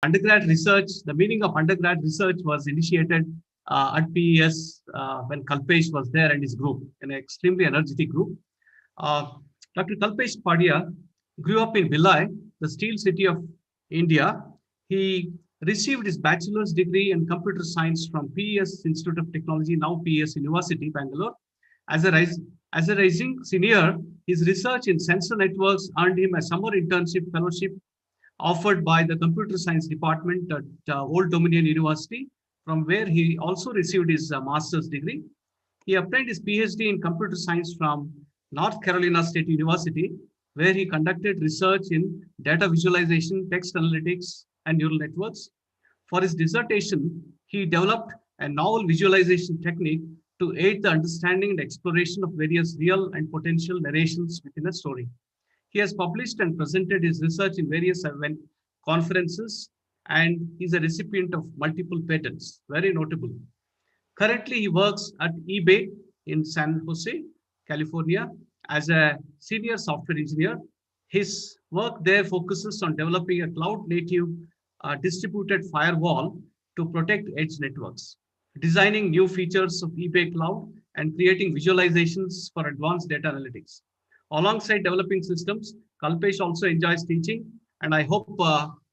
undergrad research, the meaning of undergrad research was initiated at PES when Kalpesh was there and his group, an extremely energetic group. Uh, Dr. Kalpesh Padia grew up in Bhilai, the steel city of India. He received his bachelor's degree in computer science from PES Institute of Technology, now PES University, Bangalore. As a, as a rising senior, his research in sensor networks earned him a summer internship fellowship offered by the computer science department at Old Dominion University, from where he also received his master's degree. He obtained his PhD in computer science from North Carolina State University, where he conducted research in data visualization, text analytics, and neural networks. For his dissertation, he developed a novel visualization technique to aid the understanding and exploration of various real and potential narrations within a story. He has published and presented his research in various event conferences, and he's a recipient of multiple patents, very notable. Currently, he works at eBay in San Jose, California, as a senior software engineer. His work there focuses on developing a cloud-native distributed firewall to protect edge networks, designing new features of eBay Cloud, and creating visualizations for advanced data analytics. Alongside developing systems, Kalpesh also enjoys teaching, and I hope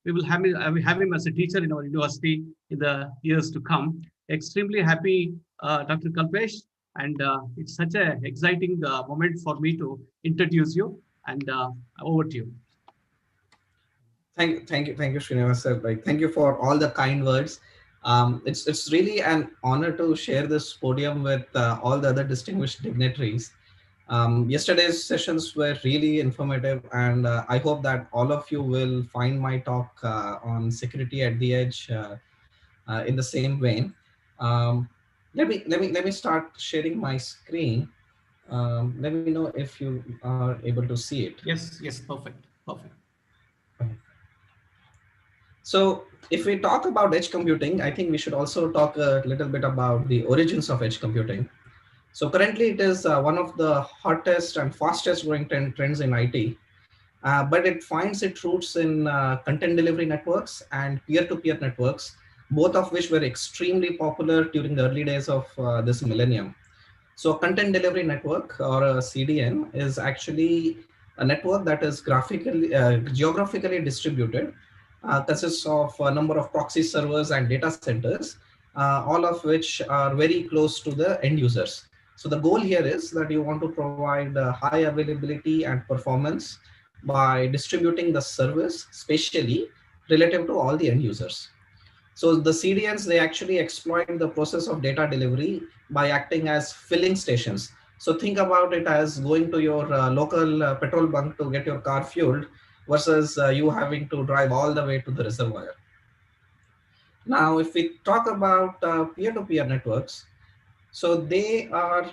we will have him as a teacher in our university in the years to come. Extremely happy, Dr. Kalpesh, and it's such an exciting moment for me to introduce you. And over to you. Thank you, Srinivas sir. Like, thank you for all the kind words. It's really an honor to share this podium with all the other distinguished dignitaries. Yesterday's sessions were really informative, and I hope that all of you will find my talk on security at the edge in the same vein. Let me start sharing my screen. Let me know if you are able to see it. Yes, perfect, perfect. So if we talk about edge computing, I think we should also talk a little bit about the origins of edge computing. So currently it is one of the hottest and fastest growing trends in IT, but it finds its roots in content delivery networks and peer-to-peer networks, both of which were extremely popular during the early days of this millennium. So content delivery network, or a CDN, is actually a network that is geographically distributed, consists of a number of proxy servers and data centers, all of which are very close to the end users. So the goal here is that you want to provide high availability and performance by distributing the service spatially relative to all the end users. So the CDNs, they actually exploit the process of data delivery by acting as filling stations. So think about it as going to your local petrol bunk to get your car fueled versus you having to drive all the way to the reservoir. Now, if we talk about peer-to-peer networks, so they are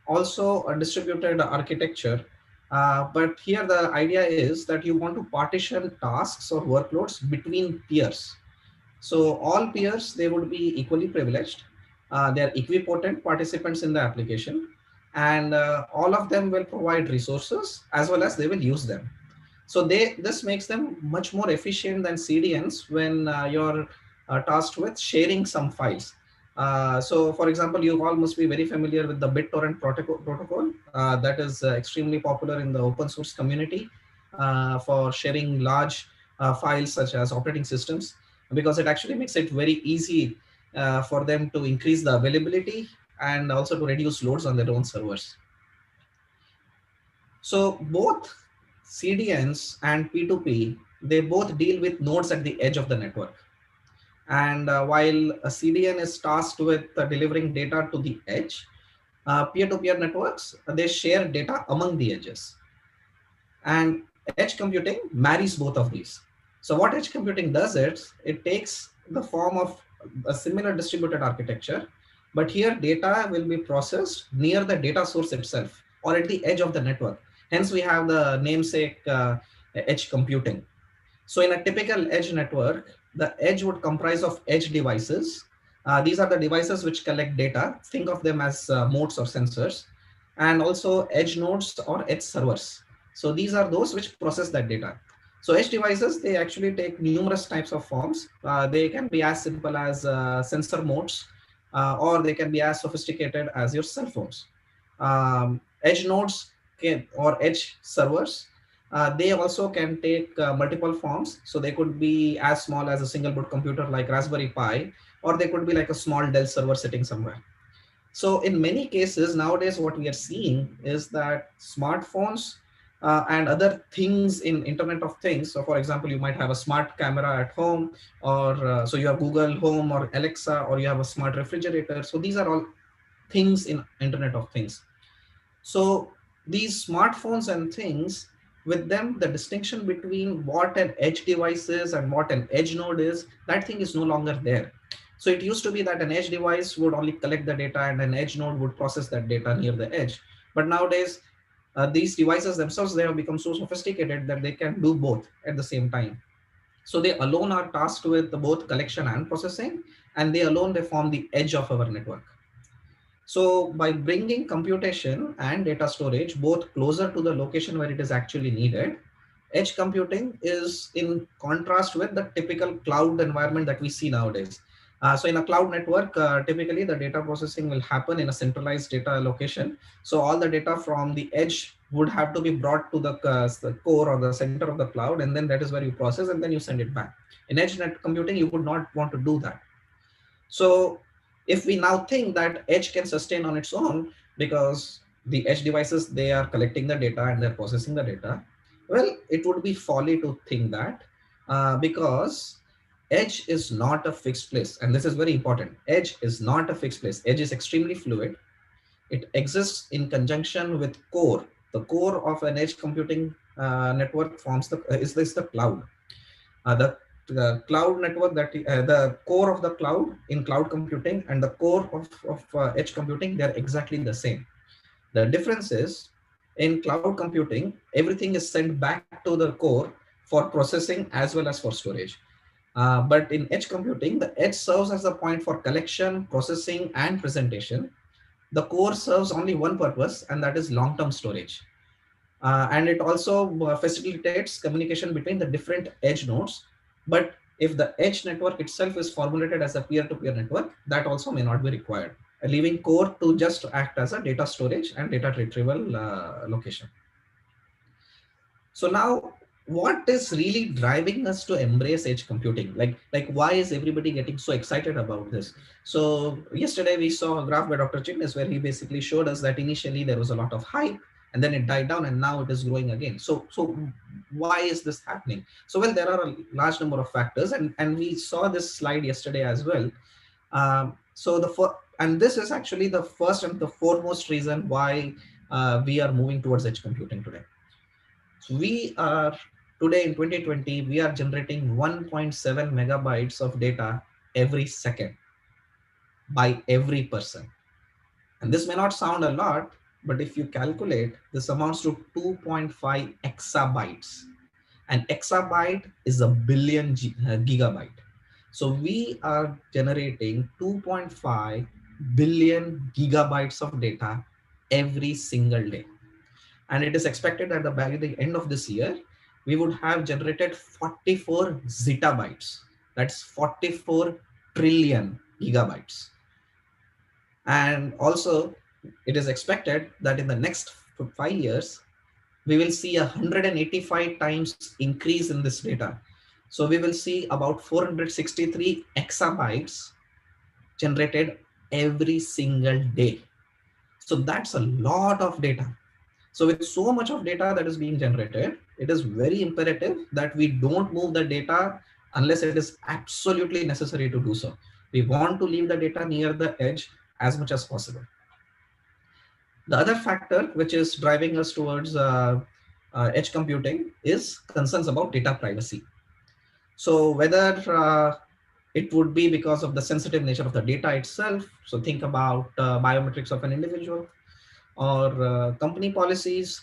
also a distributed architecture, but here the idea is that you want to partition tasks or workloads between peers. So all peers, they would be equally privileged. They are equipotent participants in the application, and all of them will provide resources as well as they will use them. So this makes them much more efficient than CDNs when you're tasked with sharing some files. So for example, you all must be very familiar with the BitTorrent protocol that is extremely popular in the open source community for sharing large files such as operating systems, because it actually makes it very easy for them to increase the availability and also to reduce loads on their own servers. So both CDNs and P2P, they both deal with nodes at the edge of the network. And while a CDN is tasked with delivering data to the edge, peer-to-peer networks, they share data among the edges. And edge computing marries both of these. So what edge computing does is, it takes the form of a similar distributed architecture, but here data will be processed near the data source itself or at the edge of the network. Hence, we have the namesake edge computing. So in a typical edge network, the edge would comprise of edge devices. These are the devices which collect data. Think of them as modes or sensors, and also edge nodes or edge servers. So these are those which process that data. So edge devices, they actually take numerous types of forms. They can be as simple as sensor modes, or they can be as sophisticated as your cell phones. Edge nodes or edge servers, they also can take multiple forms. So they could be as small as a single board computer like Raspberry Pi, or they could be like a small Dell server sitting somewhere. So in many cases nowadays, what we are seeing is that smartphones and other things in Internet of Things. So for example, you might have a smart camera at home, or so you have Google Home or Alexa, or you have a smart refrigerator. So these are all things in Internet of Things. So these smartphones and things, with them, the distinction between what an edge device is and what an edge node is, that thing is no longer there. So it used to be that an edge device would only collect the data and an edge node would process that data near the edge. But nowadays, these devices themselves, they have become so sophisticated that they can do both at the same time. So they alone are tasked with both collection and processing, and they alone, they form the edge of our network. So by bringing computation and data storage both closer to the location where it is actually needed, edge computing is in contrast with the typical cloud environment that we see nowadays. So in a cloud network, typically the data processing will happen in a centralized data location. So all the data from the edge would have to be brought to the core or the center of the cloud, and then that is where you process and then you send it back. In edge net computing, you would not want to do that. So if we now think that edge can sustain on its own because the edge devices, they are collecting the data and they're processing the data, well, it would be folly to think that, because edge is not a fixed place. And this is very important. Edge is not a fixed place. Edge is extremely fluid. It exists in conjunction with core. The core of an edge computing network forms the cloud. The cloud network, that the core of the cloud in cloud computing and the core of edge computing, they're exactly the same. The difference is, in cloud computing, everything is sent back to the core for processing as well as for storage. But in edge computing, the edge serves as a point for collection, processing, and presentation. The core serves only one purpose, and that is long-term storage. And it also facilitates communication between the different edge nodes. But if the edge network itself is formulated as a peer-to-peer network, that also may not be required, leaving core to just act as a data storage and data retrieval location. So now, what is really driving us to embrace edge computing? Like why is everybody getting so excited about this? So yesterday we saw a graph by Dr. Chitnis where he basically showed us that initially there was a lot of hype, and then it died down, and now it is growing again. So why is this happening? So well, there are a large number of factors, and we saw this slide yesterday as well. So and this is actually the first and the foremost reason why we are moving towards edge computing today. So we are today in 2020, we are generating 1.7 megabytes of data every second by every person. And this may not sound a lot, but if you calculate, this amounts to 2.5 exabytes. An exabyte is a billion gigabyte. So we are generating 2.5 billion gigabytes of data every single day. And it is expected that by the end of this year, we would have generated 44 zettabytes. That's 44 trillion gigabytes. And also, it is expected that in the next 5 years, we will see 185 times increase in this data. So we will see about 463 exabytes generated every single day. So that's a lot of data. So with so much of data that is being generated, it is very imperative that we don't move the data unless it is absolutely necessary to do so. We want to leave the data near the edge as much as possible. The other factor which is driving us towards edge computing is concerns about data privacy. So whether it would be because of the sensitive nature of the data itself, so think about biometrics of an individual, or company policies.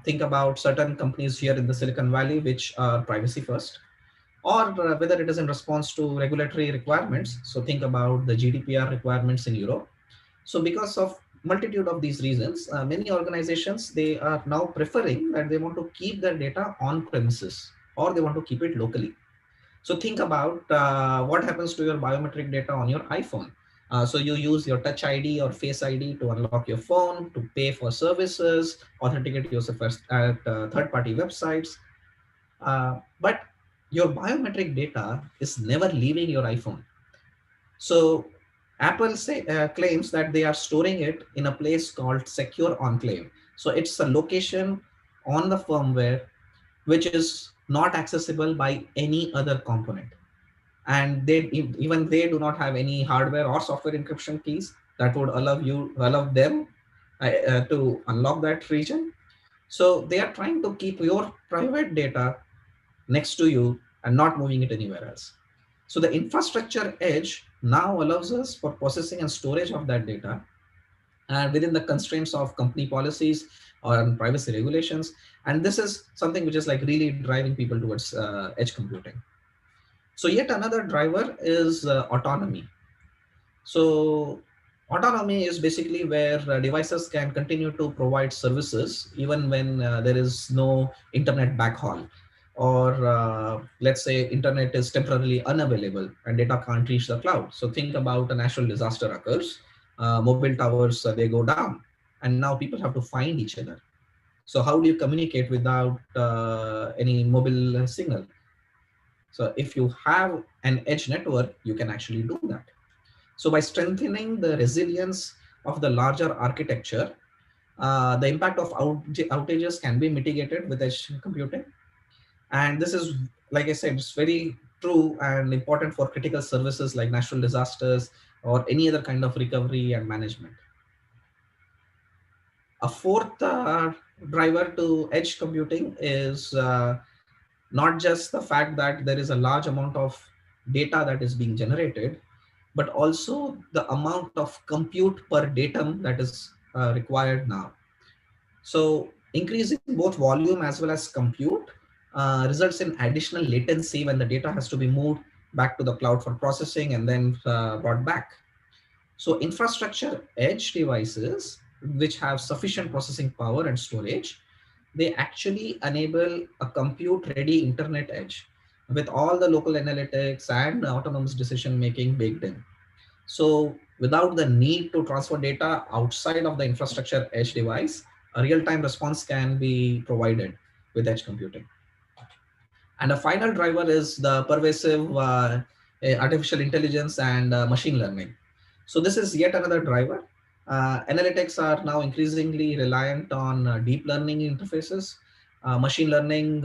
Think about certain companies here in the Silicon Valley which are privacy first, or whether it is in response to regulatory requirements. So think about the GDPR requirements in Europe. So because of multitude of these reasons, many organizations, they are now preferring that they want to keep their data on premises. or they want to keep it locally. So think about what happens to your biometric data on your iPhone. So you use your Touch ID or Face ID to unlock your phone, to pay for services, authenticate yourself at third-party websites. But your biometric data is never leaving your iPhone. So Apple claims that they are storing it in a place called Secure Enclave. So it's a location on the firmware which is not accessible by any other component. And even they do not have any hardware or software encryption keys that would allow them to unlock that region. So they are trying to keep your private data next to you and not moving it anywhere else. So the infrastructure edge now allows us for processing and storage of that data, and within the constraints of company policies or privacy regulations. And this is something which is like really driving people towards edge computing. So yet another driver is autonomy. So autonomy is basically where devices can continue to provide services even when there is no internet backhaul, or let's say internet is temporarily unavailable and data can't reach the cloud. So think about a natural disaster occurs, mobile towers, they go down, and now people have to find each other. So how do you communicate without any mobile signal? So if you have an edge network, you can actually do that. So by strengthening the resilience of the larger architecture, the impact of outages can be mitigated with edge computing. And this is, like I said, it's very true and important for critical services like natural disasters or any other kind of recovery and management. A fourth driver to edge computing is not just the fact that there is a large amount of data that is being generated, but also the amount of compute per datum that is required now. So increasing both volume as well as compute results in additional latency when the data has to be moved back to the cloud for processing and then brought back. So infrastructure edge devices, which have sufficient processing power and storage, they actually enable a compute-ready internet edge with all the local analytics and autonomous decision making baked in. So without the need to transfer data outside of the infrastructure edge device, a real-time response can be provided with edge computing. And a final driver is the pervasive artificial intelligence and machine learning. So this is yet another driver. Analytics are now increasingly reliant on deep learning interfaces. Machine learning,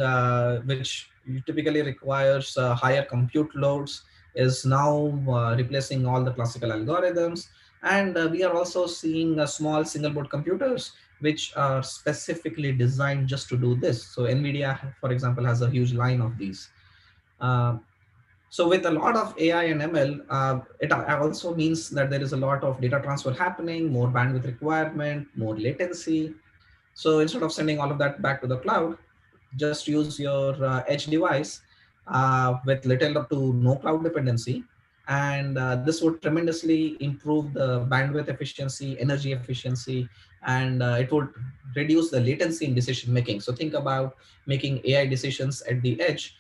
which typically requires higher compute loads, is now replacing all the classical algorithms. And we are also seeing small single board computers, which are specifically designed just to do this. So NVIDIA, for example, has a huge line of these. Uh, so with a lot of AI and ML, it also means that there is a lot of data transfer happening, more bandwidth requirement, more latency. So instead of sending all of that back to the cloud, just use your edge device with little to no cloud dependency. And this would tremendously improve the bandwidth efficiency, energy efficiency, and it would reduce the latency in decision making. So think about making AI decisions at the edge.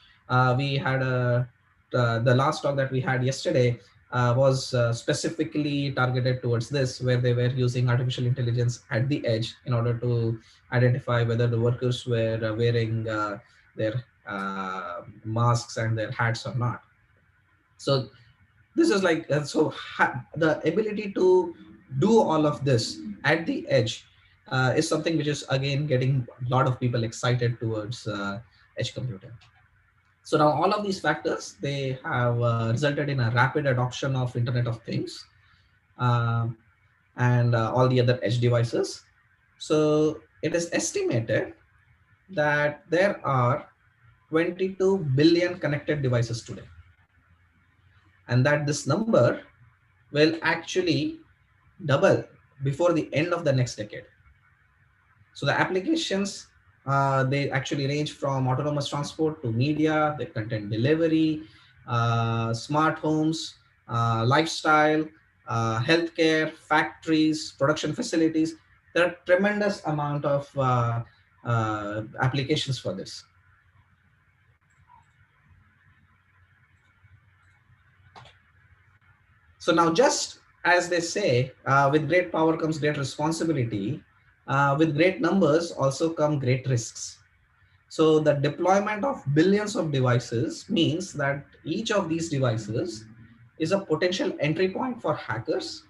We had the last talk that we had yesterday was specifically targeted towards this, where they were using artificial intelligence at the edge in order to identify whether the workers were wearing their masks and their hats or not. So this is like, the ability to do all of this at the edge is something which is again getting a lot of people excited towards edge computing. So now all of these factors, they have resulted in a rapid adoption of Internet of Things uh, and all the other edge devices. So it is estimated that there are 22 billion connected devices today, and that this number will actually double before the end of the next decade. So the applications, they actually range from autonomous transport to media, the content delivery, smart homes, lifestyle, healthcare, factories, production facilities. There are tremendous amount of applications for this. So now, just as they say, with great power comes great responsibility. With great numbers also come great risks. So the deployment of billions of devices means that each of these devices is a potential entry point for hackers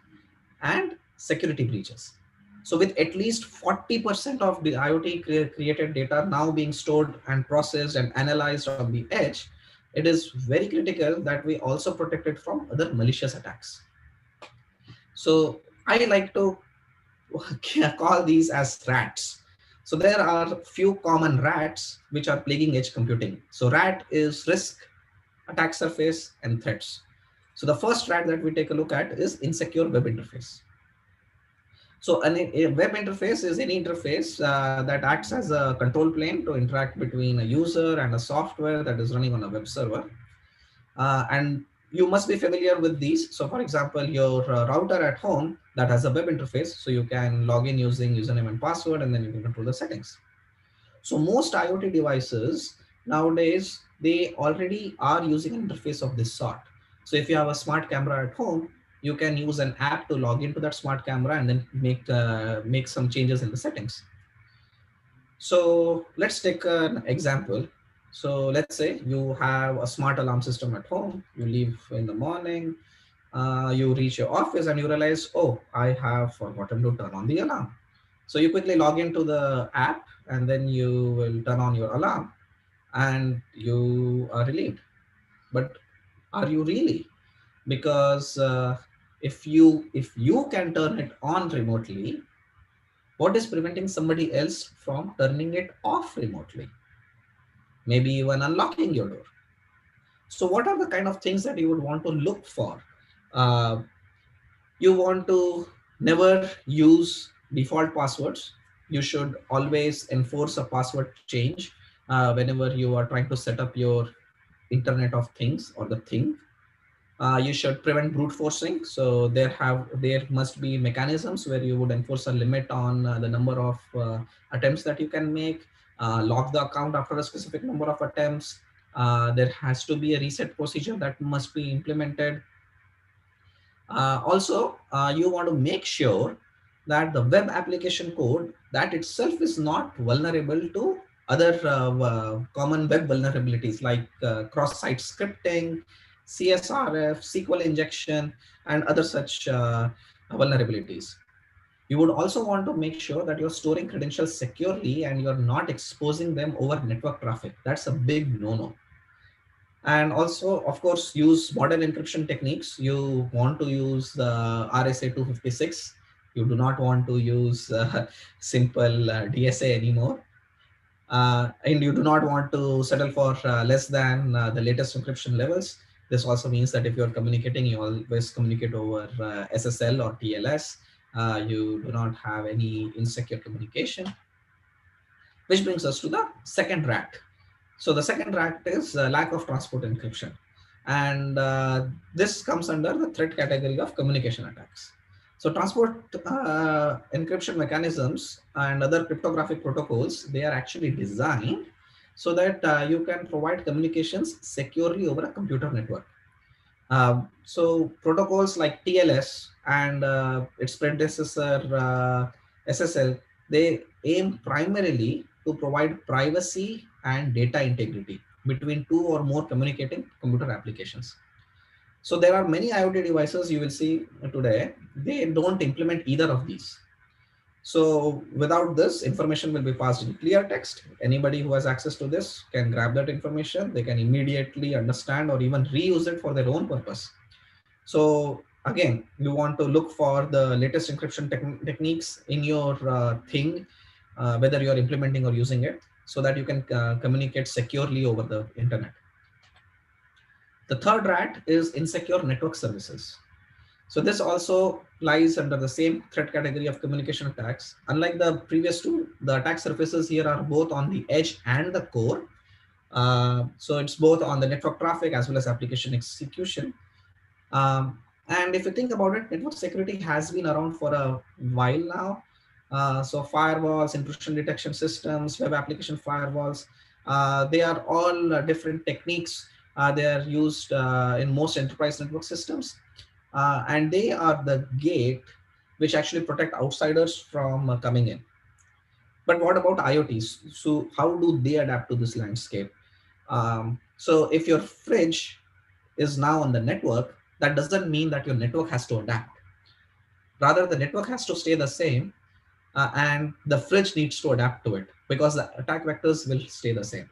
and security breaches. So with at least 40% of the IoT created data now being stored and processed and analyzed on the edge, it is very critical that we also protect it from other malicious attacks. So I like to call these as rats. So there are few common rats which are plaguing edge computing. So rat is risk, attack surface, and threats. So the first rat that we take a look at is insecure web interface. So a web interface is any interface that acts as a control plane to interact between a user and a software that is running on a web server. And you must be familiar with these. So for example, your router at home that has a web interface, so you can log in using username and password, and then you can control the settings. So most IoT devices nowadays, they already are using an interface of this sort. So if you have a smart camera at home, you can use an app to log into that smart camera and then make some changes in the settings. So let's take an example. So let's say you have a smart alarm system at home. You leave in the morning, you reach your office and you realize, oh, I have forgotten to turn on the alarm. So you quickly log into the app and then you will turn on your alarm and you are relieved. But are you really? Because if you can turn it on remotely, what is preventing somebody else from turning it off remotely? Maybe even unlocking your door. So what are the kind of things that you would want to look for? Uh, you want to never use default passwords. You should always enforce a password change whenever you are trying to set up your Internet of Things or the thing. You should prevent brute forcing. So there must be mechanisms where you would enforce a limit on the number of attempts that you can make, lock the account after a specific number of attempts. There has to be a reset procedure that must be implemented. Also, you want to make sure that the web application code that itself is not vulnerable to other common web vulnerabilities like cross-site scripting, CSRF, SQL injection, and other such vulnerabilities. You would also want to make sure that you're storing credentials securely and you're not exposing them over network traffic. That's a big no-no. And also, of course, use modern encryption techniques. You want to use the RSA 256. You do not want to use simple DSA anymore. And you do not want to settle for less than the latest encryption levels. This also means that if you're communicating, you always communicate over SSL or TLS. You do not have any insecure communication, which brings us to the second rat. So the second rat is lack of transport encryption. And this comes under the threat category of communication attacks. So transport encryption mechanisms and other cryptographic protocols, they are actually designed so that you can provide communications securely over a computer network. So protocols like TLS and its predecessor SSL, they aim primarily to provide privacy and data integrity between two or more communicating computer applications. So there are many IoT devices you will see today, they don't implement either of these. So without this, information will be passed in clear text. Anybody who has access to this can grab that information. They can immediately understand or even reuse it for their own purpose. So again, you want to look for the latest encryption techniques in your thing, whether you're implementing or using it, so that you can communicate securely over the internet. The third rat is insecure network services. So this also lies under the same threat category of communication attacks. Unlike the previous two, the attack surfaces here are both on the edge and the core. So it's both on the network traffic as well as application execution. And if you think about it, network security has been around for a while now. So firewalls, intrusion detection systems, web application firewalls, they are all different techniques. They are used in most enterprise network systems. and they are the gate which actually protect outsiders from coming in. But what about IoTs? So how do they adapt to this landscape? So if your fridge is now on the network, that doesn't mean that your network has to adapt. Rather, the network has to stay the same, and the fridge needs to adapt to it because the attack vectors will stay the same.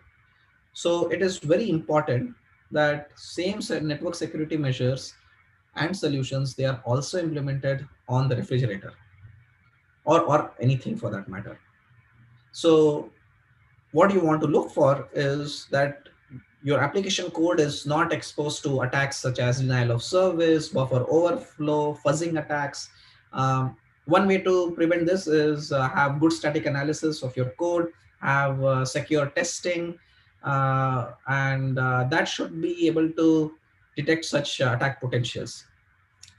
So it is very important that same network security measures and solutions, they are also implemented on the refrigerator, or anything for that matter. So what you want to look for is that your application code is not exposed to attacks such as denial of service, buffer overflow, fuzzing attacks. One way to prevent this is have good static analysis of your code, have secure testing, and that should be able to detect such attack potentials.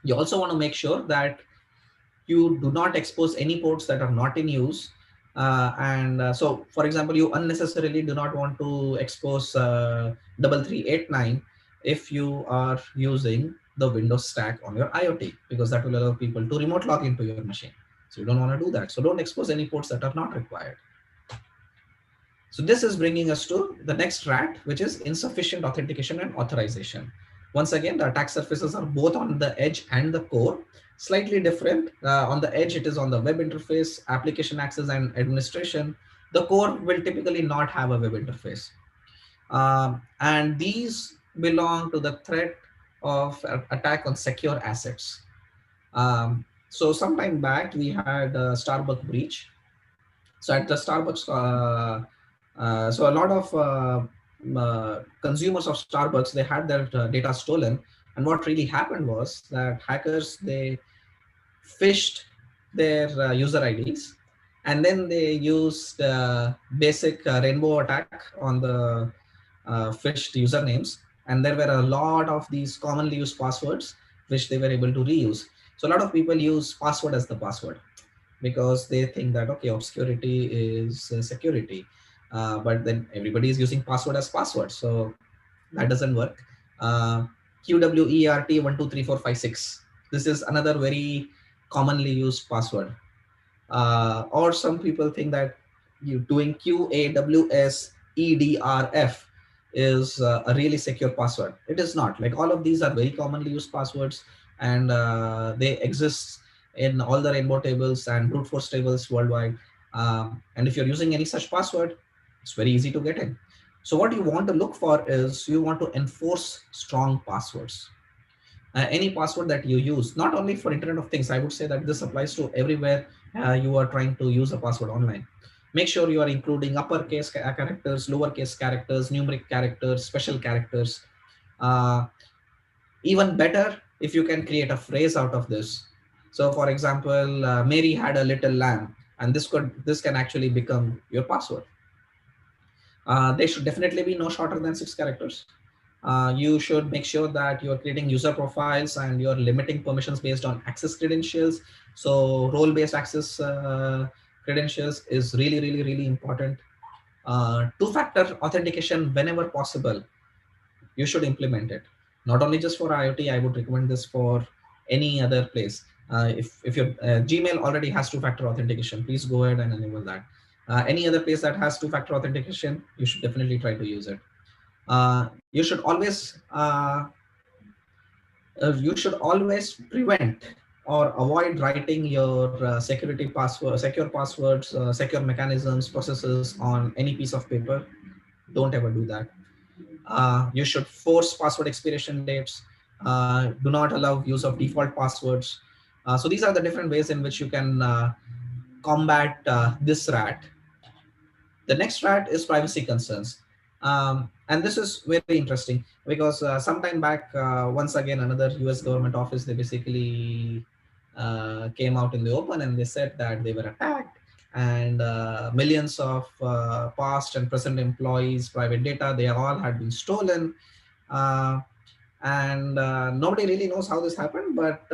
You also want to make sure that you do not expose any ports that are not in use. So, for example, you unnecessarily do not want to expose 3389 if you are using the Windows stack on your IoT, because that will allow people to remote log into your machine. So you don't want to do that. So don't expose any ports that are not required. So this is bringing us to the next rat, which is insufficient authentication and authorization. Once again, the attack surfaces are both on the edge and the core, slightly different. On the edge, it is on the web interface, application access and administration. The core will typically not have a web interface. And these belong to the threat of attack on secure assets. So some time back, we had a Starbucks breach. So at the Starbucks, so a lot of consumers of Starbucks, they had their data stolen. And what really happened was that hackers, they phished their user IDs, and then they used basic rainbow attack on the phished usernames. And there were a lot of these commonly used passwords, which they were able to reuse. So a lot of people use password as the password because they think that, okay, obscurity is security, but then everybody is using password as password, so that doesn't work. uh, QWERT 123456, this is another very commonly used password. Or some people think that you doing QAWSEDRF is a really secure password. It is not. Like, all of these are very commonly used passwords, and they exist in all the rainbow tables and brute force tables worldwide. And if you're using any such password, it's very easy to get in. So what you want to look for is you want to enforce strong passwords. Any password that you use, not only for Internet of Things, I would say that this applies to everywhere you are trying to use a password online. Make sure you are including uppercase characters, lowercase characters, numeric characters, special characters. Uh, Even better if you can create a phrase out of this. So for example, Mary had a little lamb, and this can actually become your password. They should definitely be no shorter than 6 characters. You should make sure that you're creating user profiles and you're limiting permissions based on access credentials. So role-based access credentials is really, really, really important. Two-factor authentication whenever possible, you should implement it. Not only just for IoT, I would recommend this for any other place. If your Gmail already has two-factor authentication, please go ahead and enable that. Any other place that has two-factor authentication, you should definitely try to use it. You should always prevent or avoid writing your security password, secure passwords, secure mechanisms, processes on any piece of paper. Don't ever do that. You should force password expiration dates. Do not allow use of default passwords. So these are the different ways in which you can combat this rat. The next rat is privacy concerns. And this is very interesting because sometime back, once again, another US government office, they basically came out in the open and they said that they were attacked, and millions of past and present employees' private data, they all had been stolen. Uh, and nobody really knows how this happened, but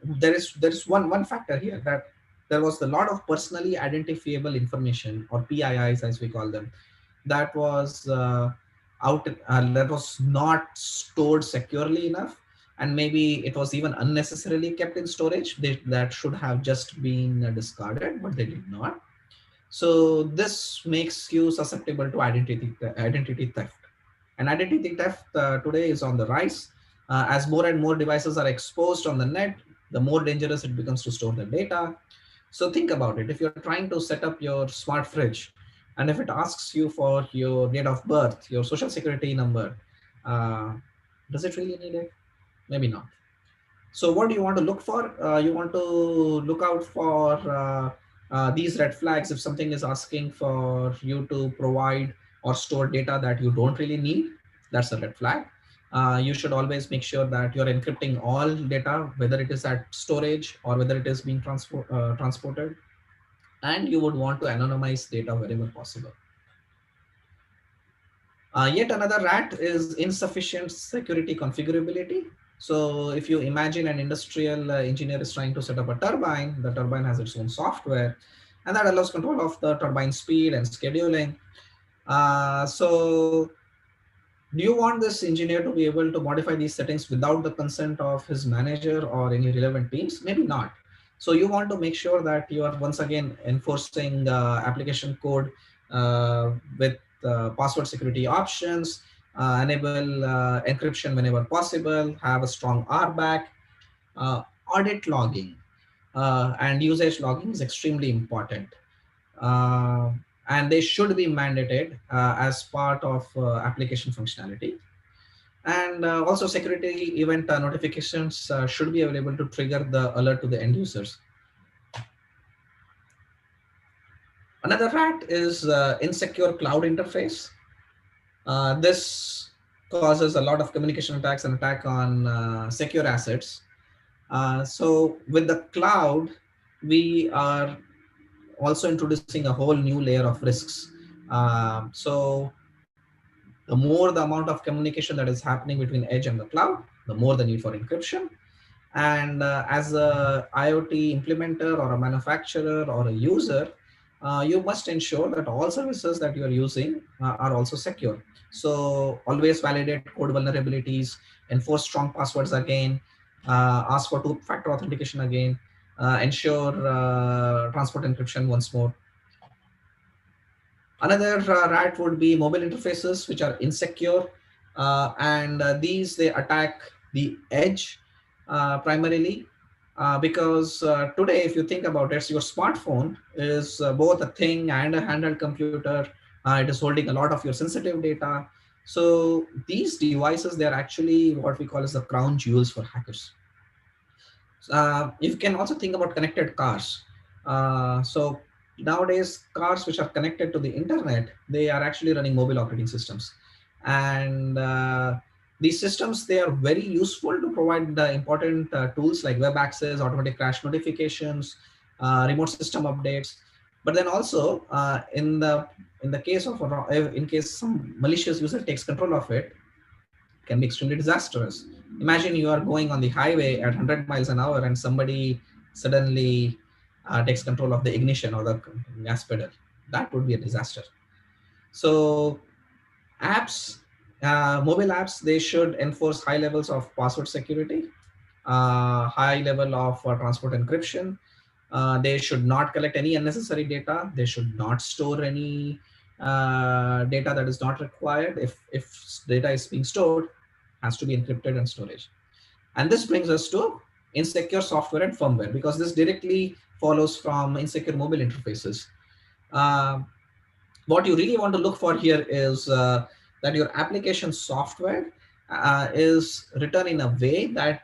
there is one factor here, that there was a lot of personally identifiable information, or PIIs as we call them, that was that was not stored securely enough, and maybe it was even unnecessarily kept in storage. That should have just been discarded, but they did not. So this makes you susceptible to identity theft. And identity theft today is on the rise. As more and more devices are exposed on the net, the more dangerous it becomes to store the data. So think about it. If you're trying to set up your smart fridge, and if it asks you for your date of birth, your social security number, uh, does it really need it? Maybe not. So what do you want to look for? You want to look out for these red flags. If something is asking for you to provide or store data that you don't really need, that's a red flag. You should always make sure that you're encrypting all data, whether it is at storage or whether it is being transported. And you would want to anonymize data wherever possible. Yet another rat is insufficient security configurability. So if you imagine an industrial engineer is trying to set up a turbine, the turbine has its own software, and that allows control of the turbine speed and scheduling. So do you want this engineer to be able to modify these settings without the consent of his manager or any relevant teams? Maybe not. So you want to make sure that you are once again enforcing application code with password security options, enable encryption whenever possible, have a strong RBAC, uh, audit logging, and usage logging is extremely important. Uh, and they should be mandated as part of application functionality. And also security event notifications should be available to trigger the alert to the end users. Another rat is insecure cloud interface. This causes a lot of communication attacks and attack on secure assets. So with the cloud, we are also introducing a whole new layer of risks. So the more the amount of communication that is happening between edge and the cloud, the more the need for encryption. And as a IoT implementer or a manufacturer or a user, you must ensure that all services that you are using are also secure. So always validate code vulnerabilities, enforce strong passwords again, ask for two-factor authentication again, ensure transport encryption once more. Another rat would be mobile interfaces, which are insecure, and these they attack the edge primarily, because today, if you think about it, your smartphone is both a thing and a handheld computer. It is holding a lot of your sensitive data. So these devices, they are actually what we call as the crown jewels for hackers. You can also think about connected cars. So nowadays, cars which are connected to the internet, they are actually running mobile operating systems. And these systems, they are very useful to provide the important tools like web access, automatic crash notifications, remote system updates. But then also in the case of in case some malicious user takes control of it, can be extremely disastrous. Imagine you are going on the highway at 100 miles an hour and somebody suddenly takes control of the ignition or the gas pedal. That would be a disaster. So apps, mobile apps, they should enforce high levels of password security, high level of transport encryption. They should not collect any unnecessary data. They should not store any data that is not required. If data is being stored, has to be encrypted and storage. And this brings us to insecure software and firmware, because this directly follows from insecure mobile interfaces. Uh, what you really want to look for here is that your application software is written in a way that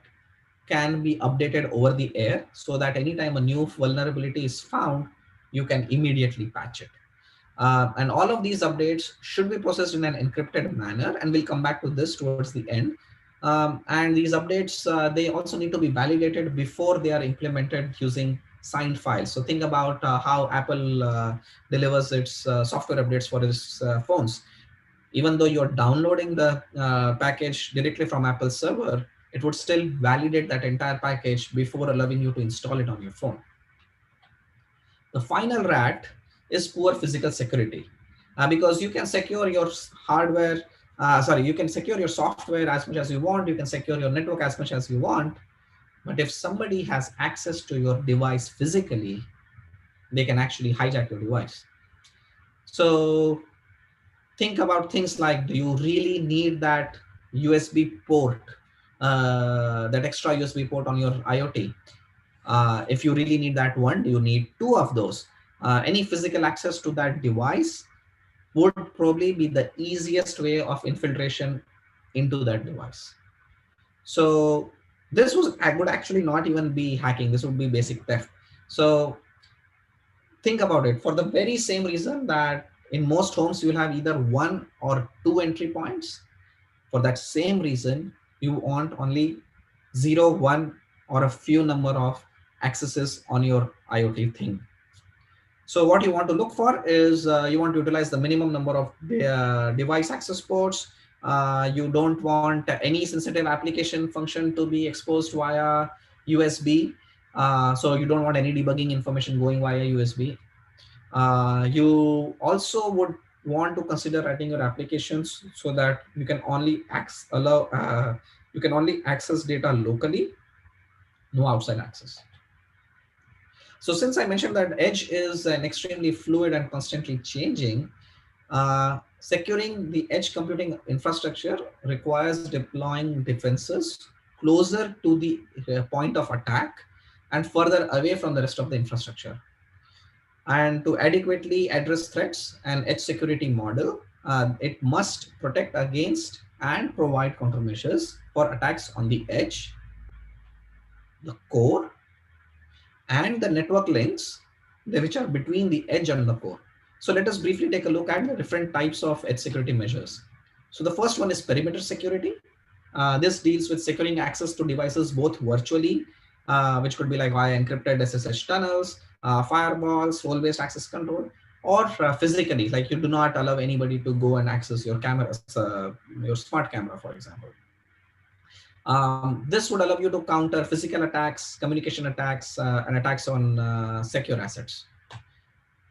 can be updated over the air, so that anytime a new vulnerability is found, you can immediately patch it. And all of these updates should be processed in an encrypted manner, and we'll come back to this towards the end. And these updates, they also need to be validated before they are implemented using signed files. So think about how Apple delivers its software updates for its phones. Even though you're downloading the package directly from Apple's server, it would still validate that entire package before allowing you to install it on your phone. The final rat is poor physical security, because you can secure your hardware sorry, you can secure your software as much as you want, you can secure your network as much as you want, but if somebody has access to your device physically, they can actually hijack your device. So think about things like, do you really need that USB port, that extra USB port on your IoT? If you really need that one, do you need two of those? Any physical access to that device would probably be the easiest way of infiltration into that device. So this would actually not even be hacking. This would be basic theft. So think about it. For the very same reason that in most homes you will have either one or two entry points, for that same reason you want only 0, 1, or a few number of accesses on your IoT thing. So what you want to look for is you want to utilize the minimum number of device access ports. You don't want any sensitive application function to be exposed via USB. So you don't want any debugging information going via USB. You also would want to consider writing your applications so that you can only you can only access data locally, no outside access. So since I mentioned that edge is an extremely fluid and constantly changing, securing the edge computing infrastructure requires deploying defenses closer to the point of attack and further away from the rest of the infrastructure. And to adequately address threats, an edge security model, it must protect against and provide countermeasures for attacks on the edge, the core, and the network links which are between the edge and the core. So let us briefly take a look at the different types of edge security measures. So the first one is perimeter security. This deals with securing access to devices both virtually, which could be like via encrypted SSH tunnels, firewalls, role-based access control, or physically, like you do not allow anybody to go and access your cameras, your smart camera, for example. This would allow you to counter physical attacks, communication attacks, and attacks on secure assets.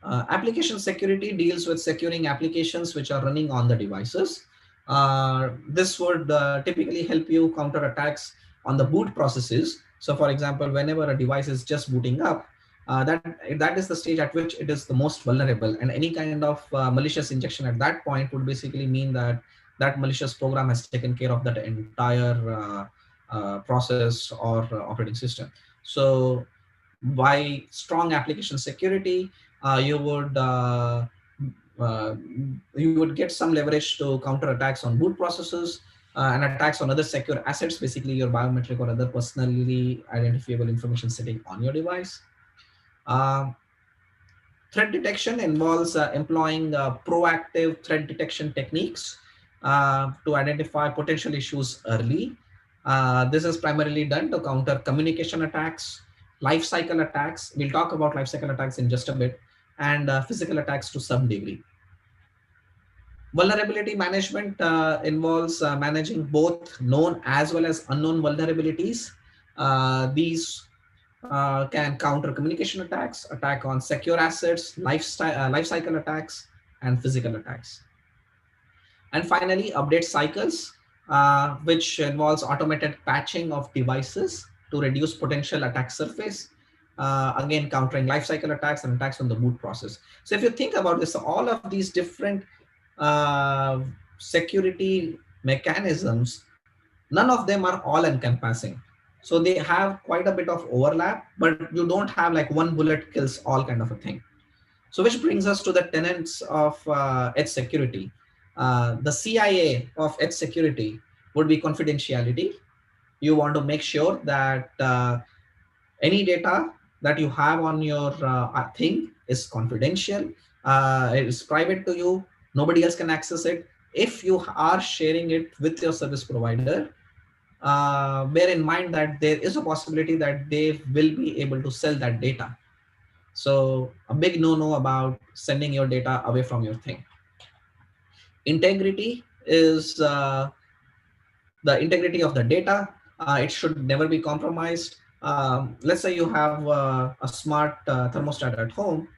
Application security deals with securing applications which are running on the devices. This would typically help you counter attacks on the boot processes. So for example, whenever a device is just booting up, that is the stage at which it is the most vulnerable, and any kind of malicious injection at that point would basically mean that that malicious program has taken care of that entire process or operating system. So by strong application security, you uh, would get some leverage to counter attacks on boot processes and attacks on other secure assets, basically your biometric or other personally identifiable information sitting on your device. Threat detection involves employing proactive threat detection techniques to identify potential issues early. This is primarily done to counter communication attacks, life cycle attacks. We'll talk about life cycle attacks in just a bit, and physical attacks to some degree. Vulnerability management involves managing both known as well as unknown vulnerabilities. These can counter communication attacks, attack on secure assets, life cycle attacks, and physical attacks. And finally, update cycles, which involves automated patching of devices to reduce potential attack surface. Again, countering lifecycle attacks and attacks on the boot process. So if you think about this, all of these different security mechanisms, none of them are all encompassing. So they have quite a bit of overlap, but you don't have like one bullet kills all kind of a thing. So which brings us to the tenets of edge security. The CIA of edge security would be confidentiality. You want to make sure that any data that you have on your thing is confidential. It is private to you. Nobody else can access it. If you are sharing it with your service provider, bear in mind that there is a possibility that they will be able to sell that data. So a big no-no about sending your data away from your thing. Integrity is the integrity of the data. It should never be compromised. Let's say you have a smart thermostat at home,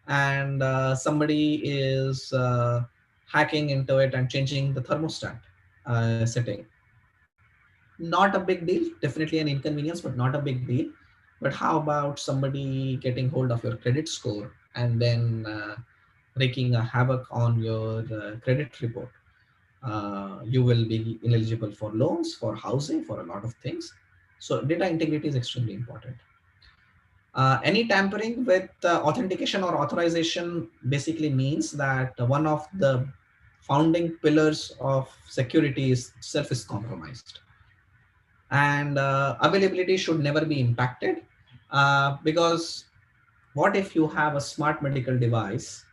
and somebody is hacking into it and changing the thermostat setting. Not a big deal, definitely an inconvenience, but not a big deal. But how about somebody getting hold of your credit score and then wreaking a havoc on your credit report? You will be ineligible for loans, for housing, for a lot of things. So data integrity is extremely important. Any tampering with authentication or authorization basically means that one of the founding pillars of security is self is compromised. And availability should never be impacted, because what if you have a smart medical device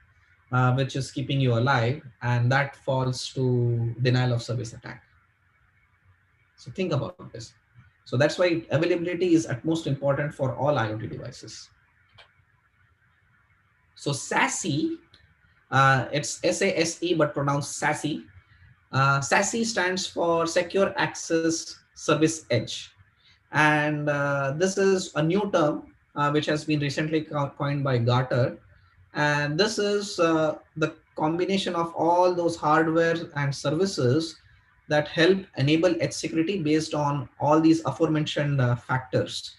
which is keeping you alive and that falls to denial of service attack? So think about this. So that's why availability is at most important for all IoT devices. So SASE, it's SASE but pronounced SASE. SASE stands for Secure Access Service Edge. And this is a new term which has been recently coined by Gartner. And this is the combination of all those hardware and services that help enable edge security based on all these aforementioned factors.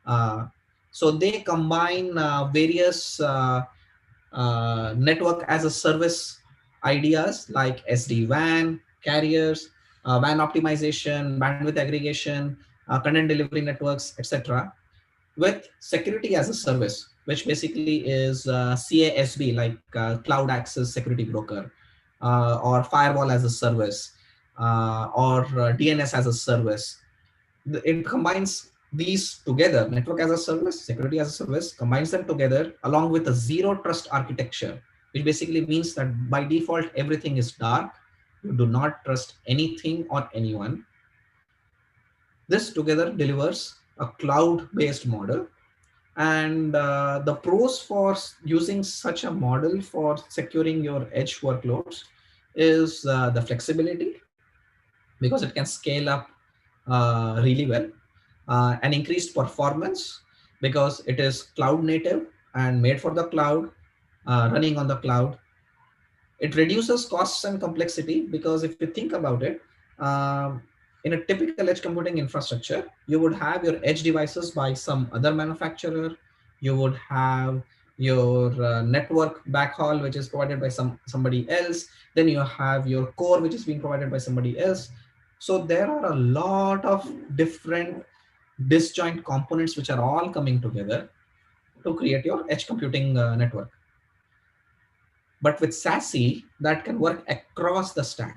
Uh, so they combine various network as a service ideas like SD-WAN, carriers, WAN optimization, bandwidth aggregation, content delivery networks, etc., with security as a service, which basically is CASB, like Cloud Access Security Broker, or Firewall as a service, or DNS as a service. It combines these together, network as a service, security as a service, combines them together along with a zero trust architecture, which basically means that by default, everything is dark. You do not trust anything or anyone. This together delivers a cloud-based model. And the pros for using such a model for securing your edge workloads is the flexibility, because it can scale up really well, an increased performance because it is cloud native and made for the cloud, running on the cloud. It reduces costs and complexity because if you think about it, in a typical edge computing infrastructure, you would have your edge devices by some other manufacturer. You would have your network backhaul, which is provided by somebody else. Then you have your core, which is being provided by somebody else. So there are a lot of different disjoint components which are all coming together to create your edge computing network. But with SASE, that can work across the stack.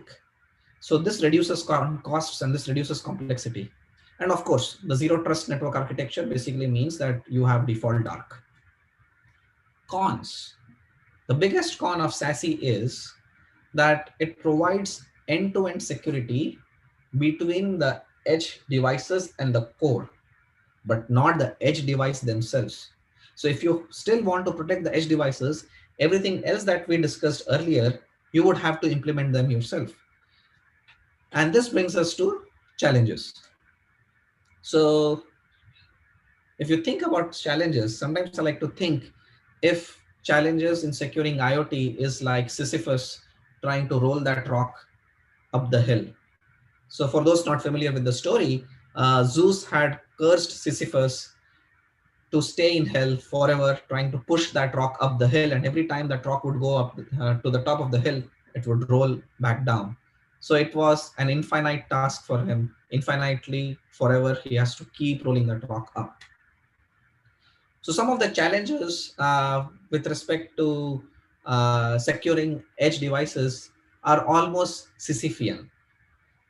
So this reduces costs and this reduces complexity. And of course, the zero trust network architecture basically means that you have default dark. Cons. The biggest con of SASE is that it provides end-to-end security between the edge devices and the core, but not the edge device themselves. So if you still want to protect the edge devices, everything else that we discussed earlier, you would have to implement them yourself. And this brings us to challenges. So if you think about challenges, sometimes I like to think if challenges in securing IoT is like Sisyphus trying to roll that rock up the hill. So for those not familiar with the story, Zeus had cursed Sisyphus to stay in hell forever, trying to push that rock up the hill. And every time that rock would go up to the top of the hill, it would roll back down. So it was an infinite task for him. Infinitely, forever, he has to keep rolling that rock up. So some of the challenges with respect to securing edge devices are almost Sisyphean.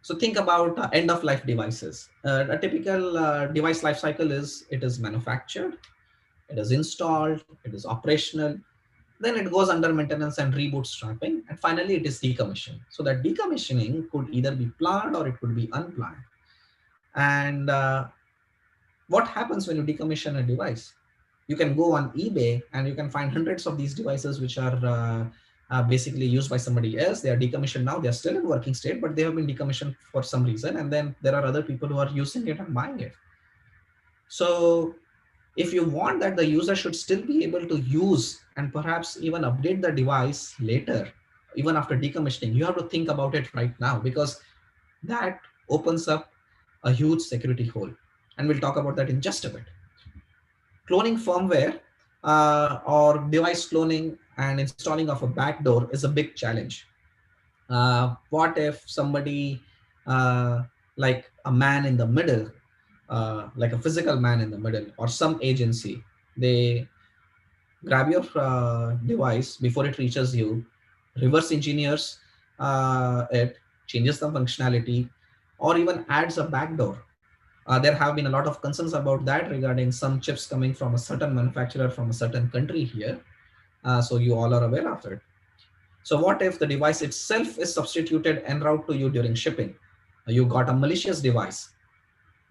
So think about end-of-life devices. A typical device life cycle is it is manufactured, it is installed, it is operational, then it goes under maintenance and rebootstrapping, and finally it is decommissioned. So that decommissioning could either be planned or it could be unplanned. And what happens when you decommission a device? You can go on eBay and you can find hundreds of these devices which are basically used by somebody else. They are decommissioned now. They are still in working state, but they have been decommissioned for some reason. And then there are other people who are using it and buying it. So if you want that the user should still be able to use and perhaps even update the device later, even after decommissioning, you have to think about it right now, because that opens up a huge security hole. And we'll talk about that in just a bit. Cloning firmware or device cloning and installing of a backdoor is a big challenge. What if somebody, uh, like a man in the middle, like a physical man in the middle, or some agency, they grab your device before it reaches you, reverse engineers it, changes the functionality, or even adds a backdoor. There have been a lot of concerns about that regarding some chips coming from a certain manufacturer from a certain country here. So you all are aware of it. So what if the device itself is substituted en route to you during shipping? You got a malicious device.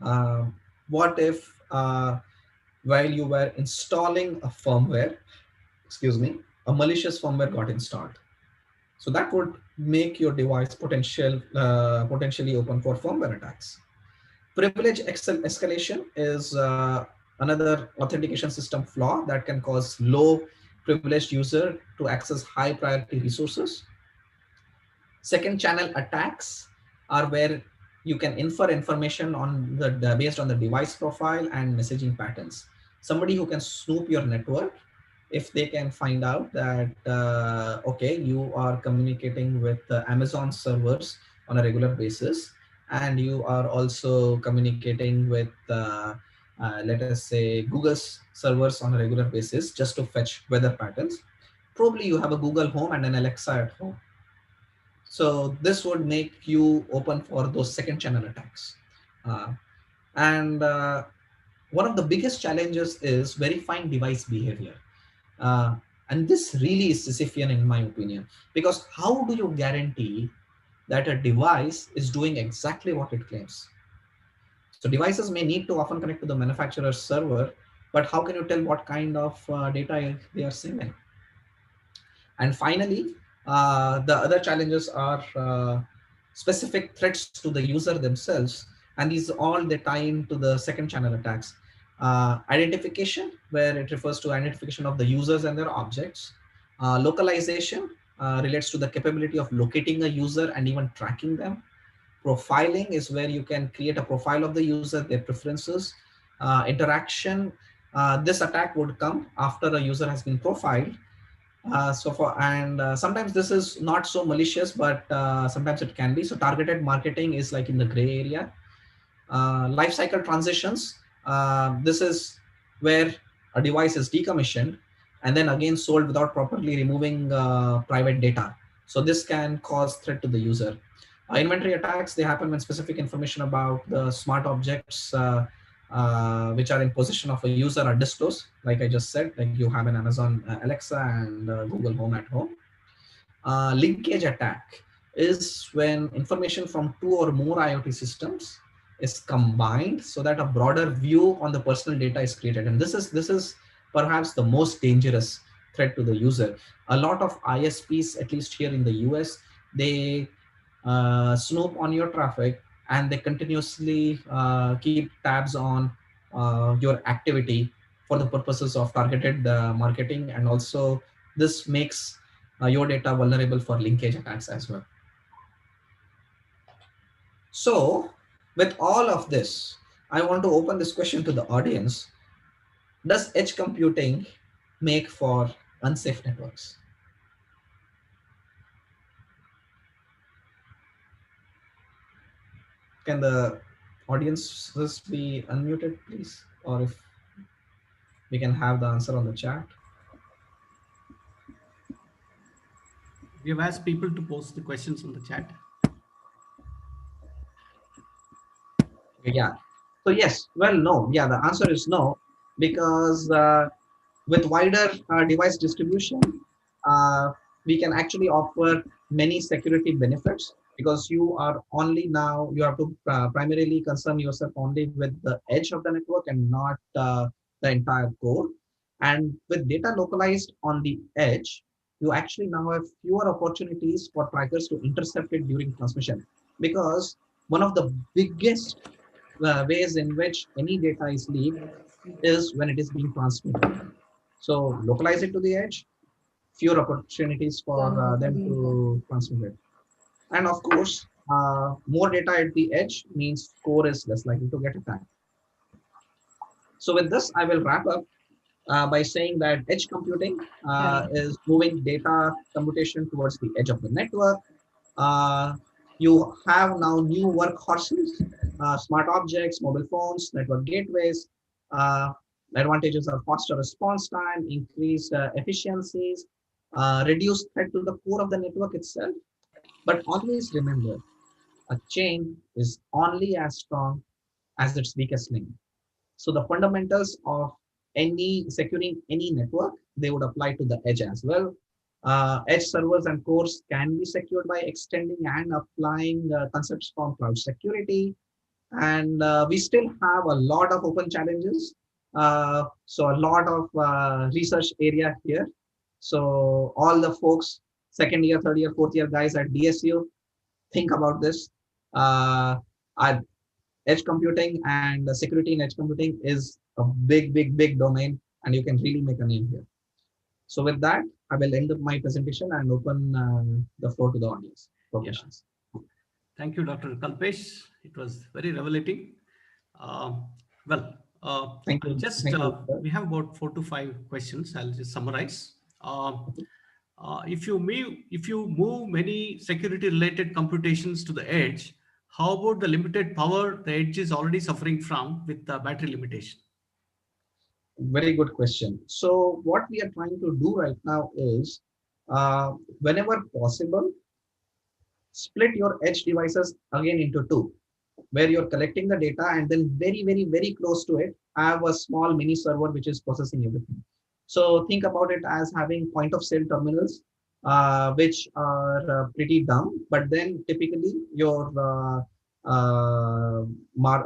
Uh, what if while you were installing a firmware, excuse me, a malicious firmware got installed? So that would make your device potentially open for firmware attacks. Privilege escalation is another authentication system flaw that can cause low privileged user to access high priority resources. Second channel attacks are where you can infer information on based on the device profile and messaging patterns. Somebody who can snoop your network, if they can find out that okay, you are communicating with Amazon servers on a regular basis, and you are also communicating with let us say Google's servers on a regular basis just to fetch weather patterns. Probably you have a Google Home and an Alexa at home, so this would make you open for those second channel attacks. And one of the biggest challenges is verifying device behavior. Uh, and this really is Sisyphean in my opinion, because how do you guarantee that a device is doing exactly what it claims? So devices may need to often connect to the manufacturer's server, but how can you tell what kind of data they are sending? And finally, the other challenges are specific threats to the user themselves. And these all they tie into the second channel attacks. Identification, where it refers to identification of the users and their objects. Localization relates to the capability of locating a user and even tracking them. Profiling is where you can create a profile of the user, their preferences. Interaction, this attack would come after a user has been profiled. Sometimes this is not so malicious, but sometimes it can be. So targeted marketing is like in the gray area. Life cycle transitions, this is where a device is decommissioned and then again sold without properly removing private data. So this can cause threat to the user. Inventory attacks, they happen when specific information about the smart objects which are in possession of a user are disclosed. Like I just said, like you have an Amazon Alexa and Google Home at home. Linkage attack is when information from two or more IoT systems is combined so that a broader view on the personal data is created. And this is perhaps the most dangerous threat to the user. A lot of ISPs, at least here in the US, they snoop on your traffic, and they continuously keep tabs on your activity for the purposes of targeted marketing. And also this makes your data vulnerable for linkage attacks as well. So with all of this, I want to open this question to the audience. Does edge computing make for unsafe networks? Can the audiences be unmuted, please? Or if we can have the answer on the chat. We have asked people to post the questions on the chat. Yeah. So yes, well, no. Yeah, the answer is no, because with wider device distribution, uh, we can actually offer many security benefits, because you are only now, you have to primarily concern yourself only with the edge of the network and not the entire core. And with data localized on the edge, you actually now have fewer opportunities for trackers to intercept it during transmission, because one of the biggest ways in which any data is leaked is when it is being transmitted. So localize it to the edge, fewer opportunities for them to transmit it. And of course, more data at the edge means core is less likely to get attacked. So with this, I will wrap up by saying that edge computing is moving data computation towards the edge of the network. Uh, you have now new workhorses, smart objects, mobile phones, network gateways. Uh, Advantages are faster response time, increased efficiencies, reduced threat to the core of the network itself. But always remember, a chain is only as strong as its weakest link. So the fundamentals of any securing any network, they would apply to the edge as well. Edge servers and cores can be secured by extending and applying concepts from cloud security. And we still have a lot of open challenges. So a lot of research area here. So all the folks, second year, third year, fourth year guys at DSU, think about this. Uh, I edge computing and security in edge computing is a big domain, and you can really make a name here. So with that, I will end up my presentation and open the floor to the audience for questions. Thank you, Dr. Kalpesh. It was very revelating. Uh, well, Thank I'll you. just, Thank you. we have about 4 to 5 questions. I'll just summarize. If you move many security related computations to the edge, how about the limited power the edge is already suffering from with the battery limitation? Very good question. So what we are trying to do right now is, whenever possible, split your edge devices again into two, where you're collecting the data and then very close to it have a small mini server which is processing everything. So think about it as having point of sale terminals, which are pretty dumb, but then typically your Walmart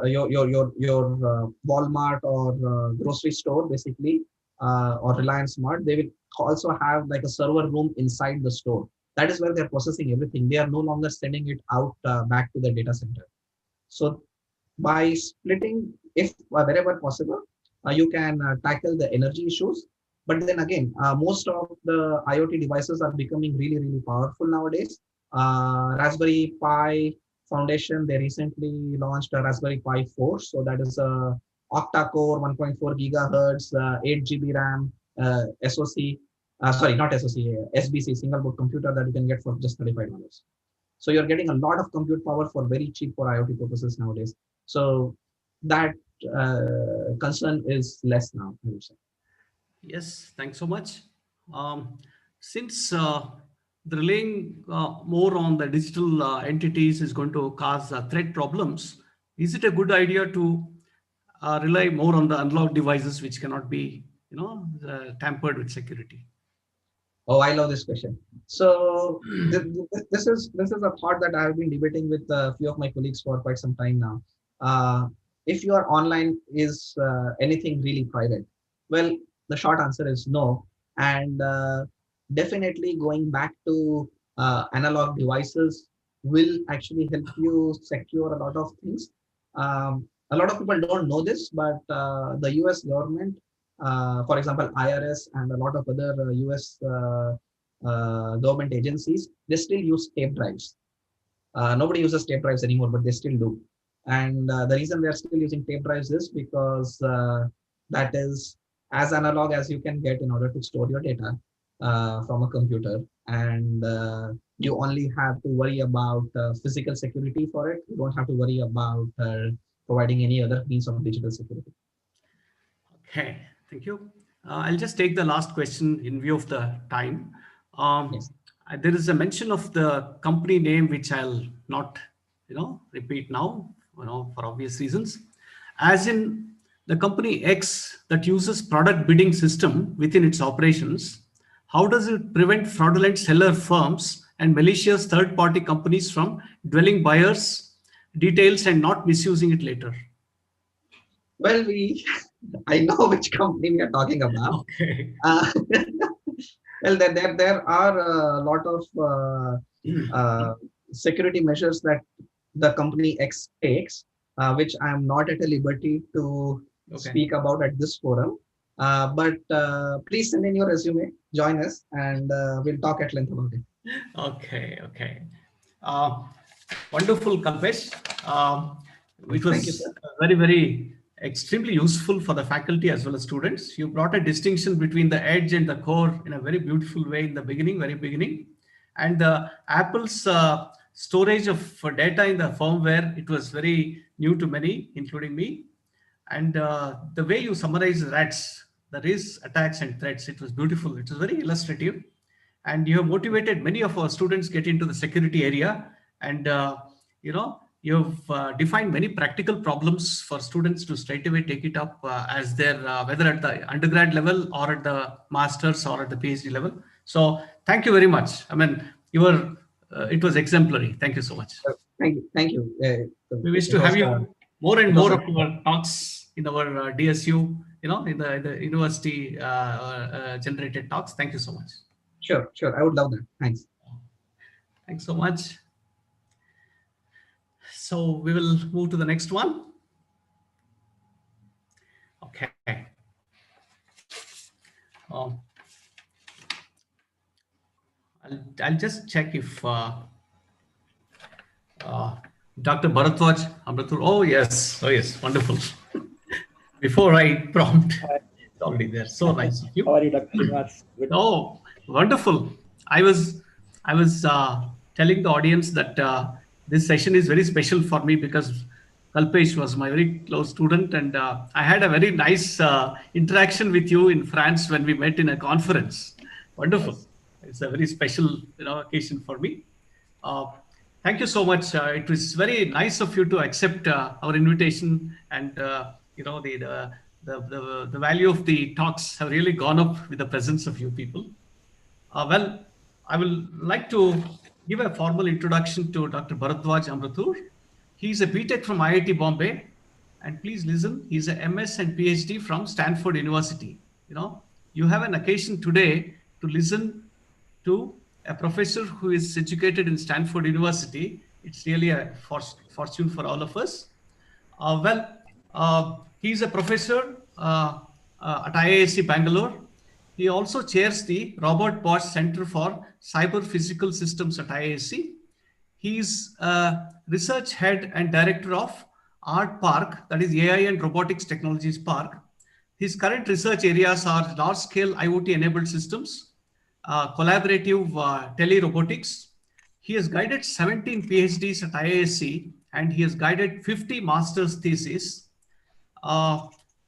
or grocery store basically, or Reliance Mart, they will also have like a server room inside the store. That is where they're processing everything. They are no longer sending it out back to the data center. So by splitting, if wherever possible, you can tackle the energy issues. But then again, most of the IoT devices are becoming really powerful nowadays. Raspberry Pi Foundation, they recently launched a Raspberry Pi 4. So that is a octa-core, 1.4 gigahertz, 8 GB RAM, SoC, sorry, not SoC, SBC, single board computer that you can get for just $35. So you're getting a lot of compute power for very cheap for IoT purposes nowadays. So that concern is less now, I would say. Yes, thanks so much. Since the relying more on the digital entities is going to cause threat problems, is it a good idea to rely more on the unlocked devices which cannot be, tampered with security? Oh, I love this question. So this is a thought that I have been debating with a few of my colleagues for quite some time now. If your online is anything really private, well, the short answer is no. And definitely going back to analog devices will actually help you secure a lot of things. A lot of people don't know this, but the US government, for example, IRS and a lot of other US government agencies, they still use tape drives. Nobody uses tape drives anymore, but they still do. And the reason they are still using tape drives is because that is as analog as you can get in order to store your data from a computer. And you only have to worry about physical security for it. You don't have to worry about providing any other means of digital security. Okay, thank you. I'll just take the last question in view of the time. Yes. There is a mention of the company name, which I'll not, repeat now, for obvious reasons. As in the company X that uses product bidding system within its operations, how does it prevent fraudulent seller firms and malicious third-party companies from dwelling buyers' details and not misusing it later? Well, I know which company we are talking about. Okay. Well, there are a lot of security measures that the company X takes, which I am not at a liberty to speak about at this forum. But please send in your resume, join us, and we'll talk at length about it. Okay, okay. Uh, Wonderful, Kalpesh. It Thank you, was sir. very extremely useful for the faculty as well as students. You brought a distinction between the edge and the core in a very beautiful way in the beginning, very beginning. And the Apple's storage of data in the firmware, it was very new to many, including me. And the way you summarize rats, the race attacks and threats, it was beautiful. It was very illustrative, and you have motivated many of our students get into the security area. And you've defined many practical problems for students to straight away take it up as their whether at the undergrad level or at the masters or at the PhD level. So thank you very much. I mean, you were it was exemplary. Thank you so much. Thank you. Thank you. We wish It to have was you more and it was more a of our talks in our DSU, in the university generated talks. Thank you so much. sure, sure. I would love that. Thanks. Thanks so much. So we will move to the next one. Okay. Um, I'll just check if uh, Dr. Bharatwaj Amratur. Oh yes, wonderful. Before I prompt, it's already there. So nice of How you. are you, Dr. Srinivas? Good. Oh, wonderful. I was telling the audience that this session is very special for me because Kalpesh was my very close student, and I had a very nice interaction with you in France when we met in a conference. Wonderful. Yes. It's a very special occasion for me. Uh, Thank you so much. It was very nice of you to accept our invitation, and the value of the talks have really gone up with the presence of you people. Well, I will like to give a formal introduction to Dr. Bharadwaj Amratur. He's a BTech from IIT Bombay, and please listen, he's a MS and PhD from Stanford University. You have an occasion today to listen to a professor who is educated in Stanford University. It's really a fortune for all of us. He's a professor at IISc Bangalore. He also chairs the Robert Bosch Center for Cyber Physical Systems at IISc. He's a research head and director of Art Park, that is AI and Robotics Technologies Park. His current research areas are large-scale IoT-enabled systems, collaborative tele-robotics. He has guided 17 PhDs at IISc, and he has guided 50 master's theses. Uh,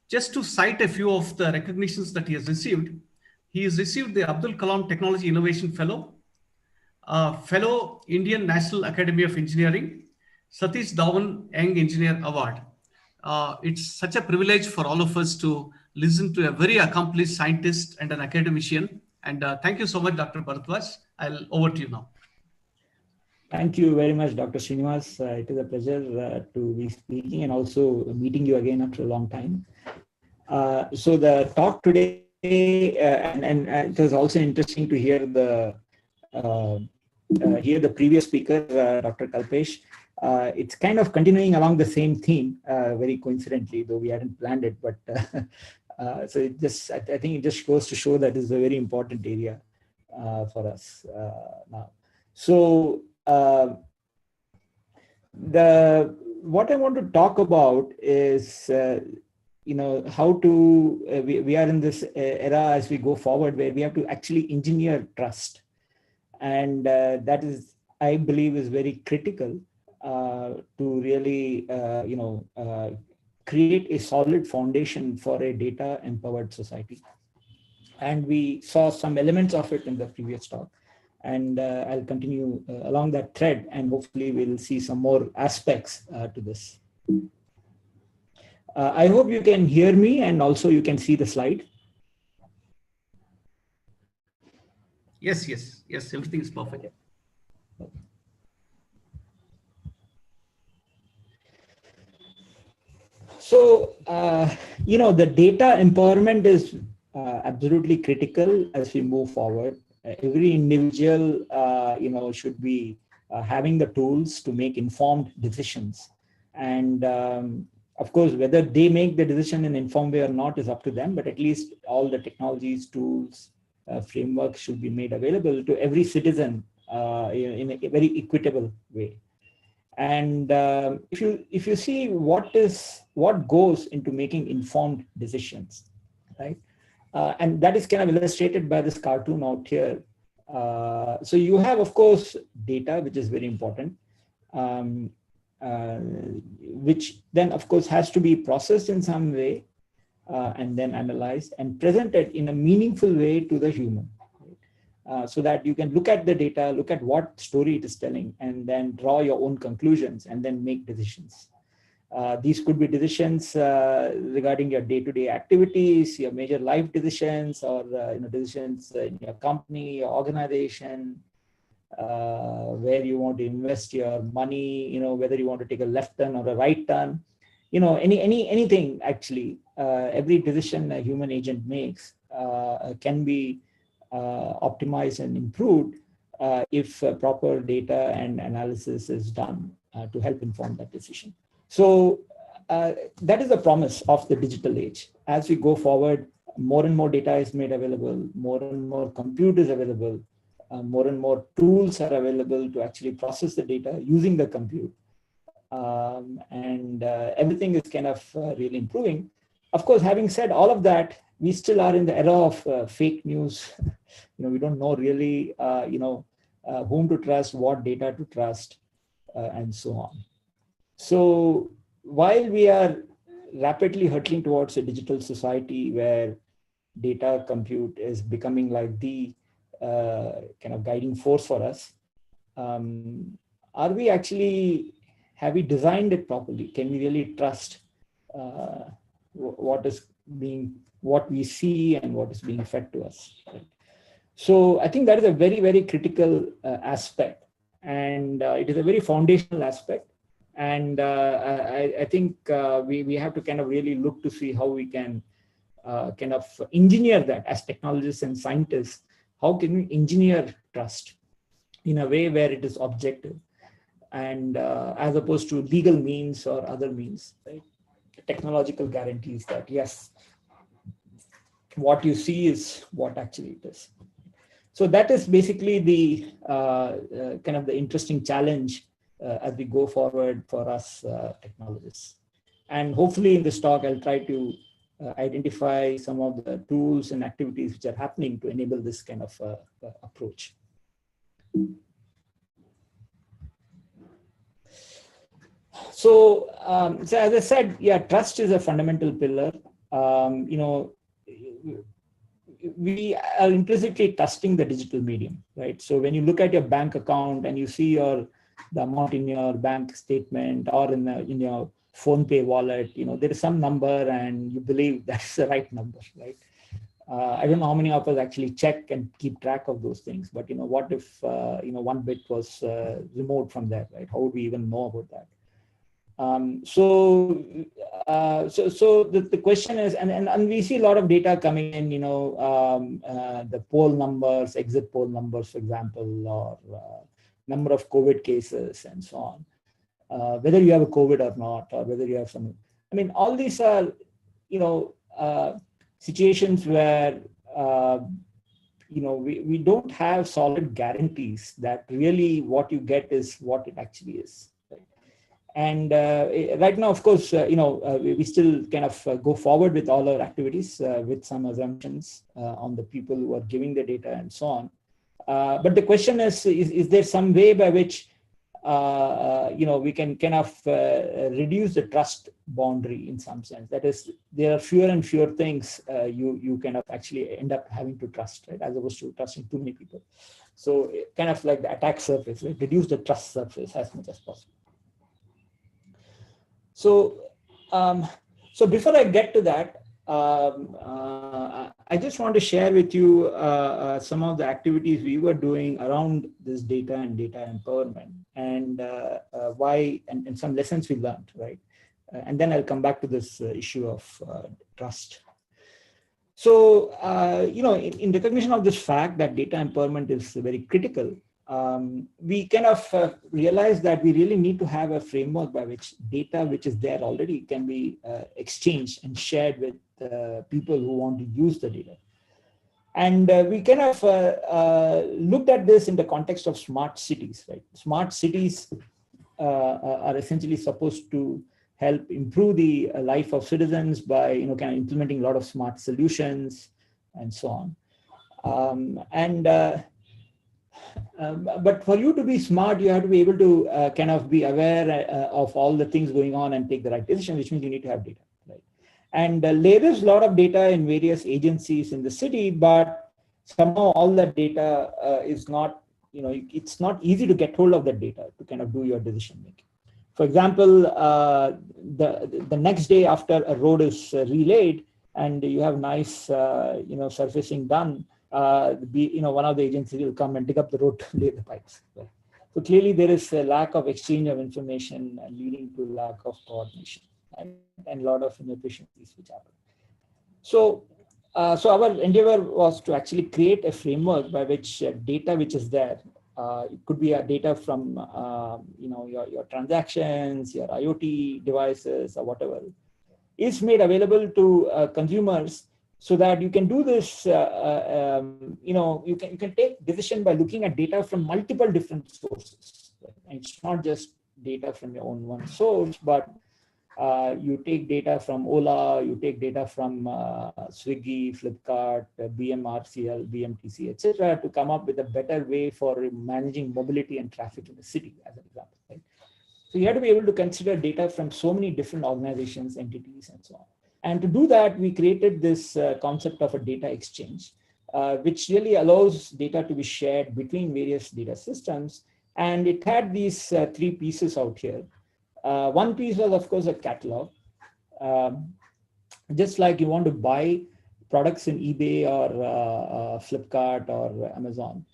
just to cite a few of the recognitions that he has received the Abdul Kalam Technology Innovation Fellow, Fellow Indian National Academy of Engineering, Satish Dhawan Young Engineer Award. It's such a privilege for all of us to listen to a very accomplished scientist and an academician. And thank you so much, Dr. Bharadwaj. Over to you now. Thank you very much, Dr. Srinivas. It is a pleasure to be speaking and also meeting you again after a long time. So the talk today, and it was also interesting to hear the previous speaker, Dr. Kalpesh. It's kind of continuing along the same theme, very coincidentally, though we hadn't planned it. But so I think it just goes to show that it's a very important area for us now. So what I want to talk about is how to we are in this era as we go forward where we have to actually engineer trust, and that is, I believe, is very critical to really create a solid foundation for a data empowered society. And we saw some elements of it in the previous talk, and I'll continue along that thread, and hopefully we'll see some more aspects to this. I hope you can hear me, and also you can see the slide. Yes, everything is perfect. So, the data empowerment is absolutely critical as we move forward. Every individual, should be having the tools to make informed decisions. And Of course, whether they make the decision in an informed way or not is up to them, but at least all the technologies, tools, frameworks should be made available to every citizen in a very equitable way. And if you see what goes into making informed decisions, right? And that is kind of illustrated by this cartoon out here. So you have, of course, data, which is very important, which then, of course, has to be processed in some way and then analyzed and presented in a meaningful way to the human. So that you can look at the data, look at what story it is telling, and then draw your own conclusions and then make decisions. These could be decisions regarding your day-to-day activities, your major life decisions, or decisions in your company, your organization, where you want to invest your money, whether you want to take a left turn or a right turn, anything actually. Every decision a human agent makes can be optimized and improved if proper data and analysis is done to help inform that decision. So that is the promise of the digital age. As we go forward, more and more data is made available, more and more compute is available, more and more tools are available to actually process the data using the compute. And everything is kind of really improving. Of course, having said all of that, we still are in the era of fake news. We don't know really, whom to trust, what data to trust, and so on. So while we are rapidly hurtling towards a digital society where data compute is becoming like the kind of guiding force for us, have we designed it properly? Can we really trust what we see and what is being fed to us? Right? So I think that is a very, very critical aspect, and it is a very foundational aspect. And I think we have to kind of really look to see how we can kind of engineer that as technologists and scientists. How can we engineer trust in a way where it is objective, and as opposed to legal means or other means, right? Technological guarantees that yes, what you see is what actually it is. So that is basically the kind of the interesting challenge as we go forward for us technologists. And hopefully in this talk, I'll try to identify some of the tools and activities which are happening to enable this kind of approach. So as I said, yeah, trust is a fundamental pillar. We are implicitly trusting the digital medium, right? So when you look at your bank account and you see the amount in your bank statement or in your PhonePe wallet, there is some number and you believe that's the right number, right? I don't know how many of us actually check and keep track of those things, but what if one bit was removed from that, right? How would we even know about that? So the question is, and we see a lot of data coming in, the poll numbers, exit poll numbers, for example, or number of COVID cases and so on, whether you have a COVID or not, or whether you have some, all these are, situations where, we don't have solid guarantees that really what you get is what it actually is. And right now, of course, we still kind of go forward with all our activities with some assumptions on the people who are giving the data and so on. But the question is there some way by which, we can kind of reduce the trust boundary in some sense? That is, there are fewer and fewer things you kind of actually end up having to trust, right? As opposed to trusting too many people. So kind of like the attack surface, right? Reduce the trust surface as much as possible. So, so before I get to that, I just want to share with you some of the activities we were doing around this data and data empowerment, and why, and some lessons we learned, right? And then I'll come back to this issue of trust. So, in recognition of this fact that data empowerment is very critical, we kind of realized that we really need to have a framework by which data which is there already can be exchanged and shared with people who want to use the data. And we kind of looked at this in the context of smart cities, right? Smart cities are essentially supposed to help improve the life of citizens by, kind of implementing a lot of smart solutions and so on. But for you to be smart, you have to be able to kind of be aware of all the things going on and take the right decision, which means you need to have data, right? And there is a lot of data in various agencies in the city, but somehow all that data is not, it's not easy to get hold of that data to kind of do your decision making. For example, the next day after a road is relaid and you have nice, surfacing done, one of the agencies will come and dig up the road to lay the pipes. Right? So clearly there is a lack of exchange of information leading to lack of coordination and a lot of inefficiencies which happen. So, so our endeavor was to actually create a framework by which data which is there, it could be a data from your transactions, your IoT devices or whatever, is made available to consumers, so that you can do this, you can take decision by looking at data from multiple different sources. And it's not just data from your own one source, but you take data from Ola, you take data from Swiggy, Flipkart, BMRCL, BMTC, etc., to come up with a better way for managing mobility and traffic in the city, as an example. Right? So you have to be able to consider data from so many different organizations, entities, and so on. And to do that, we created this concept of a data exchange, which really allows data to be shared between various data systems. And it had these three pieces out here. One piece was, of course, a catalog. Just like you want to buy products in eBay or Flipkart or Amazon,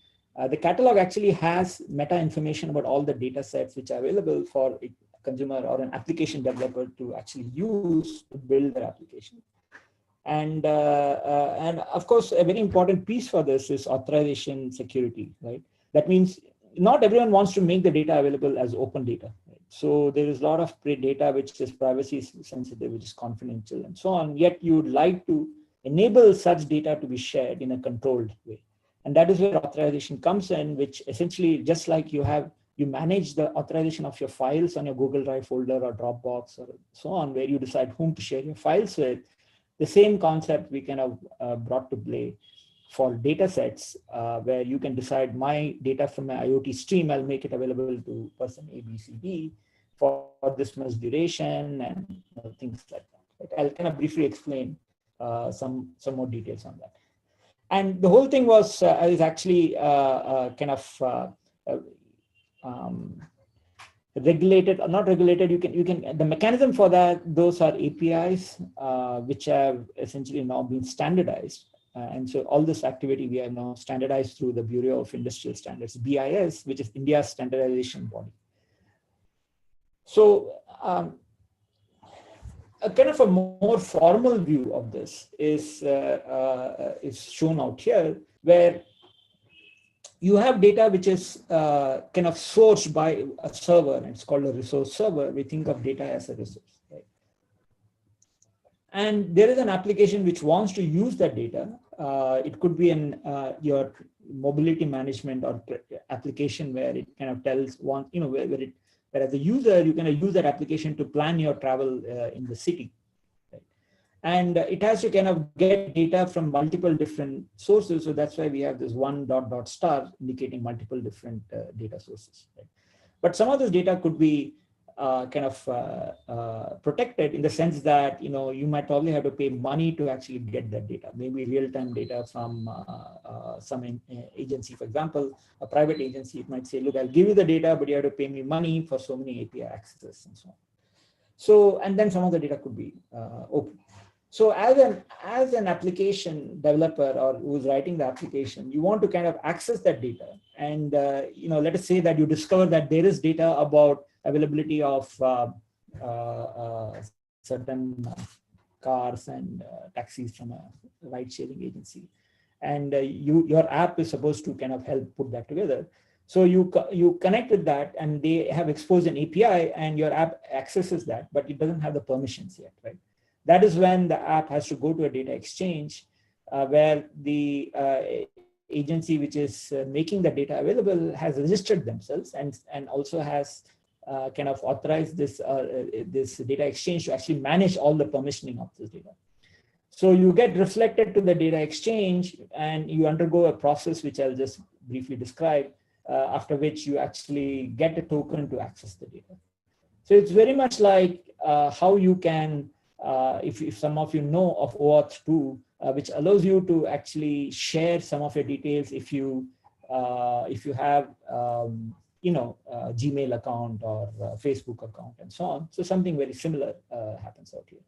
the catalog actually has meta information about all the data sets which are available for a consumer or an application developer to actually use to build their application. And of course, a very important piece for this is authorization security, right? That means not everyone wants to make the data available as open data. Right? So there is a lot of data which is privacy sensitive, which is confidential and so on, yet you would like to enable such data to be shared in a controlled way. And that is where authorization comes in, which essentially, just like you manage the authorization of your files on your Google Drive folder or Dropbox or so on, where you decide whom to share your files with. The same concept we kind of brought to play for data sets, where you can decide my data from my IoT stream, I'll make it available to person A, B, C, D for this much duration and things like that. Right? I'll kind of briefly explain some more details on that. And the whole thing was is actually kind of regulated or not regulated. You can the mechanism for that, those are APIs which have essentially now been standardized. And so all this activity we have now standardized through the Bureau of Industrial Standards, BIS, which is India's standardization body. So a kind of a more formal view of this is shown out here, where you have data which is kind of sourced by a server, and it's called a resource server. We think of data as a resource, right? And there is an application which wants to use that data. It could be in your mobility management or application where it kind of tells one, where as a user, you can use that application to plan your travel in the city. Right? And it has to kind of get data from multiple different sources. So that's why we have this one ... indicating multiple different data sources. Right? But some of this data could be kind of protected in the sense that, you might probably have to pay money to actually get that data, maybe real-time data from some agency. For example, a private agency, it might say, look, I'll give you the data, but you have to pay me money for so many API accesses and so on. So, and then some of the data could be open. So as an application developer or who's writing the application, you want to kind of access that data. And, let us say that you discover that there is data about availability of certain cars and taxis from a ride-sharing agency. And your app is supposed to kind of help put that together. So you connect with that, and they have exposed an API, and your app accesses that, but it doesn't have the permissions yet, right? That is when the app has to go to a data exchange where the agency which is making the data available has registered themselves and also has kind of authorized this data exchange to actually manage all the permissioning of this data. So you get reflected to the data exchange, and you undergo a process which I'll just briefly describe, after which you actually get a token to access the data. So it's very much like how you can, if some of you know of OAuth 2, which allows you to actually share some of your details if you have Gmail account or Facebook account and so on. So something very similar happens out here.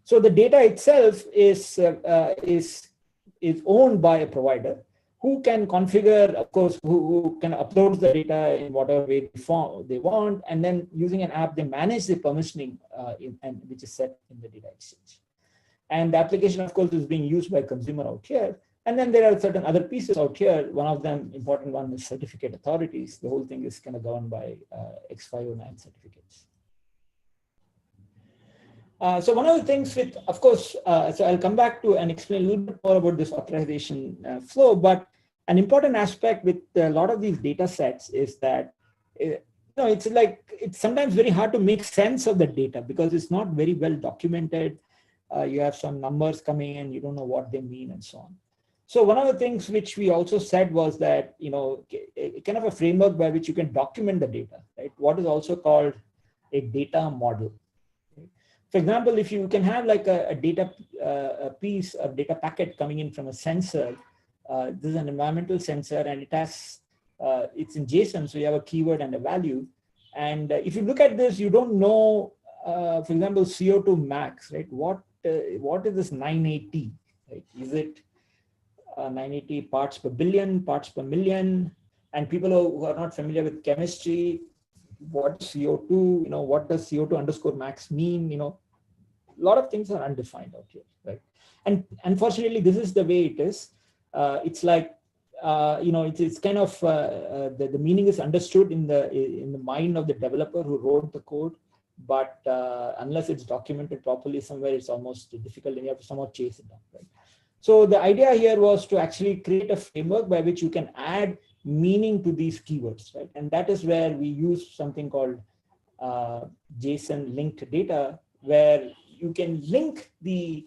So the data itself is owned by a provider who can configure, of course, who can upload the data in whatever way they want, and then using an app, they manage the permissioning which is set in the data exchange. And the application, of course, is being used by consumer out here. And then there are certain other pieces out here. One of them, important one, is certificate authorities. The whole thing is kind of governed by X509 certificates. So one of the things with, of course, so I'll come back to and explain a little bit more about this authorization flow, but an important aspect with a lot of these data sets is that, it's sometimes very hard to make sense of the data because it's not very well documented. You have some numbers coming in, you don't know what they mean and so on. So one of the things which we also said was that, kind of a framework by which you can document the data, right? What is also called a data model. For example, if you can have like a data piece of data packet coming in from a sensor, this is an environmental sensor, and it has, it's in JSON, so you have a keyword and a value. And if you look at this, you don't know, for example, CO2 max, right? What is this 980, right? Is it 980 parts per billion, parts per million? And people who are not familiar with chemistry, what CO2, what does CO2 underscore max mean? A lot of things are undefined out here, right? And unfortunately, this is the way it is. It's like, it's kind of, the meaning is understood in the mind of the developer who wrote the code, but unless it's documented properly somewhere, it's almost difficult, and you have to somehow chase it down, right? So the idea here was to actually create a framework by which you can add meaning to these keywords, right? And that is where we use something called JSON linked data, where you can link the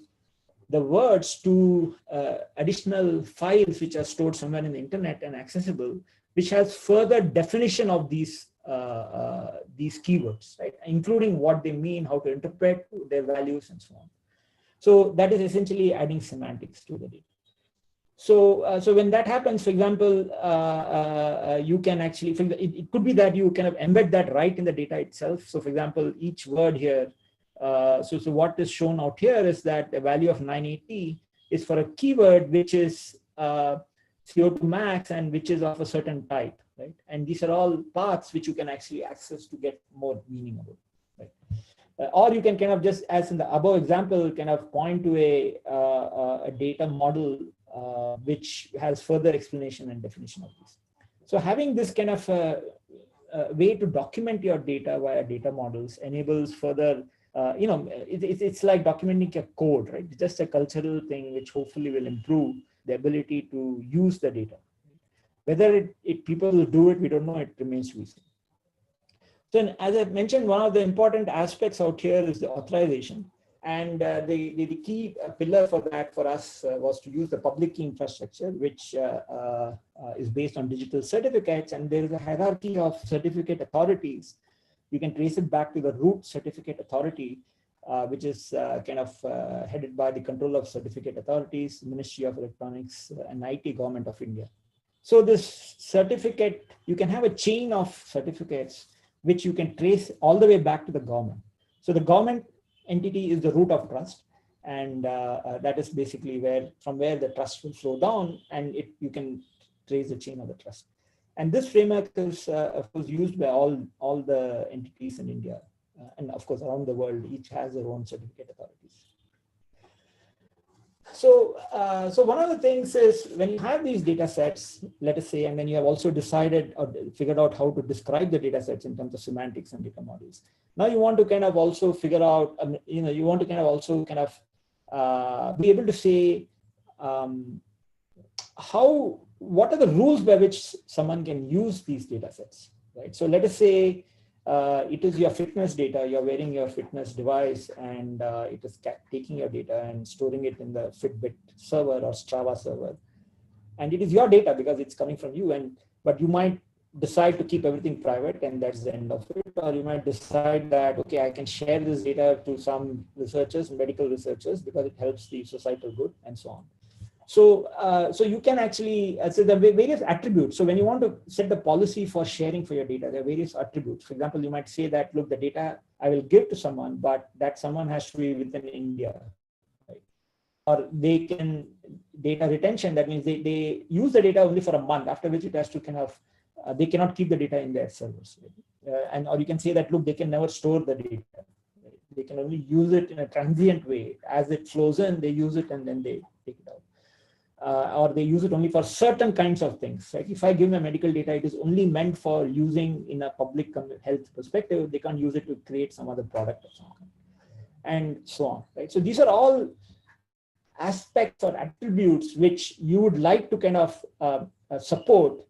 words to additional files which are stored somewhere in the internet and accessible, which has further definition of these keywords, right? Including what they mean, how to interpret their values, and so on. So that is essentially adding semantics to the data. So, so when that happens, for example, you can actually, it could be that you kind of embed that right in the data itself. So for example, each word here, so what is shown out here is that the value of 980 is for a keyword which is CO2 max and which is of a certain type, right? And these are all paths which you can actually access to get more meaning about, right? Or you can kind of just, as in the above example, kind of point to a data model which has further explanation and definition of this. So having this kind of way to document your data via data models enables further, it's like documenting a code, right? It's just a cultural thing which hopefully will improve the ability to use the data. Whether people will do it, we don't know, it remains to be seen. So as I mentioned, one of the important aspects out here is the authorization. And the key pillar for that for us was to use the public key infrastructure, which is based on digital certificates. And there is a hierarchy of certificate authorities. You can trace it back to the root certificate authority, which is kind of headed by the Control of Certificate Authorities, Ministry of Electronics and IT, Government of India. So this certificate, you can have a chain of certificates which you can trace all the way back to the government. So the government entity is the root of trust, and that is basically from where the trust will flow down, and you can trace the chain of the trust. And this framework is, of course, used by all the entities in India, and of course around the world. Each has their own certificate authorities. So one of the things is when you have these data sets, let us say, and then you have also decided or figured out how to describe the data sets in terms of semantics and data models. Now you want to kind of also figure out, you want to kind of also kind of be able to say what are the rules by which someone can use these data sets, right? So let us say it is your fitness data, you're wearing your fitness device, and it is taking your data and storing it in the Fitbit server or Strava server. And it is your data because it's coming from you, but you might decide to keep everything private and that's the end of it. Or you might decide that, okay, I can share this data to some researchers, medical researchers, because it helps the societal good and so on. So you can actually, so there are various attributes. So when you want to set the policy for sharing for your data, there are various attributes. For example, you might say that, look, the data I will give to someone, but that someone has to be within India, right? Or they can, data retention, that means they use the data only for a month, after which it has to kind of, they cannot keep the data in their servers. Right? Or you can say that, look, they can never store the data. Right? They can only use it in a transient way. As it flows in, they use it and then they take it out. Or they use it only for certain kinds of things. Like if I give my medical data, it is only meant for using in a public health perspective. They can't use it to create some other product or something, and so on. Right. So these are all aspects or attributes which you would like to kind of support,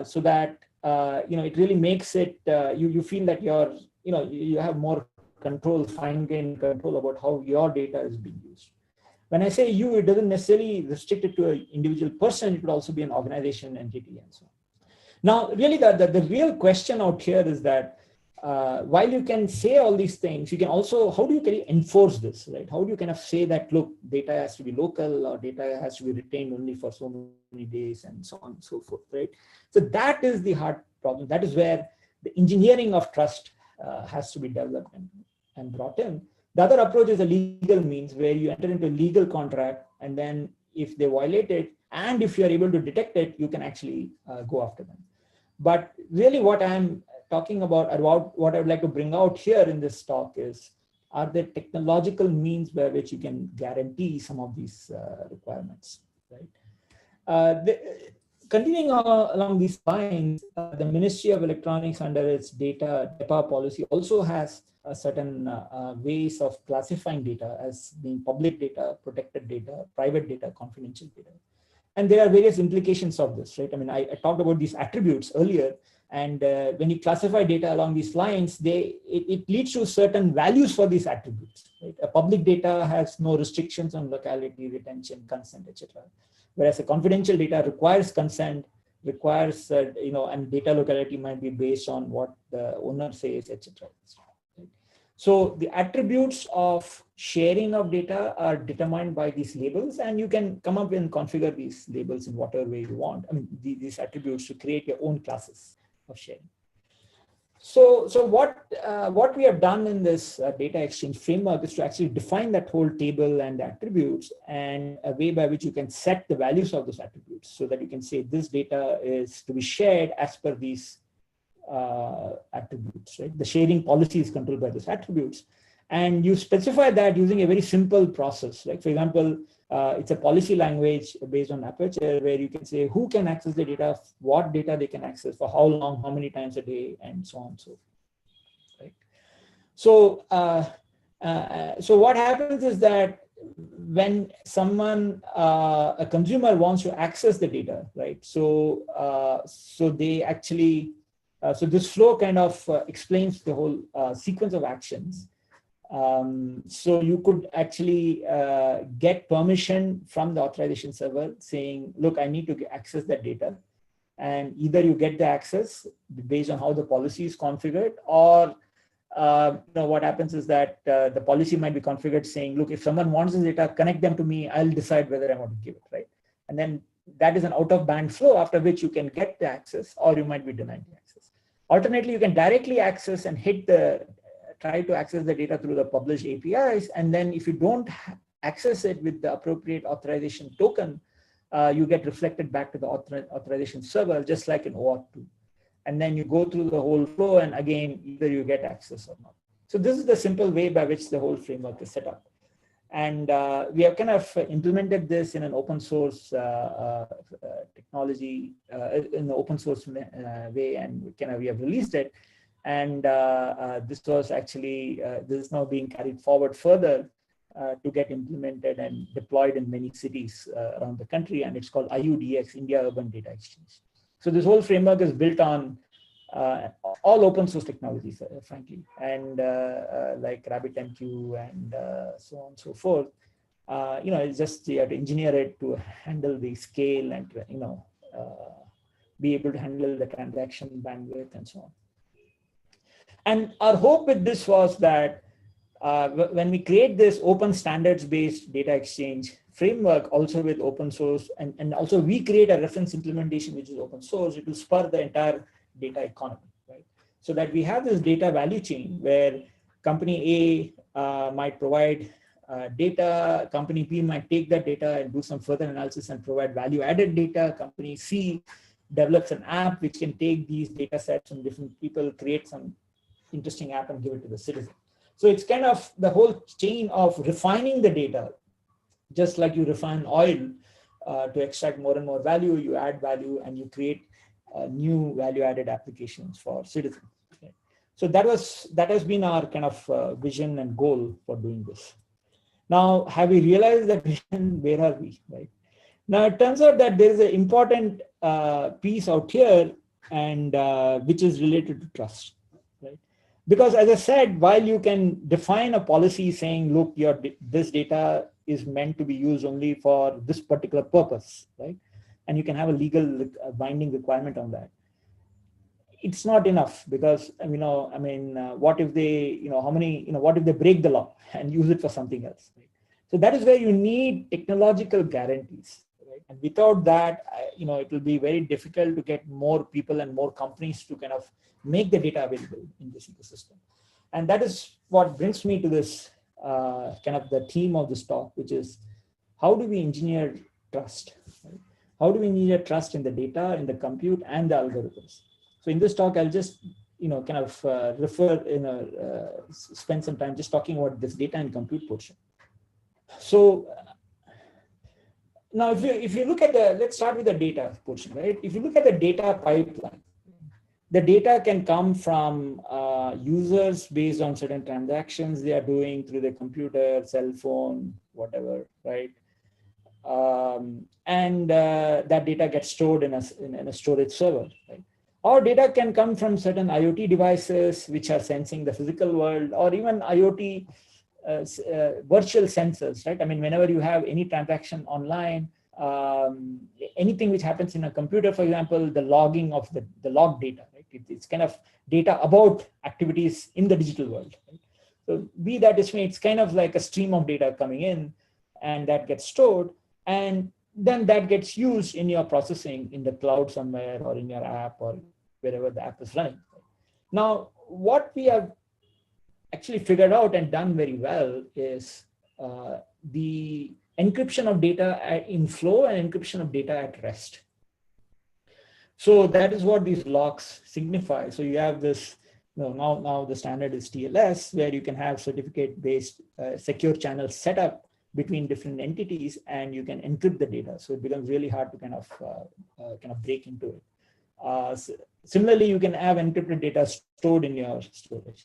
so that it really makes it you feel that you have more control, fine-grained control about how your data is being used. When I say you, it doesn't necessarily restrict it to an individual person. It could also be an organization, entity, and so on. Now, really, the real question out here is that while you can say all these things, you can also, how do you enforce this, right? How do you kind of say that, look, data has to be local, or data has to be retained only for so many days, and so on and so forth, right? So that is the hard problem. That is where the engineering of trust has to be developed and brought in. The other approach is a legal means, where you enter into a legal contract, and then if they violate it, and if you are able to detect it, you can actually go after them. But really what I'm talking about what I would like to bring out here in this talk is, are there technological means by which you can guarantee some of these requirements, right? Continuing along these lines, the Ministry of Electronics, under its DEPA policy, also has certain ways of classifying data as being public data, protected data, private data, confidential data. And there are various implications of this, right? I mean, I talked about these attributes earlier, and when you classify data along these lines, it leads to certain values for these attributes, right? A public data has no restrictions on locality, retention, consent, etc. Whereas a confidential data requires consent, requires, and data locality might be based on what the owner says, etc. So the attributes of sharing of data are determined by these labels, and you can come up and configure these labels in whatever way you want. I mean, these attributes to create your own classes of sharing. So what we have done in this data exchange framework is to actually define that whole table and the attributes, and a way by which you can set the values of those attributes, so that you can say this data is to be shared as per these attributes, right? The sharing policy is controlled by those attributes, and you specify that using a very simple process. Like, for example, it's a policy language based on Aperture, where you can say who can access the data, what data they can access, for how long, how many times a day, and so on and so forth, right? So what happens is that when someone, a consumer, wants to access the data, right? So they actually, so this flow kind of explains the whole sequence of actions. So you could actually get permission from the authorization server saying, look, I need to access that data. And either you get the access based on how the policy is configured, or what happens is that the policy might be configured saying, look, if someone wants this data, connect them to me, I'll decide whether I want to give it, right? And then that is an out-of-band flow, after which you can get the access, or you might be denied the access. Alternately, you can directly access and try to access the data through the published APIs. And then if you don't access it with the appropriate authorization token, you get reflected back to the authorization server, just like an OAuth 2. And then you go through the whole flow, and again, either you get access or not. So this is the simple way by which the whole framework is set up. And we have kind of implemented this in an open source technology, in the open source way, and we have released it. And this was actually, this is now being carried forward further to get implemented and deployed in many cities around the country. And it's called IUDX, India Urban Data Exchange. So this whole framework is built on all open source technologies, frankly, and like RabbitMQ and so on and so forth. It's just you have to engineer it to handle the scale and be able to handle the transaction bandwidth and so on. And our hope with this was that when we create this open standards-based data exchange framework, also with open source, and also we create a reference implementation which is open source, it will spur the entire data economy, right? So that we have this data value chain where company A might provide data, company B might take that data and do some further analysis and provide value-added data. Company C develops an app which can take these data sets from different people, create some interesting app and give it to the citizen. So it's kind of the whole chain of refining the data, just like you refine oil to extract more and more value, you add value and you create new value-added applications for citizens. Okay. So that has been our kind of vision and goal for doing this. Now, have we realized that vision? Where are we? Right now, it turns out that there is an important piece out here, and which is related to trust. Right? Because, as I said, while you can define a policy saying, look, this data is meant to be used only for this particular purpose, right? And you can have a legal binding requirement on that. It's not enough because, what if they, what if they break the law and use it for something else? Right? So that is where you need technological guarantees, right? And without that, it will be very difficult to get more people and more companies to kind of make the data available in this ecosystem. And that is what brings me to this kind of the theme of this talk, which is how do we engineer trust? Right? How do we engineer trust in the data, in the compute, and the algorithms? So in this talk, I'll just spend some time just talking about this data and compute portion. So now, if you look at let's start with the data portion, right? If you look at the data pipeline, the data can come from users based on certain transactions they are doing through their computer, cell phone, whatever, right? And that data gets stored in a storage server, right? Or data can come from certain IoT devices which are sensing the physical world, or even IoT virtual sensors, right? I mean, whenever you have any transaction online, anything which happens in a computer, for example, the logging of the log data, right? It's kind of data about activities in the digital world. Right? So be that as may, it's kind of like a stream of data coming in, and that gets stored, and then that gets used in your processing in the cloud somewhere, or in your app, or wherever the app is running. Now, what we have actually figured out and done very well is the encryption of data in flow and encryption of data at rest. So that is what these locks signify. So you have this, now the standard is TLS, where you can have certificate-based secure channels set up between different entities, and you can encrypt the data. So it becomes really hard to kind of break into it. Similarly, you can have encrypted data stored in your storage.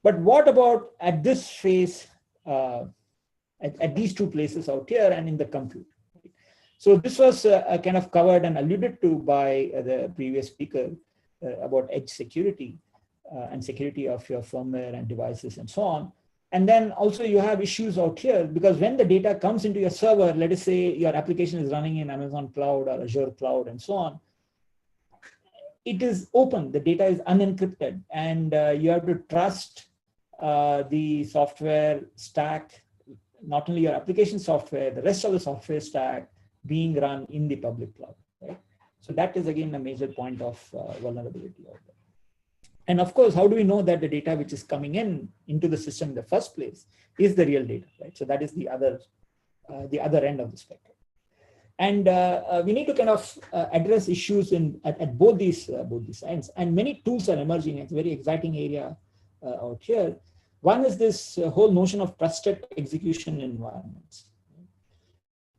But what about at this phase, at these two places out here and in the compute? So this was kind of covered and alluded to by the previous speaker about edge security and security of your firmware and devices and so on. And then also you have issues out here, because when the data comes into your server, let us say your application is running in Amazon Cloud or Azure Cloud and so on, it is open, the data is unencrypted, and you have to trust the software stack, not only your application software, the rest of the software stack being run in the public cloud, right? So that is again a major point of vulnerability out there. And of course, how do we know that the data which is coming into the system in the first place is the real data, right? So that is the other end of the spectrum. And we need to kind of address issues at both these ends. And many tools are emerging. It's a very exciting area out here, One is this whole notion of trusted execution environments.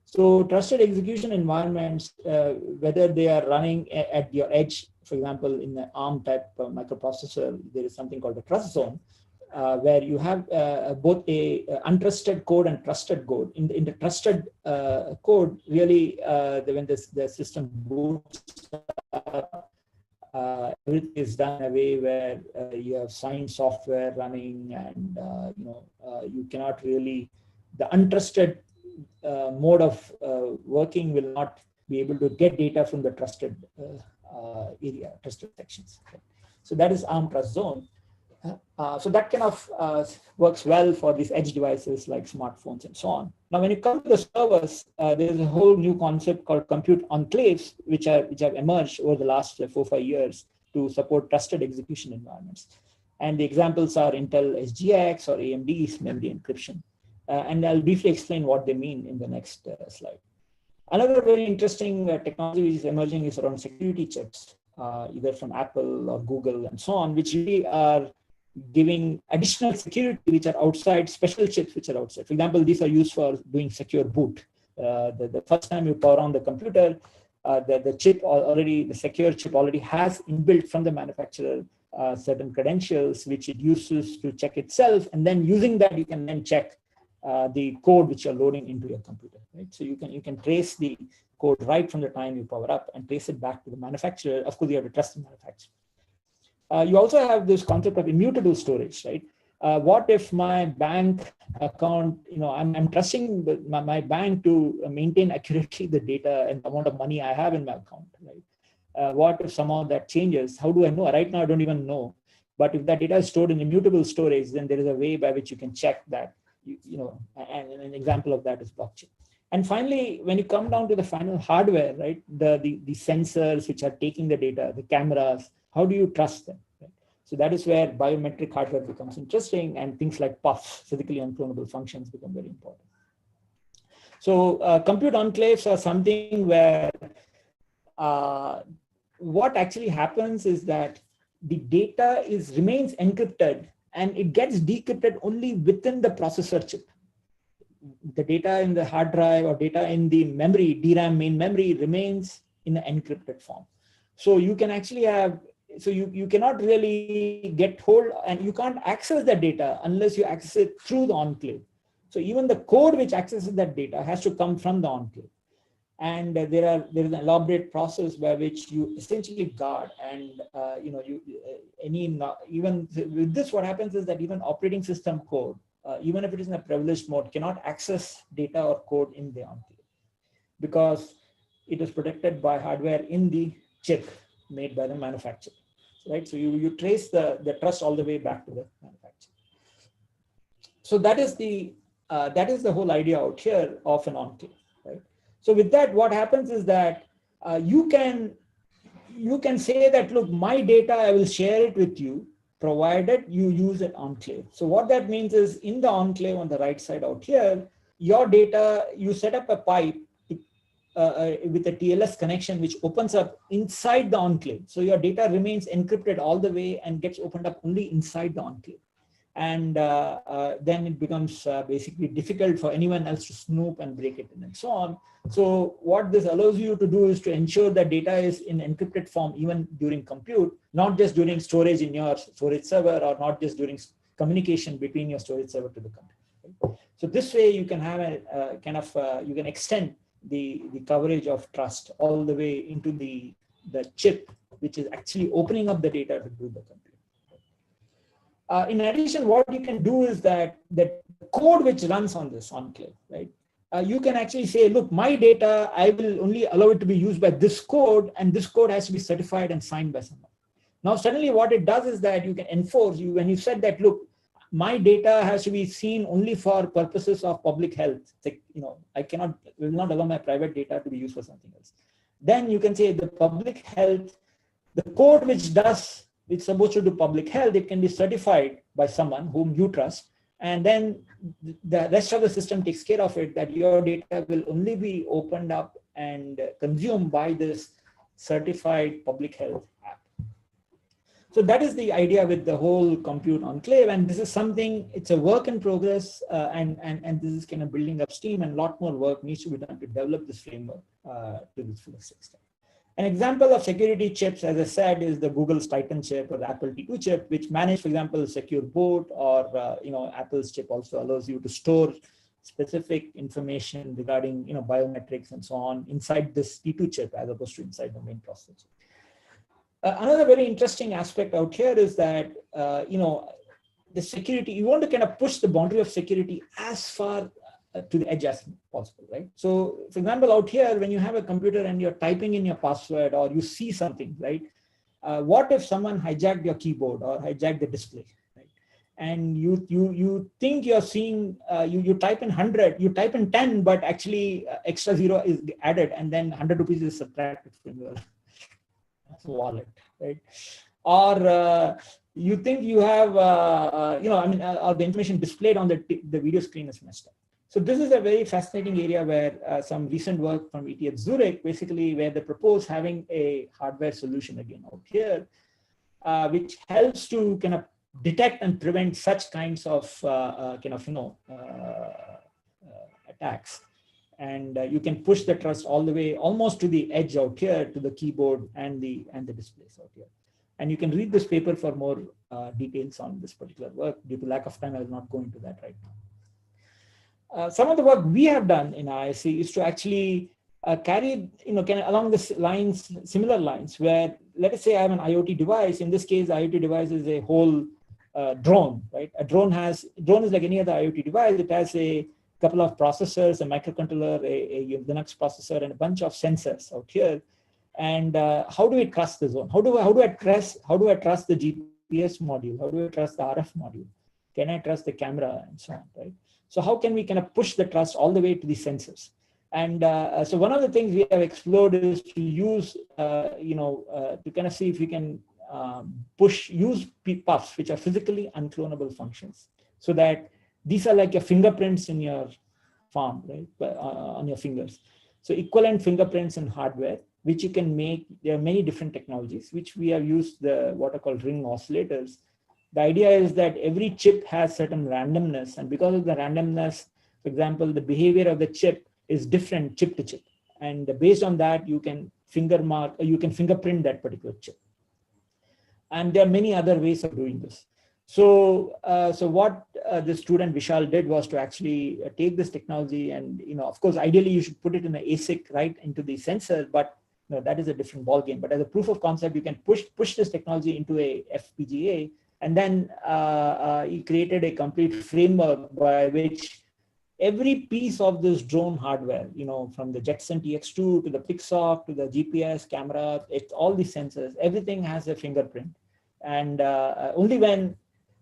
So trusted execution environments, whether they are running at your edge, for example, in the ARM type microprocessor, there is something called a trust zone, where you have both a untrusted code and trusted code. In the trusted code, really, when the system boots up, everything is done in a way where you have signed software running, and you cannot really, the untrusted mode of working will not be able to get data from the trusted area, trusted sections. Okay. So that is ARM trust zone. So that kind of works well for these edge devices like smartphones and so on. Now, when you come to the servers, there is a whole new concept called compute enclaves, which have emerged over the last 4 or 5 years to support trusted execution environments. And the examples are Intel SGX or AMD's memory encryption. And I'll briefly explain what they mean in the next slide. Another very interesting technology which is emerging is around security chips, either from Apple or Google and so on, which really are giving additional security which are outside, special chips which are outside. For example, these are used for doing secure boot. The first time you power on the computer, the chip already, the secure chip already has inbuilt from the manufacturer certain credentials which it uses to check itself, and then using that you can then check the code which you're loading into your computer, right? So you can trace the code right from the time you power up and trace it back to the manufacturer. Of course, you have to trust the manufacturer. You also have this concept of immutable storage, right? What if my bank account, I'm trusting my bank to maintain accurately the data and the amount of money I have in my account, right? What if somehow that changes? How do I know? Right now, I don't even know. But if that data is stored in immutable storage, then there is a way by which you can check that. And an example of that is blockchain. And finally, when you come down to the final hardware, right, the sensors which are taking the data, the cameras, how do you trust them? Right? So that is where biometric hardware becomes interesting, and things like PUFs, physically unclonable functions, become very important. So compute enclaves are something where what actually happens is that the data remains encrypted, and it gets decrypted only within the processor chip. The data in the hard drive or data in the memory, DRAM main memory, remains in an encrypted form. So you can actually have, so you cannot really get hold, and you can't access that data unless you access it through the enclave. So even the code which accesses that data has to come from the enclave. And there is an elaborate process by which you essentially guard, and even with this, what happens is that even operating system code, even if it is in a privileged mode, cannot access data or code in the enclave because it is protected by hardware in the chip made by the manufacturer, right? So you trace the trust all the way back to the manufacturer. So that is the whole idea out here of an enclave, right? So with that, what happens is that you can say that, look, my data, I will share it with you, provided you use an enclave. So what that means is, in the enclave on the right side out here, your data, you set up a pipe with a TLS connection, which opens up inside the enclave. So your data remains encrypted all the way and gets opened up only inside the enclave. And then it becomes basically difficult for anyone else to snoop and break it in and so on. So what this allows you to do is to ensure that data is in encrypted form even during compute, not just during storage in your storage server, or not just during communication between your storage server to the computer. So this way you can have a kind of, you can extend the coverage of trust all the way into the chip, which is actually opening up the data to do the compute. In addition, what you can do is that the code which runs on this enclave, right? You can actually say, look, my data, I will only allow it to be used by this code, and this code has to be certified and signed by someone. Now, suddenly what it does is that you can enforce, when you said that, look, my data has to be seen only for purposes of public health. It's like, will not allow my private data to be used for something else. Then you can say the public health, the code which it's supposed to do public health, it can be certified by someone whom you trust. And then the rest of the system takes care of it, that your data will only be opened up and consumed by this certified public health app. So that is the idea with the whole compute enclave, and this is something, it's a work in progress, and this is kind of building up steam, and a lot more work needs to be done to develop this framework to this fullest extent. An example of security chips, as I said, is the Google's Titan chip or the Apple T2 chip, which manage, for example, secure boot, or Apple's chip also allows you to store specific information regarding biometrics and so on inside this T2 chip as opposed to inside the main processor. Another very interesting aspect out here is that, the security, you want to kind of push the boundary of security as far to the edge as possible, right? So, for example, out here, when you have a computer and you're typing in your password or you see something, right? What if someone hijacked your keyboard or hijacked the display, right? And you think you're seeing, you type in 100, you type in 10, but actually extra 0 is added, and then 100 rupees is subtracted from your wallet, right? Or you think you have, or the information displayed on the video screen is messed up. So this is a very fascinating area where some recent work from ETH Zurich, basically where they propose having a hardware solution again out here, which helps to kind of detect and prevent such kinds of attacks. And you can push the trust all the way almost to the edge out here to the keyboard and the displays out here. And you can read this paper for more details on this particular work. Due to lack of time, I will not go into that right now. Some of the work we have done in IISc is to actually carry, along this lines, similar lines, where let us say I have an IoT device. In this case, the IoT device is a whole drone, right? A drone is like any other IoT device. It has a couple of processors, a microcontroller, a Linux processor, and a bunch of sensors out here. And how do we trust the zone? How do I trust the GPS module? How do I trust the RF module? Can I trust the camera and so on, right? So how can we kind of push the trust all the way to the sensors? And so one of the things we have explored is to use, to kind of see if we can use puffs, which are physically unclonable functions, so that these are like your fingerprints in your palm, right, on your fingers. So equivalent fingerprints in hardware, which you can make. There are many different technologies, which we have used what are called ring oscillators. The idea is that every chip has certain randomness, and because of the randomness, for example, the behavior of the chip is different chip to chip, and based on that, you can fingerprint that particular chip. And there are many other ways of doing this. So, what the student Vishal did was to actually take this technology, and of course, ideally you should put it in an ASIC right into the sensor, but that is a different ballgame. But as a proof of concept, you can push this technology into a FPGA, and then he created a complete framework by which every piece of this drone hardware, from the Jetson TX2 to the Pixoc to the GPS camera, all the sensors, everything has a fingerprint, and only when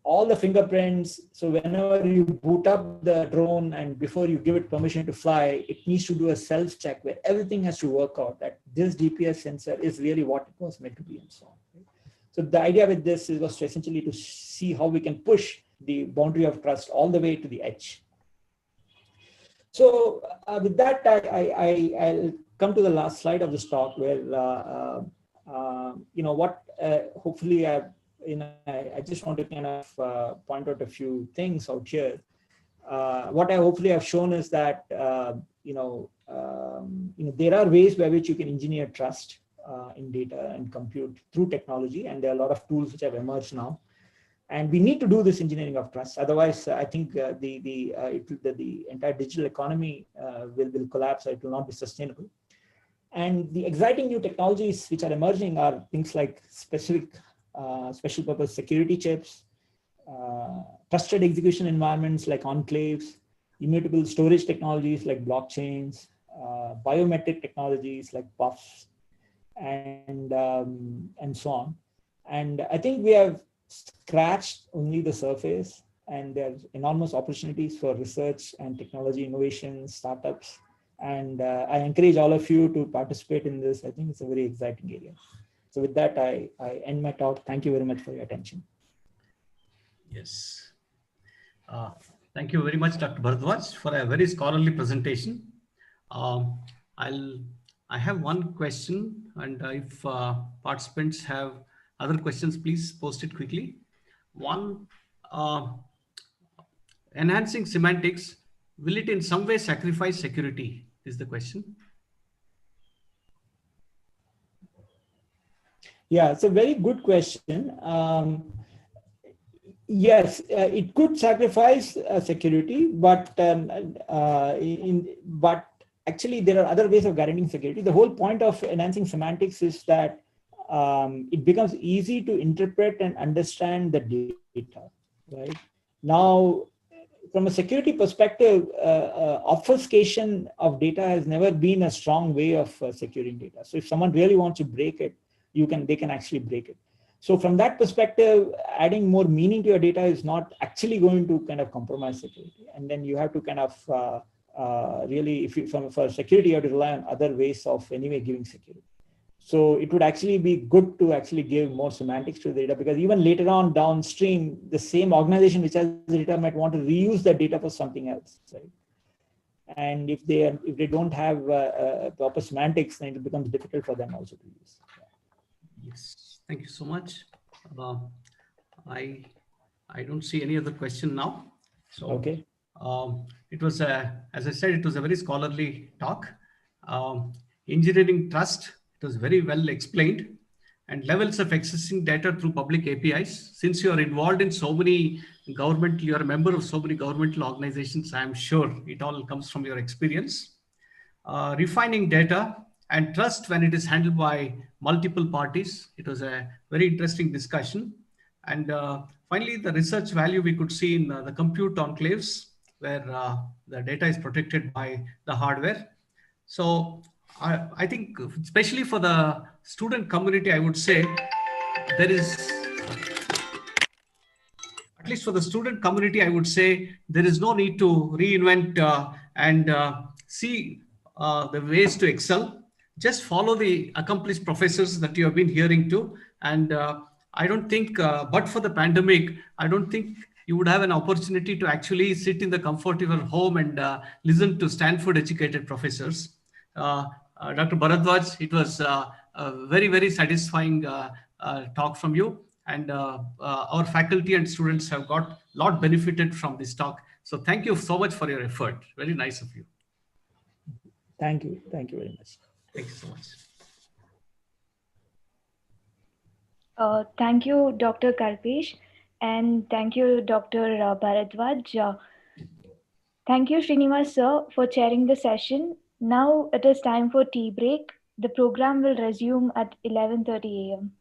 all the fingerprints, so whenever you boot up the drone and before you give it permission to fly, it needs to do a self check where everything has to work out that this GPS sensor is really what it was meant to be and so on. Right? So the idea with this was to essentially to see how we can push the boundary of trust all the way to the edge. So with that, I'll come to the last slide of this talk where, hopefully I just want to kind of point out a few things out here. What I hopefully have shown is that, there are ways by which you can engineer trust in data and compute through technology. And there are a lot of tools which have emerged now. And we need to do this engineering of trust. Otherwise, I think the entire digital economy will collapse. It will not be sustainable. And the exciting new technologies which are emerging are things like special purpose security chips, trusted execution environments like enclaves, immutable storage technologies like blockchains, biometric technologies like puffs, and so on. And I think we have scratched only the surface, and there's enormous opportunities for research and technology innovation, startups. And I encourage all of you to participate in this. I think it's a very exciting area. So with that, I end my talk. Thank you very much for your attention. Yes. Thank you very much, Dr. Bharadwaj, for a very scholarly presentation. I have one question, and if participants have Other questions, please post it quickly. One, uh, enhancing semantics, will it in some way sacrifice security? Is the question. Yeah, it's a very good question. Yes, it could sacrifice security, but but actually there are other ways of guaranteeing security. The whole point of enhancing semantics is that it becomes easy to interpret and understand the data. Right now, from a security perspective, obfuscation of data has never been a strong way of securing data. So if someone really wants to break it, they can actually break it. So from that perspective, adding more meaning to your data is not actually going to kind of compromise security. And then you have to kind of really, if you, for security, you have to rely on other ways of anyway giving security. So it would actually be good to actually give more semantics to the data, because even later on downstream, the same organization which has the data might want to reuse that data for something else, right? And if they don't have proper semantics, then it becomes difficult for them also to use. Yes, thank you so much. Uh, I don't see any other question now. So okay. It was, as I said, it was a very scholarly talk. Engineering trust, it was very well explained, and levels of accessing data through public APIs. Since you are involved in so many you are a member of so many governmental organizations, I'm sure it all comes from your experience. Refining data and trust when it is handled by multiple parties. It was a very interesting discussion. And finally, the research value we could see in the compute enclaves, where the data is protected by the hardware. So I think, especially for the student community, I would say there is, at least for the student community, I would say there is no need to reinvent and see the ways to excel. Just follow the accomplished professors that you have been hearing to. And I don't think, but for the pandemic, I don't think you would have an opportunity to actually sit in the comfort of your home and listen to Stanford educated professors. Dr. Bharadwaj, it was a very, very satisfying talk from you. And our faculty and students have got a lot benefited from this talk. So thank you so much for your effort. Very nice of you. Thank you. Thank you very much. Thank you so much. Thank you, Dr. Kalpesh, and thank you, Dr. Bharadwaj. Thank you, Srinivas sir, for chairing the session. Now it is time for tea break. The program will resume at 11:30 a.m.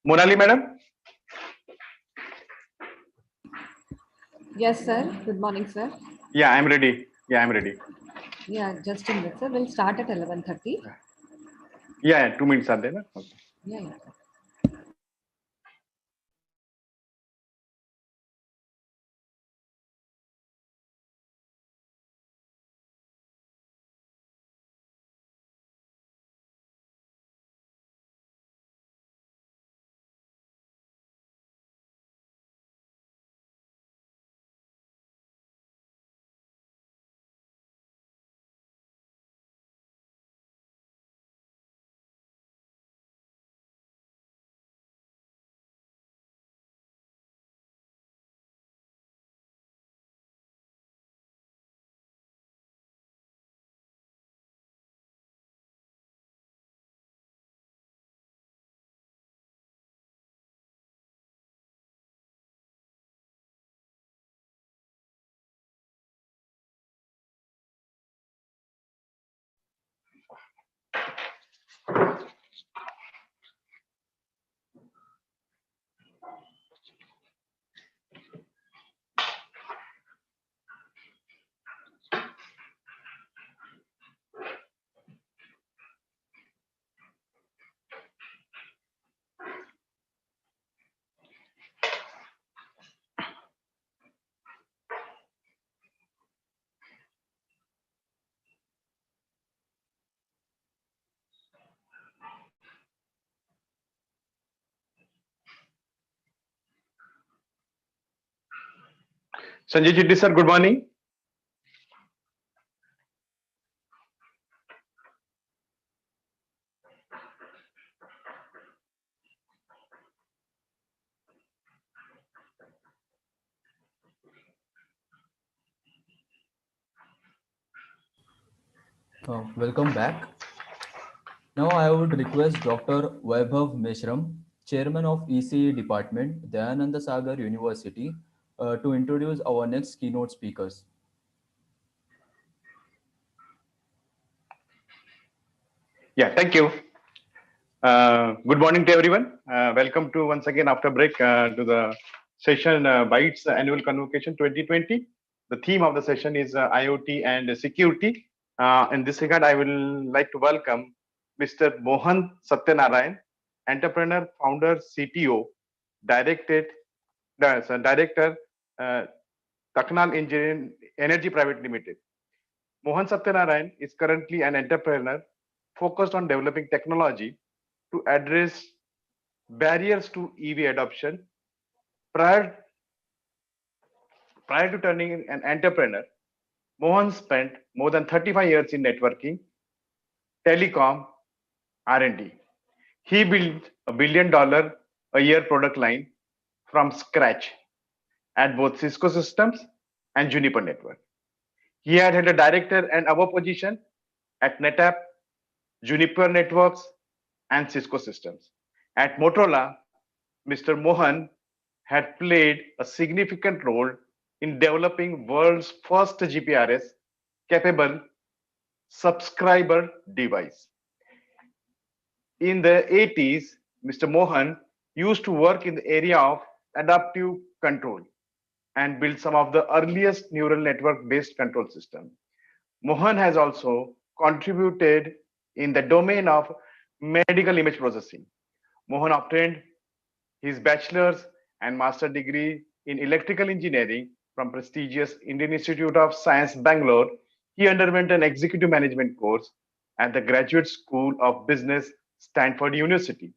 Monali, madam? Yes, sir. Good morning, sir. Yeah, I'm ready. Yeah, I'm ready. Yeah, just a minute, sir. We'll start at 11:30. Yeah, 2 minutes are there. Na? Okay. Yeah. Sanjay Chitty, sir, good morning. Welcome back. Now I would request Dr. Vaibhav Meshram, Chairman of ECE Department, Dayananda Sagar University, to introduce our next keynote speakers. Yeah, thank you. Good morning to everyone. Welcome to once again after break to the session Bytes Annual Convocation 2020. The theme of the session is IoT and security. In this regard, I will like to welcome Mr. Mohan Satyanarayan, entrepreneur, founder, CTO, director, Taknal Engineering Energy Private Limited. Mohan Satyanarayan is currently an entrepreneur focused on developing technology to address barriers to EV adoption. Prior to turning an entrepreneur, Mohan spent more than 35 years in networking, telecom, R&D. He built a $1 billion a year product line from scratch at both Cisco Systems and Juniper Network. He had a director and above position at NetApp, Juniper Networks, and Cisco Systems. At Motorola, Mr. Mohan had played a significant role in developing world's first GPRS capable subscriber device. In the 80s, Mr. Mohan used to work in the area of adaptive control and build some of the earliest neural network based control systems. Mohan has also contributed in the domain of medical image processing. Mohan obtained his bachelor's and master's degree in electrical engineering from prestigious Indian Institute of Science, Bangalore. He underwent an executive management course at the Graduate School of Business, Stanford University.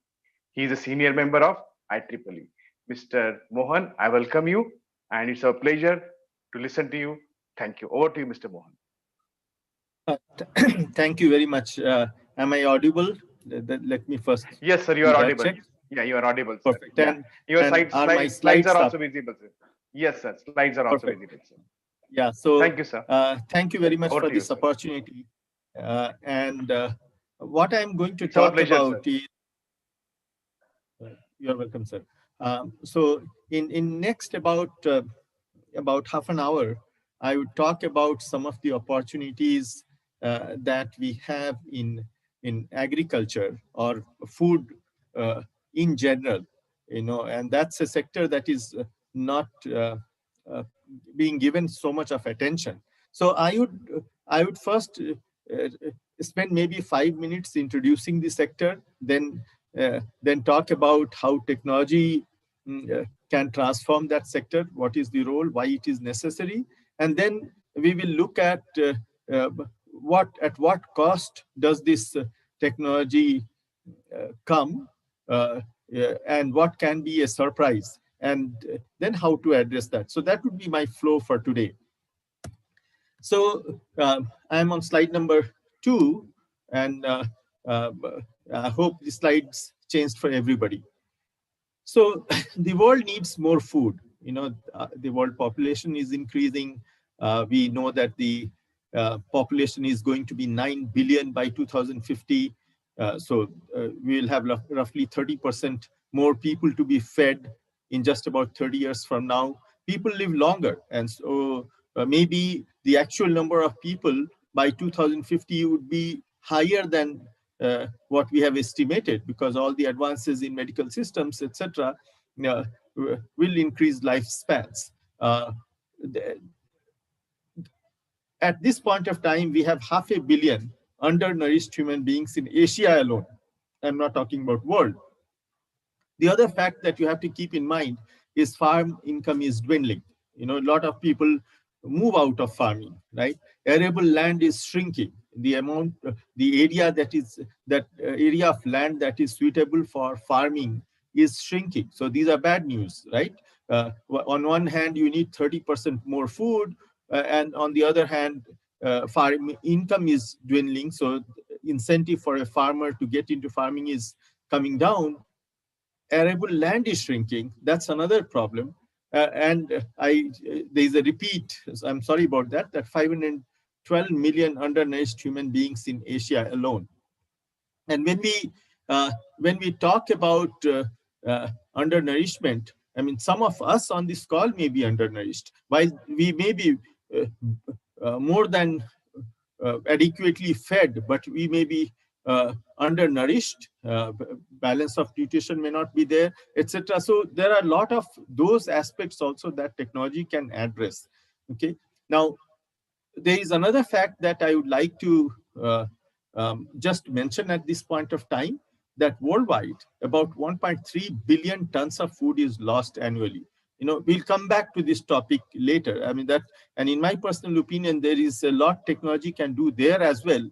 He is a senior member of IEEE. Mr. Mohan, I welcome you, and it's a pleasure to listen to you. Thank you. Over to you, Mr. Mohan. Thank you very much. Am I audible? Let me first. Yes, sir, you are audible. Check. Yeah, you are audible, sir. Perfect. Yeah. Your and slides are also visible, sir. Yes, sir. Slides are also visible, sir. Yeah. So thank you, sir. Thank you very much Over for to you, this sir. opportunity. What I'm going to It's our talk pleasure, about sir. is. You're welcome, sir. So in next about half an hour, I would talk about some of the opportunities that we have in agriculture or food in general, and that's a sector that is not being given so much of attention. So I would first spend maybe 5 minutes introducing the sector, then talk about how technology can transform that sector, what is the role, why it is necessary, and then we will look at uh, at what cost does this technology come, and what can be a surprise, and then how to address that. So that would be my flow for today. So I'm on slide number 2, and uh, I hope the slides changed for everybody. So the world needs more food. The world population is increasing. We know that the population is going to be 9 billion by 2050. So we will have roughly 30% more people to be fed in just about 30 years from now. People live longer, and so maybe the actual number of people by 2050 would be higher than what we have estimated, because all the advances in medical systems, etc., will increase lifespans. At this point of time, we have 500 million undernourished human beings in Asia alone. I'm not talking about world. The other fact that you have to keep in mind is farm income is dwindling. A lot of people move out of farming, right? Arable land is shrinking. The area of land that is suitable for farming is shrinking. So these are bad news, right? On one hand, you need 30% more food, and on the other hand, farm income is dwindling. So incentive for a farmer to get into farming is coming down. Arable land is shrinking. That's another problem. There's a repeat. I'm sorry about that. That 512 million undernourished human beings in Asia alone. And when we talk about undernourishment, I mean, some of us on this call may be undernourished, while we may be more than adequately fed, but we may be undernourished, balance of nutrition may not be there, etc. So there are a lot of those aspects also that technology can address. Okay. Now, there is another fact that I would like to just mention at this point of time, that worldwide, about 1.3 billion tons of food is lost annually. We'll come back to this topic later. I mean, and in my personal opinion, there is a lot technology can do there as well.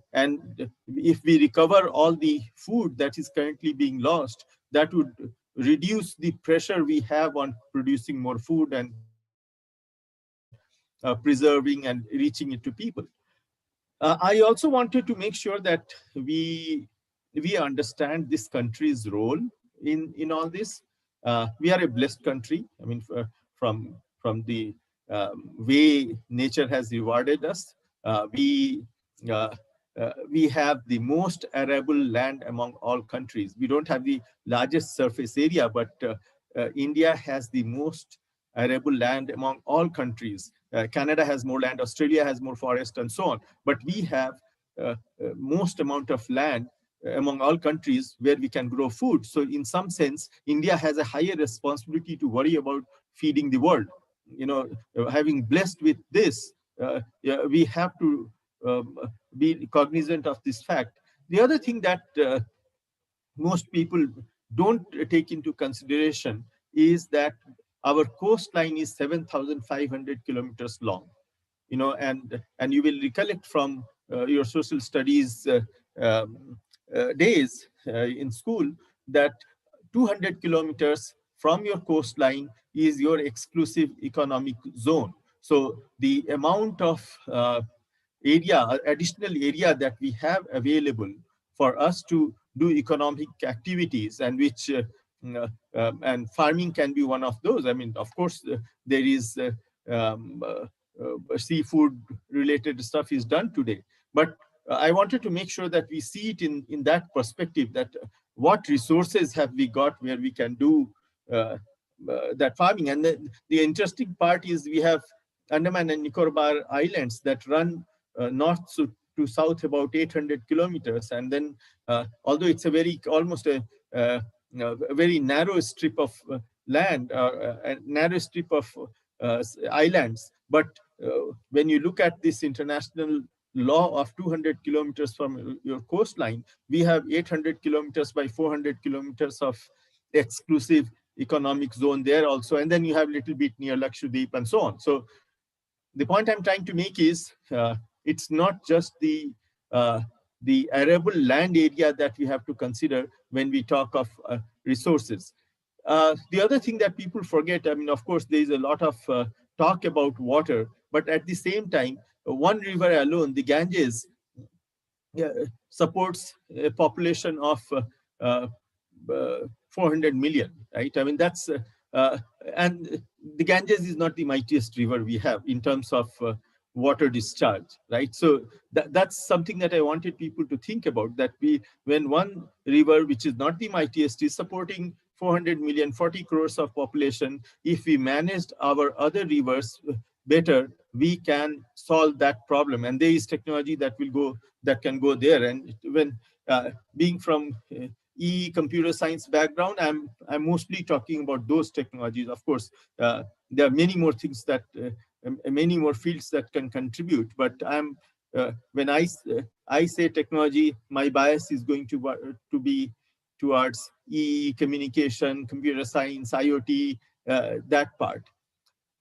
And if we recover all the food that is currently being lost, that would reduce the pressure we have on producing more food and preserving and reaching it to people. I also wanted to make sure that we understand this country's role in all this. We are a blessed country. I mean, from the way nature has rewarded us, we have the most arable land among all countries. We don't have the largest surface area, but India has the most arable land among all countries. Canada has more land, Australia has more forest, and so on. But we have most amount of land among all countries where we can grow food. So in some sense, India has a higher responsibility to worry about feeding the world. Having blessed with this, we have to be cognizant of this fact. The other thing that most people don't take into consideration is that our coastline is 7,500 kilometers long. And you will recollect from your social studies days in school that 200 kilometers from your coastline is your exclusive economic zone. So the amount of additional area that we have available for us to do economic activities, and which and farming can be one of those. I mean, of course, there is seafood related stuff is done today, but I wanted to make sure that we see it in that perspective, that what resources have we got where we can do that farming. And the interesting part is we have Andaman and Nicobar Islands that run north to south about 800 kilometers. And then, although it's a very, almost a very narrow strip of land, a narrow strip of islands, but when you look at this international law of 200 kilometers from your coastline, we have 800 kilometers by 400 kilometers of exclusive economic zone there also. And then you have a little bit near Lakshadweep and so on. So the point I'm trying to make is it's not just the arable land area that we have to consider when we talk of resources. The other thing that people forget, I mean, of course, there is a lot of talk about water, but at the same time, one river alone, the Ganges, supports a population of uh, 400 million, right? I mean, that's, and the Ganges is not the mightiest river we have in terms of water discharge, right? So that's something that I wanted people to think about, that when one river, which is not the mightiest, is supporting 400 million, 40 crores of population, if we managed our other rivers better, we can solve that problem. And there is technology that can go there. And when being from computer science background, I'm mostly talking about those technologies. Of course, there are many more things that many more fields that can contribute, but when I say technology, my bias is going to be towards communication, computer science, IoT, that part.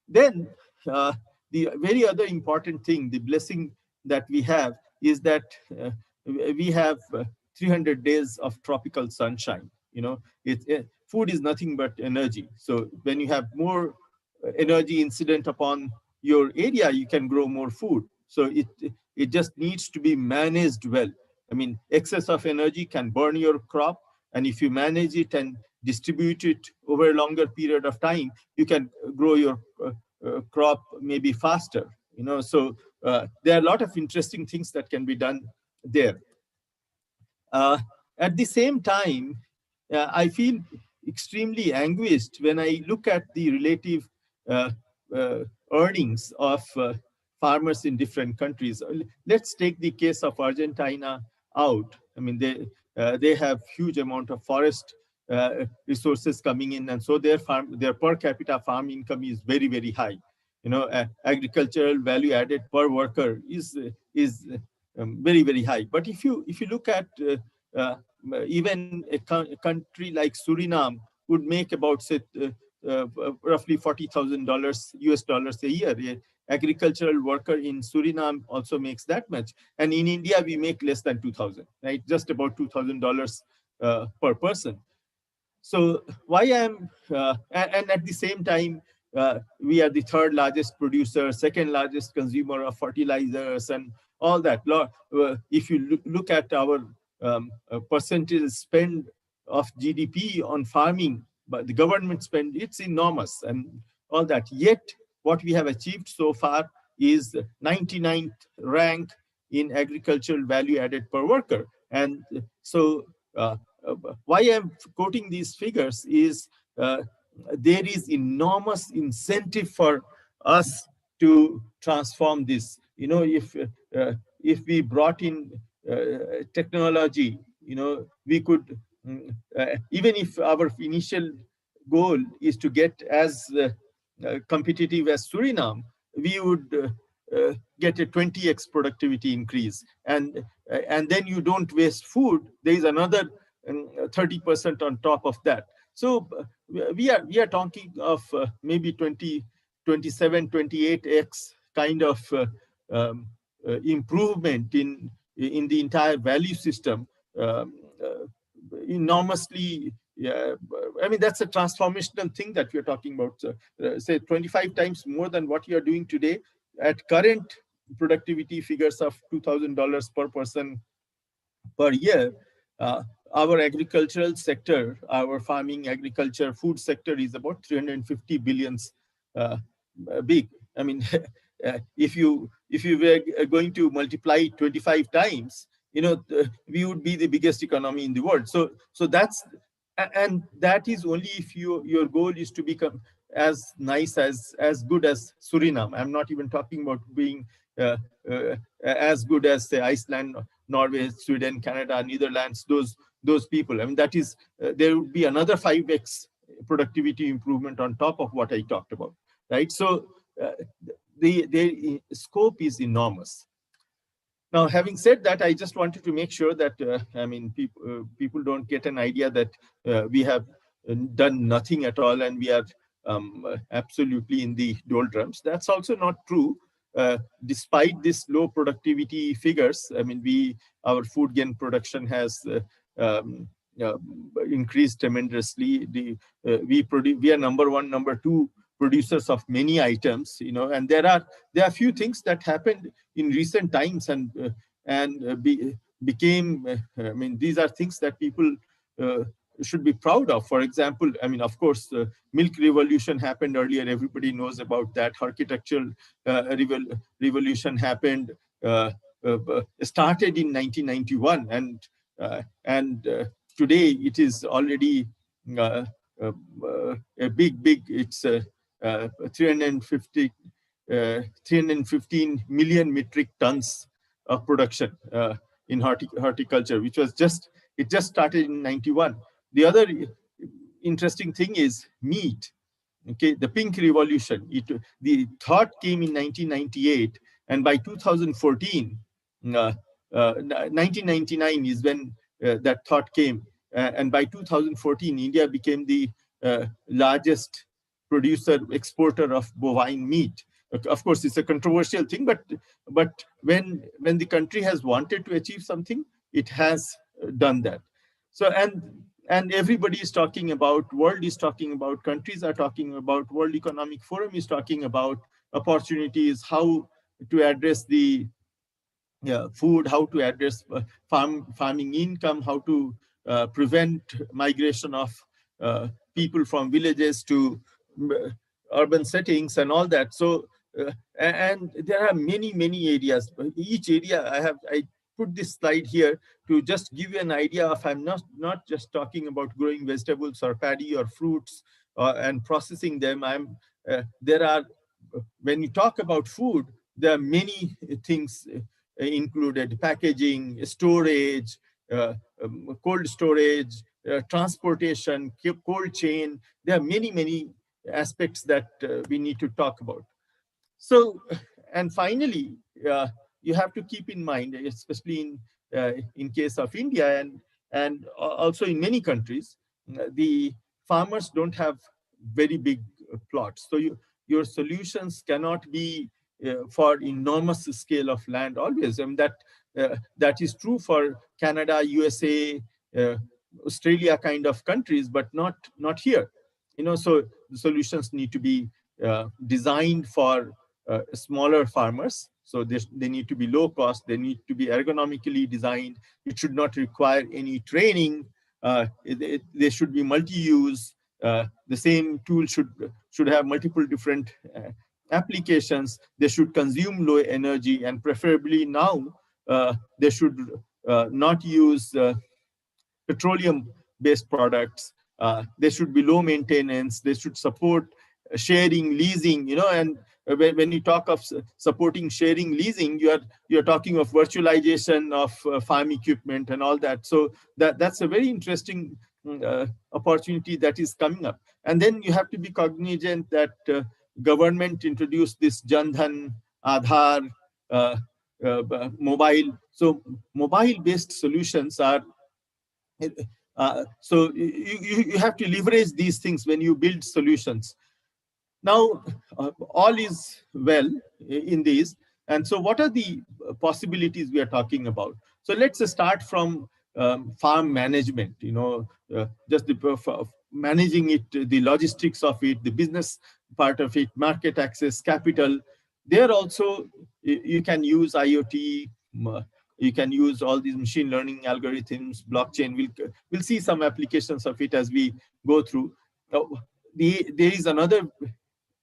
Then the very other important thing, the blessing that we have, is that we have 300 days of tropical sunshine. You know, food is nothing but energy. So when you have more energy incident upon your area, you can grow more food. So it just needs to be managed well. I mean, excess of energy can burn your crop, and if you manage it and distribute it over a longer period of time, you can grow your crop maybe faster. You know, so there are a lot of interesting things that can be done there. At the same time, I feel extremely anguished when I look at the relative earnings of farmers in different countries. Let's take the case of Argentina out. I mean, they have huge amount of forest resources coming in, and so their per capita farm income is very, very high. You know, agricultural value added per worker is very, very high. But if you look at even a country like Suriname would make about, say, roughly $40,000 US dollars a year. An agricultural worker in Suriname also makes that much. And in India, we make less than 2,000, right? Just about $2,000 per person. So why and at the same time, we are the third largest producer, second largest consumer of fertilizers and all that. If you look at our percentage spend of GDP on farming, but the government spend, it's enormous and all that. Yet what we have achieved so far is 99th rank in agricultural value added per worker. And so why I'm quoting these figures is there is enormous incentive for us to transform this. You know, if we brought in technology, you know, we could, even if our initial goal is to get as competitive as Suriname, we would get a 20x productivity increase. And then you don't waste food. There is another 30% on top of that. So we are talking of maybe 27, 28x kind of improvement in the entire value system. Enormously, yeah, I mean, that's a transformational thing that we're talking about. Say 25 times more than what you're doing today at current productivity figures of $2,000 per person per year. Our agricultural sector, our farming, agriculture, food sector is about 350 billions big. I mean, if you were going to multiply 25 times, you know, we would be the biggest economy in the world. So that's, and that is only if your goal is to become as nice as good as Suriname. I'm not even talking about being uh, uh, as good as, say, Iceland, Norway, Sweden, Canada, Netherlands, those people. I mean, that is, there would be another 5x productivity improvement on top of what I talked about, right? So the scope is enormous. Now, having said that, I just wanted to make sure that, I mean, people don't get an idea that we have done nothing at all and we are absolutely in the doldrums. That's also not true. Despite this low productivity figures, I mean, our food grain production has um, uh, increased tremendously. We are number one, number two producers of many items, you know, and there are few things that happened in recent times and became. I mean, these are things that people should be proud of. For example, I mean, of course, milk revolution happened earlier. Everybody knows about that. Architectural revolution happened. Started in 1991, and today it is already uh, a big. It's 315 million metric tons of production in horticulture, which was just started in 91. The other interesting thing is meat. Okay, the pink revolution. The thought came in 1998, and by 2014, 1999 is when that thought came, and by 2014, India became the largest producer exporter of bovine meat. Of course, it's a controversial thing, but when the country has wanted to achieve something, it has done that. So and everybody is talking about, world is talking about, countries are talking about, World Economic Forum is talking about opportunities, how to address the food, how to address farming income, how to prevent migration of people from villages to urban settings and all that. So and there are many areas. Each area I put this slide here to just give you an idea of, I'm not just talking about growing vegetables or paddy or fruits and processing them. There are, when you talk about food, there are many things included: packaging, storage, cold storage, transportation, cold chain. There are many aspects that we need to talk about. So, and finally, you have to keep in mind, especially in case of India and also in many countries, the farmers don't have very big plots. So your solutions cannot be for enormous scale of land always. I mean, that is true for Canada, USA, Australia kind of countries, but not here. You know, so the solutions need to be designed for smaller farmers. So they need to be low cost. They need to be ergonomically designed. It should not require any training. They should be multi-use. The same tool should have multiple different applications. They should consume low energy, and preferably now they should not use petroleum-based products. They should be low maintenance. They should support sharing, leasing. You know, and when you talk of supporting sharing, leasing, you're talking of virtualization of farm equipment and all that. So that's a very interesting opportunity that is coming up. And then you have to be cognizant that government introduced this Jan Dhan, Aadhaar, mobile. So mobile-based solutions are. So you have to leverage these things when you build solutions. Now, all is well in these. And so what are the possibilities we are talking about? So let's start from farm management, you know, just managing it, the logistics of it, the business part of it, market access, capital. There also, you can use IoT, you can use all these machine learning algorithms, blockchain. We'll see some applications of it as we go through. There is another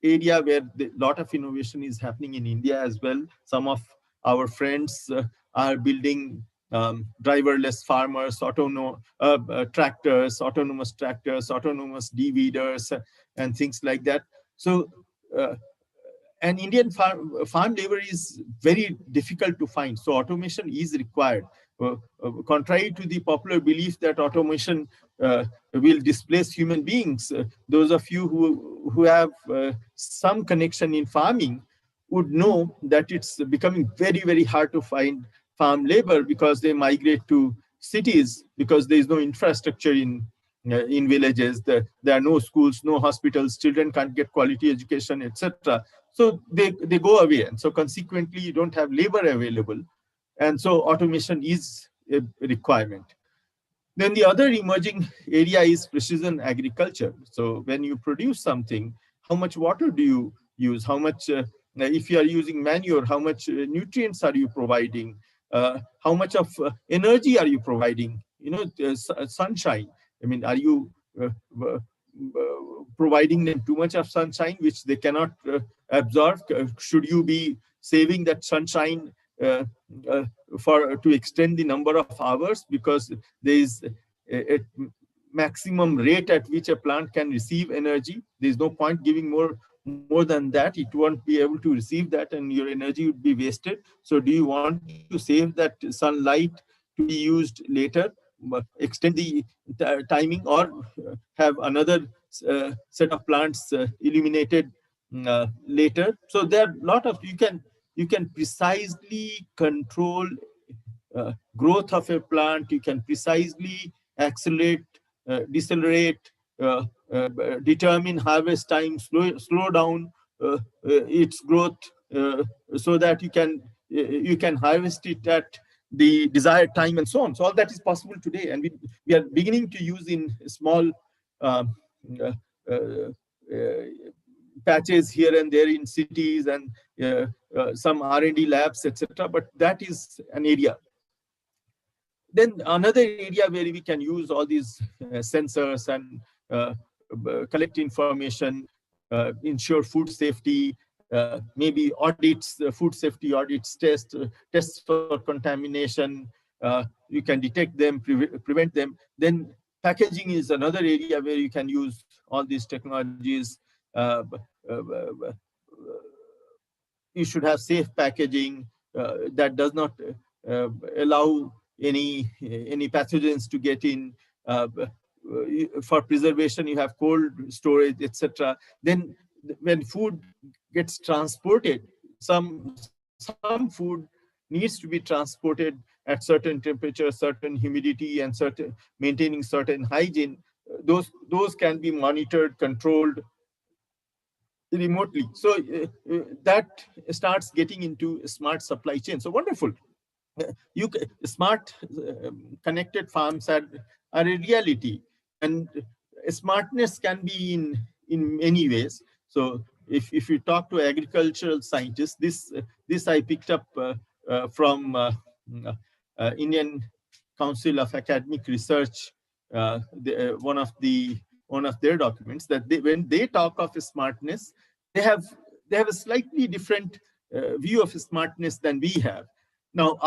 area where a lot of innovation is happening in India as well. Some of our friends are building driverless farmers, tractors, autonomous tractors, autonomous de-weeders, and things like that. So and Indian farm labor is very difficult to find. So automation is required. Contrary to the popular belief that automation will displace human beings, those of you who have some connection in farming would know that it's becoming very, very hard to find farm labor because they migrate to cities because there is no infrastructure in villages. There are no schools, no hospitals, children can't get quality education, etc. So they go away. And so consequently, you don't have labor available. And so automation is a requirement. Then the other emerging area is precision agriculture. So when you produce something, how much water do you use? How much, if you are using manure, how much nutrients are you providing? How much of energy are you providing? You know, sunshine. I mean, are you providing them too much of sunshine, which they cannot absorb? Should you be saving that sunshine to extend the number of hours, because there is a maximum rate at which a plant can receive energy. There is no point giving more than that. It won't be able to receive that, and your energy would be wasted. So do you want to save that sunlight to be used later, extend the timing, or have another set of plants illuminated later? So there are a lot of, you can precisely control growth of a plant. You can precisely accelerate, decelerate, determine harvest time, slow down its growth, so that you can harvest it at the desired time, and so on. So all that is possible today, and we are beginning to use in small uh, uh, patches here and there in cities, and some R&D labs, etc. But that is an area. Then another area where we can use all these sensors and collect information, ensure food safety, maybe audits, food safety audits, tests for contamination. You can detect them, prevent them. Then packaging is another area where you can use all these technologies. You should have safe packaging that does not allow any pathogens to get in. For preservation, you have cold storage, etc. Then when food gets transported, some food needs to be transported at certain temperature, certain humidity, and maintaining certain hygiene. Those can be monitored, controlled remotely. So that starts getting into smart supply chain. So wonderful. Smart connected farms are a reality, and smartness can be in many ways. So if you talk to agricultural scientists, this I picked up from Indian Council of Academic Research, one of their documents, that when they talk of smartness, they have a slightly different view of smartness than we have. Now,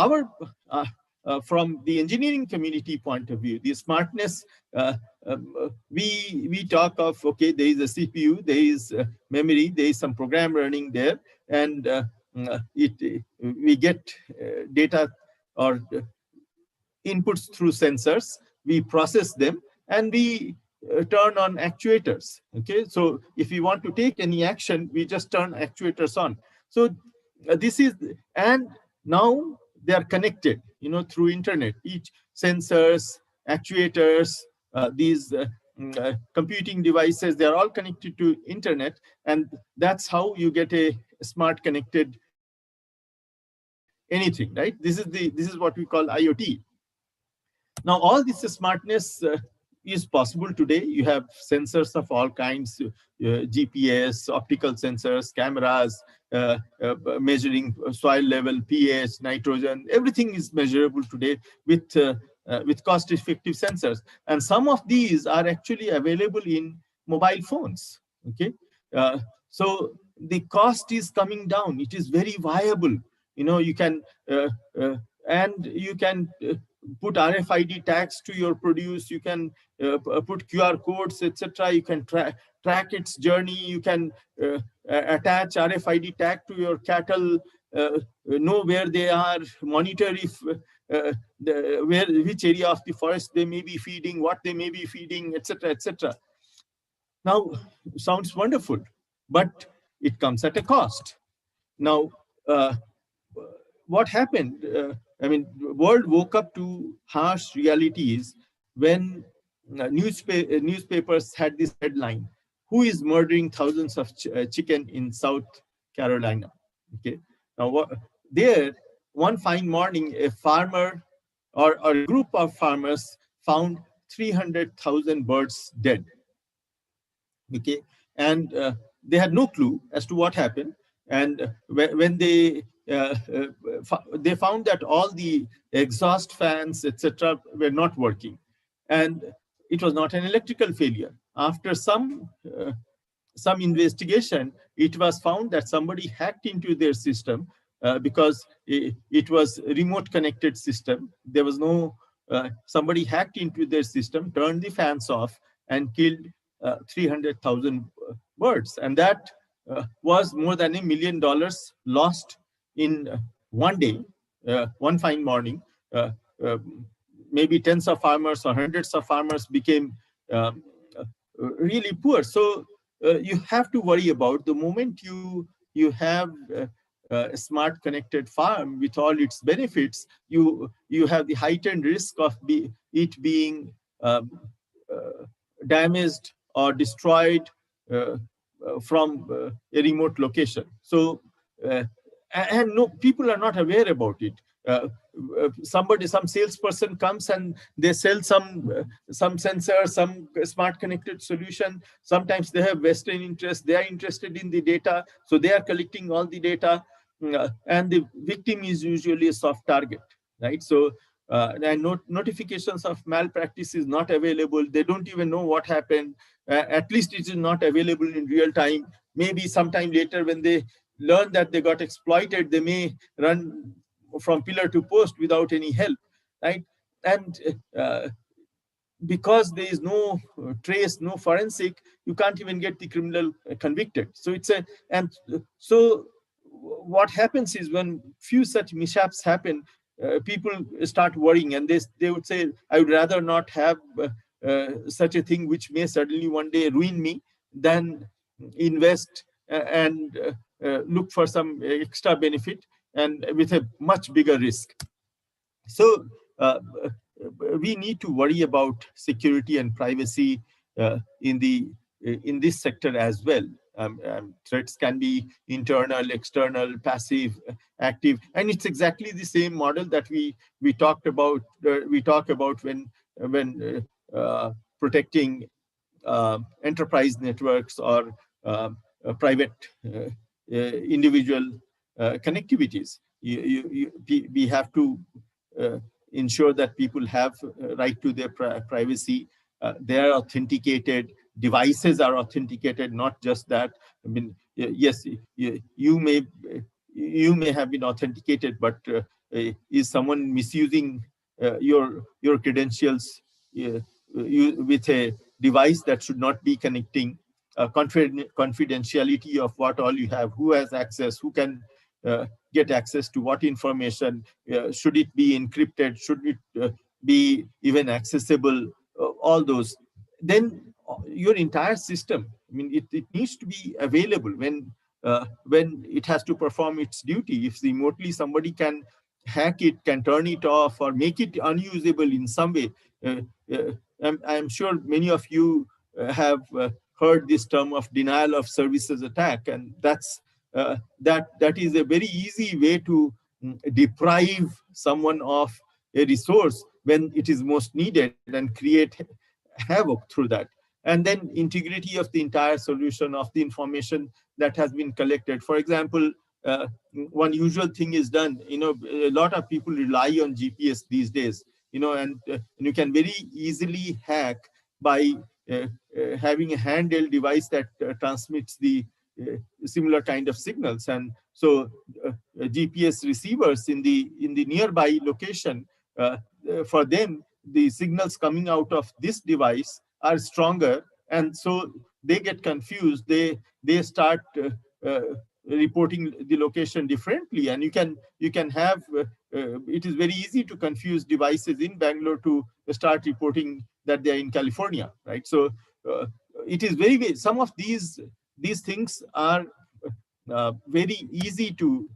from the engineering community point of view, the smartness, we talk of, okay, there is a CPU, there is memory, there is some program running there, and we get data or inputs through sensors, we process them, and we turn on actuators. Okay, so if we want to take any action, we just turn actuators on. So this is, and now they are connected, through internet. Each sensors, actuators, these computing devices, they are all connected to internet, and that's how you get a smart connected anything, right? This is what we call IoT. Now, all this smartness is possible today. You have sensors of all kinds, GPS, optical sensors, cameras, measuring soil level, pH, nitrogen. Everything is measurable today with cost-effective sensors. And some of these are actually available in mobile phones. Okay, so the cost is coming down. It is very viable. You can and you can put RFID tags to your produce. You can put QR codes, etc. You can track its journey. You can attach RFID tag to your cattle, know where they are, monitor if which area of the forest they may be feeding, what they may be feeding, etc., etc. Now, sounds wonderful, but it comes at a cost. Now, what happened? I mean, the world woke up to harsh realities when newspapers had this headline: "Who is murdering thousands of chicken in South Carolina?" Okay. Now, there, one fine morning, a farmer or a group of farmers found 300,000 birds dead. Okay, and they had no clue as to what happened. And when they found that all the exhaust fans, etc., were not working, and it was not an electrical failure. After some investigation, it was found that somebody hacked into their system, because it was a remote connected system. There was no somebody hacked into their system, turned the fans off, and killed 300,000 birds, and that was more than $1 million lost in one day, one fine morning. Maybe tens of farmers or hundreds of farmers became really poor. So you have to worry about the moment you have a smart connected farm with all its benefits, you have the heightened risk of it being damaged or destroyed from a remote location. So and no, people are not aware about it. Some salesperson comes and they sell some sensor, some smart connected solution. Sometimes they have vested interest. They are interested in the data, so they are collecting all the data, and the victim is usually a soft target, right? So and notifications of malpractice is not available. They don't even know what happened. At least it is not available in real time. Maybe sometime later, when they learn that they got exploited, they may run from pillar to post without any help, right? And because there is no trace, no forensic, you can't even get the criminal convicted. So so what happens is, when few such mishaps happen, people start worrying, and they would say, I would rather not have such a thing which may suddenly one day ruin me, than invest and look for some extra benefit and with a much bigger risk. So we need to worry about security and privacy in this sector as well. Threats can be internal, external, passive, active, and it's exactly the same model that we talk about when protecting enterprise networks or private individual connectivities. We have to ensure that people have right to their privacy. They are authenticated. Devices are authenticated. Not just that. I mean, yes, you may have been authenticated, but is someone misusing your credentials with a device that should not be connecting? Confidentiality of what all you have, who has access, who can get access to what information, should it be encrypted, should it be even accessible, all those. Then your entire system, I mean, it needs to be available when it has to perform its duty. If remotely somebody can hack it, can turn it off, or make it unusable in some way. I'm sure many of you have heard this term of denial of services attack, and that is a very easy way to deprive someone of a resource when it is most needed and create havoc through that. And then integrity of the entire solution, of the information that has been collected. For example, one usual thing is done, a lot of people rely on GPS these days, and you can very easily hack by having a handheld device that transmits the similar kind of signals. And so GPS receivers in the nearby location, for them, the signals coming out of this device are stronger, and so they get confused. They start reporting the location differently, and you can have it is very easy to confuse devices in Bangalore to start reporting that they are in California, right? So it is very some of these things are very easy to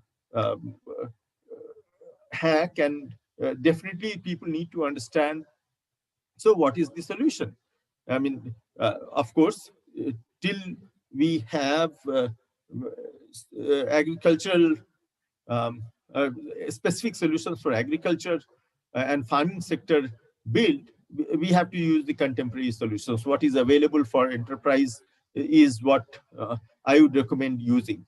hack, and definitely people need to understand. So what is the solution? I mean, of course, till we have agricultural um, uh, specific solutions for agriculture and farming sector built, we have to use the contemporary solutions. What is available for enterprise is what I would recommend using.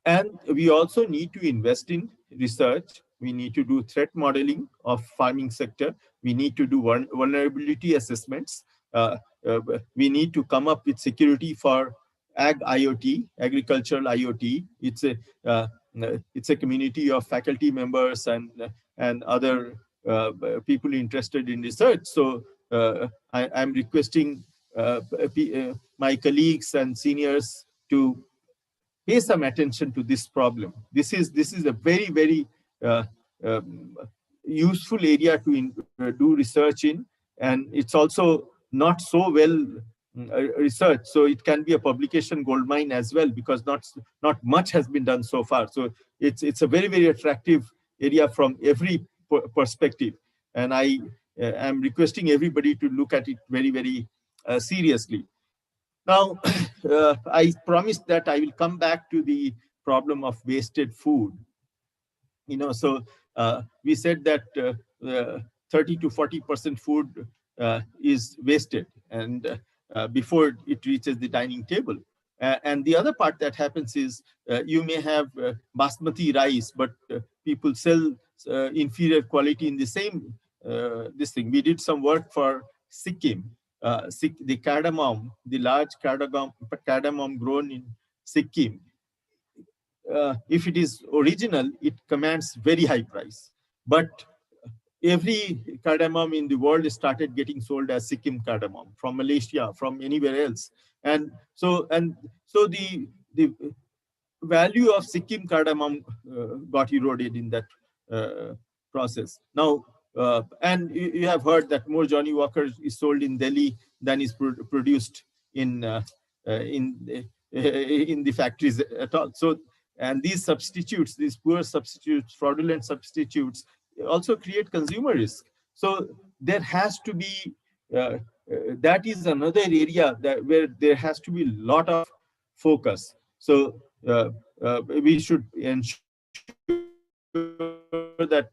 And we also need to invest in research. We need to do threat modeling of farming sector. We need to do vulnerability assessments. Uh, we need to come up with security for IoT, agricultural IoT. It's a community of faculty members and other people interested in research. So I'm requesting my colleagues and seniors to pay some attention to this problem. This is a very uh, um, useful area to do research in, and it's also not so well researched, so it can be a publication goldmine as well, because not much has been done so far. So it's a very attractive area from every perspective, and I am requesting everybody to look at it very seriously. Now, I promised that I will come back to the problem of wasted food. So we said that 30 to 40% food is wasted, and before it reaches the dining table. And the other part that happens is you may have basmati rice, but people sell inferior quality in the same this thing. We did some work for Sikkim. The cardamom, the large cardamom grown in Sikkim, if it is original, it commands very high price. But every cardamom in the world started getting sold as Sikkim cardamom from Malaysia, from anywhere else, and so the value of Sikkim cardamom got eroded in that process. Now, and you have heard that more Johnny Walker is sold in Delhi than is produced in the factories at all. So, and these substitutes, these poor substitutes, fraudulent substitutes, also create consumer risk. So there has to be that is another area where there has to be a lot of focus. So we should ensure that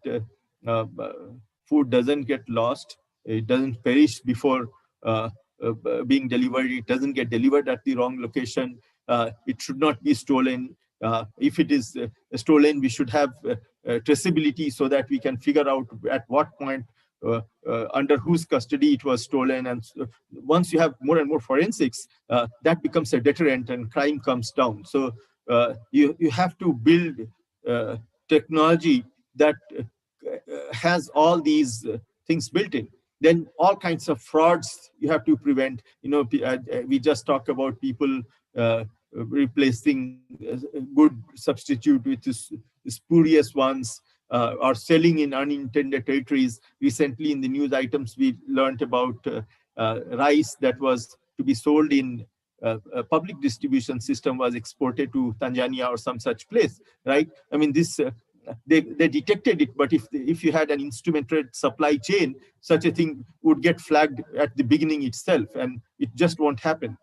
food doesn't get lost, it doesn't perish before being delivered, it doesn't get delivered at the wrong location, it should not be stolen. If it is stolen, we should have traceability so that we can figure out at what point, under whose custody it was stolen. And once you have more and more forensics, that becomes a deterrent and crime comes down. So you have to build technology that has all these things built in. Then all kinds of frauds you have to prevent. We just talked about people replacing good substitute with spurious ones, or selling in unintended territories. Recently in the news items, we learned about rice that was to be sold in a public distribution system was exported to Tanzania or some such place, right? I mean, this they detected it, but if you had an instrumented supply chain, such a thing would get flagged at the beginning itself, and it just won't happen.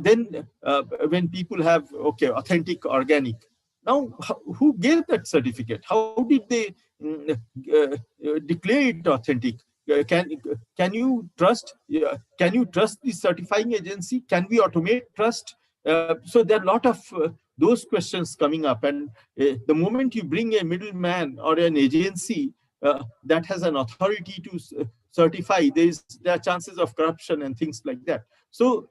Then when people have, okay, authentic organic, now who gave that certificate? How did they declare it authentic? Can you trust? Can you trust the certifying agency? Can we automate trust? So there are a lot of those questions coming up, and the moment you bring a middleman or an agency that has an authority to certify, there are chances of corruption and things like that. So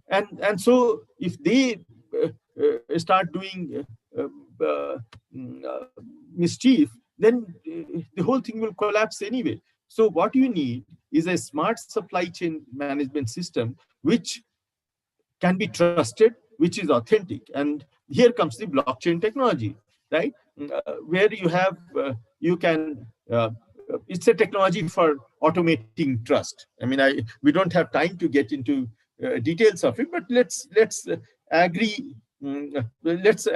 and so if they start doing mischief, then the whole thing will collapse anyway. So what you need is a smart supply chain management system which can be trusted, which is authentic. And here comes the blockchain technology, right? Where you have, you can, it's a technology for automating trust. I mean, we don't have time to get into details of it, but let's agree, let's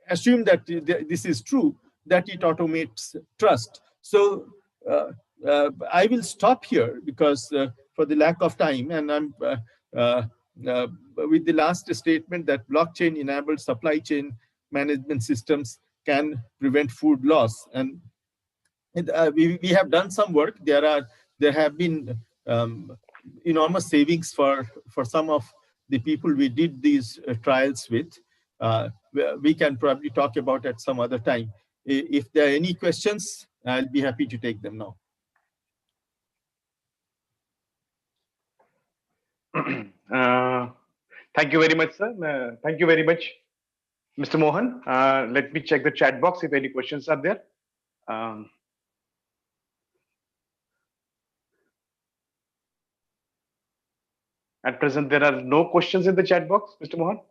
assume that this is true, that it automates trust. So I will stop here because for the lack of time, and I'm with the last statement that blockchain-enabled supply chain management systems can prevent food loss. And we have done some work. There have been enormous savings for some of the people we did these trials with. We can probably talk about at some other time. If there are any questions, I'll be happy to take them now. Thank you very much, sir. Thank you very much, Mr. Mohan. Let me check the chat box if any questions are there. At present, there are no questions in the chat box, Mr. Mohan.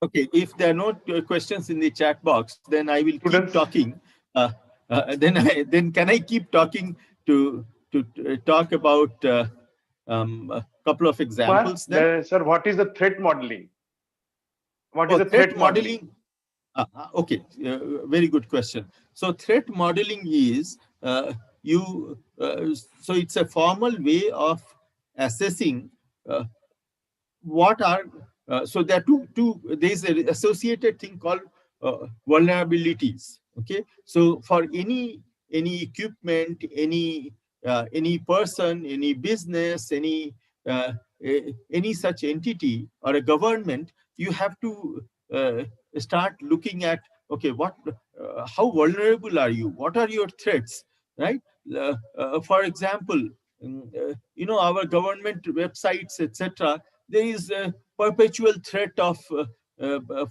Okay, if there are no questions in the chat box, then I will keep talking. Then can I keep talking to talk about a couple of examples? Sir, what is the threat modeling? What is the threat modeling? Okay, very good question. So threat modeling is so it's a formal way of assessing what are so there are two there's an associated thing called vulnerabilities. Okay, so for any equipment, any person, any business, any such entity or a government, you have to start looking at, okay, what how vulnerable are you, what are your threats, right? For example, our government websites, etc., there is a perpetual threat of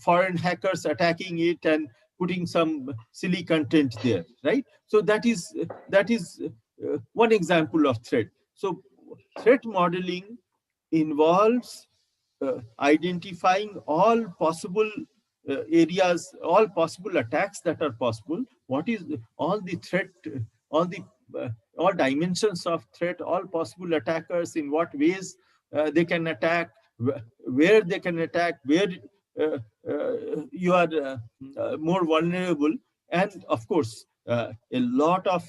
foreign hackers attacking it and putting some silly content there, right? So that is one example of threat. So threat modeling involves identifying all possible areas, all possible attacks that are possible. What is all the threat, all the all dimensions of threat, all possible attackers, in what ways they can attack, where they can attack, where you are more vulnerable. And of course, a lot of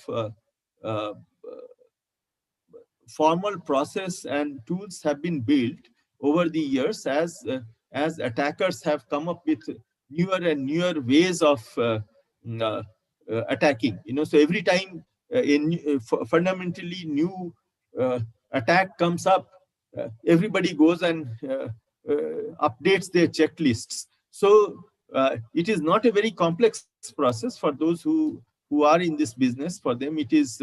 formal process and tools have been built over the years as attackers have come up with newer and newer ways of attacking. So every time fundamentally new attack comes up, everybody goes and updates their checklists. So it is not a very complex process for those who are in this business. For them, it is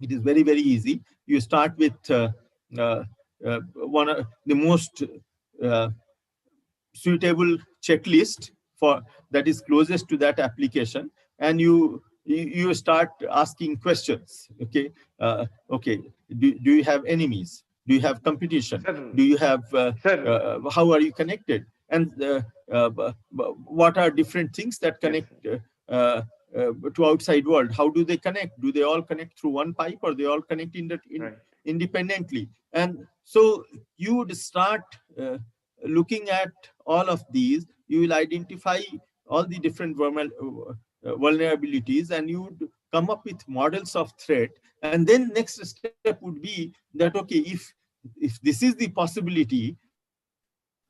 very, very easy. You start with one of the most suitable checklist for that is closest to that application, and you start asking questions. Okay, okay. Do you have enemies? Do you have competition? Sir, do you have how are you connected? And what are different things that connect to outside world? How do they connect? Do they all connect through one pipe, or they all connect independently? And so you would start looking at all of these. You will identify all the different vulnerabilities, and you would come up with models of threat. And then next step would be that, okay, if this is the possibility,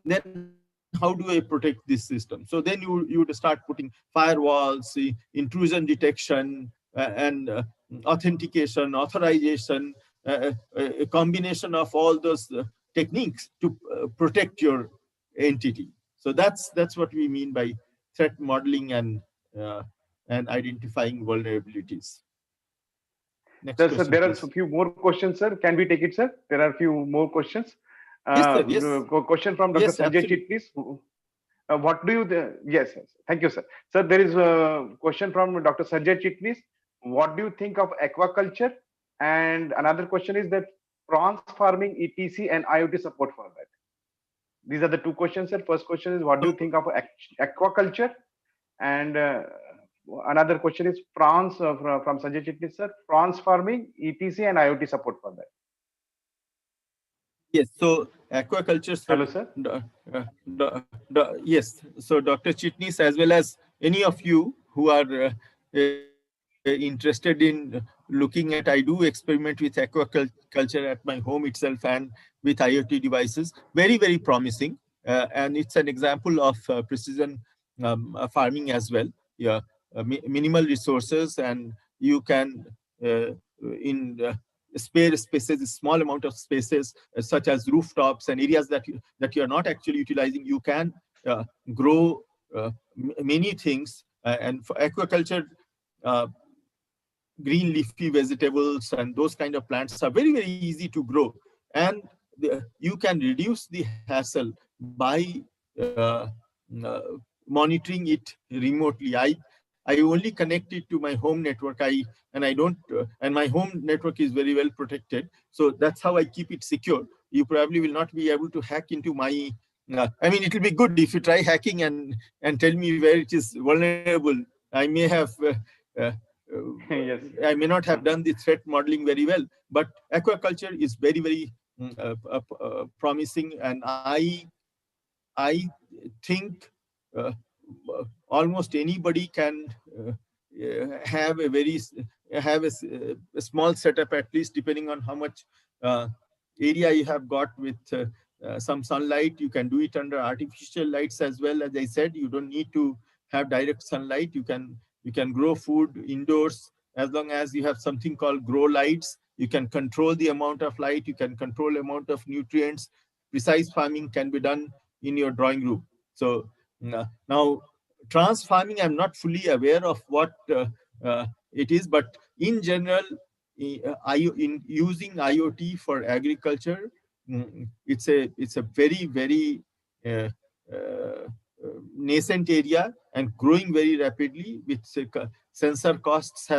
then how do I protect this system? So then you would start putting firewalls, intrusion detection, and authentication, authorization, a combination of all those techniques to protect your entity. So that's what we mean by threat modeling and identifying vulnerabilities. Next sir, question, there are please. a few more questions, sir. Can we take it, sir? There are a few more questions. Yes, sir. Yes. Question from Dr. Yes, Sanjay Chit, please. What do you, yes, yes, thank you, sir. Sir, there is a question from Dr. Sanjay Chitnis. What do you think of aquaculture? And another question is that prawns farming, ETC, and IoT support for that. These are the two questions, sir. First question is, what do you think of aquaculture? And another question is prawns from Sanjay Chitnis, sir. Prawns farming, ETC, and IoT support for that. Yes, so aquaculture. Hello, sir. Yes, so Dr. Chitnis, as well as any of you who are interested in looking at, I do experiment with aquaculture at my home itself and with IoT devices. Very, very promising. And it's an example of precision farming as well. Yeah, minimal resources, and you can spare spaces, a small amount of spaces, such as rooftops and areas that you are not actually utilizing. You can grow many things, and for aquaculture, green leafy vegetables and those kind of plants are very, very easy to grow, and you can reduce the hassle by uh, uh, monitoring it remotely. I only connect it to my home network. I don't, and my home network is very well protected. So that's how I keep it secure. You probably will not be able to hack into my. I mean, it will be good if you try hacking and tell me where it is vulnerable. I may have. Yes. I may not have done the threat modeling very well, but aquaculture is very, very promising, and I think almost anybody can have a a small setup, at least depending on how much area you have got with some sunlight. You can do it under artificial lights as well. As I said, you don't need to have direct sunlight. You can grow food indoors as long as you have something called grow lights. You can control the amount of light. You can control amount of nutrients. Precise farming can be done in your drawing room. So now, trans farming, I'm not fully aware of what it is, but in general, in using IoT for agriculture, it's a very, very uh, uh, nascent area and growing very rapidly. With sensor costs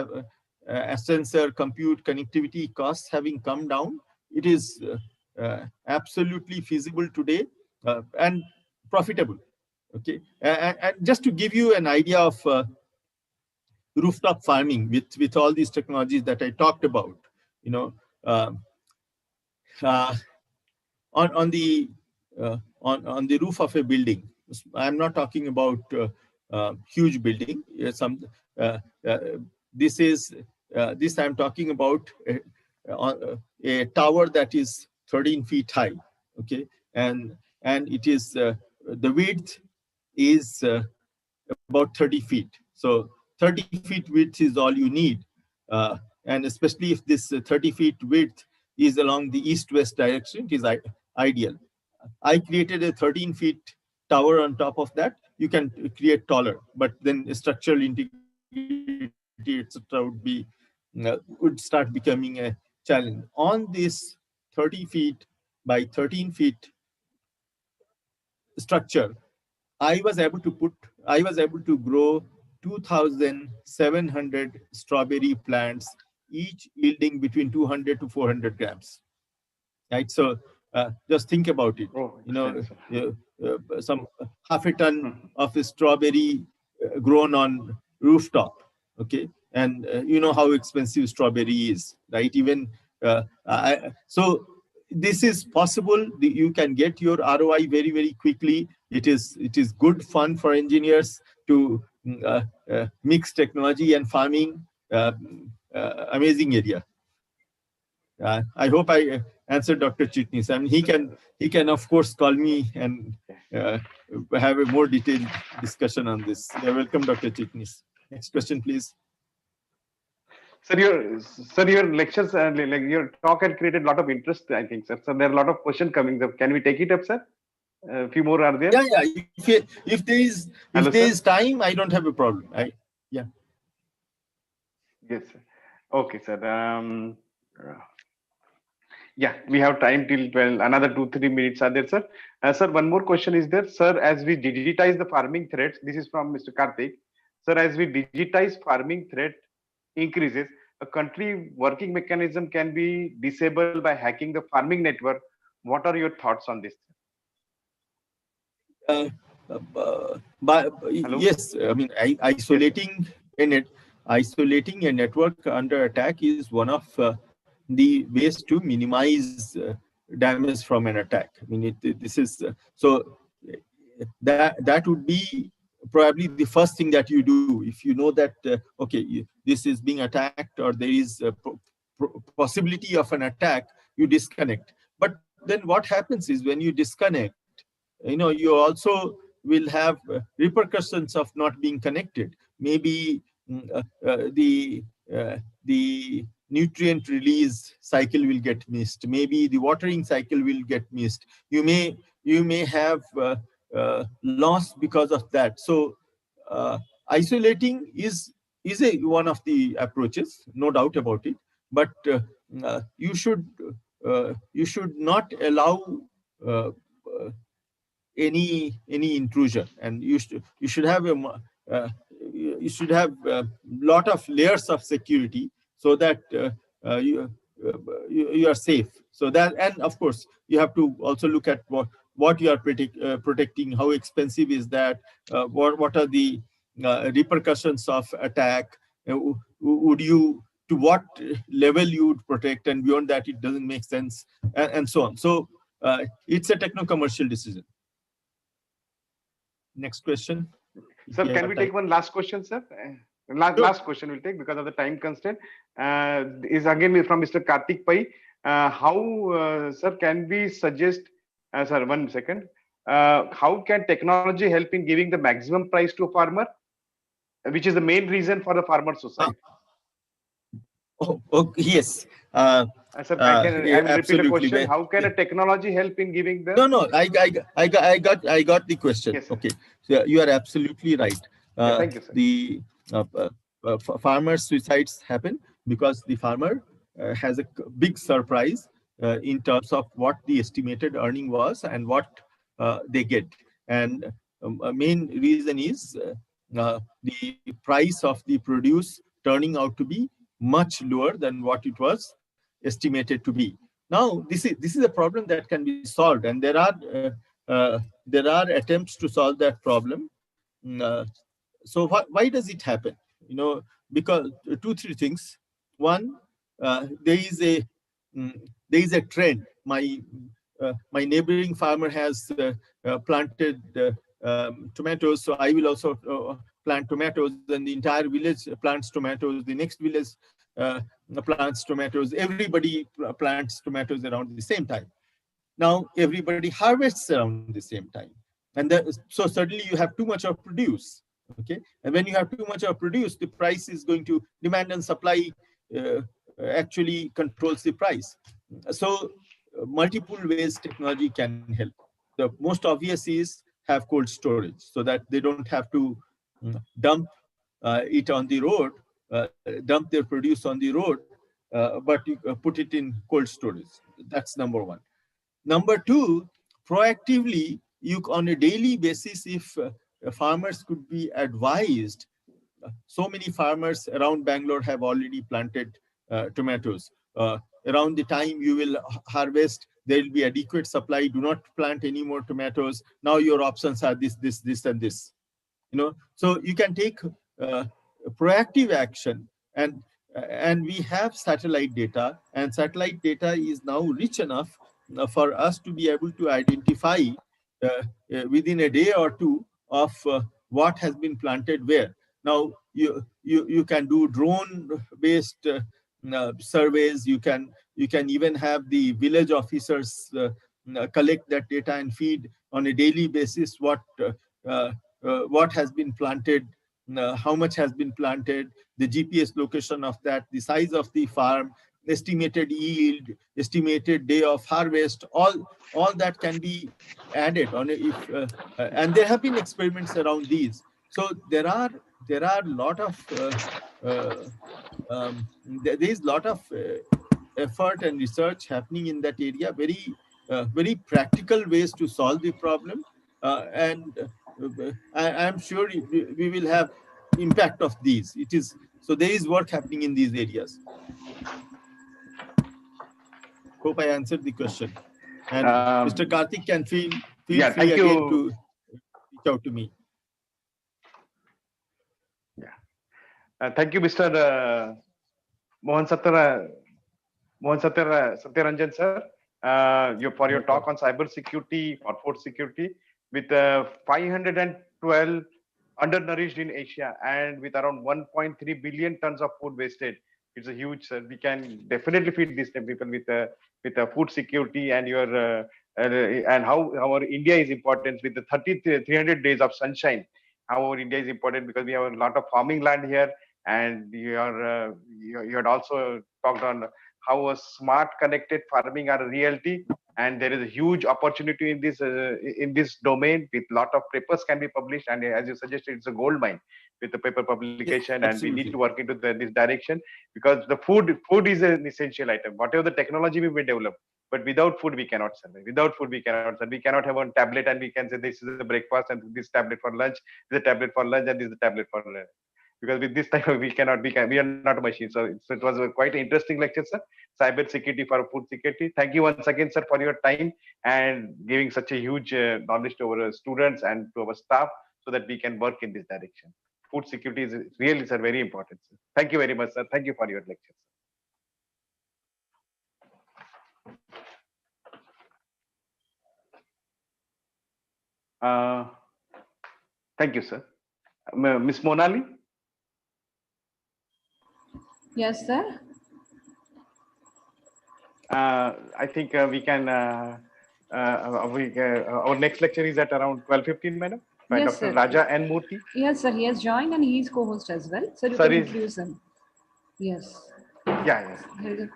sensor compute connectivity costs having come down, it is absolutely feasible today and profitable. Okay, and just to give you an idea of rooftop farming with all these technologies that I talked about, you know, uh, uh, on the on the roof of a building. I'm not talking about huge building. Some uh, this is this I'm talking about a tower that is 13 feet high. Okay, and it is the width is about 30 feet. So 30 feet width is all you need. And especially if this 30 feet width is along the east-west direction, it is ideal. I created a 13 feet tower on top of that. You can create taller, but then structural integrity, etc., would start becoming a challenge. On this 30 feet by 13 feet structure, I was able to grow 2,700 strawberry plants, each yielding between 200 to 400 grams. Right. So just think about it. Oh, you know, expensive. some half a ton of a strawberry grown on rooftop. Okay, and you know how expensive strawberry is, right? Even so, this is possible. You can get your ROI very, very quickly. It is good fun for engineers to mix technology and farming. Amazing area. I hope I answered Dr. Chitnis. I mean, he can of course call me and have a more detailed discussion on this. You're welcome, Dr. Chitnis. Next question, please. Sir, your lectures, like your talk had created a lot of interest, I think, sir. So there are a lot of questions coming up. Can we take it up, sir? A few more are there. Yeah. If there is time, I don't have a problem. Yeah. Yes, sir. Okay, sir. Yeah, we have time till 12. Another 2-3 minutes are there, sir. Sir, one more question is there. Sir, as we digitize the farming threats, this is from Mr. Karthik. Sir, as we digitize farming threat increases, a country working mechanism can be disabled by hacking the farming network. What are your thoughts on this? Uh, but Hello? yes, I mean, isolating a network under attack is one of the ways to minimize damage from an attack. I mean, this is so that would be probably the first thing that you do if you know that okay, this is being attacked or there is a possibility of an attack. You disconnect. But then what happens is when you disconnect, you also will have repercussions of not being connected. Maybe the nutrient release cycle will get missed. Maybe the watering cycle will get missed. You may have loss because of that. So isolating is one of the approaches, no doubt about it. But you should not allow uh, any intrusion, and you should have a lot of layers of security so that you are safe. So that, and of course you have to also look at what you are protecting, how expensive is that, what are the repercussions of attack, would you, to what level you would protect, and beyond that it doesn't make sense, and so on. So it's a techno-commercial decision. Next question. Sir, can we take one last question, sir? Last question we'll take because of the time constraint. Is again from Mr. Karthik Pai. How, sir, can we suggest, sir, 1 second. How can technology help in giving the maximum price to a farmer, which is the main reason for the farmer suicide? Yes. Sir, I will repeat the question. How can a technology help in giving the? No, I got the question. Yes, okay, so you are absolutely right. Thank you, sir. The farmer suicides happen because the farmer has a big surprise in terms of what the estimated earning was and what they get. And a main reason is the price of the produce turning out to be much lower than what it was estimated to be. Now, this is a problem that can be solved, and there are attempts to solve that problem. So why does it happen? Because 2-3 things. One, there is a trend. My neighboring farmer has planted tomatoes, so I will also plant tomatoes. Then the entire village plants tomatoes. The next village plants tomatoes. Everybody plants tomatoes around the same time. Now everybody harvests around the same time, and so suddenly you have too much of produce. Okay, and when you have too much of produce, the price is going to, demand and supply actually controls the price. So multiple ways technology can help. The most obvious is have cold storage so that they don't have to dump it on the road, dump their produce on the road, but you put it in cold storage. That's number one. Number two, proactively, on a daily basis, if farmers could be advised, so many farmers around Bangalore have already planted tomatoes. Around the time you will harvest, there will be adequate supply. Do not plant any more tomatoes. Now your options are this, and this. So you can take proactive action, and we have satellite data, and satellite data is now rich enough for us to be able to identify within a day or two of what has been planted where. Now you can do drone based surveys. You can even have the village officers collect that data and feed on a daily basis what has been planted, how much has been planted, the GPS location of that, the size of the farm, estimated yield, estimated day of harvest. All that can be added on and there have been experiments around these. So there are a lot of there is a lot of effort and research happening in that area, very very practical ways to solve the problem. I'm sure we will have impact of these. So there is work happening in these areas. Hope I answered the question. And Mr. Karthik can feel free again to reach out to me. Yeah. Thank you, Mr. Mohan Satyaranjan, sir, for your talk on cyber security, for food security, with 512 undernourished in Asia and with around 1.3 billion tons of food wasted. It's a huge, sir. We can definitely feed these people with food security and your and how our India is important with the 300 days of sunshine. How our India is important because we have a lot of farming land here, and you had also talked on how a smart connected farming are a reality, and there is a huge opportunity in this domain with lot of papers can be published, and as you suggested, it's a gold mine with the paper publication. Yes, and we need to work into this direction because the food is an essential item. Whatever the technology we may develop, but without food we cannot survive. Without food we cannot survive. We cannot have one tablet and we can say this is a breakfast and this tablet for lunch, this is a tablet for lunch, and this is a tablet for lunch. Because with this type of we are not a machine. So it was a quite interesting lecture, sir. Cyber security for food security. Thank you once again, sir, for your time and giving such a huge knowledge to our students and to our staff so that we can work in this direction. Food security is really, sir, very important, sir. Thank you very much, sir. Thank you for your lecture, sir. Thank you, sir. Miss Monali? Yes, sir. I think we can. Our next lecture is at around 12:15, madam. By Yes, Dr. sir. Raja N. Murthy. Yes, sir. He has joined and he is co-host as well. So you can introduce him. Yes. Yeah.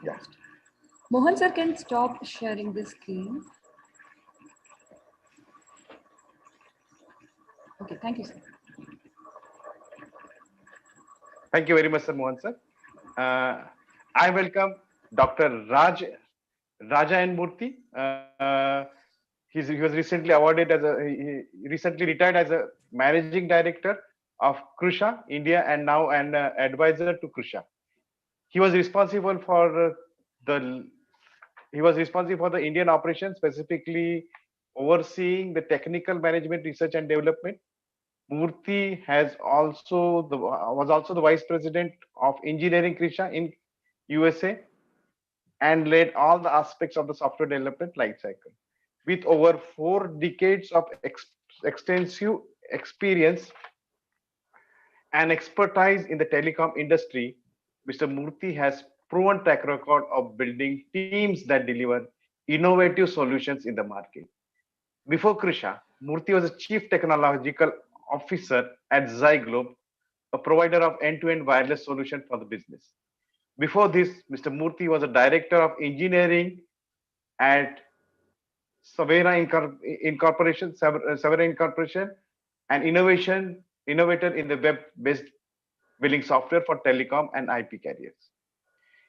Yeah. Mohan sir can stop sharing the screen. Okay, thank you, sir. Thank you very much, sir, Mohan sir. I welcome Dr. Raja N. Murthy. He was recently awarded he recently retired as a managing director of Krusha India and now an advisor to Krusha. He was responsible for the Indian operations, specifically overseeing the technical management, research and development. Murthy was also the vice president of engineering Krusha in USA and led all the aspects of the software development lifecycle. With over 4 decades of extensive experience and expertise in the telecom industry, Mr. Murthy has proven track record of building teams that deliver innovative solutions in the market. Before Krusha, Murthy was a chief technological officer at Zyglobe, a provider of end-to-end wireless solution for the business. Before this, Mr. Murthy was a director of engineering at Savera Incorporation, an innovator in the web-based billing software for telecom and IP carriers.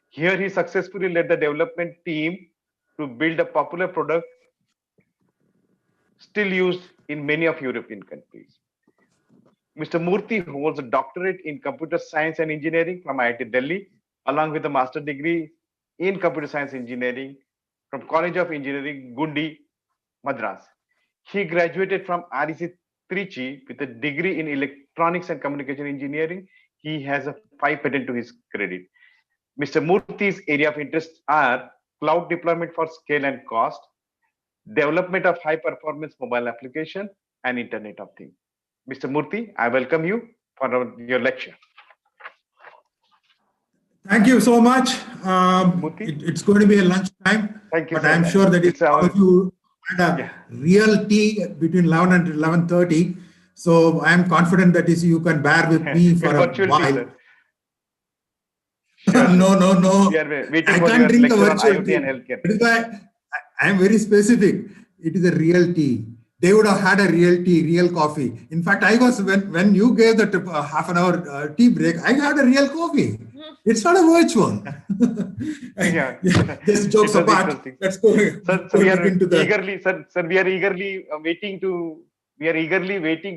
Here, he successfully led the development team to build a popular product still used in many of European countries. Mr. Murthy holds a doctorate in computer science and engineering from IIT Delhi, along with a master's degree in computer science engineering from College of Engineering, Gundi, Madras. He graduated from REC Trichy with a degree in electronics and communication engineering. He has 5 patents to his credit. Mr. Murthy's area of interest are cloud deployment for scale and cost, development of high performance mobile application, and Internet of Things. Mr. Murthy, I welcome you for your lecture. Thank you so much. It's going to be a lunch time, Thank you, but sir. I'm sure that if all of you had a real tea between 11 and 11:30, so I'm confident that you can bear with me for a while. Sure. No. We are waiting I for can't your drink the lecture on virtual IoT tea. and healthcare. That is why I am very specific. It is a real tea. They would have had a real tea, real coffee. In fact, I was when you gave that half an hour tea break, I had a real coffee. It's not a virtual. Yeah. Just jokes apart. Let's go. Sir, we are eagerly, sir, we are eagerly waiting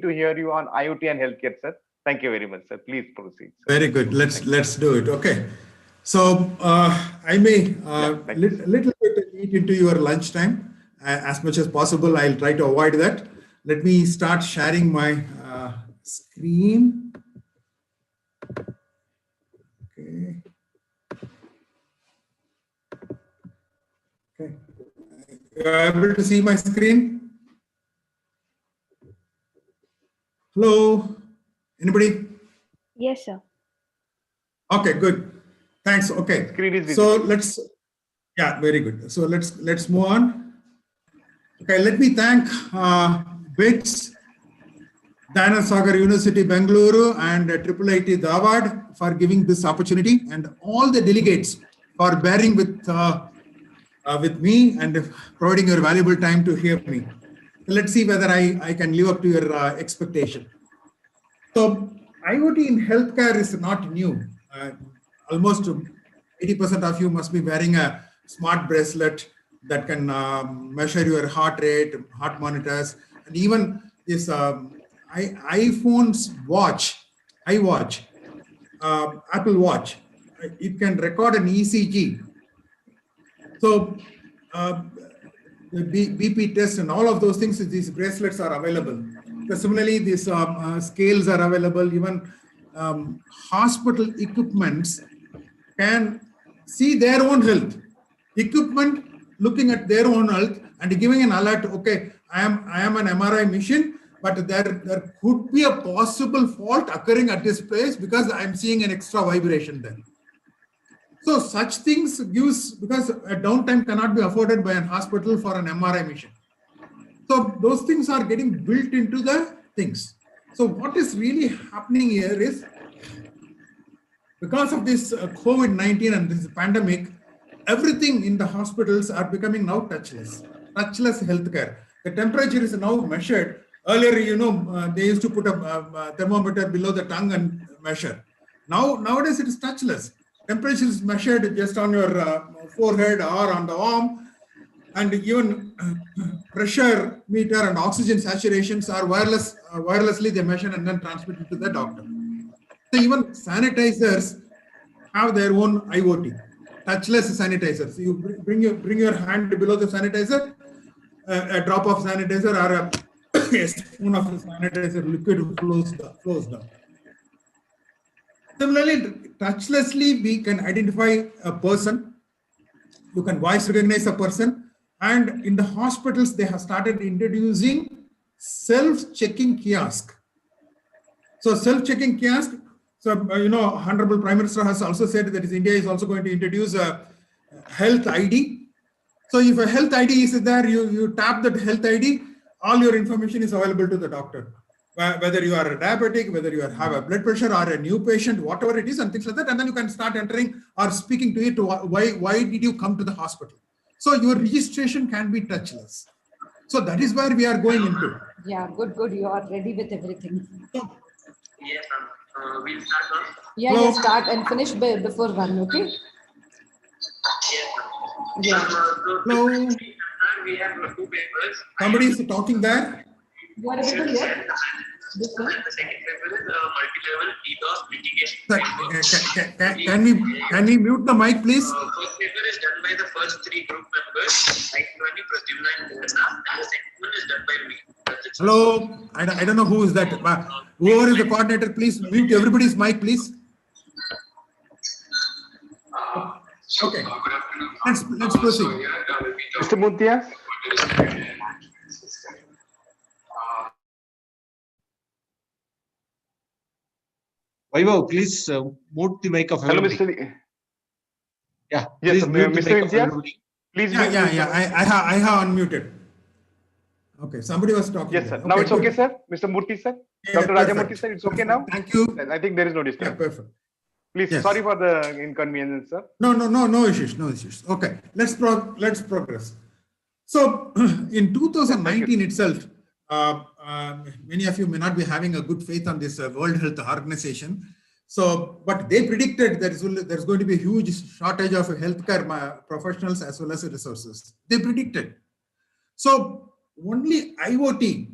to hear you on IoT and healthcare, sir. Thank you very much, sir. Please proceed. Sir. Very good. Let's do it. Okay. So I may little bit eat into your lunchtime as much as possible. I'll try to avoid that. Let me start sharing my screen. Okay. Okay. You are able to see my screen? Hello? Anybody? Yes, sir. Okay, good. Thanks. Okay. Screen is so let's, yeah, very good. So let's move on. Okay, let me thank BITS, Dayananda Sagar University, Bengaluru, and IIIT Dharwad for giving this opportunity, and all the delegates for bearing with me and providing your valuable time to hear me. Let's see whether I can live up to your expectation. So IoT in healthcare is not new. Almost 80% of you must be wearing a smart bracelet that can measure your heart rate, heart monitors, and even this iPhone's watch, iWatch, Apple Watch. It can record an ECG. So the BP test and all of those things, these bracelets are available. So similarly, these scales are available. Even hospital equipments can see their own health. Equipment looking at their own health and giving an alert. Okay, I am an MRI machine, but there could be a possible fault occurring at this place because I am seeing an extra vibration there. So such things gives, because a downtime cannot be afforded by an hospital for an MRI machine. So those things are getting built into the things. So what is really happening here is, because of this COVID-19 and this pandemic, everything in the hospitals are becoming now touchless healthcare. The temperature is now measured. Earlier, they used to put a thermometer below the tongue and measure. Nowadays it is touchless. Temperature is measured just on your forehead or on the arm, and even pressure meter and oxygen saturations are wirelessly they measure and then transmitted to the doctor. So even sanitizers have their own IoT, touchless sanitizers. So you bring your hand below the sanitizer, a drop of sanitizer or a spoon of sanitizer liquid flows down. Similarly, touchlessly, we can identify a person. You can voice recognize a person. And in the hospitals, they have started introducing self-checking kiosk. So self-checking kiosk. So, Honorable Prime Minister has also said that India is also going to introduce a health ID. So if a health ID is there, you tap that health ID, all your information is available to the doctor. Whether you are a diabetic, whether you have a blood pressure or a new patient, whatever it is, and things like that. And then you can start entering or speaking to it. Why did you come to the hospital? So your registration can be touchless. So that is where we are going into. Yeah, good. You are ready with everything. So, yes, we'll start now. Yeah, Hello? start and finish before 1, okay? Yes, Yeah. Hello? we have 2 papers. Somebody is talking there. You are able to hear? This one? And the second paper is multi-level DDoS mitigation framework. Can we mute the mic, please? First paper is done by the first 3 group members, Aikmani, Pradyumna, and Mona, and the second one is done by me. That's it. Hello, I don't know who is that. Whoever is the coordinator, please mute everybody's mic, please. Okay, let's proceed. Mr. Muntia? Vaibhav, please mute the mic of Hello, everybody. Mr. Yeah. Yes, mute the Mr. mic of Imtiaz? everybody. Please. Yeah. I have unmuted. Okay, somebody was talking. Yes, sir. There. Now Okay, it's okay, good. sir. Mr. Murthy, sir. Yeah, Dr. perfect. Rajamurthy, sir. It's okay now? Thank you. I think there is no Yeah, disturbance. perfect. Please, Yes. sorry for the inconvenience, sir. No issues. Okay, let's progress. So in 2019 itself, many of you may not be having a good faith on this World Health Organization. So, but they predicted there's going to be a huge shortage of healthcare professionals as well as resources. They predicted. So only IoT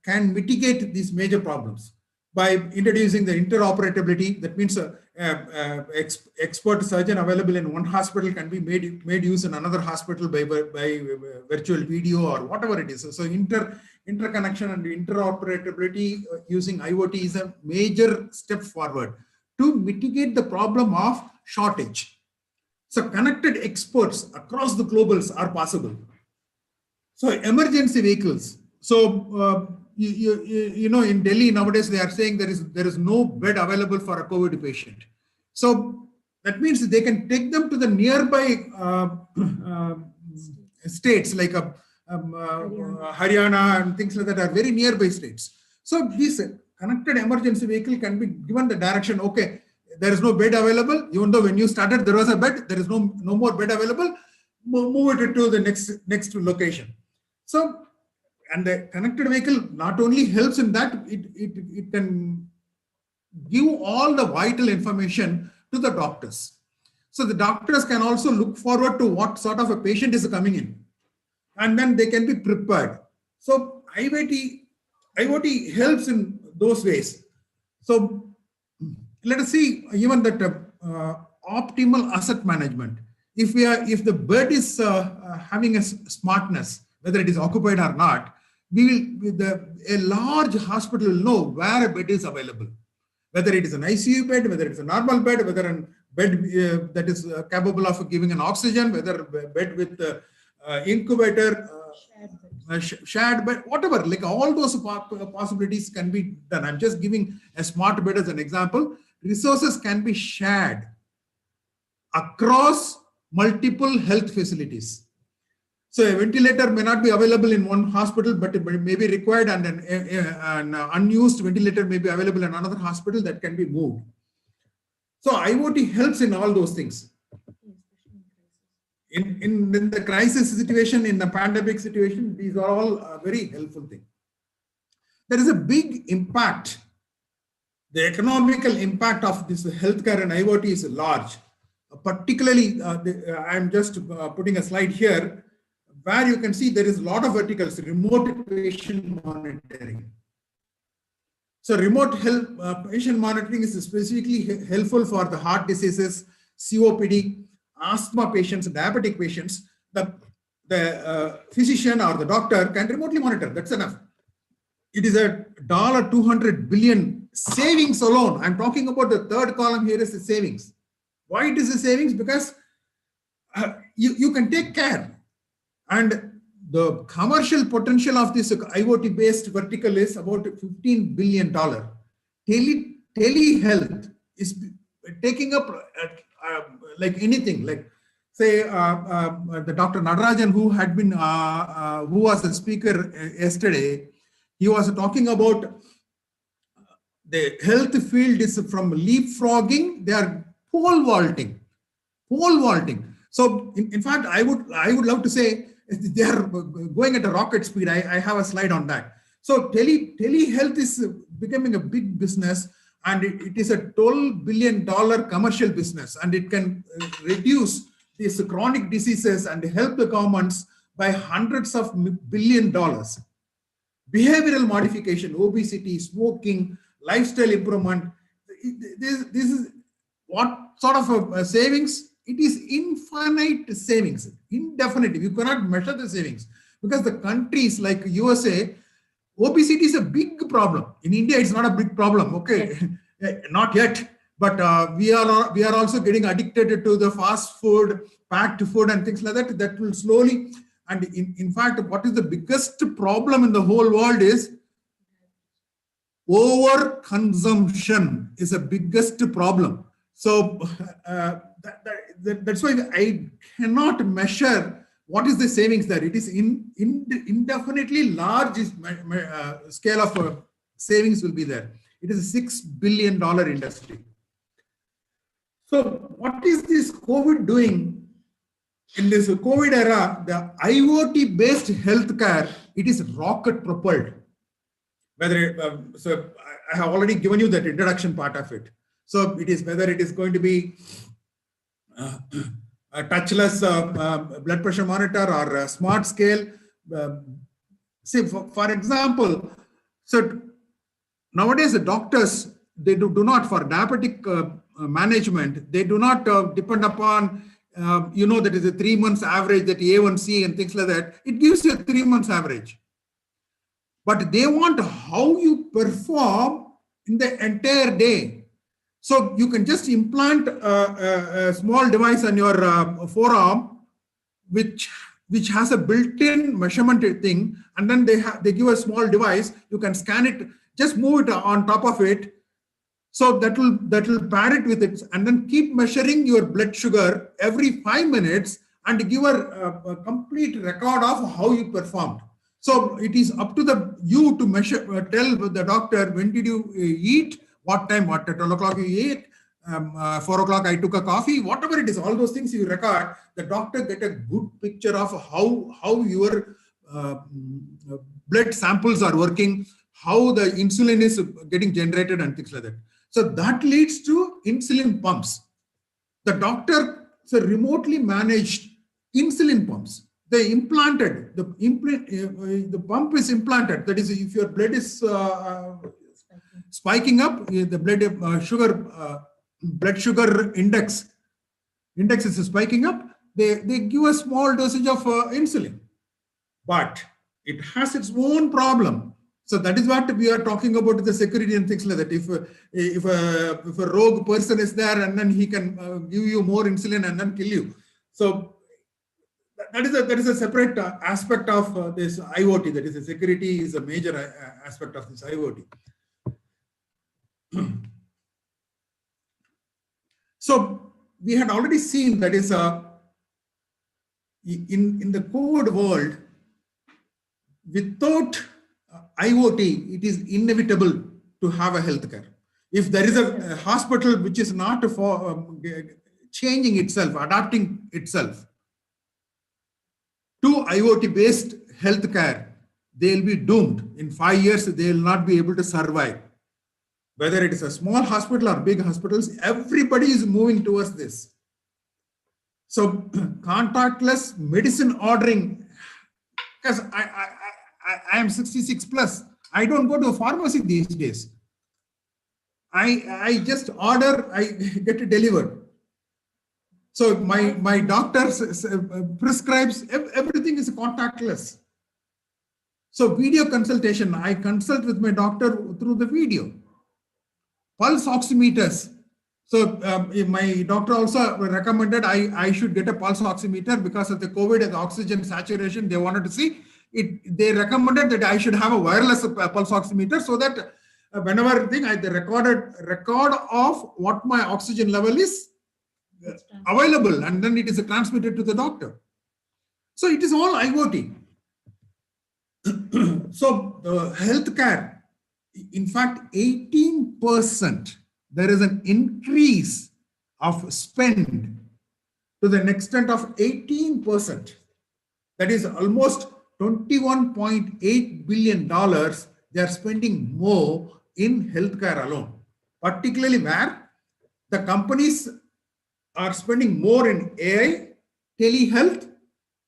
can mitigate these major problems by introducing the interoperability. That means expert surgeon available in one hospital can be made use in another hospital by virtual video or whatever it is. So interconnection and interoperability using IoT is a major step forward to mitigate the problem of shortage. So connected experts across the globals are possible. So emergency vehicles. So you know, in Delhi nowadays they are saying there is no bed available for a COVID patient. So that means they can take them to the nearby states like Haryana and things like that are very nearby states. So this connected emergency vehicle can be given the direction. Okay, there is no bed available. Even though when you started there was a bed, there is no more bed available. Move it to the next location. So, and the connected vehicle not only helps in that, it can give all the vital information to the doctors. So the doctors can also look forward to what sort of a patient is coming in, and then they can be prepared. So IoT helps in those ways. So let us see even that optimal asset management. If the bed is having a smartness, whether it is occupied or not, a large hospital will know where a bed is available, whether it is an ICU bed, whether it's a normal bed, whether a bed that is capable of giving an oxygen, whether a bed with incubator, shared bed, whatever, like all those possibilities can be done. I'm just giving a smart bed as an example. Resources can be shared across multiple health facilities. So a ventilator may not be available in one hospital, but it may be required, and an unused ventilator may be available in another hospital that can be moved. So IoT helps in all those things. In the crisis situation, in the pandemic situation, these are all very helpful things. There is a big impact. The economical impact of this healthcare and IoT is large. Particularly, I'm just putting a slide here where you can see there is a lot of verticals, remote patient monitoring. So remote health patient monitoring is specifically helpful for the heart diseases, COPD, asthma patients, diabetic patients. The physician or the doctor can remotely monitor. That's enough. It is a $200 billion savings alone. I'm talking about the third column here is the savings. Why it is a savings? Because you can take care. And the commercial potential of this IoT-based vertical is about $15 billion. Telehealth is taking up like anything. Like say the Dr. Nadarajan, who was a speaker yesterday, he was talking about the health field is from leapfrogging, they are pole vaulting. So in fact, I would love to say they are going at a rocket speed. I have a slide on that. So telehealth is becoming a big business, and it is a $12 billion commercial business, and it can reduce these chronic diseases and help the governments by hundreds of billion dollars. Behavioral modification, obesity, smoking, lifestyle improvement. This is what sort of a savings? It is infinite savings, indefinite. You cannot measure the savings because the countries like USA, obesity is a big problem. In India, it's not a big problem. Okay, not yet, but we are also getting addicted to the fast food, packed food, and things like that. That will slowly. And in fact, what is the biggest problem in the whole world is overconsumption is the biggest problem. So that's why I cannot measure what is the savings there. It is indefinitely large scale of savings will be there. It is a $6 billion industry. So what is this COVID doing? In this COVID era, the IoT-based healthcare, it is rocket propelled. whether so I have already given you that introduction part of it. So it is whether it is going to be a touchless blood pressure monitor or a smart scale. See, for example, so nowadays the doctors, they do not, for diabetic management, they do not depend upon that is a 3 months average, that A1C and things like that. It gives you a 3 months average. But they want how you perform in the entire day. So you can just implant a small device on your forearm, which has a built-in measurement thing, and then they give a small device. You can scan it, just move it on top of it. So that will pair it with it, and then keep measuring your blood sugar every 5 minutes and give a complete record of how you performed. So it is up to you to measure, tell the doctor when did you eat, what time, at 12 o'clock you ate, 4 o'clock I took a coffee, whatever it is, all those things you record. The doctor get a good picture of how your blood samples are working, how the insulin is getting generated and things like that. So that leads to insulin pumps. The doctor remotely managed insulin pumps. They implanted, the pump is implanted. That is, if your blood is spiking up, the blood sugar index is spiking up, they give a small dosage of insulin. But it has its own problem. So that is what we are talking about, the security and things like that. If a rogue person is there, and then he can give you more insulin and then kill you. So that is a separate aspect of this IoT. That is, the security is a major aspect of this IoT. So we had already seen that is in the COVID world, without IoT, it is inevitable to have a healthcare. If there is a hospital which is not for changing itself, adapting itself to IoT-based healthcare, they will be doomed. In 5 years, they will not be able to survive. Whether it is a small hospital or big hospitals, everybody is moving towards this. So contactless medicine ordering, because I am 66 plus, I don't go to a pharmacy these days. I just order, I get it delivered. So my doctor prescribes, everything is contactless. So video consultation, I consult with my doctor through the video. Pulse oximeters. So my doctor also recommended I should get a pulse oximeter because of the COVID and the oxygen saturation. They wanted to see it. They recommended that I should have a wireless pulse oximeter so that whenever the record of what my oxygen level is available, and then it is transmitted to the doctor. So it is all IoT. So healthcare, in fact, 18%, there is an increase of spend to the extent of 18%. That is almost $21.8 billion they are spending more in healthcare alone, particularly where the companies are spending more in AI, telehealth,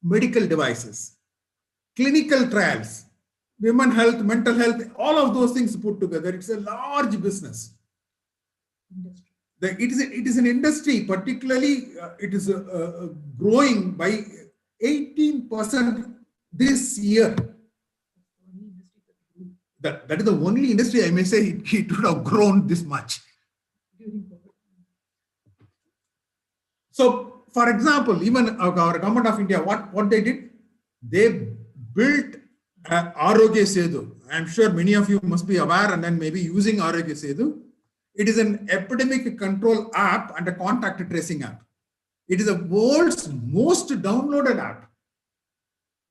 medical devices, clinical trials, women health, mental health, all of those things put together. It's a large business. It is an industry, particularly it is growing by 18% this year. That is the only industry, I may say, it would have grown this much. So, for example, even our government of India, what they did, they built Arogya Setu. I'm sure many of you must be aware and then maybe using Arogya Setu. It is an epidemic control app and a contact tracing app. It is the world's most downloaded app.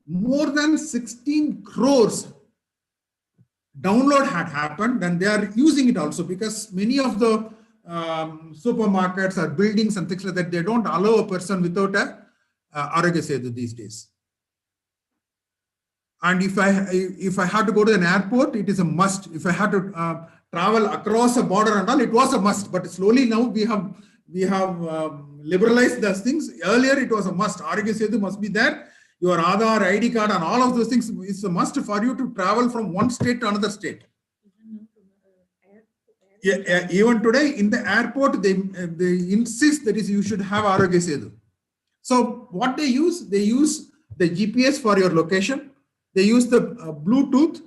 More than 16 crores download had happened, and they are using it also because many of the supermarkets or buildings and things like that, they don't allow a person without a Arogya Setu these days. And if I had to go to an airport, it is a must. If I had to travel across a border and all, it was a must. But slowly now we have liberalized those things. Earlier it was a must. Arogya Setu must be there. Your Aadhaar, ID card, and all of those things is a must for you to travel from one state to another state. Yeah, even today in the airport, they insist that you should have Arogya Setu. So what they use the GPS for your location. They use the Bluetooth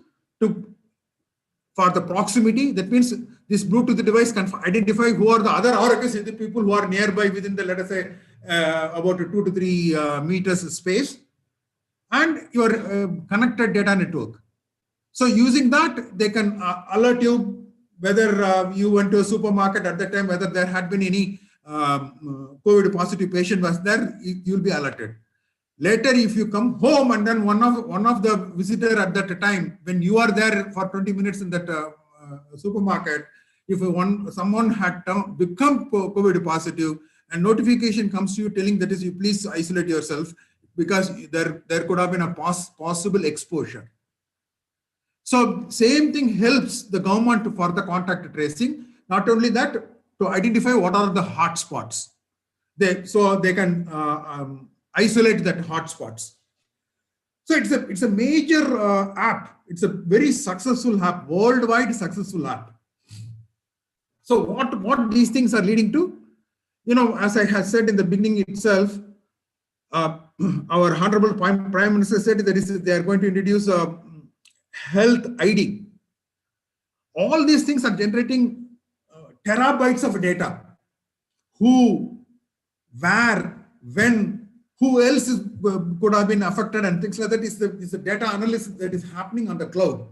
for the proximity. That means this Bluetooth device can identify who are the other Arogya Setu people who are nearby within the, let us say, about 2 to 3 meters space, and your connected data network. So using that, they can alert you whether you went to a supermarket at that time, whether there had been any COVID positive patient was there, you'll be alerted. Later, if you come home and then one of the visitor at that time, when you are there for 20 minutes in that supermarket, if someone had become COVID positive and notification comes to you telling that is you please isolate yourself because there could have been a possible exposure. So same thing helps the government for the contact tracing. Not only that, to identify what are the hotspots. So they can isolate that hotspots. So it's a major app. It's a very successful app, worldwide successful app. So what these things are leading to, as I have said in the beginning itself, our Honorable Prime Minister said that they are going to introduce a health ID. All these things are generating terabytes of data. Who, where, when, who else could have been affected and things like that is the data analysis that is happening on the cloud.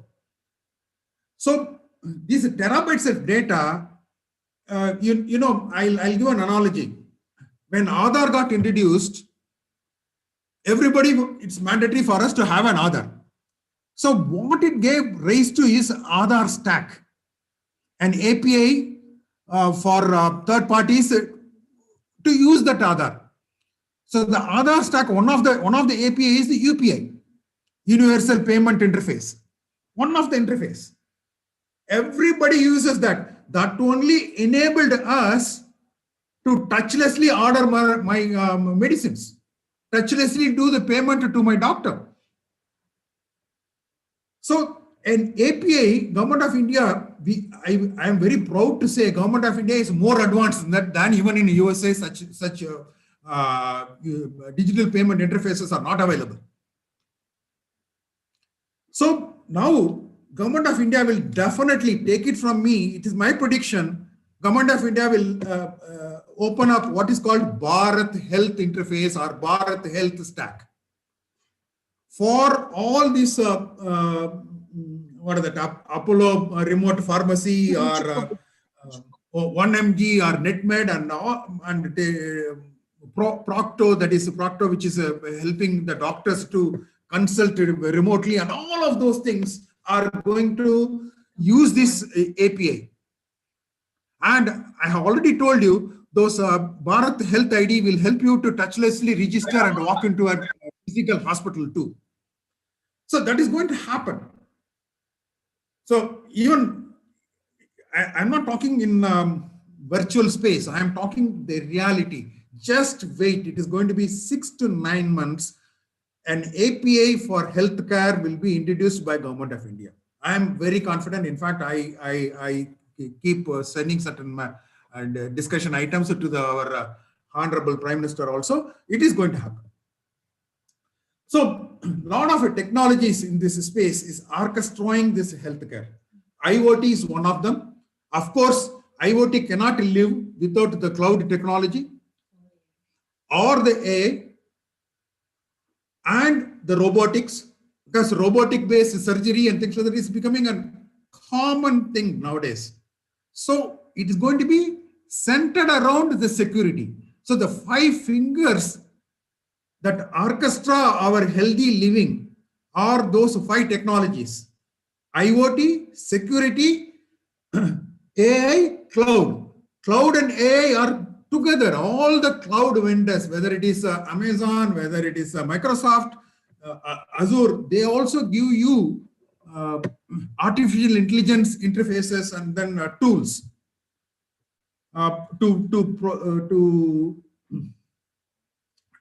So these terabytes of data, I'll give an analogy. When Aadhaar got introduced, it's mandatory for us to have an Aadhaar. So what it gave rise to is Aadhaar stack, an API for third parties to use that Aadhaar. So the Aadhaar stack, one of the API is the UPI, Universal Payment Interface. One of the interface. Everybody uses that. That only enabled us to touchlessly order my medicines, touchlessly do the payment to my doctor. So an API, Government of India, I am very proud to say Government of India is more advanced than even in USA, such digital payment interfaces are not available. So now Government of India will definitely take it from me. It is my prediction. Government of India will open up what is called Bharat Health Interface or Bharat Health Stack. For all this, what are that, Apollo remote pharmacy or 1mg or NetMed and Procto, that is Procto, which is helping the doctors to consult remotely, and all of those things are going to use this API. And I have already told you, those Bharat Health ID will help you to touchlessly register and walk into a physical hospital too. So that is going to happen. So even, I'm not talking in virtual space, I am talking the reality. Just wait, it is going to be 6 to 9 months. An API for healthcare will be introduced by Government of India. I am very confident. In fact, I keep sending certain discussion items to our Honorable Prime Minister also. It is going to happen. So a lot of technologies in this space is orchestrating this healthcare. IoT is one of them. Of course, IoT cannot live without the cloud technology or the AI and the robotics, because robotic-based surgery and things like that is becoming a common thing nowadays. So it is going to be centered around the security. So the 5 fingers that orchestra our healthy living are those 5 technologies: IoT, security, AI, cloud. Cloud and AI are together. All the cloud vendors, whether it is Amazon, whether it is Microsoft, Azure, they also give you artificial intelligence interfaces and then tools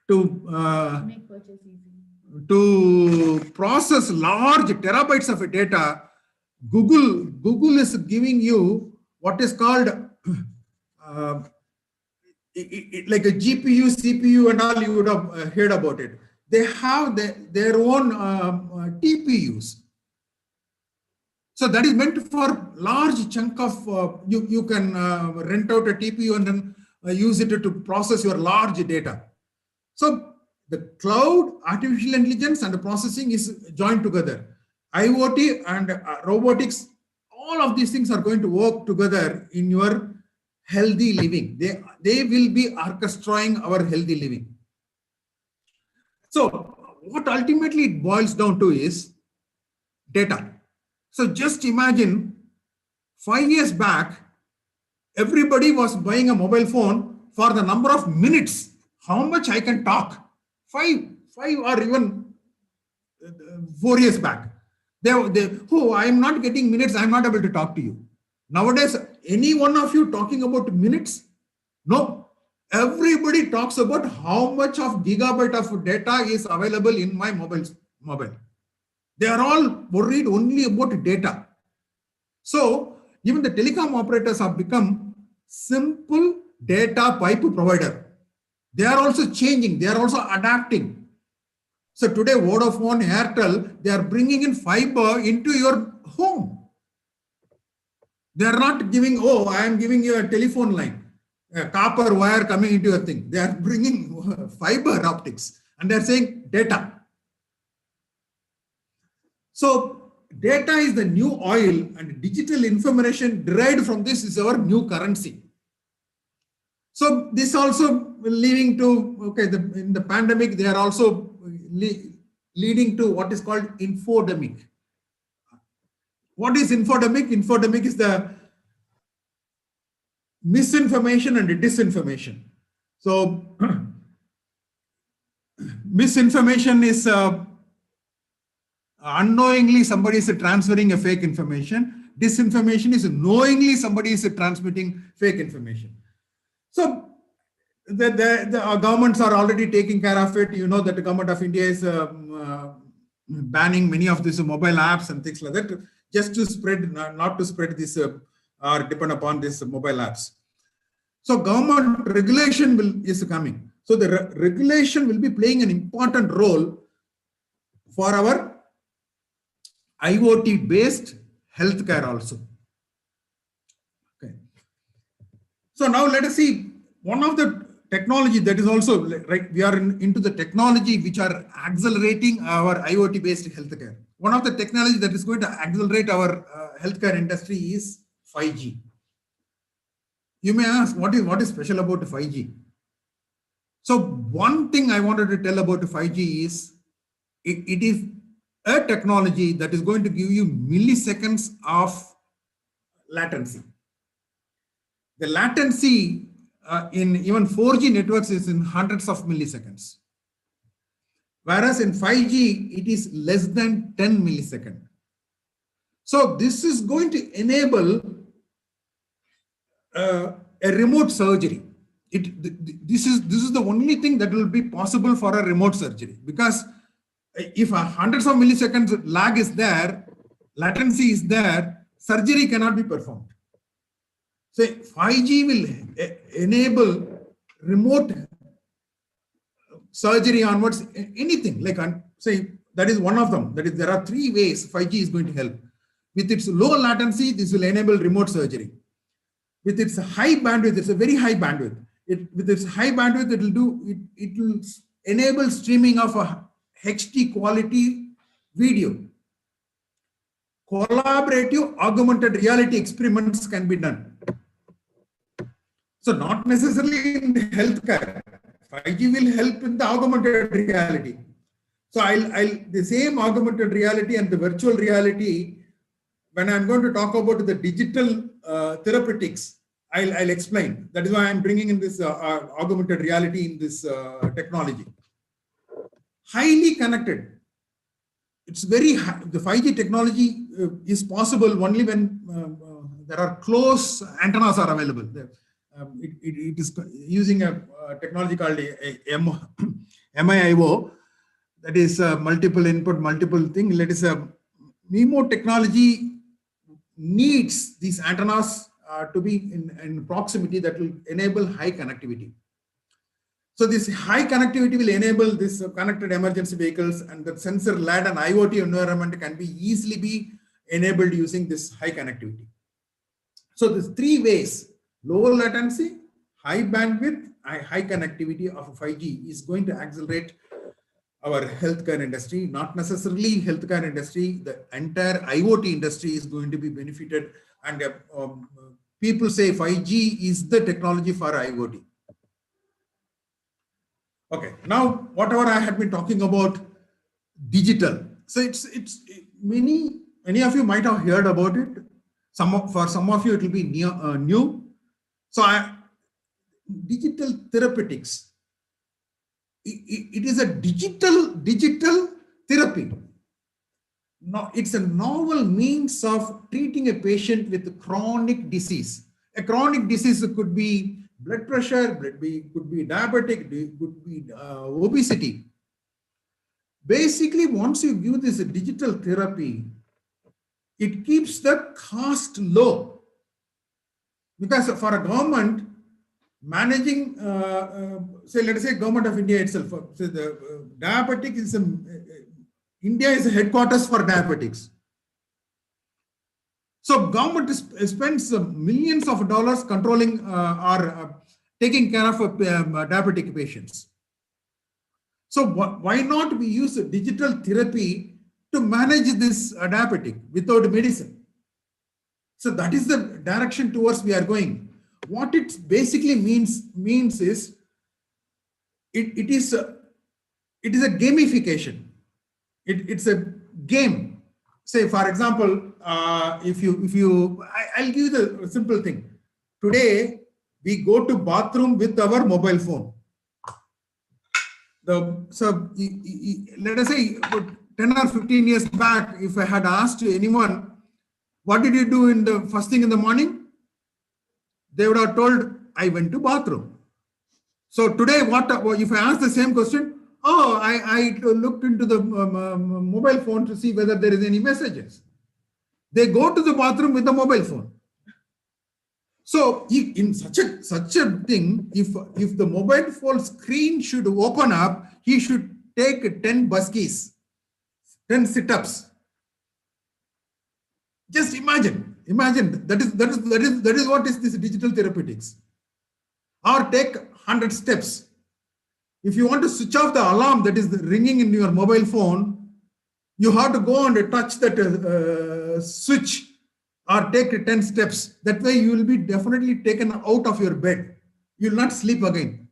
to process large terabytes of data. Google is giving you what is called like a GPU, CPU, and all. You would have heard about it. They have their own TPUs. So that is meant for large chunk of you can rent out a TPU and then use it to process your large data. So the cloud, artificial intelligence, and the processing is joined together. IoT and robotics, all of these things are going to work together in your healthy living. They will be orchestrating our healthy living. So what ultimately it boils down to is data. So just imagine 5 years back, everybody was buying a mobile phone for the number of minutes, how much I can talk. Five or even 4 years back. Oh, I'm not getting minutes, I'm not able to talk to you. Nowadays, any one of you talking about minutes? No. Everybody talks about how much of gigabyte of data is available in my mobile. They are all worried only about data. So even the telecom operators have become simple data pipe provider. They are also changing. They are also adapting. So today, Vodafone, Airtel, they are bringing in fiber into your home. They are not giving, oh, I am giving you a telephone line, a copper wire coming into your thing. They are bringing fiber optics and they are saying data. So data is the new oil and digital information derived from this is our new currency. So this also leading to, okay, in the pandemic, they are also leading to what is called infodemic. What is infodemic? Infodemic is the misinformation and disinformation. So misinformation is unknowingly somebody is transferring a fake information. Disinformation is knowingly somebody is transmitting fake information. So the governments are already taking care of it. You know that the government of India is banning many of these mobile apps and things like that, just to spread, not to spread this or depend upon these mobile apps. So government regulation is coming. So the regulation will be playing an important role for our IoT-based healthcare also. Okay. So now let us see one of the technology that is also, right, we are into the technology which are accelerating our IoT-based healthcare. One of the technology that is going to accelerate our healthcare industry is 5G. You may ask, what is special about 5G? So one thing I wanted to tell about 5G is it is a technology that is going to give you milliseconds of latency. The latency in even 4G networks is in hundreds of milliseconds. Whereas in 5G, it is less than 10 milliseconds. So this is going to enable a remote surgery. This is the only thing that will be possible for a remote surgery, because if hundreds of milliseconds lag is there, latency is there, surgery cannot be performed. So 5G will enable remote surgery onwards, anything like, say, that is one of them. That is, there are 3 ways 5G is going to help. With its low latency, this will enable remote surgery. With its high bandwidth, it's a very high bandwidth. With its high bandwidth, it will enable streaming of a HD quality video. Collaborative augmented reality experiments can be done. So not necessarily in healthcare. 5G will help in the augmented reality. So the same augmented reality and the virtual reality, when I'm going to talk about the digital therapeutics, I'll explain. That is why I'm bringing in this augmented reality in this technology. Highly connected. it's very high. The 5G technology is possible only when there are close antennas are available. It is using a technology called MIIO, that is multiple input, multiple thing. Let us MIMO technology needs these antennas to be in proximity that will enable high connectivity. So this high connectivity will enable this connected emergency vehicles, and the sensor-led and IoT environment can be easily be enabled using this high connectivity. So there's three ways: low latency, high bandwidth, high connectivity of 5G is going to accelerate our healthcare industry. Not necessarily healthcare industry, the entire IoT industry is going to be benefited. And people say 5G is the technology for IoT. Okay, now whatever I had been talking about digital. So it's many of you might have heard about it. For some of you it will be new. So digital therapeutics. It is a digital therapy. No, it's a novel means of treating a patient with chronic disease. A chronic disease could be blood pressure, could be diabetic, could be obesity. Basically, once you give this digital therapy, it keeps the cost low. Because for a government, managing, say, let us say government of India itself, so the diabetic is, India is the headquarters for diabetics. So government spends millions of dollars controlling or taking care of diabetic patients. So why not we use digital therapy to manage this diabetic without medicine? So that is the direction towards we are going. What it basically means is it is a gamification. It's a game. Say, for example, I'll give you the simple thing. Today, we go to bathroom with our mobile phone. So let us say 10 or 15 years back, if I had asked anyone, what did you do in the first thing in the morning? They would have told, I went to bathroom. So today, if I ask the same question, oh, I looked into the mobile phone to see whether there is any messages. They go to the bathroom with the mobile phone. So in such a thing, if the mobile phone screen should open up, he should take 10 buskies, 10 sit-ups. Just imagine that is what is this digital therapeutics. Or take 100 steps. If you want to switch off the alarm that is ringing in your mobile phone, you have to go and touch that switch or take 10 steps. That way you will be definitely taken out of your bed. You will not sleep again.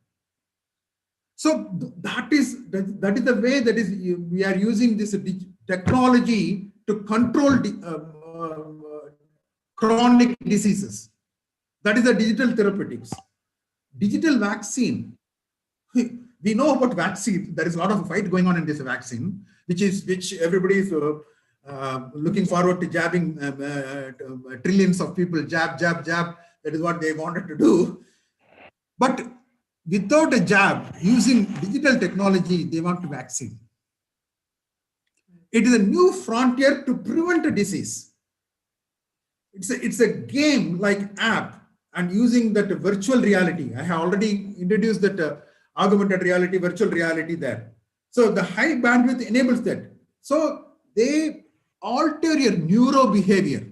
So that is the way that is we are using this technology to control chronic diseases. That is the digital therapeutics. Digital vaccine. We know about vaccine. There is a lot of fight going on in this vaccine, which everybody is looking forward to jabbing trillions of people, jab. That is what they wanted to do. But without a jab, using digital technology, they want to vaccine. It is a new frontier to prevent a disease. It's a game like app, and using that virtual reality. I have already introduced that augmented reality, virtual reality there. So the high bandwidth enables that. So they alter your neuro behavior,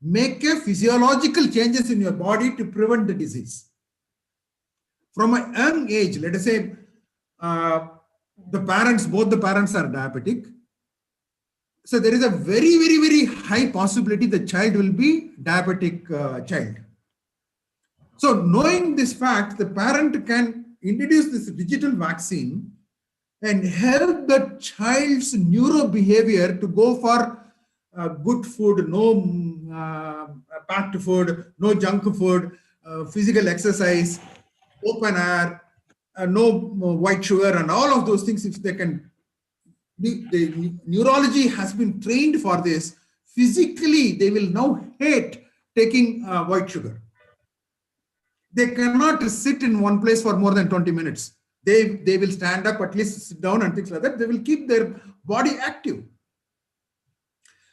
make a physiological changes in your body to prevent the disease. From a young age, let us say both the parents are diabetic. So there is a very, very, very high possibility the child will be diabetic child. So knowing this fact, the parent can introduce this digital vaccine and help the child's neuro behavior to go for good food, no packed food, no junk food, physical exercise, open air, no white sugar, and all of those things. If they can the neurology has been trained for this. Physically, they will now hate taking white sugar. They cannot sit in one place for more than 20 minutes. They will stand up, at least sit down and things like that. They will keep their body active.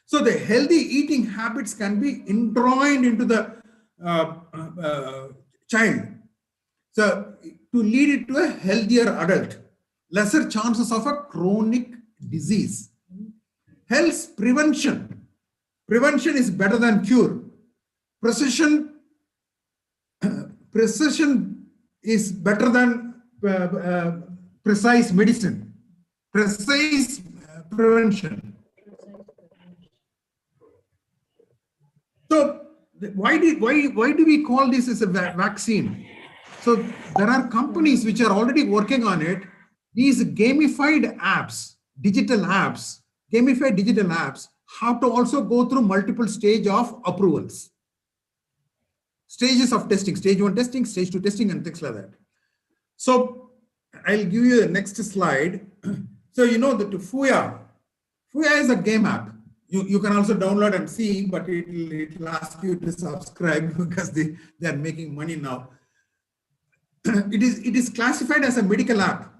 So the healthy eating habits can be enjoined into the child. So to lead it to a healthier adult, lesser chances of a chronic disease. Health prevention. Prevention is better than cure. Precision is better than precise medicine. Precise prevention. So why do we call this as a vaccine? So there are companies which are already working on it. These gamified apps, gamified digital apps have to also go through multiple stages of approvals. Stages of testing, stage 1 testing, stage 2 testing, and things like that. So I'll give you the next slide. So you know that Fuya is a game app. You can also download and see, but it'll ask you to subscribe because they are making money now. It is classified as a medical app.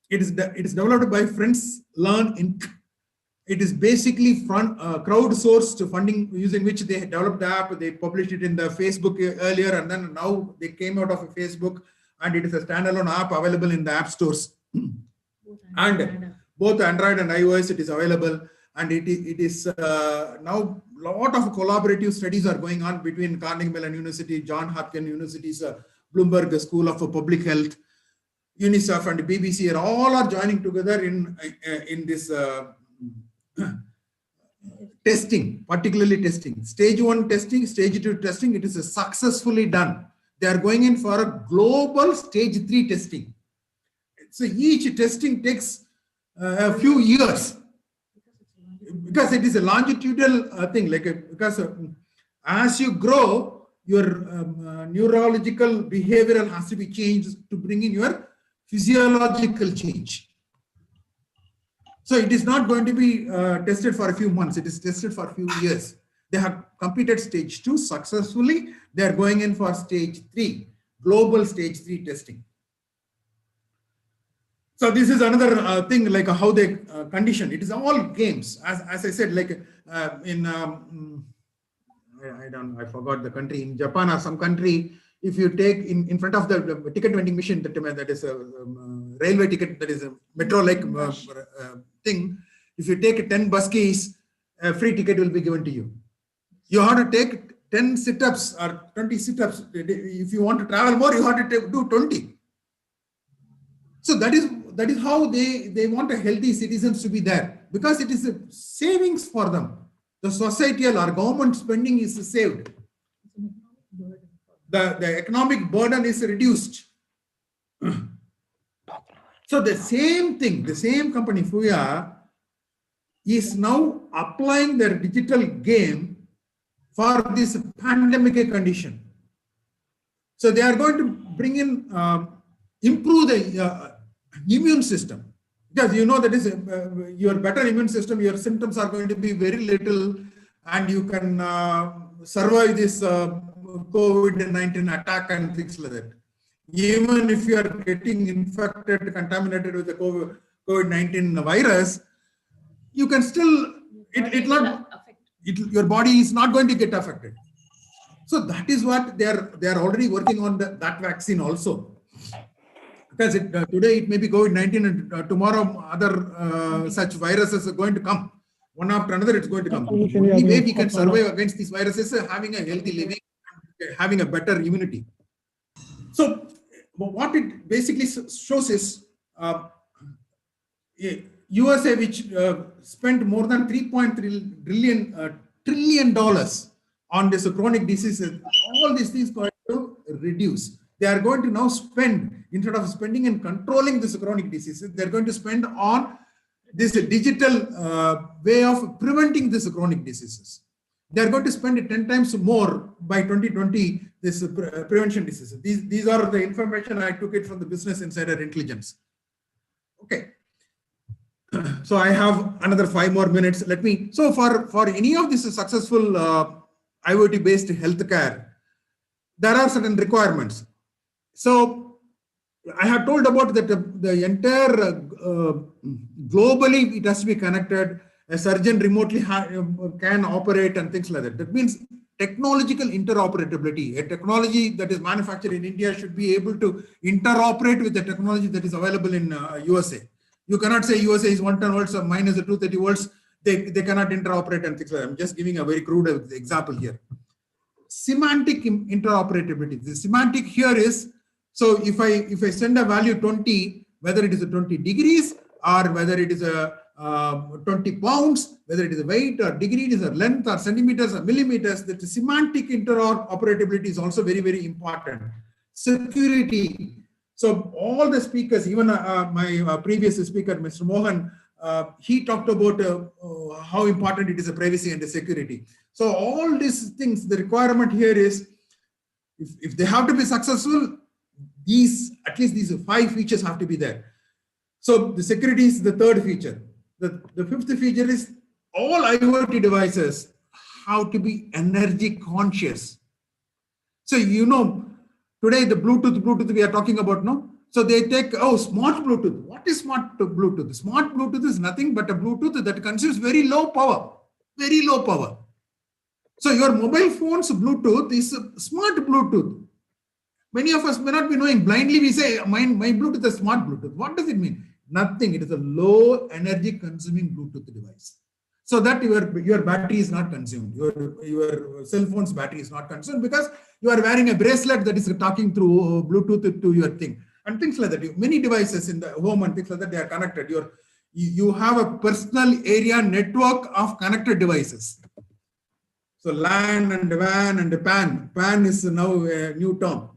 It is developed by Friends Learn Inc. It is basically crowdsourced funding using which they developed the app. They published it in the Facebook earlier, and then now they came out of Facebook, and it is a standalone app available in the app stores. And both Android and iOS, it is available. And it is now a lot of collaborative studies are going on between Carnegie Mellon University, Johns Hopkins University's Bloomberg School of Public Health, UNICEF, and BBC all are joining together in this testing, particularly testing. Stage 1 testing, stage 2 testing, it is successfully done. They are going in for a global stage 3 testing. So each testing takes a few years because it is a longitudinal thing. Because as you grow, your neurological behavioral has to be changed to bring in your physiological change. So it is not going to be tested for a few months. It is tested for a few years. They have completed stage 2 successfully. They are going in for stage 3, global stage 3 testing. So this is another thing, like how they condition. It is all games. As I said, like I forgot the country, in Japan or some country, if you take in front of the ticket vending machine, that is a railway ticket, that is a metro-like thing, if you take 10 bus keys, a free ticket will be given to you. You have to take 10 sit-ups or 20 sit-ups. If you want to travel more, you have to do 20. So that is how they want a healthy citizens to be there, because it is a savings for them. The societal or government spending is saved. The economic burden is reduced. So the same thing, the same company, Fuya, is now applying their digital game for this pandemic condition. So they are going to bring in, improve the immune system. Because you know that is your better immune system, your symptoms are going to be very little, and you can survive this COVID-19 attack and things like that. Even if you are getting infected, contaminated with the COVID-19 virus, you can still, your body is not going to get affected. So that is what they are already working on that vaccine also. Because today it may be COVID-19 and tomorrow other such viruses are going to come. One after another it's going to come. The only way we can survive against these viruses is having a healthy living, having a better immunity. So what it basically shows is USA, which spent more than $3.3 trillion on this chronic diseases, all these things going to reduce. They are going to now spend, instead of spending and controlling this chronic diseases, they're going to spend on this digital way of preventing this chronic diseases. They're going to spend 10 times more by 2020, this prevention diseases. These are the information I took it from the Business Insider Intelligence. Okay. So I have another 5 more minutes. Let me, so for any of this successful IoT based healthcare, there are certain requirements. So I have told about that the entire globally it has to be connected. A surgeon remotely can operate and things like that. That means technological interoperability. A technology that is manufactured in India should be able to interoperate with the technology that is available in USA. You cannot say USA is 110 volts or mine is a 230 volts. They cannot interoperate and things like that. I'm just giving a very crude example here. Semantic interoperability. The semantic here is, so if I send a value 20, whether it is a 20 degrees or whether it is a 20 pounds, whether it is a weight or degrees or length or centimeters or millimeters, that the semantic interoperability is also very, very important. Security. So all the speakers, even my previous speaker, Mr. Mohan, he talked about how important it is, privacy and the security. So all these things, the requirement here is, if they have to be successful, at least these 5 features have to be there. So the security is the 3rd feature. The 5th feature is all IoT devices have to be energy conscious. So today the Bluetooth we are talking about, no? So they take, smart Bluetooth. What is smart Bluetooth? Smart Bluetooth is nothing but a Bluetooth that consumes very low power. Very low power. So your mobile phone's Bluetooth is smart Bluetooth. Many of us may not be knowing. Blindly we say, my Bluetooth is smart Bluetooth. What does it mean? Nothing. It is a low energy consuming Bluetooth device. So that your battery is not consumed. Your cell phone's battery is not consumed because you are wearing a bracelet that is talking through Bluetooth to your thing. And things like that. Many devices in the home and things like that, they are connected. You have a personal area network of connected devices. So LAN and WAN and PAN. PAN is now a new term.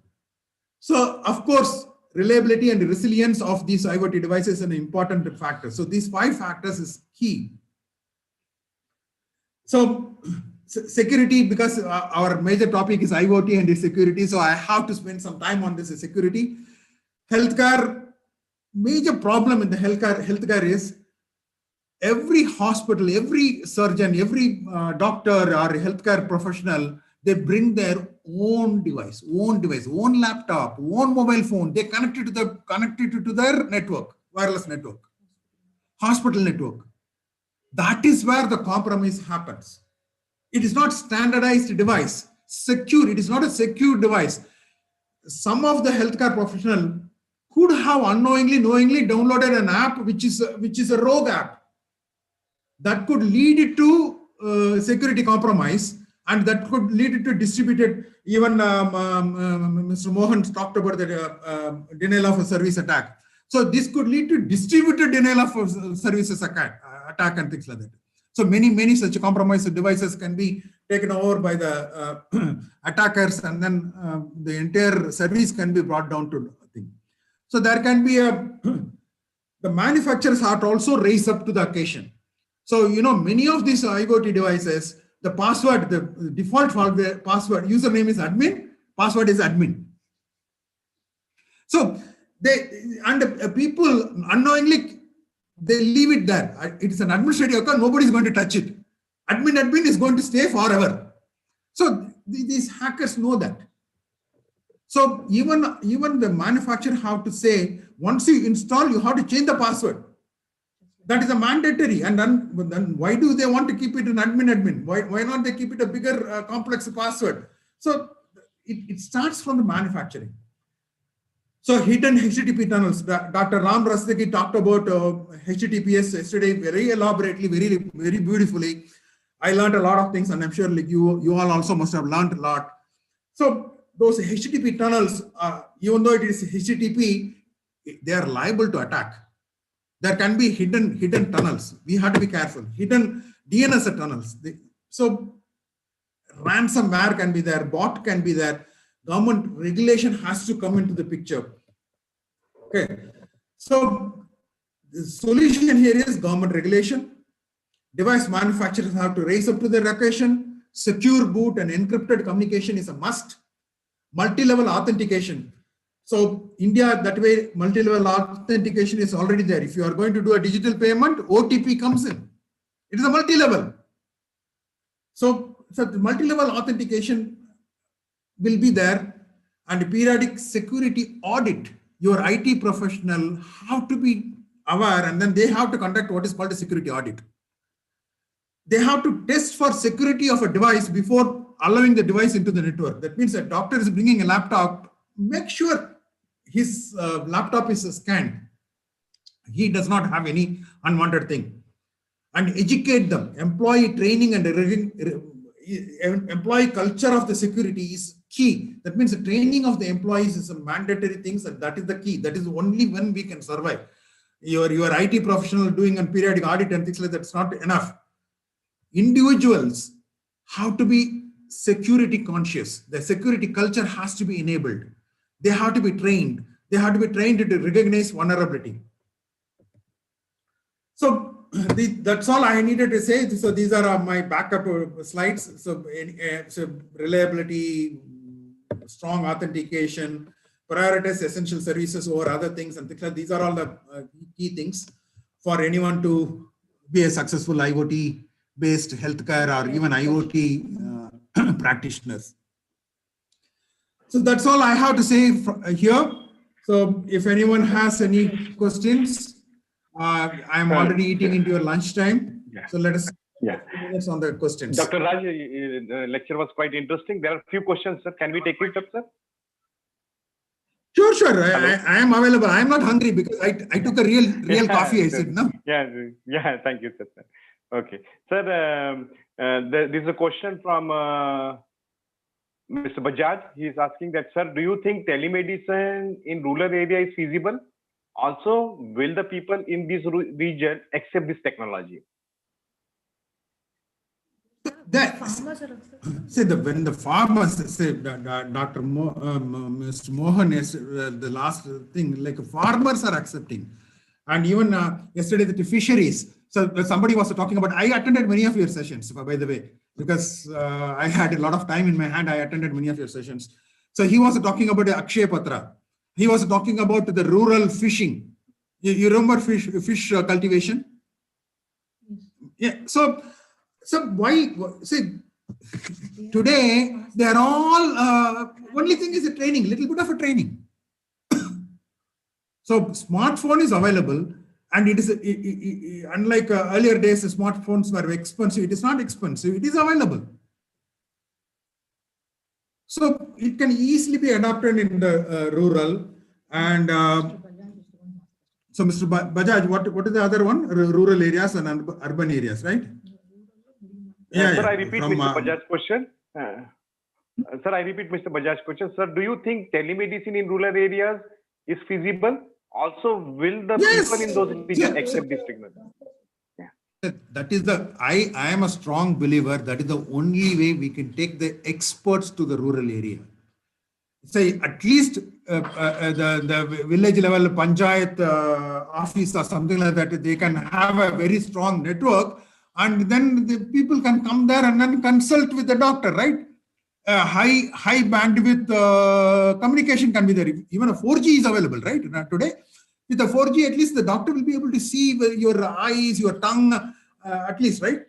So of course, reliability and resilience of these IoT devices is an important factor. So these 5 factors is key. So security, because our major topic is IoT and security, so I have to spend some time on this security. Healthcare, major problem in the healthcare is every hospital, every surgeon, every doctor or healthcare professional, they bring their own device, own laptop, own mobile phone. They connect it to their network, wireless network, hospital network. That is where the compromise happens. It is not standardized device, secure. It is not a secure device. Some of the healthcare professional could have knowingly downloaded an app which is a rogue app that could lead to security compromise, and that could lead to distributed. Even Mr. Mohan talked about the denial of a service attack. So this could lead to distributed denial of services attack and things like that. So many such compromised devices can be taken over by the attackers, and then the entire service can be brought down to thing. So there can be the manufacturers have to also raise up to the occasion. So many of these IoT devices, the password, the default password, username is admin, password is admin. So people unknowingly, they leave it there. It is an administrative account, nobody is going to touch it. Admin is going to stay forever. So these hackers know that. So even the manufacturer have to say, once you install, you have to change the password. That is a mandatory. And then why do they want to keep it an admin? Why not they keep it a bigger complex password? So it starts from the manufacturing. So hidden HTTP tunnels. Dr. Ram Rastagi talked about HTTPS yesterday very elaborately, very beautifully. I learned a lot of things, and I'm sure like you all also must have learned a lot. So those HTTP tunnels, even though it is HTTP, they are liable to attack. There can be hidden tunnels. We have to be careful. Hidden DNS tunnels. So ransomware can be there, bot can be there. Government regulation has to come into the picture. Okay. So the solution here is government regulation. Device manufacturers have to raise up to their occasion. Secure boot and encrypted communication is a must. Multi-level authentication. So India, that way, multi-level authentication is already there. If you are going to do a digital payment, OTP comes in. It is a multi-level. So the multi-level authentication will be there, and periodic security audit. Your IT professional have to be aware, and then they have to conduct what is called a security audit. They have to test for security of a device before allowing the device into the network. That means a doctor is bringing a laptop, make sure his laptop is scanned. He does not have any unwanted thing. And educate them. Employee training and employee culture of the security is key. That means the training of the employees is a mandatory thing, and that is the key. That is only when we can survive. Your IT professional doing a periodic audit and things like that's not enough. Individuals have to be security conscious. The security culture has to be enabled. They have to be trained. They have to be trained to recognize vulnerability. So that's all I needed to say. So these are my backup slides. So reliability, strong authentication, prioritize essential services over other things, and things like these are all the key things for anyone to be a successful IoT-based healthcare or even IoT practitioners. So that's all I have to say here. So if anyone has any questions, I'm already eating into your lunchtime. Yeah. So let us minutes on the questions. Dr. Raj, the lecture was quite interesting. There are a few questions, sir. Can we take it up, sir? Sure. I am available. I am not hungry because I took a real coffee. I said no. Yeah. Thank you, sir. Okay, sir. There is a question from Mr. Bajaj. He is asking that, sir, do you think telemedicine in rural area is feasible? Also, will the people in this region accept this technology? When the farmers say, Dr. Mr. Mohan is the last thing, like farmers are accepting. And even yesterday, the fisheries. So somebody was talking about, I attended many of your sessions, by the way, because I had a lot of time in my hand. I attended many of your sessions. So he was talking about the Akshay Patra. He was talking about the rural fishing. You remember fish cultivation? Yeah. So why see today they are all only thing is a training, little bit of a training. So smartphone is available, and it is unlike earlier days, smartphones were expensive. It is not expensive. It is available. So it can easily be adopted in the rural. And so Mr. Bajaj, what is the other one? Rural areas and urban areas, right? Sir, I repeat Mr. Bajaj's question. Sir, I repeat Mr. Bajaj's question. Sir, do you think telemedicine in rural areas is feasible? Also, will the people in those regions accept this technology? That is I am a strong believer that is the only way we can take the experts to the rural area. Say at least the village level panchayat office or something like that, they can have a very strong network, and then the people can come there and then consult with the doctor, right? High bandwidth communication can be there. Even a 4G is available, right? Today, with the 4G, at least the doctor will be able to see your eyes, your tongue, at least, right?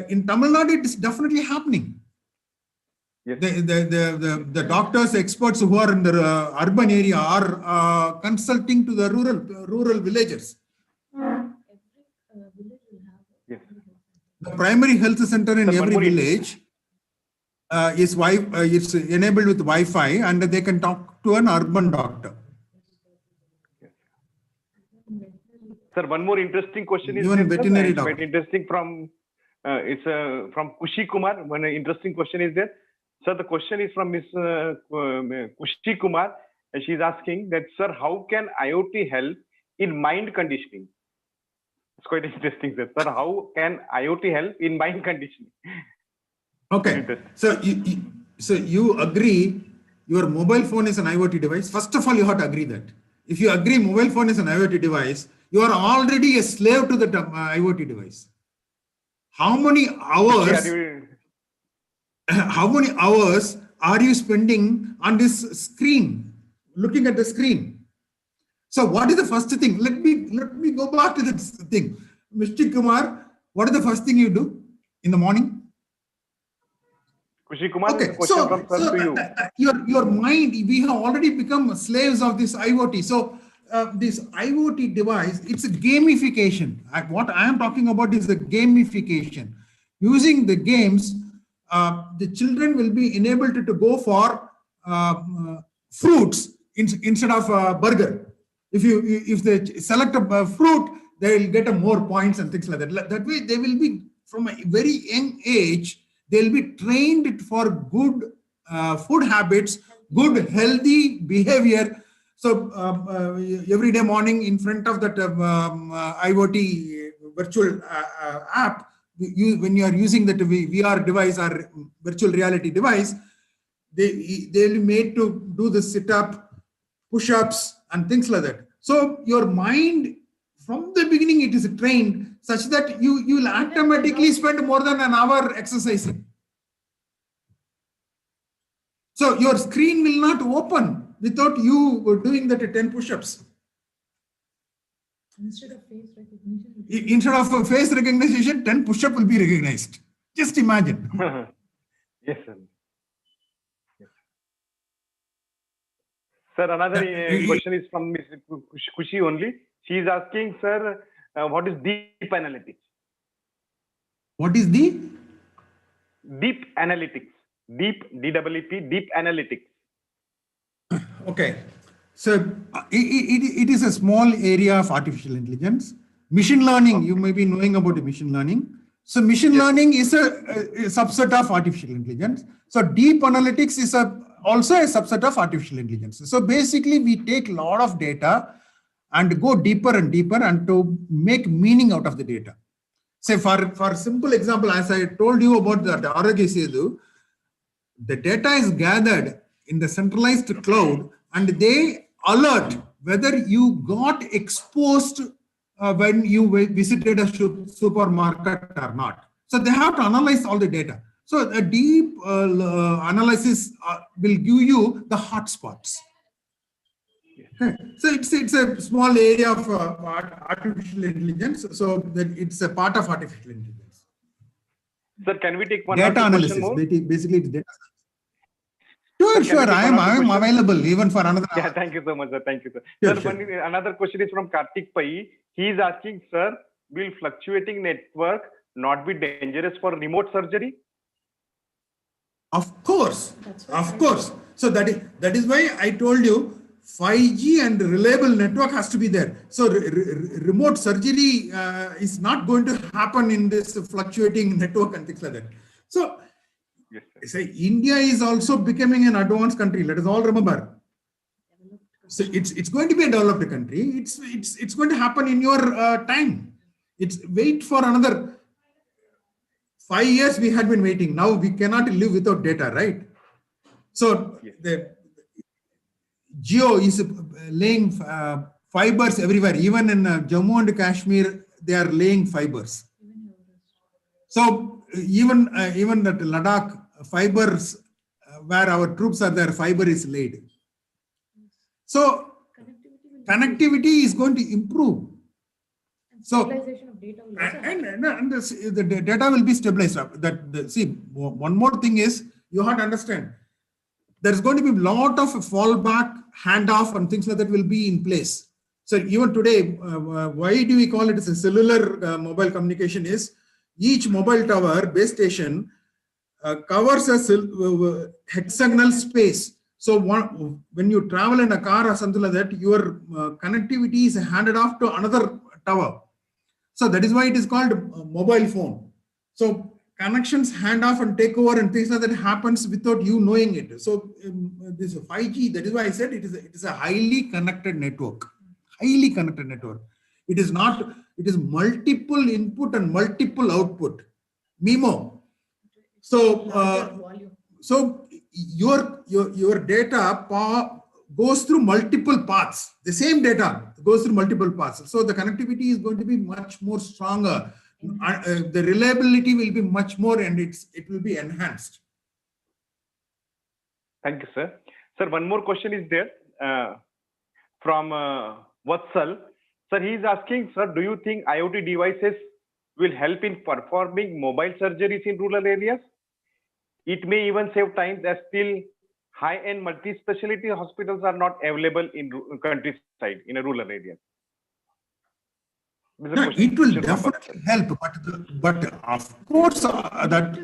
In Tamil Nadu, it is definitely happening. Yes. The doctors, experts who are in the urban area are consulting to the rural villagers. Yes. The primary health center in every village is it's enabled with Wi-Fi, and they can talk to an urban doctor. Sir, one more interesting question is even veterinary doctor. Quite interesting from from Kushi Kumar. One interesting question is there. Sir, the question is from Ms. Kushi Kumar. She's asking that, sir, how can IoT help in mind conditioning? It's quite interesting, sir. Sir, how can IoT help in mind conditioning? Okay. So you agree your mobile phone is an IoT device? First of all, you have to agree that. If you agree mobile phone is an IoT device, you are already a slave to the IoT device. How many hours? How many hours are you spending on this screen? looking at the screen. So what is the first thing? Let me go back to this thing. Mr. Kumar, what is the first thing you do in the morning? Kushi Kumar, Okay, question from sir to you. Your mind, we have already become slaves of this IoT. So this IoT device, it's a gamification. What I am talking about is the gamification. Using the games, the children will be enabled to go for fruits instead of burger. If they select a fruit, they will get more points and things like that. That way, they will be from a very young age. They'll be trained for good food habits, good healthy behavior. So every day morning in front of that IoT virtual app, when you are using that VR device or virtual reality device, they will be made to do the sit-up, push-ups and things like that. So your mind from the beginning, it is trained such that you will automatically spend more than an hour exercising. So your screen will not open without you doing that 10 push-ups. Instead of face recognition, 10 push-up will be recognized. Just imagine. Yes, sir. Yes. Sir, another question is from Ms. Kushi only. She is asking, sir, what is deep analytics? What is the? Deep analytics. Deep, D-E-E-P, deep analytics. Okay. So it is a small area of artificial intelligence. Machine learning, you may be knowing about the machine learning. So machine learning is a subset of artificial intelligence. So deep analytics is also a subset of artificial intelligence. So basically we take a lot of data and go deeper and deeper and to make meaning out of the data. Say for simple example, as I told you about the Authorization, the data is gathered in the centralized cloud and they alert whether you got exposed when you visited a supermarket or not. So they have to analyze all the data. So a deep analysis will give you the hotspots. So it's a small area of artificial intelligence. So that it's a part of artificial intelligence. Sir, can we take one data analysis? More? Basically, it's data. Sure. I am available even for another. Yeah, thank you so much, sir. Thank you, sir. Sir, another question is from Kartik Pai. He is asking, sir, will fluctuating network not be dangerous for remote surgery? Of course. Of course. So that is why I told you 5G and reliable network has to be there. So remote surgery is not going to happen in this fluctuating network and things like that. So say India is also becoming an advanced country. Let us all remember. So it's going to be a developed country. It's going to happen in your time. It's wait for another 5 years. We had been waiting. Now we cannot live without data, right? So the Jio is laying fibers everywhere. Even in Jammu and Kashmir, they are laying fibers. So even that Ladakh fibers where our troops are there, fiber is laid. So connectivity is going to improve. So and the data will be stabilized. See, one more thing is you have to understand. There's going to be a lot of fallback, handoff, and things like that will be in place. So even today, why do we call it as a cellular mobile communication? Is each mobile tower base station covers a hexagonal space. So when you travel in a car or something like that, your connectivity is handed off to another tower. So that is why it is called a mobile phone. So connections hand off and take over and things like that happens without you knowing it. So this 5G, that is why I said it is a highly connected network. Highly connected network. It is not, it is multiple input and multiple output. MIMO. So so your data goes through multiple paths. The same data goes through multiple paths. So the connectivity is going to be much more stronger. The reliability will be much more and it will be enhanced. Thank you, sir. Sir, one more question is there. from Vatsal. Sir, he is asking, sir, do you think IoT devices will help in performing mobile surgeries in rural areas? It may even save time as still high-end multi-specialty hospitals are not available in countryside, in a rural areas. No, it will definitely help, but of course that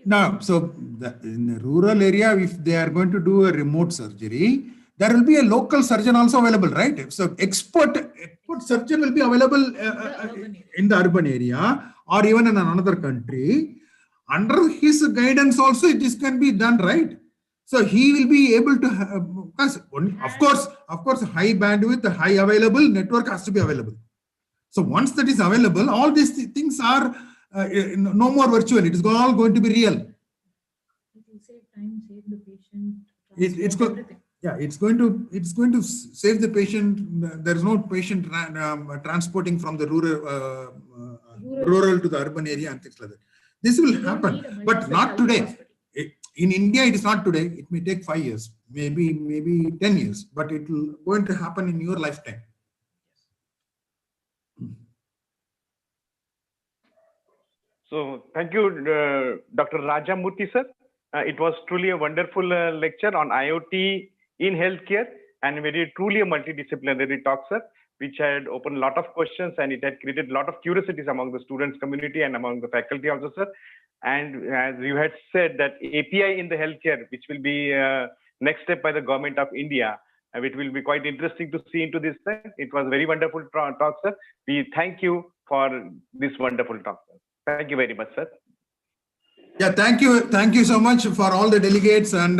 now, so in the rural area, if they are going to do a remote surgery, there will be a local surgeon also available, right? So expert surgeon will be available in the urban area or even in another country. Under his guidance also, this can be done, right? So he will be able to, because of course, high bandwidth, high available network has to be available. So once that is available, all these things are no more virtual. It is all going to be real. It will save time, save the patient. It's going to save the patient. There is no patient transporting from the rural to the urban area and things like that. This will happen, but not today. In India, it is not today. It may take 5 years, maybe 10 years, but it will going to happen in your lifetime. So thank you, Dr. Raja Murthy, sir. It was truly a wonderful lecture on IoT in healthcare and very truly a multidisciplinary talk, sir, which had opened a lot of questions and it had created a lot of curiosities among the students community and among the faculty also, sir. And as you had said that API in the healthcare, which will be next step by the government of India, it will be quite interesting to see into this, sir. It was very wonderful talk, sir. We thank you for this wonderful talk, sir. Thank you very much, sir. Yeah, thank you so much for all the delegates and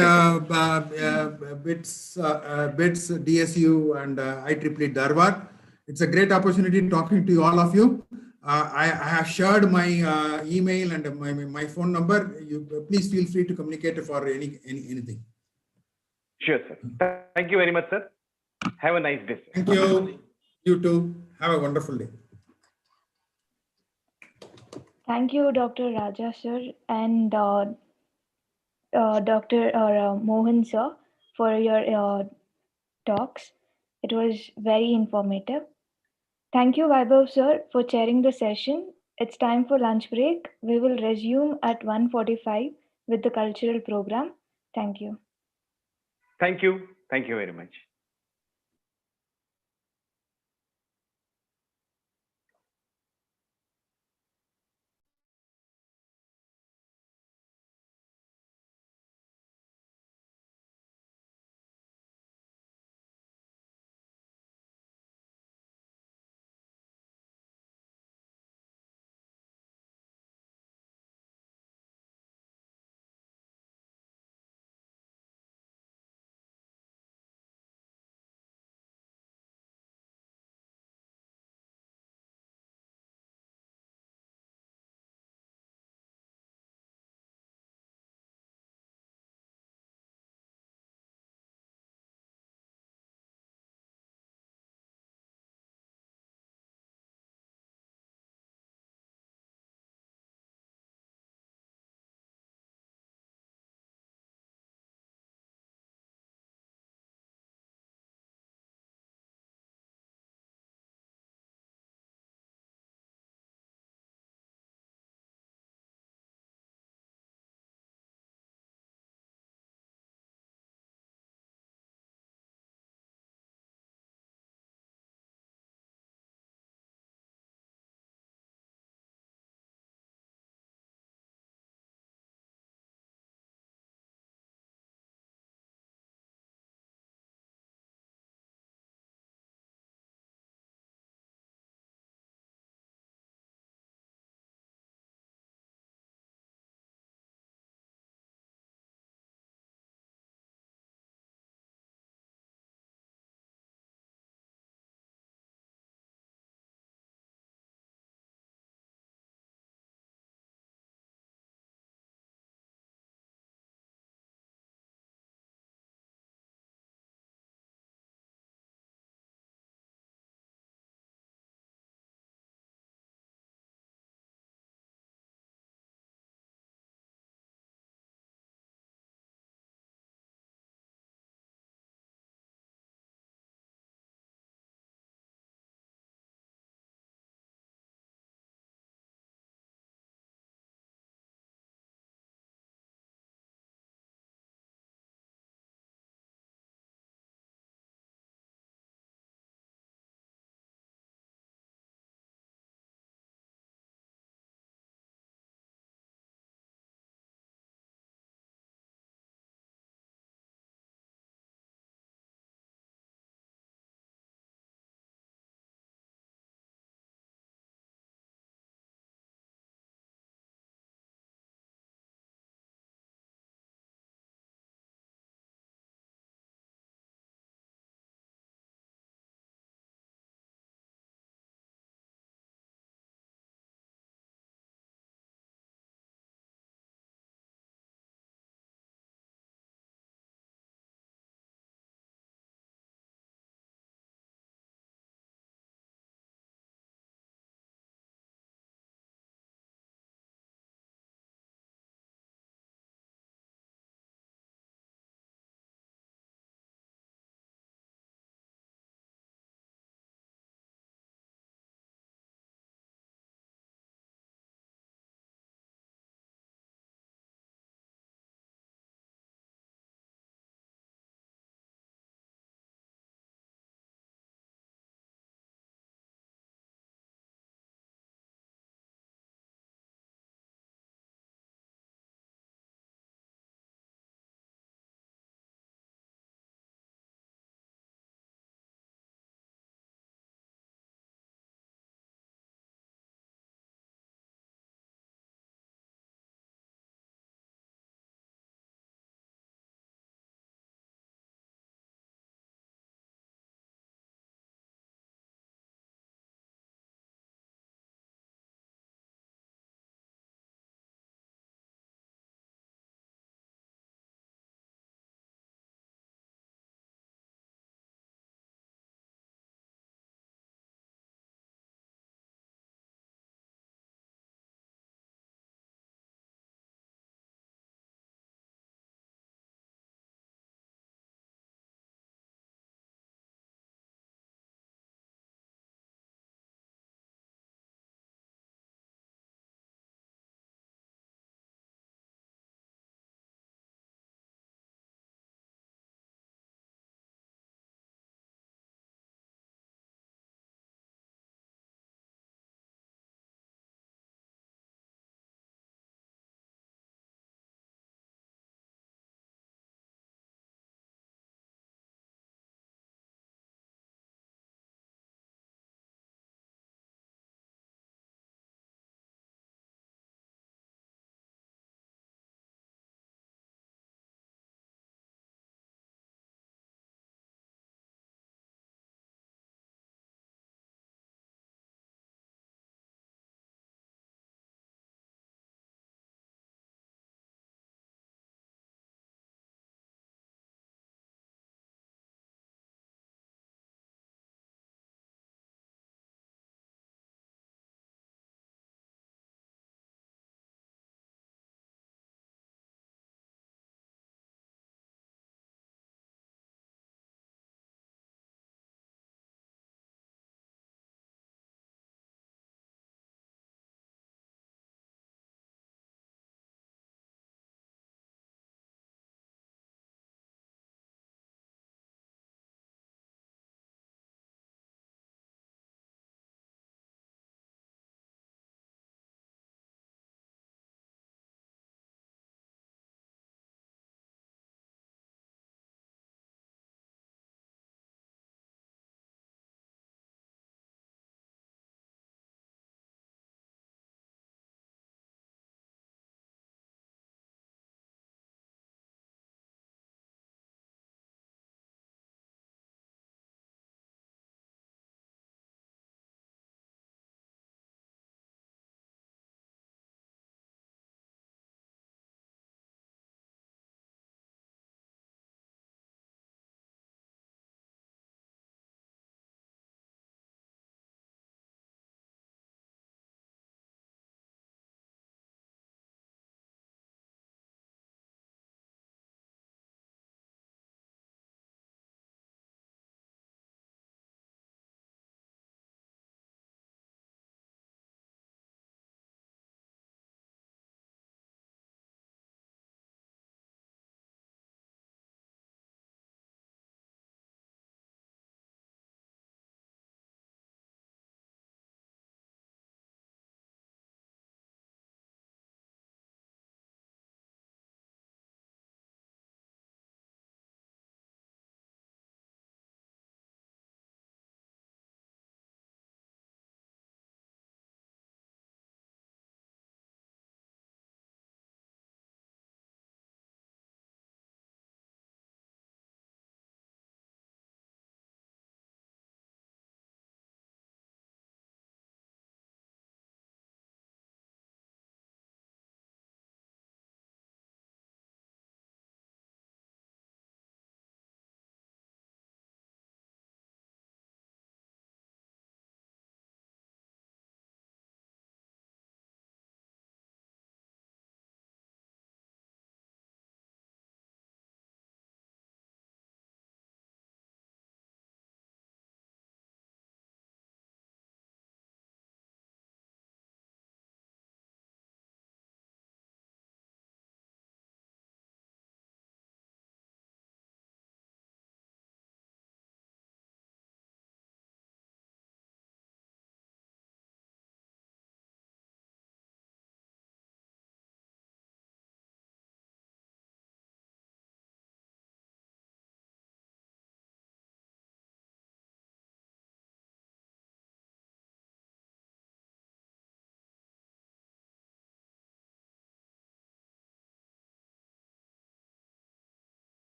BITS, DSU and IEEE Dharwad. It's a great opportunity talking to all of you. I have shared my email and my phone number. You please feel free to communicate for anything. Sure, sir. Thank you very much, sir. Have a nice day, sir. Thank you. You too. Have a wonderful day. Thank you, Dr. Raja, sir, and Dr. Mohan, sir, for your talks. It was very informative. Thank you, Vaibhav, sir, for chairing the session. It's time for lunch break. We will resume at 1:45 with the cultural program. Thank you. Thank you. Thank you very much.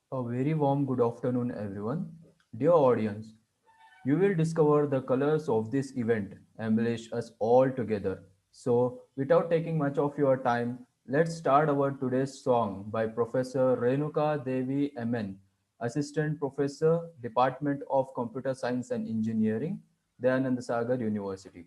A very warm good afternoon, everyone. Dear audience, you will discover the colors of this event embellish us all together. So, without taking much of your time, let's start our today's song by Professor Renuka Devi MN, Assistant Professor, Department of Computer Science and Engineering, Dayananda Sagar University.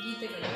ಗೀತೆಗಳು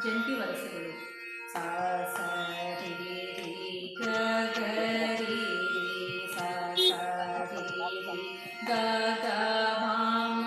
ಜಂಟಿ ವರಸೆಗಳು ಸ ಸ ರಿ ರಿ ಗ ಗ ರಿ ರಿ ಸ ಸ ರಿ ರಿ ಗ ಗ ಮ ಮ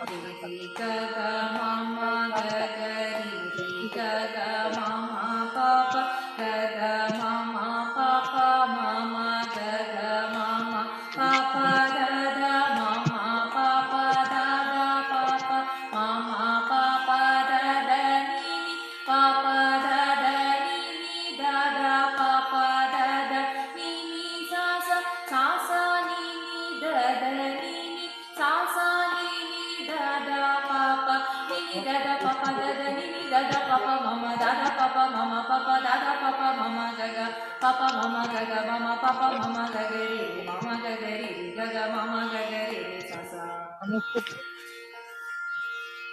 ರಿ ರಿ ಗ ಗ ಮ ಮ ಗ ಗ ರಿ ರಿ ಗ ಗ ಮ ಮ ಪ ಪ ಗ ಗ ಮ ಮ ಪ ಪ ಮ ಮ ಗ ಗ ಮ ಮ ಪ ಪ ದ ದ ಮ ಮ ಪ ಪ ದ ದ ಪ ಪ ಮ ಮ ಪ ಪ ದ ದ ನಿ ನಿ ಪ ಪ ದ ದ ನಿ ನಿ ದ ದ ಪ ಪ ದ ದ ನಿ ನಿ ಸ ಸ ಸ ಸ ನಿ ನಿ ದ ದ ನಿ ನಿ ಸ ಸ ನಿ ನಿ ದ ದ ಪ ಪ ನಿ ನಿ ದ ದ ಪ ಪ ದ ದ ನಿ ನಿ ದ ದ ಪ ಪ ಮ ಮ ದ ದ ಪ ಪ ಮ ಮ ಪ ಪ ದ ದ ಪ ಪ ಮ ಮ ಗ ಗ ಪ ಪ ಮ ಮ ಗ ಗ ಮ ಮ ಪ ಪ ಮ ಮ ಗ ಗ ರಿ ರಿ ಮ ಮ ಗ ಗ ರಿ ರಿ ಗ ಗ ಮ ಮ ಗ ಗ ರಿ ರಿ ಸ ಸ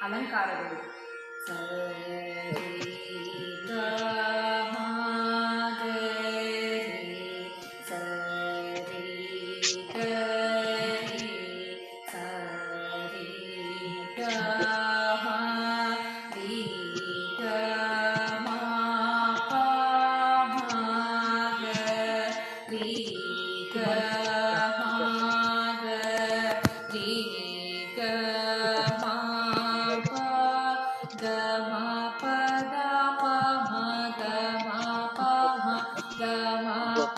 ಅಲಂಕಾರಗಳು ಸ ರಿ ಗ ಮ ಗ ರಿ ಸ ರಿ ಗ ರಿ ಸ ರಿ ಗ ಮ ರಿ ಗ ಮ ಪ ಮ ಗ ರಿ ಗ ಮ ಗ ರಿ ಗ ಮ ಪ ಗ ಮ ಪ ದ ಪ ಮ ಗ ಮ ಪ ಮ ಗ ಮ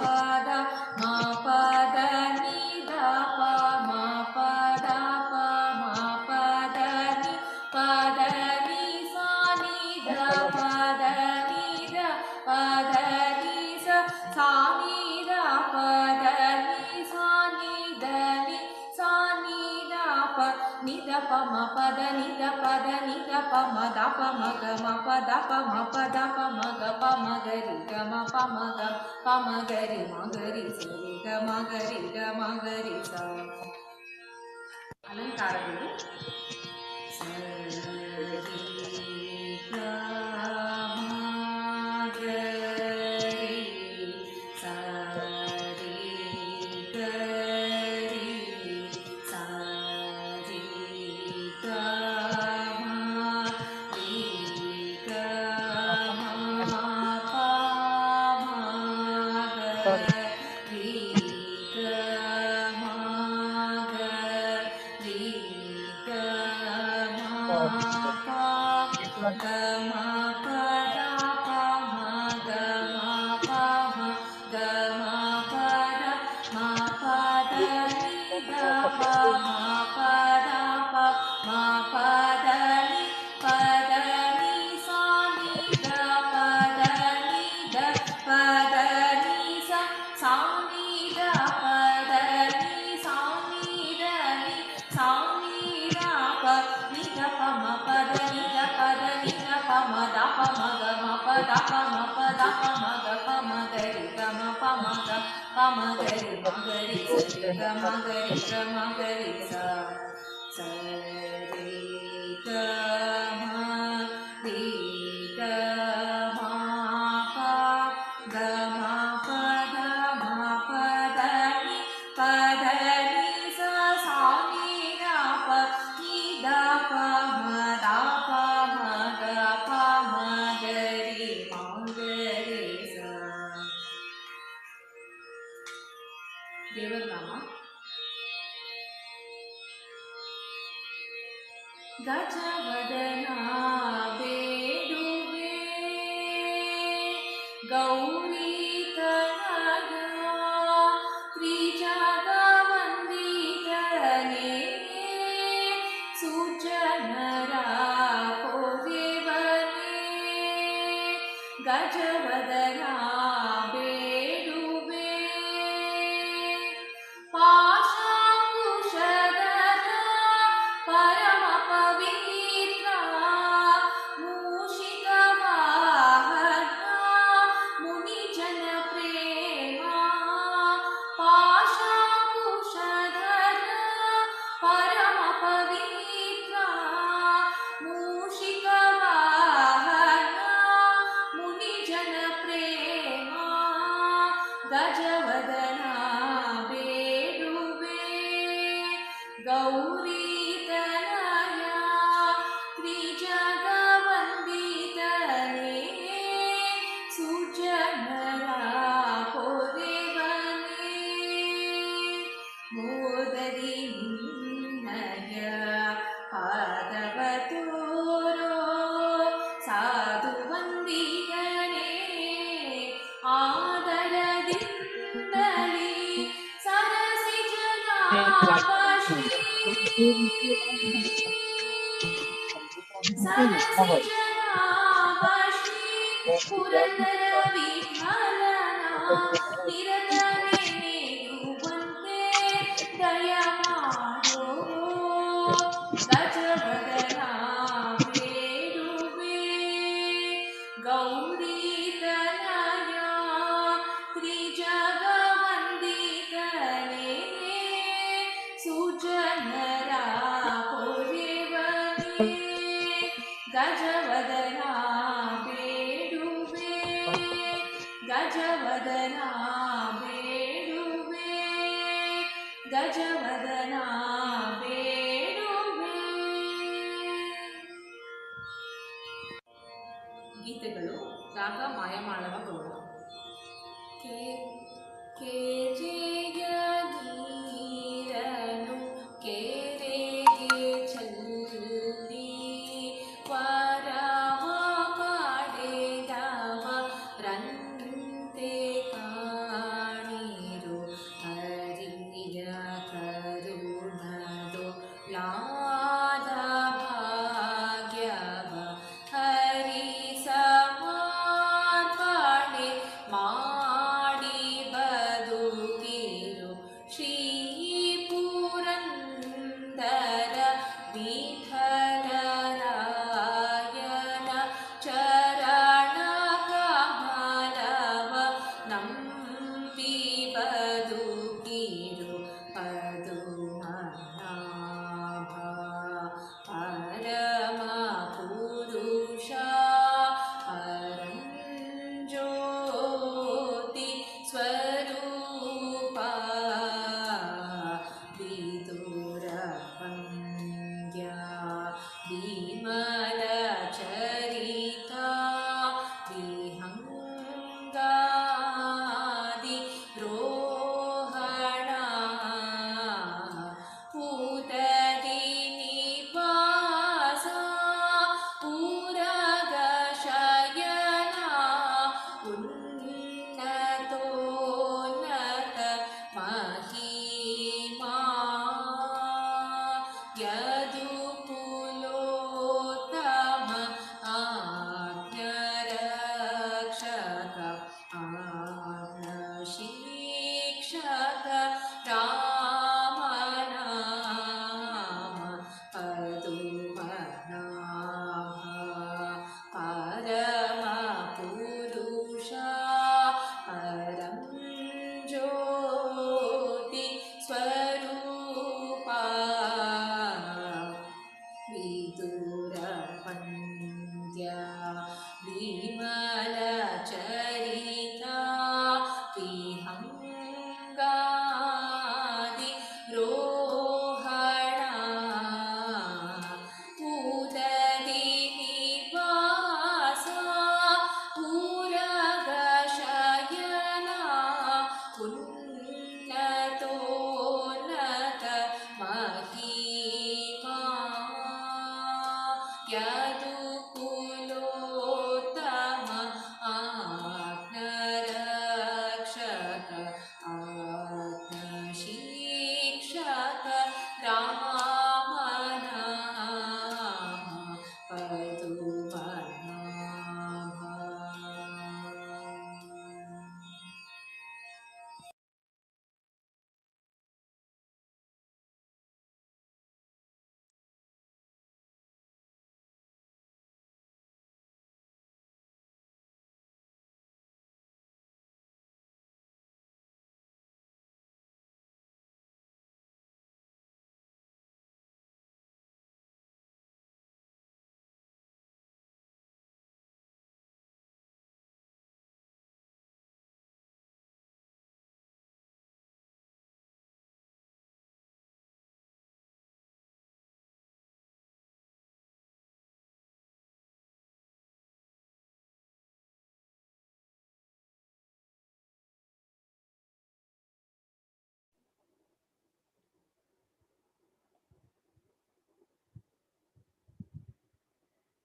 ಪ ದ ಮ ಪ ದ ನಿ ದ ಪ ಮ ಪ ದ ಪ ಮ ಪ ದ ನಿ ಪ ದ ನಿ ಸ ನಿ ದ ಪ ದ ನಿ ದ ಪ ದ ನಿ ಸ ಸಾ ನಿ ದ ಪ ದ ನಿ ಸಾ ನಿ ದ ನಿ ಸಾ ನಿ ದ ಪ ನಿ ದ ಪ ಮ ಪ ದ ನಿ ದ ಪ ದ ನಿ ದ ಪ ಮ ದ ಪ ಮ ಗ ಮ ಪ ದ ಪ ಮ ಪ ದ ಪ ಮ ಗ ಪ ಮ ಗ ರಿ ಗ ಮ ಪ ಮ ಗ ಪ ಮ ಗ ರಿ ಮ ಗ ರಿ ಸ ರಿ ಗ ಮ ಗ ರಿ ಗ ಮ ಗ ರಿ ಸ ಅಲಂಕಾರಗಳು ಸ ರಿ ಗ ಮ ಗ ರಿ ಸ ರಿ ಗ ರಿ ಸ ರಿ ಗ ಮ ರಿ ಗ ಮ ಪ ಮ ಗ ರಿ ಗ ಮ ಗ ರಿ ಗ ಮ ಪ ಗ ಮ ಪ ದ ಪ ಮ ಗ ಮ ಪ ಮ ಗ ಮ ಪ ದ ಮ ಪ ದ ನಿ ದ ಪ ಮ ಪ ದ ಪ ಮ ಪ ದ ನಿ ಪ ದ ನಿ ಸಾ ನಿ ದ ಪ ದ ನಿ ದ ಪ ದ ನಿ ಸ ಸಾ ನಿ ದ ಪ ದ ನಿ ಸಾ ನಿ ದ ನಿ ಸಾ ನಿ ದ ಪ ನಿ ದ ಪ ಮ ಪ ದ ನಿ ದ ಪ ದ ನಿ ದ ಪ ಮ ದ ಪ ಮ ಗ ಮ ಪ ದ ಪ ಮ ಪ ದ ಪ ಮ ಗ ಪ ಮ ಗ ರಿ ಗ ಮ ಪ ಮ ಗ ಪ ಮ ಗ ರಿ ಮ ಗ ರಿ ಸ ರಿ ಗ ಮ ಗ ರಿ ಗ ಮ ಗ ರಿ ಸ ಸ ರಿ ಗ ಮ ರಿ ಗ ಮ ಪ ಗ ಮ ಪ ದ ಮ ಪ ದ ನಿ ಪ ದ ನಿ ಸ ಸಾ ನಿ ದ ಪ ನಿ ದ ಪ ಮ ದ ಪ ಮ ಗ ಪ ಮ ಗ ರಿ ಮ ಗ ರಿ ಸ ದೇವನಾಮ ಗಜವದನ ಬೇಡುವೆ ಗೌರಿ ತನಯ ತ್ರಿಜಗವಂದಿತನೇ ಸುಜನರ ಪೊರೆವನೇ ಗಜವದನ ಬೇಡುವೆ ಪಾಶಾಂಕುಶಧರ ಪರಮ ಪವಿತ್ರ ಪುರಂದರ ವಿಠಲನ ನಿರತ ನೆನೆಯುವಂತೆ ದಯ ಮಾಡೋ ಗಜವದನ ಬೇಡುವೆ ಗೌರೀತನಯ ತ್ರಿಜಗವಂದಿತನೇ ಸುಜನರ ಪೊರೆವನೇ ಗಜವದನ ಬೇಡುವೆ ಗಜವದನ ಬೇಡುವೆ ಗಜವದನ ಬೇಡುವೆ. ಗೀತೆಗಳು ರಾಗ ಮಾಯಮಾಳವ ಗೌಡ. ಕೆರೆಯ ನೀರನು ಕೆರೆಗೆ ಚೆಲ್ಲಿ ವರವ ಪಡೆದವರಂತೆ ಕಾಣಿರು ಹರಿಯ ಕರುಣದೊಳಾದ ಭಾಗ್ಯವ ಹರಿಸಮಾರ್ಪಣೆ ಮಾಡಿ ಬದುಕಿರು ಶ್ರೀ ಪುರಂದರ ವಿಠಲರಾಯನ ಚರಣ ಕಮಲವ ನಂಬಿ ಬದುಕಿರು ಪದುಮನಾಭ ಪರಮ ಪುರುಷ ಪರಂಜ್ಯೋತಿ ಸ್ವರೂಪ ವಿದುರ ವಂದ್ಯ ವಿಮಲ ಚರಿತ ವಿಹಂಗಾದಿ ರೋಹಣ ಪೂತದಿ ನಿವಾಸ ಪೂರಗ ಶಯನ ಉನ್ನತೋನ್ನತ ಮಹಿಮಾ ಯದುಕುಲೋತ್ತಮ ಆಜ್ಞರಕ್ಷಕ ಆಜ್ಞ ಶಿಕ್ಷಕ ರಾಮನಾಮ ಪದುಮನಾಭ ಪರಮ ಪುರುಷ ಪರಂಜ್ಯೋತಿ ಸ್ವರೂಪ ವಿದುರ ವಂದ್ಯ ವಿಮಲ ಚರಿತ ವಿಹಂಗಾದಿ ರೋಹಣ ಪೂತದಿ ನಿವಾಸ ಪೂರಗ ಶಯನ ಉನ್ನತೋನ್ನತ ಮಹಿಮಾ ಯದುಕುಲೋತ್ತಮ ಆಜ್ಞರಕ್ಷಕ ಆಜ್ಞ ಶಿಕ್ಷಕ ರಾಮನಾಮ Padumanabha.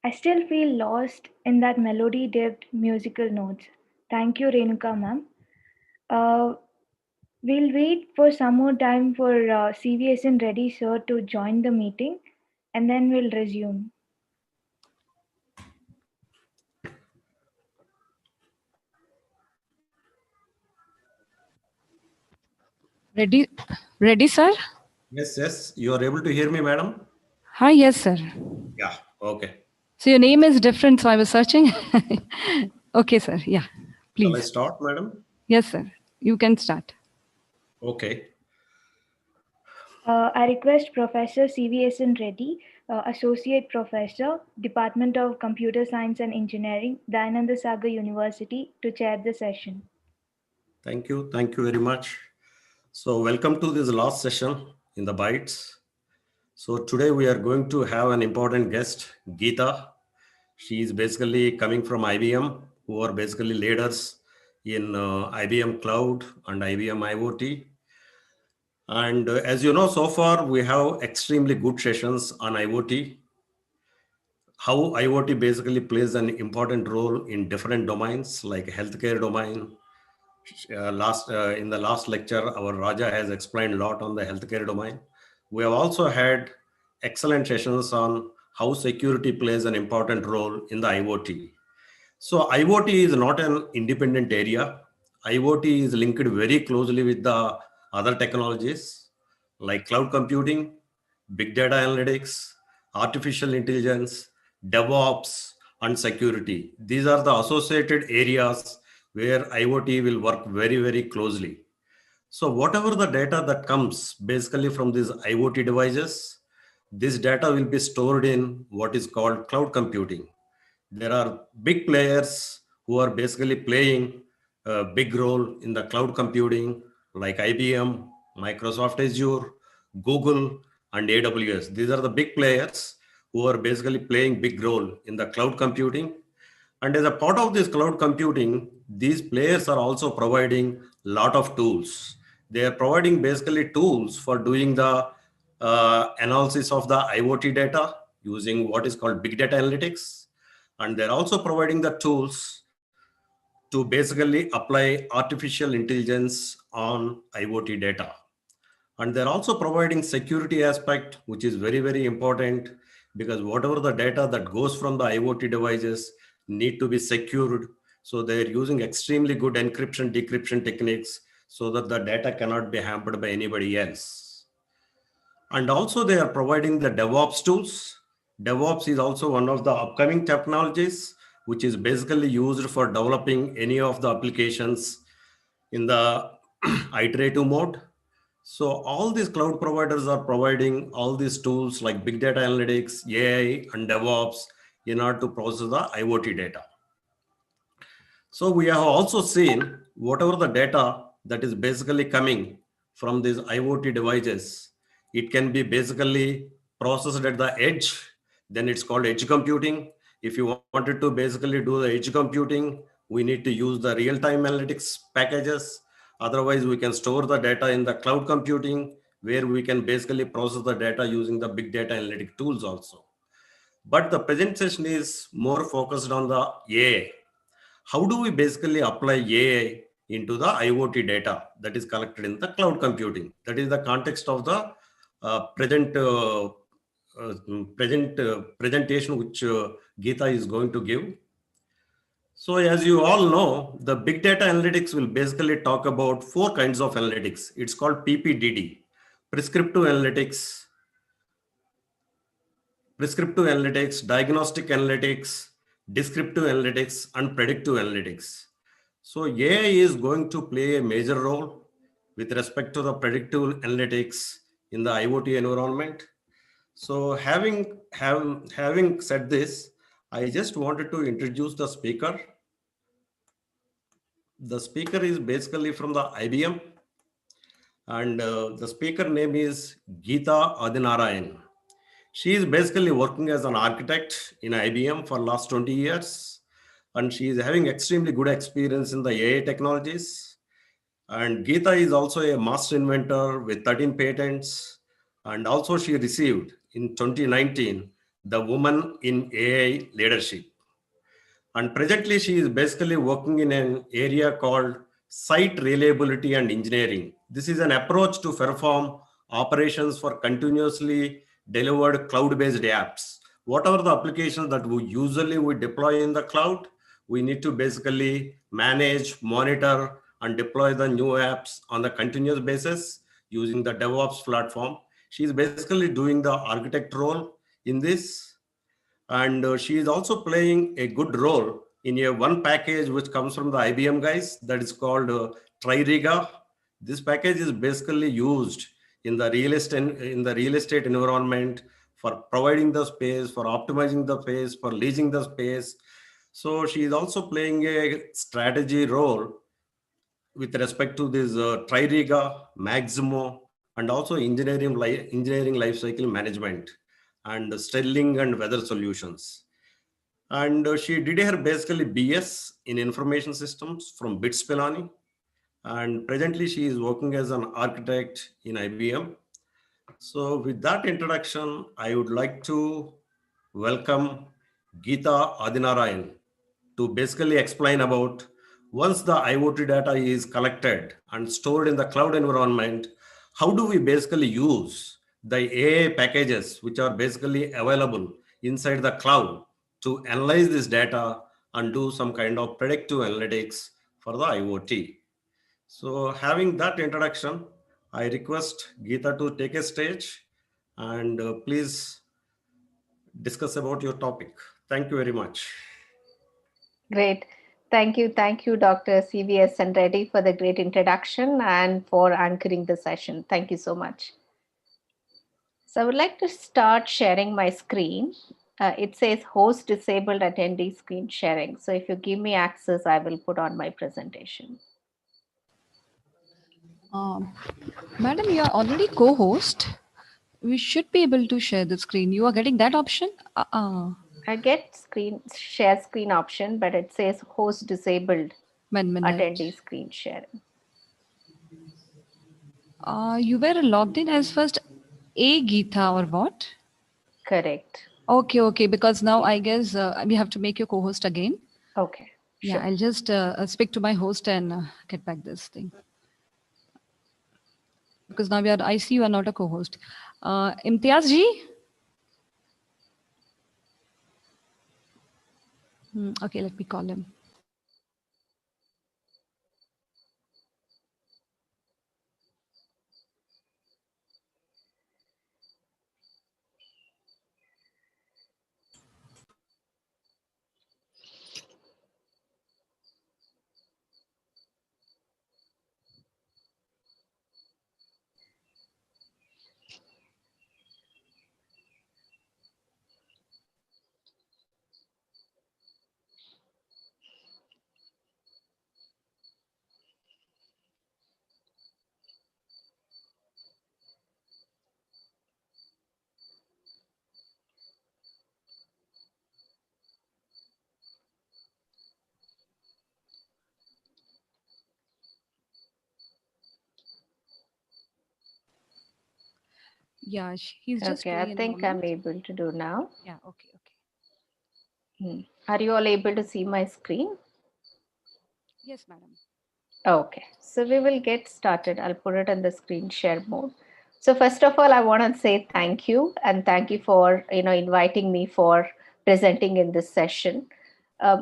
I still feel lost in that melody-dipped musical notes. Thank you, Renuka ma'am. We'll wait for some more time for CVS and Reddy sir to join the meeting, and then we'll resume. Ready, sir? Yes, yes. You are able to hear me, madam? Hi, yes, sir. Yeah, okay. So your name is different, so I was searching. Okay, sir. Yeah, Shall I please. start, madam? Yes, sir. You can start. Okay. I request Professor CVS and Reddy, Associate Professor, Department of Computer Science and Engineering, Dayananda Sagar University, to chair the session. Thank you. Thank you very much. So welcome to this last session in the Bytes. So today we are going to have an important guest, Geeta. She is basically coming from IBM, who are basically leaders in IBM Cloud and IBM IoT. And as you know, so far we have extremely good sessions on IoT, how IoT basically plays an important role in different domains like healthcare domain. In the last lecture, our Raja has explained a lot on the healthcare domain. We have also had excellent sessions on how security plays an important role in the IoT. So IoT is not an independent area. IoT is linked very closely with the other technologies like cloud computing, big data analytics, artificial intelligence, DevOps, and security. These are the associated areas where IoT will work very, very closely. So whatever the data that comes basically from these IoT devices, this data will be stored in what is called cloud computing. There are big players who are basically playing a big role in the cloud computing like IBM, Microsoft Azure, Google, and AWS. These are the big players who are basically playing big role in the cloud computing. And as a part of this cloud computing, these players are also providing a lot of tools. They are providing basically tools for doing the analysis of the IoT data using what is called big data analytics. And they're also providing the tools to basically apply artificial intelligence on IoT data. And they're also providing security aspect, which is very, very important because whatever the data that goes from the IoT devices need to be secured. So they're using extremely good encryption, decryption techniques so that the data cannot be hampered by anybody else. And also they are providing the DevOps tools. DevOps is also one of the upcoming technologies, which is basically used for developing any of the applications in the iterative mode. So all these cloud providers are providing all these tools like big data analytics, AI, and DevOps in order to process the IoT data. So we have also seen whatever the data that is basically coming from these IoT devices, it can be basically processed at the edge. Then it's called edge computing. If you wanted to basically do the edge computing, we need to use the real-time analytics packages. Otherwise, we can store the data in the cloud computing where we can basically process the data using the big data analytic tools also. But the presentation is more focused on the AI. How do we basically apply AI into the IoT data that is collected in the cloud computing? That is the context of the presentation which Geeta is going to give. So as you all know, the big data analytics will basically talk about 4 kinds of analytics. It's called PPDD, prescriptive analytics, diagnostic analytics, descriptive analytics, and predictive analytics. So AI is going to play a major role with respect to the predictive analytics in the IoT environment. So having said this, I just wanted to introduce the speaker. The speaker is basically from the IBM, and the speaker name is Geeta Adinarayan. She is basically working as an architect in IBM for last 20 years, and she is having extremely good experience in the AI technologies. And Geeta is also a master inventor with 13 patents. And also she received in 2019, the Woman in AI Leadership. And presently she is basically working in an area called Site Reliability and Engineering This is an approach to perform operations for continuously delivered cloud-based apps. Whatever the applications that we deploy in the cloud, we need to basically manage, monitor, and deploy the new apps on a continuous basis using the DevOps platform. She is basically doing the architect role in this, and she is also playing a good role in a one package which comes from the IBM guys that is called Tririga. This package is basically used in the real estate environment for providing the space, for optimizing the space, for leasing the space. So she is also playing a strategy role with respect to this Tririga, Maximo, and also engineering lifecycle management and stelling and weather solutions. And she did her basically BS in information systems from BITS Pilani. And presently she is working as an architect in IBM. So with that introduction, I would like to welcome Geeta Adinarayan to basically explain about once the IoT data is collected and stored in the cloud environment, how do we basically use the AI packages which are basically available inside the cloud to analyze this data and do some kind of predictive analytics for the IoT. So having that introduction, I request Geeta to take a stage and please discuss about your topic. Thank you very much. Great. Thank you. Thank you, Dr. CVS and Reddy, for the great introduction and for anchoring the session. Thank you so much. So I would like to start sharing my screen. It says host disabled attendee screen sharing. So if you give me access, I will put on my presentation. Madam, you are already co-host. We should be able to share the screen. You are getting that option? I get share screen option, but it says host disabled attendee screen sharing. You were logged in as first a Geeta or what? Correct. Okay. Because now I guess we have to make your co-host again. Okay. Yeah, sure. I'll just speak to my host and get back this thing. Because now I see you are not a co-host. Imtiaz ji? Okay, let me call him. Yeah, he's just okay. I think I'm able to do now. Yeah, okay. Are you all able to see my screen? Yes, madam. Okay, so we will get started. I'll put it in the screen share mode. So first of all, I want to say thank you, and thank you for inviting me for presenting in this session.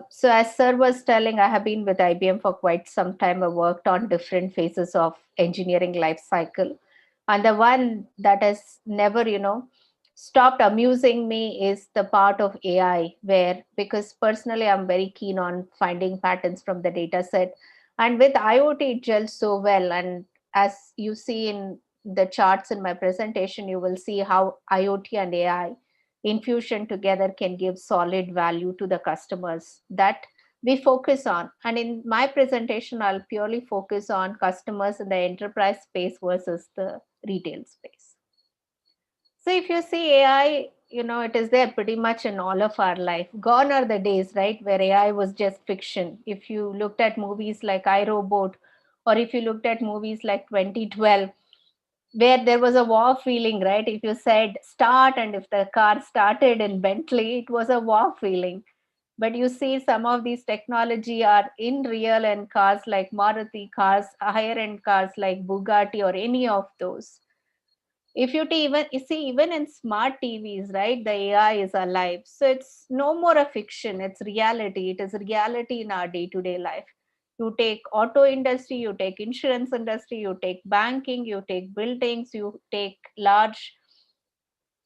So as Sir was telling, I have been with IBM for quite some time. I worked on different phases of engineering life cycle, and the one that has never stopped amusing me is the part of AI, where because personally I'm very keen on finding patterns from the data set. And with IoT, it gels so well. And as you see in the charts in my presentation, you will see how IoT and AI infusion together can give solid value to the customers that we focus on. And in my presentation, I'll purely focus on customers in the enterprise space versus the retail space. So if you see AI, it is there pretty much in all of our life. Gone are the days, right, where AI was just fiction. If you looked at movies like iRobot, or if you looked at movies like 2012, where there was a wow feeling, right? If you said start, and if the car started in Bentley, it was a wow feeling. But you see some of these technology are in real in cars like Maruti cars, higher end cars like Bugatti or any of those. If you see even in smart TVs, right, the AI is alive. So it's no more a fiction, it's reality. It is reality in our day-to-day life. You take auto industry, you take insurance industry, you take banking, you take buildings, you take large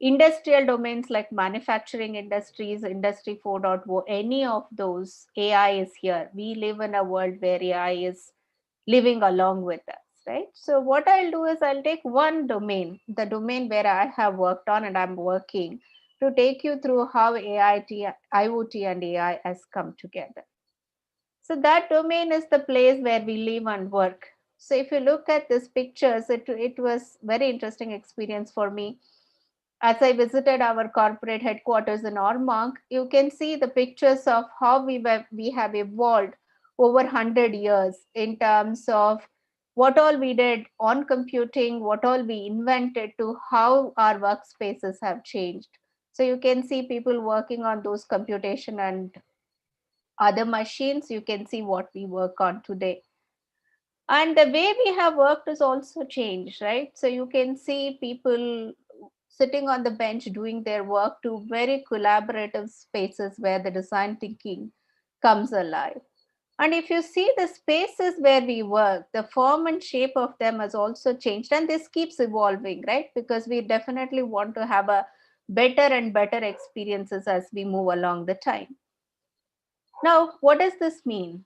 industrial domains like manufacturing industries, industry 4.0, any of those, AI is here. We live in a world where AI is living along with us, right? So what I'll do is I'll take one domain, the domain where I have worked on and I'm working, to take you through how IoT and AI has come together. So that domain is the place where we live and work. So if you look at these pictures, it was very interesting experience for me. As I visited our corporate headquarters in Ormond, you can see the pictures of how we have evolved over 100 years in terms of what all we did on computing, what all we invented, to how our workspaces have changed. So you can see people working on those computation and other machines. You can see what we work on today. And the way we have worked is also changed, right? So you can see people sitting on the bench doing their work to very collaborative spaces where the design thinking comes alive. And if you see the spaces where we work, the form and shape of them has also changed. And this keeps evolving, right? Because we definitely want to have a better and better experiences as we move along the time. Now, what does this mean?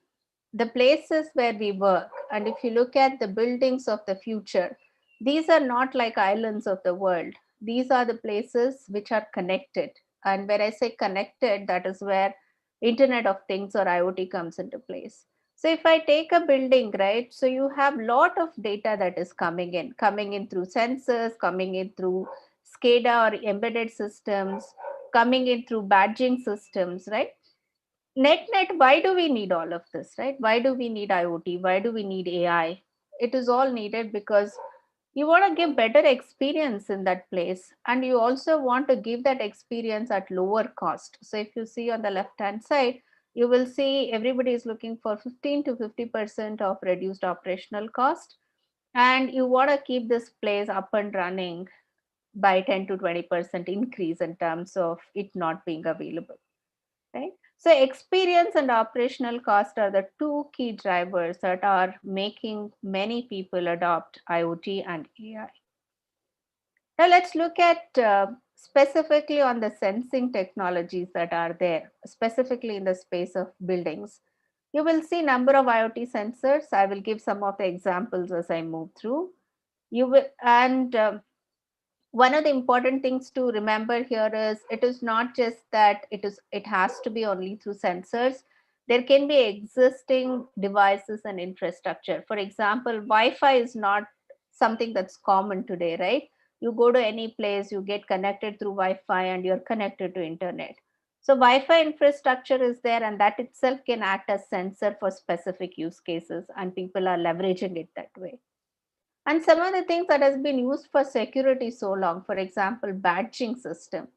The places where we work, and if you look at the buildings of the future, these are not like islands of the world. These are the places which are connected. And when I say connected, that is where Internet of Things or IoT comes into place. So if I take a building, right, so you have lot of data that is coming in through sensors, coming in through SCADA or embedded systems, coming in through badging systems, right? Net, why do we need all of this, right? Why do we need IoT? Why do we need AI? It is all needed because you want to give better experience in that place, and you also want to give that experience at lower cost. So if you see on the left hand side, you will see everybody is looking for 15 to 50% of reduced operational cost, and you want to keep this place up and running by 10 to 20% increase in terms of it not being available, right? So experience and operational cost are the two key drivers that are making many people adopt IoT and AI. Now let's look at specifically on the sensing technologies that are there, specifically in the space of buildings. You will see number of IoT sensors. I will give some of the examples as I move through. You will, and one of the important things to remember here is it is not just that it has to be only through sensors. There can be existing devices and infrastructure. For example, Wi-Fi is not something that's common today, right? You go to any place, you get connected through Wi-Fi and you're connected to internet. So Wi-Fi infrastructure is there, and that itself can act as sensor for specific use cases, and people are leveraging it that way. And some of the things that has been used for security so long, for example, badging system.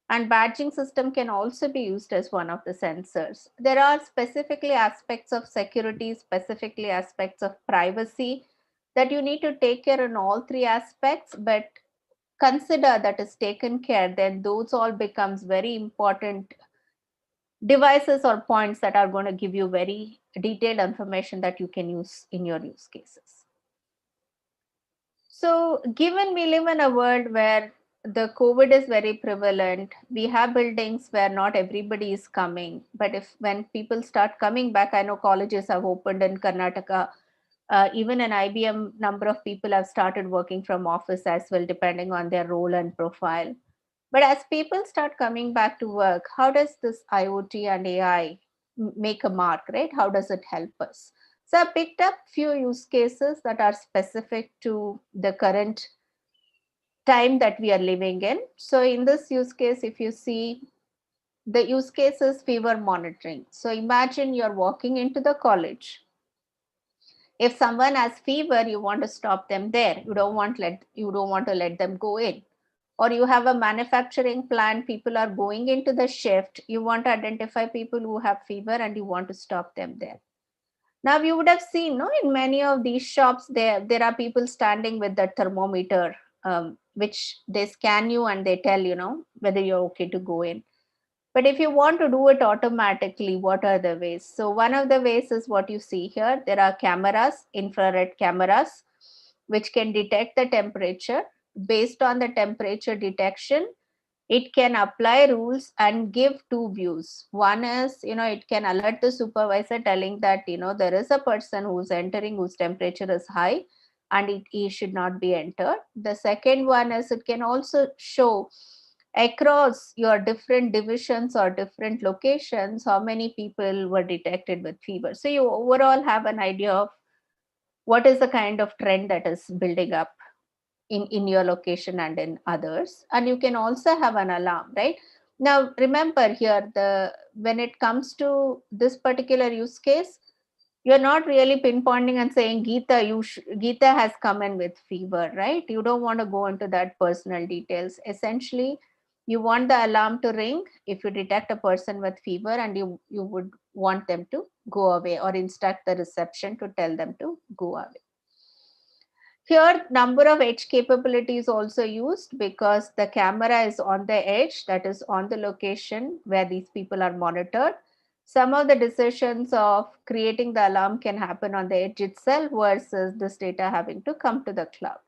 And badging system can also be used as one of the sensors. There are specifically aspects of security, specifically aspects of privacy that you need to take care in all three aspects, but consider that is taken care, then those all becomes very important devices or points that are going to give you very detailed information that you can use in your use cases. So, given we live in a world where the COVID is very prevalent, we have buildings where not everybody is coming. But when people start coming back, I know colleges have opened in Karnataka. Even an IBM number of people have started working from office as well, depending on their role and profile. But as people start coming back to work, how does this IoT and AI make a mark, right? How does it help us? So I picked up few use cases that are specific to the current time that we are living in. So in this use case, if you see, the use case is fever monitoring. So imagine you're walking into the college. If someone has fever, you want to stop them there. You don't want to let them go in. or you have a manufacturing plant, people are going into the shift, you want to identify people who have fever and you want to stop them there. Now you would have seen, no, in many of these shops, there are people standing with the thermometer, which they scan you and they tell you know whether you're okay to go in. But if you want to do it automatically, what are the ways? So one of the ways is what you see here. There are cameras, infrared cameras, which can detect the temperature. Based on the temperature detection, it can apply rules and give two views. One is, you know, it can alert the supervisor telling that, you know, there is a person who's entering whose temperature is high and he should not be entered. The second one is it can also show across your different divisions or different locations how many people were detected with fever. So you overall have an idea of what is the kind of trend that is building up in your location and in others. And you can also have an alarm, right? Now remember here, when it comes to this particular use case, you're not really pinpointing and saying Geeta has come in with fever, right? You don't want to go into that personal details. Essentially, you want the alarm to ring if you detect a person with fever, and you would want them to go away, or instruct the reception to tell them to go away. Here, number of edge capabilities also used because the camera is on the edge, that is on the location where these people are monitored. Some of the decisions of creating the alarm can happen on the edge itself versus this data having to come to the cloud.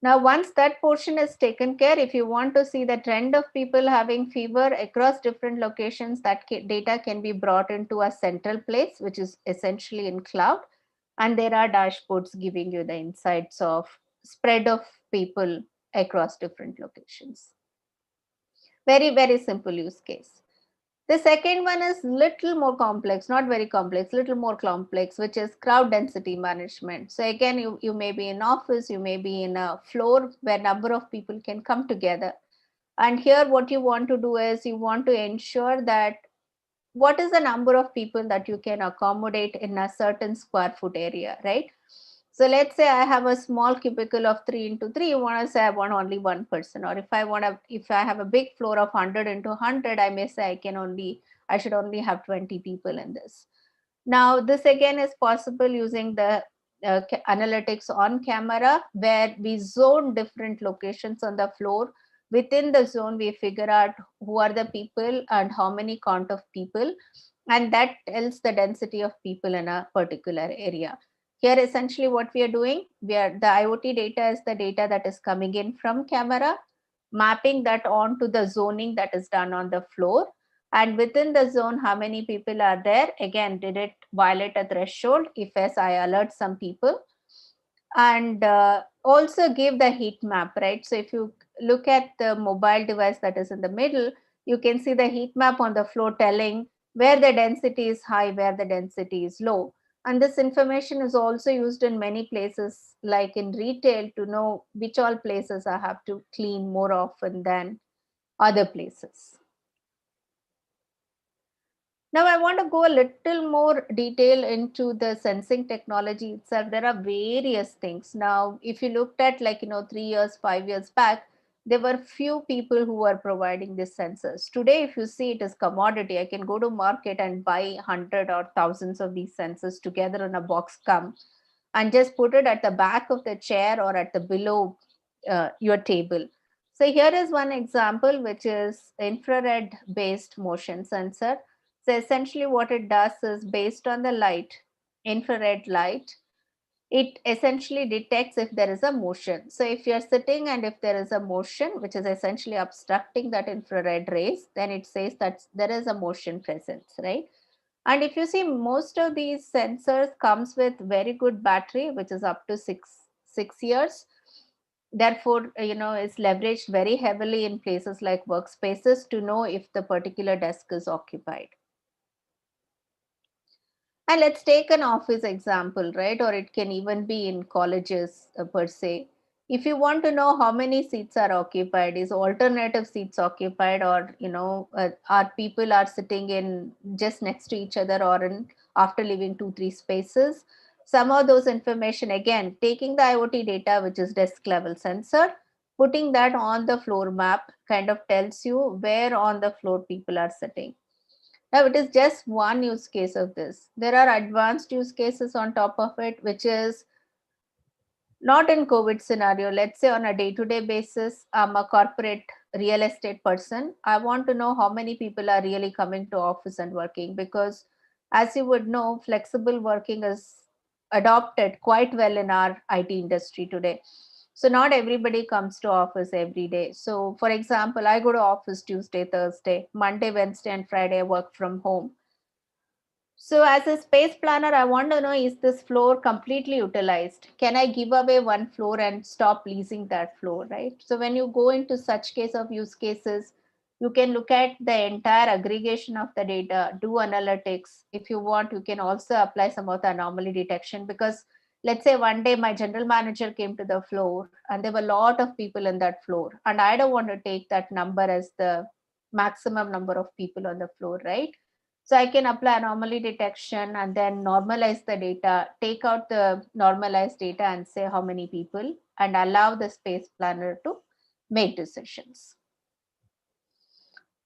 Now, once that portion is taken care, if you want to see the trend of people having fever across different locations, that data can be brought into a central place, which is essentially in cloud. And there are dashboards giving you the insights of spread of people across different locations. Very, very simple use case. The second one is little more complex, not very complex, little more complex, which is crowd density management. So again, you may be in office, you may be in a floor where number of people can come together. And here what you want to do is you want to ensure that what is the number of people that you can accommodate in a certain square foot area, right? So let's say I have a small cubicle of 3 into 3, you want to say I want only one person. Or if I have a big floor of 100 into 100, I may say I should only have 20 people in this. Now, this again is possible using the analytics on camera, where we zone different locations on the floor. Within the zone, we figure out who are the people and how many count of people, and that tells the density of people in a particular area. Here, essentially what we are doing, the IoT data is the data that is coming in from camera, mapping that onto the zoning that is done on the floor. And within the zone, how many people are there? Again, did it violate a threshold? If yes, I alert some people. And also give the heat map, right? So if you look at the mobile device that is in the middle, you can see the heat map on the floor telling where the density is high, where the density is low. And this information is also used in many places, like in retail, to know which all places I have to clean more often than other places. Now I want to go a little more detail into the sensing technology itself. There are various things. Now, if you looked at 3 years, 5 years back, there were few people who were providing these sensors. Today, if you see, it is commodity. I can go to market and buy 100 or thousands of these sensors together in a box come and just put it at the back of the chair or at the below your table. So here is one example, which is infrared based motion sensor. So essentially what it does is, based on the light, infrared light, it essentially detects if there is a motion. So if you're sitting and if there is a motion, which is essentially obstructing that infrared rays, then it says that there is a motion presence, right? And if you see, most of these sensors comes with very good battery, which is up to six years. Therefore, is leveraged very heavily in places like workspaces to know if the particular desk is occupied. And let's take an office example, right? Or it can even be in colleges per se. If you want to know how many seats are occupied, is alternative seats occupied, or our people are sitting in just next to each other, or after leaving 2-3 spaces. Some of those information, again, taking the IoT data, which is desk level sensor, putting that on the floor map kind of tells you where on the floor people are sitting. Now, it is just one use case of this. There are advanced use cases on top of it, which is not in COVID scenario. Let's say on a day-to-day basis, I'm a corporate real estate person. I want to know how many people are really coming to office and working, because as you would know, flexible working is adopted quite well in our IT industry today. So not everybody comes to office every day. So for example, I go to office Tuesday, Thursday, Monday, Wednesday, and Friday I work from home. So as a space planner, I want to know, is this floor completely utilized? Can I give away one floor and stop leasing that floor, right? So when you go into such case of use cases, you can look at the entire aggregation of the data, do analytics. If you want, you can also apply some of the anomaly detection, because let's say one day my general manager came to the floor and there were a lot of people in that floor, and I don't want to take that number as the maximum number of people on the floor, right? So I can apply anomaly detection and then normalize the data, take out the normalized data and say how many people, and allow the space planner to make decisions.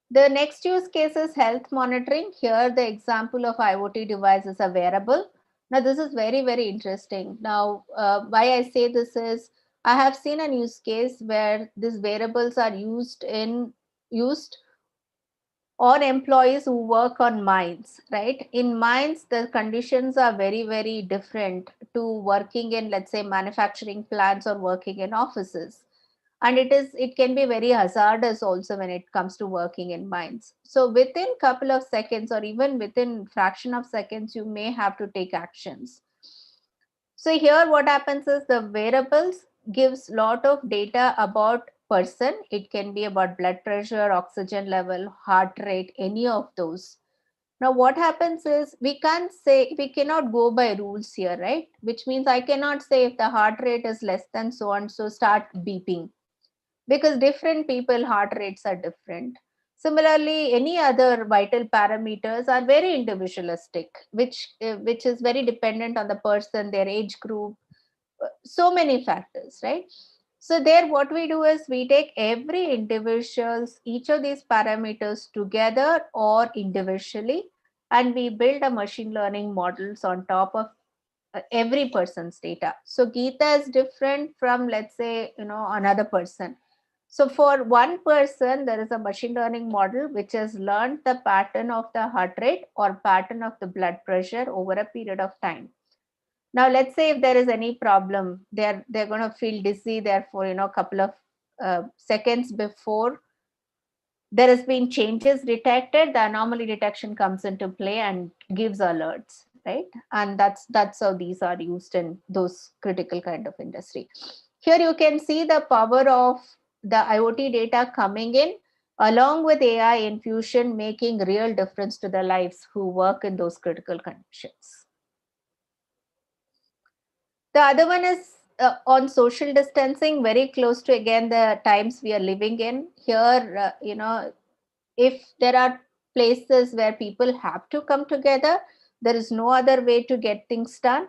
The next use case is health monitoring. Here, the example of IoT device is a wearable. Now, this is very, very interesting. Now, why I say this is, I have seen a use case where these wearables are used or employees who work on mines, right? In mines, the conditions are very, very different to working in, let's say, manufacturing plants or working in offices. And it can be very hazardous also when it comes to working in mines. So within couple of seconds or even within fraction of seconds, you may have to take actions. So here what happens is the wearables gives lot of data about person. It can be about blood pressure, oxygen level, heart rate, any of those. Now what happens is we cannot go by rules here, right? Which means I cannot say if the heart rate is less than so and so start beeping, because different people heart rates are different. Similarly, any other vital parameters are very individualistic, which is very dependent on the person, their age group, so many factors, right? So there what we do is we take every individual's each of these parameters together or individually, and we build a machine learning models on top of every person's data. So Geeta is different from, let's say, another person. So for one person, there is a machine learning model which has learned the pattern of the heart rate or pattern of the blood pressure over a period of time. Now, let's say if there is any problem, they're going to feel dizzy. Therefore, a couple of seconds before there has been changes detected, the anomaly detection comes into play and gives alerts, right? And that's how these are used in those critical kind of industry. Here you can see the power of the IoT data coming in along with AI infusion, making real difference to the lives who work in those critical conditions. The other one is on social distancing, very close to again the times we are living in. Here, if there are places where people have to come together, there is no other way to get things done.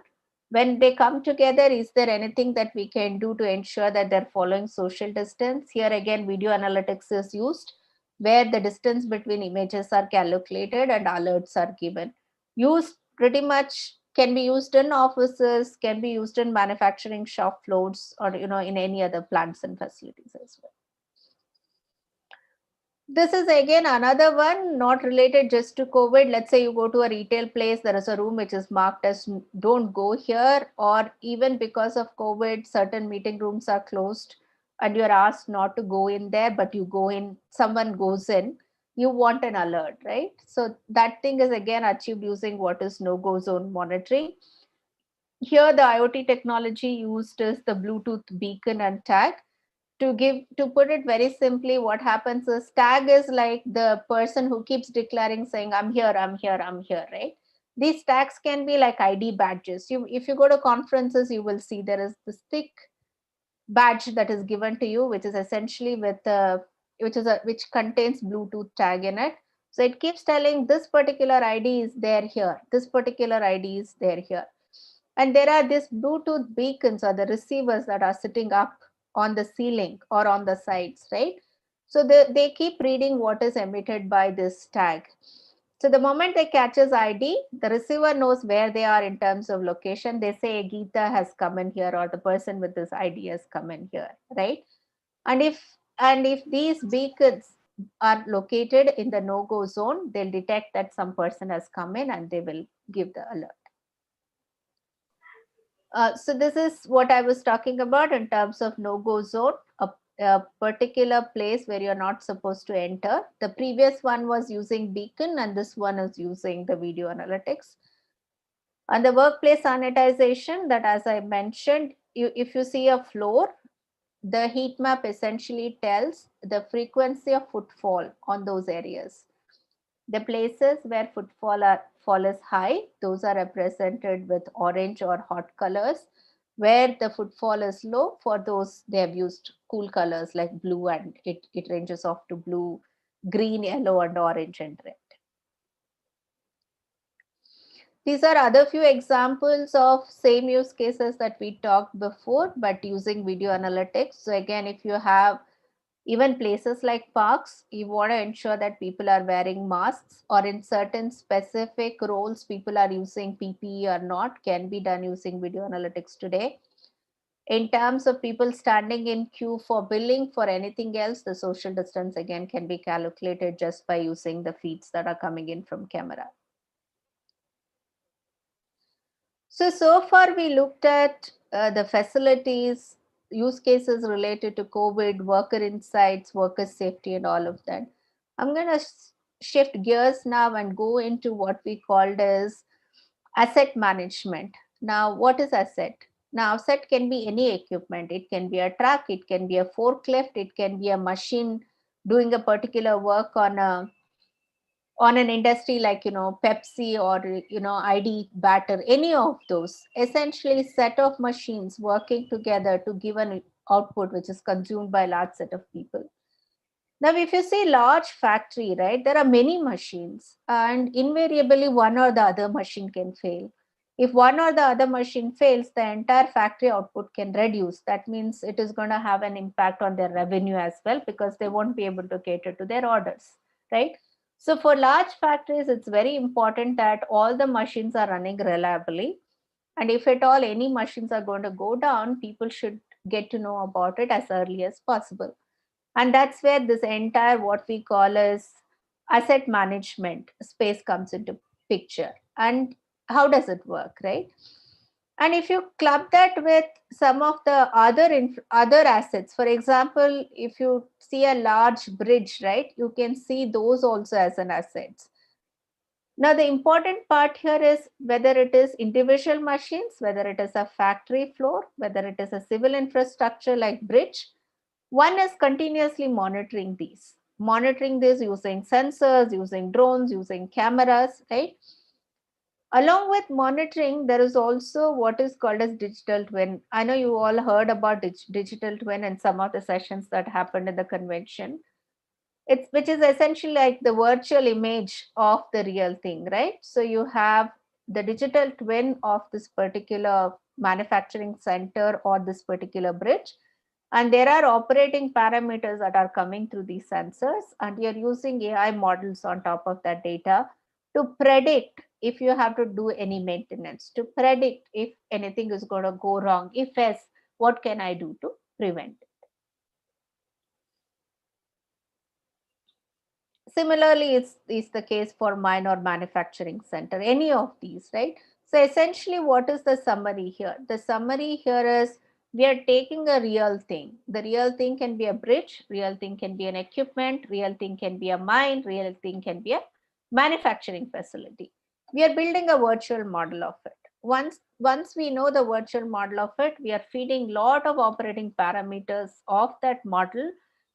When they come together, is there anything that we can do to ensure that they're following social distance? Here again, video analytics is used, where the distance between images are calculated and alerts are given. Used pretty much can be used in offices, can be used in manufacturing shop floors, or in any other plants and facilities as well. This is again another one not related just to COVID. Let's say you go to a retail place, there is a room which is marked as don't go here, or even because of COVID, certain meeting rooms are closed and you're asked not to go in there, but you go in, someone goes in, you want an alert, right? So that thing is again achieved using what is no-go zone monitoring. Here the IoT technology used is the Bluetooth beacon and tag. To put it very simply, what happens is tag is like the person who keeps declaring saying I'm here, I'm here, I'm here, right? These tags can be like ID badges. If you go to conferences, you will see there is this thick badge that is given to you, which is essentially which contains Bluetooth tag in it. So it keeps telling this particular ID is there here, this particular ID is there here. And there are these Bluetooth beacons or the receivers that are sitting up on the ceiling or on the sides, right? So they keep reading what is emitted by this tag. So the moment they catches ID, the receiver knows where they are in terms of location. They say Geeta has come in here, or the person with this ID has come in here, right? And if these beacons are located in the no-go zone, they'll detect that some person has come in and they will give the alert. So this is what I was talking about in terms of no-go zone, a particular place where you're not supposed to enter. The previous one was using beacon, and this one is using the video analytics. And the workplace sanitization, that as I mentioned, if you see a floor, the heat map essentially tells the frequency of footfall on those areas. The places where fall is high, those are represented with orange or hot colors. Where the footfall is low, for those they have used cool colors like blue, and it ranges off to blue, green, yellow, and orange and red. These are other few examples of same use cases that we talked before, but using video analytics. So again, if you have even places like parks, you want to ensure that people are wearing masks, or in certain specific roles, people are using PPE or not, can be done using video analytics today. In terms of people standing in queue for billing for anything else, the social distance again can be calculated just by using the feeds that are coming in from camera. So far we looked at the facilities, use cases related to COVID, worker insights, worker safety, and all of that. I'm going to shift gears now and go into what we called as asset management. Now, what is asset? Now, asset can be any equipment. It can be a truck, it can be a forklift, it can be a machine doing a particular work on an industry like Pepsi or ID batter, any of those, essentially set of machines working together to give an output which is consumed by a large set of people. Now if you say large factory, right, there are many machines, and invariably one or the other machine can fail. If one or the other machine fails, the entire factory output can reduce. That means it is going to have an impact on their revenue as well, because they won't be able to cater to their orders, right? So for large factories, it's very important that all the machines are running reliably. And if at all any machines are going to go down, people should get to know about it as early as possible. And that's where this entire what we call as asset management space comes into picture. And how does it work, right? And if you club that with some of the other assets, for example, if you see a large bridge, right, you can see those also as an assets. Now, the important part here is whether it is individual machines, whether it is a factory floor, whether it is a civil infrastructure like bridge, one is continuously monitoring these using sensors, using drones, using cameras, right? Along with monitoring, there is also what is called as digital twin. I know you all heard about digital twin in some of the sessions that happened in the convention. Which is essentially like the virtual image of the real thing, right? So you have the digital twin of this particular manufacturing center or this particular bridge, and there are operating parameters that are coming through these sensors, and you're using AI models on top of that data to predict if you have to do any maintenance, to predict if anything is going to go wrong. If yes, what can I do to prevent it? Similarly, it's the case for mine or manufacturing center, any of these, right? So essentially, what is the summary here? The summary here is we are taking a real thing. The real thing can be a bridge, real thing can be an equipment, real thing can be a mine, real thing can be a manufacturing facility. We are building a virtual model of it. Once we know the virtual model of it, we are feeding lot of operating parameters of that model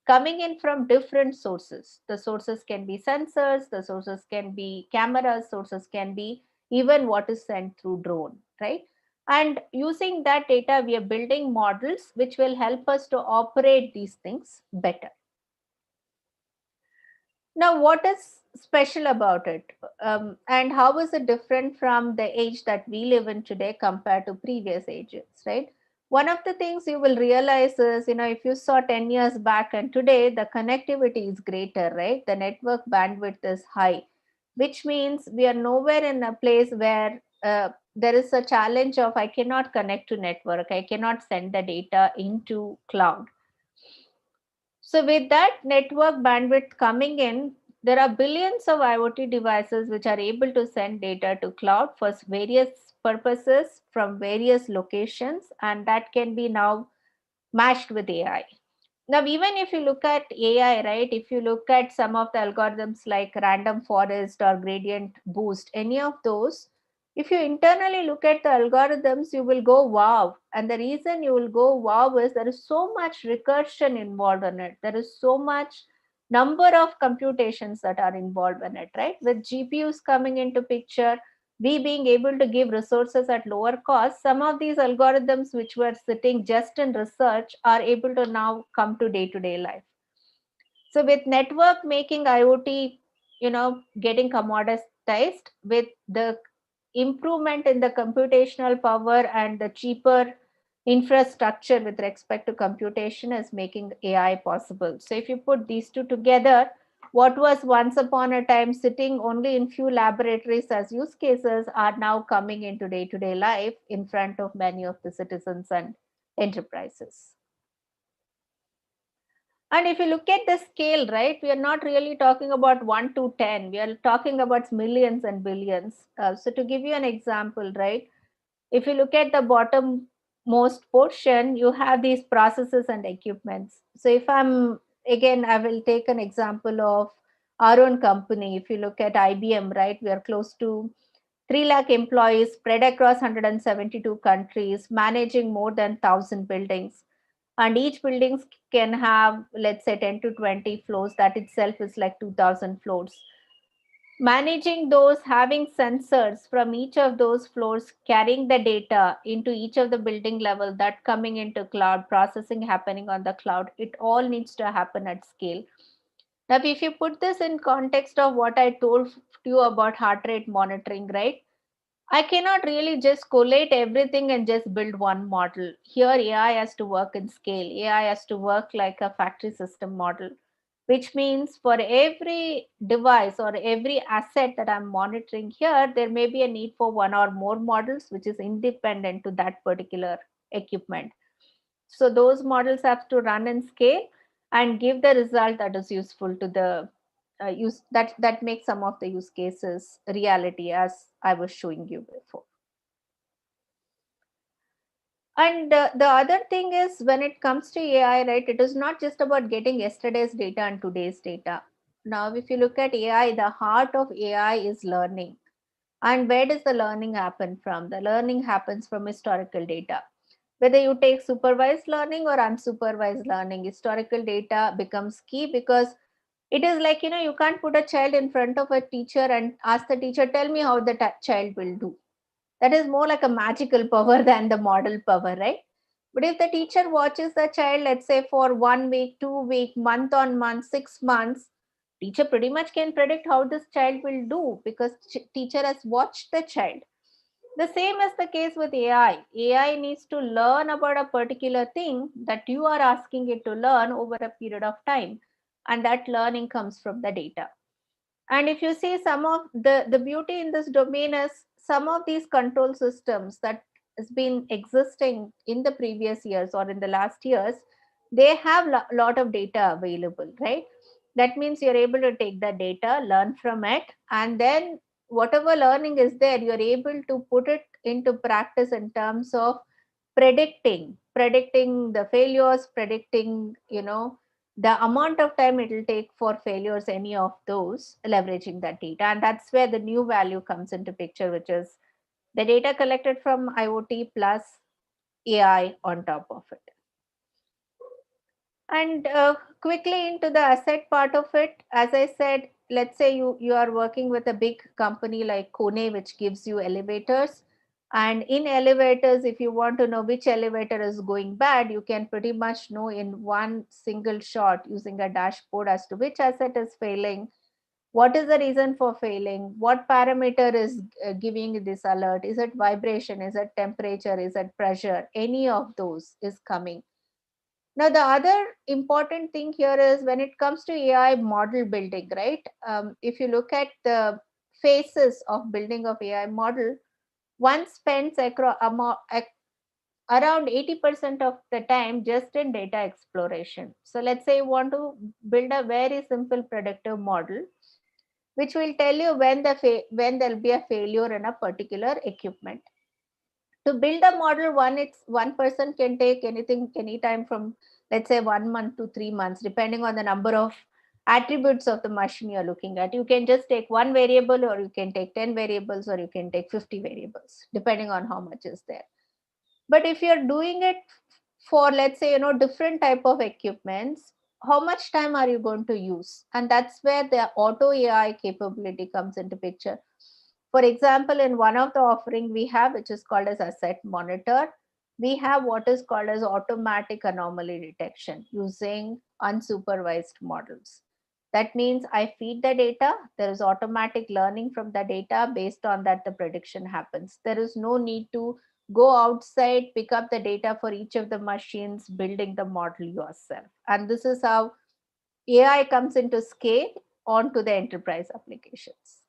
coming in from different sources. The sources can be sensors, the sources can be cameras, sources can be even what is sent through drone, right? And using that data, we are building models which will help us to operate these things better. Now, what is special about it? And how is it different from the age that we live in today compared to previous ages, right? one of the things you will realize is, if you saw 10 years back and today, the connectivity is greater, right? The network bandwidth is high, which means we are nowhere in a place where there is a challenge of I cannot connect to network, I cannot send the data into cloud. So with that network bandwidth coming in, there are billions of IoT devices which are able to send data to cloud for various purposes from various locations, and that can be now matched with AI. Now, even if you look at AI, right, if you look at some of the algorithms like random forest or gradient boost, any of those, if you internally look at the algorithms, you will go wow. And the reason you will go wow is there is so much recursion involved in it. There is so much number of computations that are involved in it, right? With GPUs coming into picture, we being able to give resources at lower cost, some of these algorithms which were sitting just in research are able to now come to day-to-day life. So with network making IoT, getting commoditized, with the improvement in the computational power and the cheaper infrastructure with respect to computation is making AI possible. So if you put these two together, what was once upon a time sitting only in few laboratories as use cases are now coming into day-to-day life in front of many of the citizens and enterprises. And if you look at the scale, right, we are not really talking about 1 to 10. We are talking about millions and billions. So to give you an example, right, if you look at the bottom most portion, you have these processes and equipments. So if again, I will take an example of our own company. If you look at IBM, right, we are close to 3 lakh employees spread across 172 countries, managing more than 1,000 buildings. And each building can have, let's say, 10 to 20 floors. That itself is like 2,000 floors. Managing those, having sensors from each of those floors, carrying the data into each of the building level, that coming into cloud, processing happening on the cloud, it all needs to happen at scale. Now, if you put this in context of what I told you about heart rate monitoring, right? I cannot really just collate everything and just build one model. Here, AI has to work in scale. AI has to work like a factory system model, which means for every device or every asset that I'm monitoring here, there may be a need for one or more models, which is independent to that particular equipment. So those models have to run in scale and give the result that is useful to the use that makes some of the use cases reality, as I was showing you before. And the other thing is, when it comes to AI, right, it is not just about getting yesterday's data and today's data. Now, if you look at AI, the heart of AI is learning. And where does the learning happen from? The learning happens from historical data. Whether you take supervised learning or unsupervised learning, historical data becomes key, because it is like, you can't put a child in front of a teacher and ask the teacher, tell me how the child will do. That is more like a magical power than the model power, right? But if the teacher watches the child, let's say for 1 week, 2 week, month on month, 6 months, teacher pretty much can predict how this child will do, because teacher has watched the child. The same is the case with AI. AI needs to learn about a particular thing that you are asking it to learn over a period of time. And that learning comes from the data. And if you see, some of the beauty in this domain is some of these control systems that has been existing in the previous years or in the last years, they have a lot of data available, right? That means you're able to take the data, learn from it, and then whatever learning is there, you're able to put it into practice in terms of predicting the failures, predicting, the amount of time it will take for failures, any of those, leveraging that data. And that's where the new value comes into picture, which is the data collected from IoT plus AI on top of it. And quickly into the asset part of it, as I said, let's say you are working with a big company like Kone, which gives you elevators. And in elevators, if you want to know which elevator is going bad, you can pretty much know in one single shot using a dashboard as to which asset is failing, What is the reason for failing? What parameter is giving this alert? Is it vibration? Is it temperature? Is it pressure? Any of those is coming. Now, the other important thing here is when it comes to AI model building, right? If you look at the phases of building of AI model, one spends around 80% of the time just in data exploration. So let's say you want to build a very simple predictive model, which will tell you when there'll be a failure in a particular equipment. To build a model, one person can take anytime from, let's say, 1 month to 3 months, depending on the number of attributes of the machine you're looking at. You can just take one variable, or you can take 10 variables, or you can take 50 variables, depending on how much is there. But if you're doing it for, let's say, different type of equipments, how much time are you going to use? And that's where the auto AI capability comes into picture. For example, in one of the offering we have, which is called as asset monitor, we have what is called as automatic anomaly detection using unsupervised models. That means I feed the data, there is automatic learning from the data. Based on that, the prediction happens. There is no need to go outside, pick up the data for each of the machines, building the model yourself. And this is how AI comes into scale onto the enterprise applications.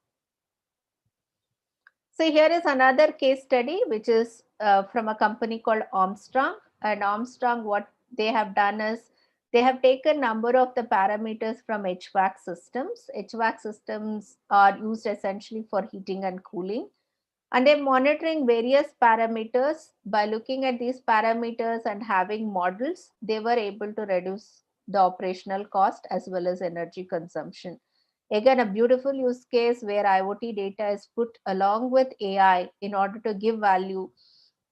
So here is another case study, which is from a company called Armstrong. And Armstrong, what they have done is they have taken number of the parameters from HVAC systems. HVAC systems are used essentially for heating and cooling. And they're monitoring various parameters. By looking at these parameters and having models, they were able to reduce the operational cost as well as energy consumption. Again, a beautiful use case where IoT data is put along with AI in order to give value,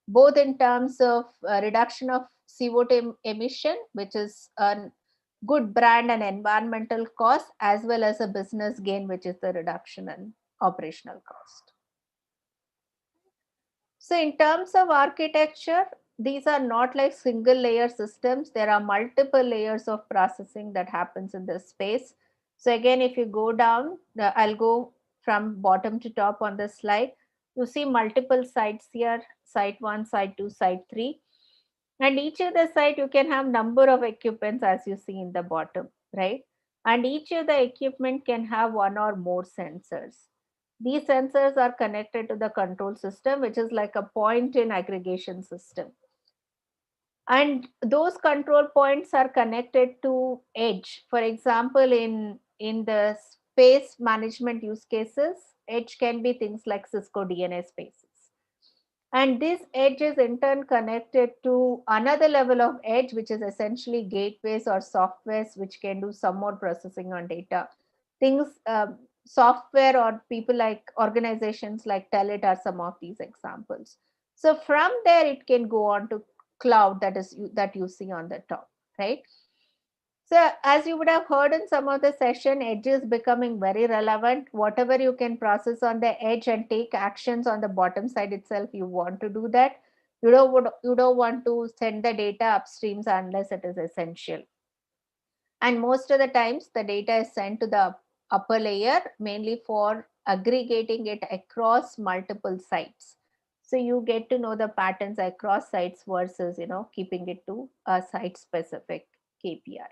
both in terms of reduction of CO2 emission, which is a good brand and environmental cost, as well as a business gain, which is the reduction in operational cost. So in terms of architecture, these are not like single layer systems. There are multiple layers of processing that happens in this space. So again, if you go down, I'll go from bottom to top on the slide. You see multiple sites here, site 1, site 2, site 3. And each of the site, you can have number of equipments as you see in the bottom, right? And each of the equipment can have one or more sensors. These sensors are connected to the control system, which is like a point in aggregation system. And those control points are connected to edge. For example, in the space management use cases, edge can be things like Cisco DNA spaces. And this edge is in turn connected to another level of edge, which is essentially gateways or softwares, which can do some more processing on data. Things, software or people like organizations like Telit are some of these examples. So from there, it can go on to cloud that you see on the top, right? So as you would have heard in some of the session, edge is becoming very relevant. Whatever you can process on the edge and take actions on the bottom side itself, you want to do that. You don't want to send the data upstreams unless it is essential. And most of the times the data is sent to the upper layer, mainly for aggregating it across multiple sites. So you get to know the patterns across sites versus, keeping it to a site specific KPI.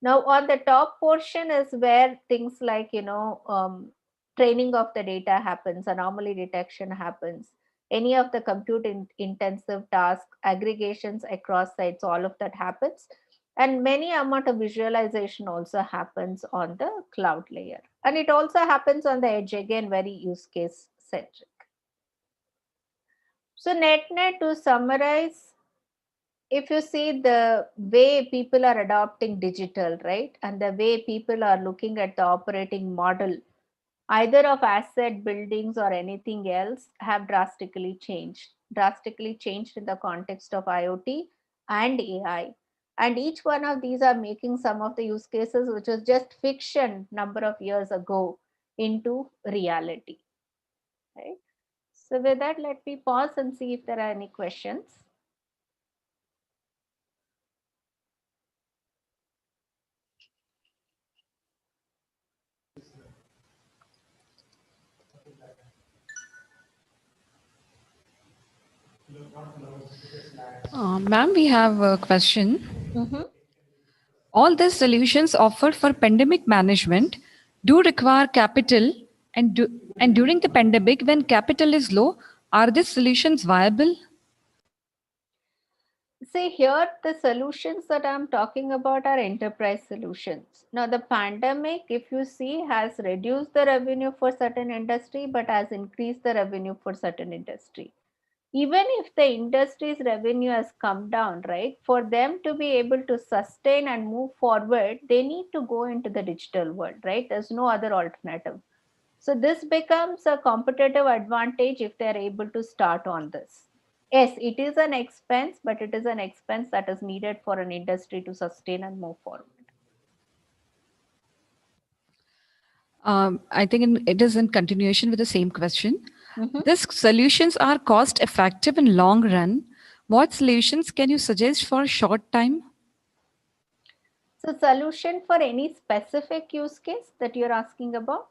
Now on the top portion is where things like, training of the data happens, anomaly detection happens, any of the compute intensive tasks, aggregations across sites, all of that happens. And many amount of visualization also happens on the cloud layer. And it also happens on the edge, again, very use case centric. So net to summarize, if you see the way people are adopting digital, right, and the way people are looking at the operating model, either of asset buildings or anything else, have drastically changed in the context of IoT and AI. And each one of these are making some of the use cases, which was just fiction number of years ago, into reality, right? So with that, let me pause and see if there are any questions. Ma'am, we have a question. Mm-hmm. All these solutions offered for pandemic management do require capital, and during the pandemic, when capital is low, are these solutions viable? See, here the solutions that I'm talking about are enterprise solutions. Now, the pandemic, if you see, has reduced the revenue for certain industry, but has increased the revenue for certain industry. Even if the industry's revenue has come down, right, for them to be able to sustain and move forward, they need to go into the digital world, right? There's no other alternative. So this becomes a competitive advantage if they're able to start on this. Yes, it is an expense, but it is an expense that is needed for an industry to sustain and move forward. I think it is in continuation with the same question. Mhm. These solutions are cost effective in long run. What solutions can you suggest for a short time? So solution for any specific use case that you're asking about?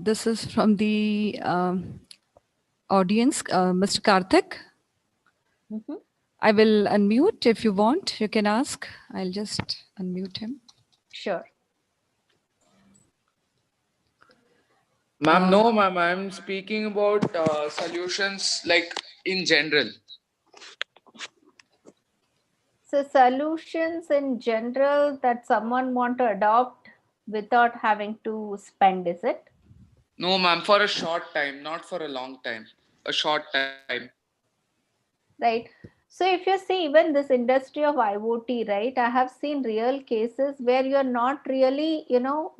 This is from the audience, Mr. Karthik. Mhm. I will unmute if you want. You can ask. I'll just unmute him. Sure. Ma'am, no, ma'am. I'm speaking about solutions like in general. So solutions in general that someone want to adopt without having to spend, is it? No, ma'am, for a short time, not for a long time. A short time. Right. So if you see even this industry of IoT, right, I have seen real cases where you're not really,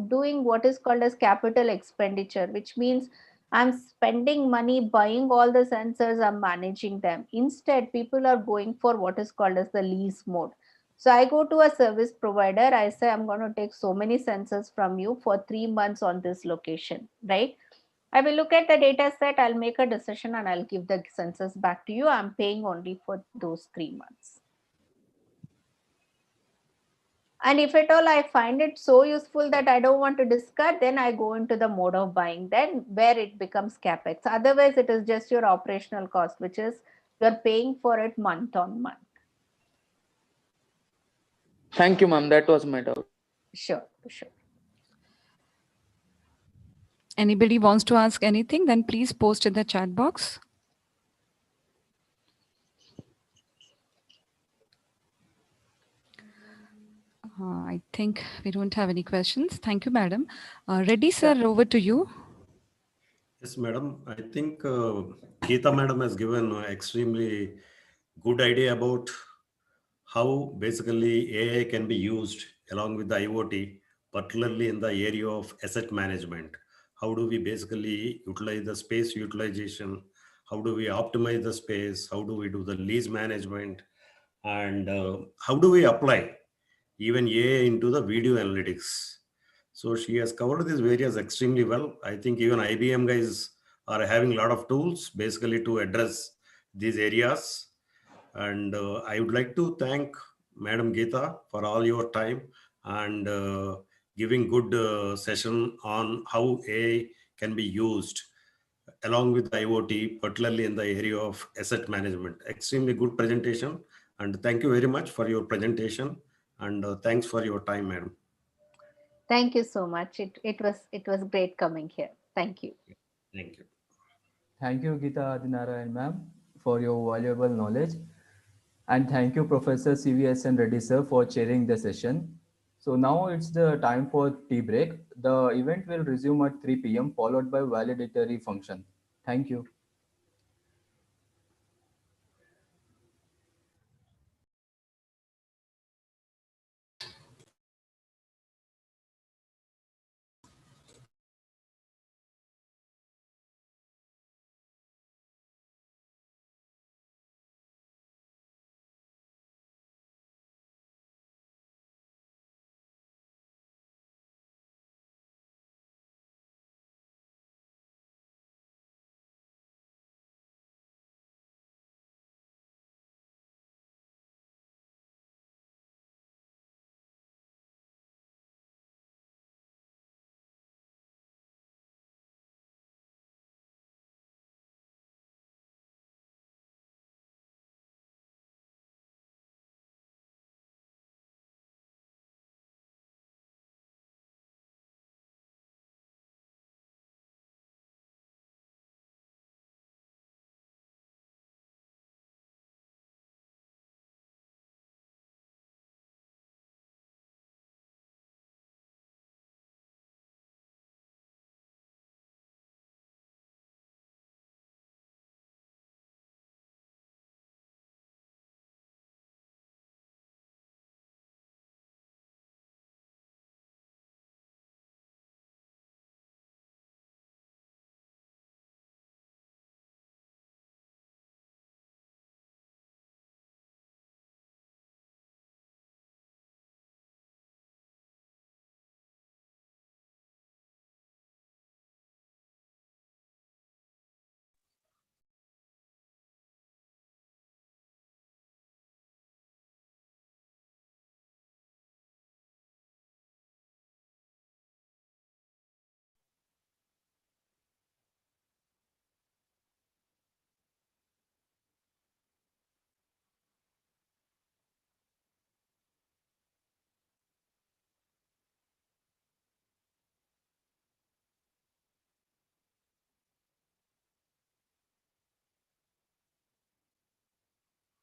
doing what is called as capital expenditure, which means I'm spending money buying all the sensors, I'm managing them. Instead, people are going for what is called as the lease mode. So I go to a service provider, I say I'm going to take so many sensors from you for 3 months on this location, right? I will look at the data set, I'll make a decision, and I'll give the census back to you. I'm paying only for those 3 months. And if at all I find it so useful that I don't want to discard, then I go into the mode of buying, then where it becomes capex. Otherwise, it is just your operational cost, which is you're paying for it month on month. Thank you, ma'am. That was my doubt. Sure, sure. Anybody wants to ask anything, then please post in the chat box. I think we don't have any questions. Thank you, madam. Reddy, sir, over to you. Yes, madam. I think Geeta madam has given an extremely good idea about how basically AI can be used along with the IoT, particularly in the area of asset management. How do we basically utilize the space utilization? How do we optimize the space? How do we do the lease management? And how do we apply even AI into the video analytics? So she has covered these areas extremely well. I think even IBM guys are having a lot of tools basically to address these areas. And I would like to thank Madam Geeta for all your time and giving good session on how AI can be used along with IoT, particularly in the area of asset management. Extremely good presentation. And thank you very much for your presentation. And thanks for your time, madam. Thank you so much. It was great coming here. Thank you. Thank you. Thank you, Geeta Adinarayan ma'am, for your valuable knowledge. And thank you, Professor CVS and Reddy sir, for chairing the session. So now it's the time for tea break. The event will resume at 3 p.m. followed by valedictory function. Thank you.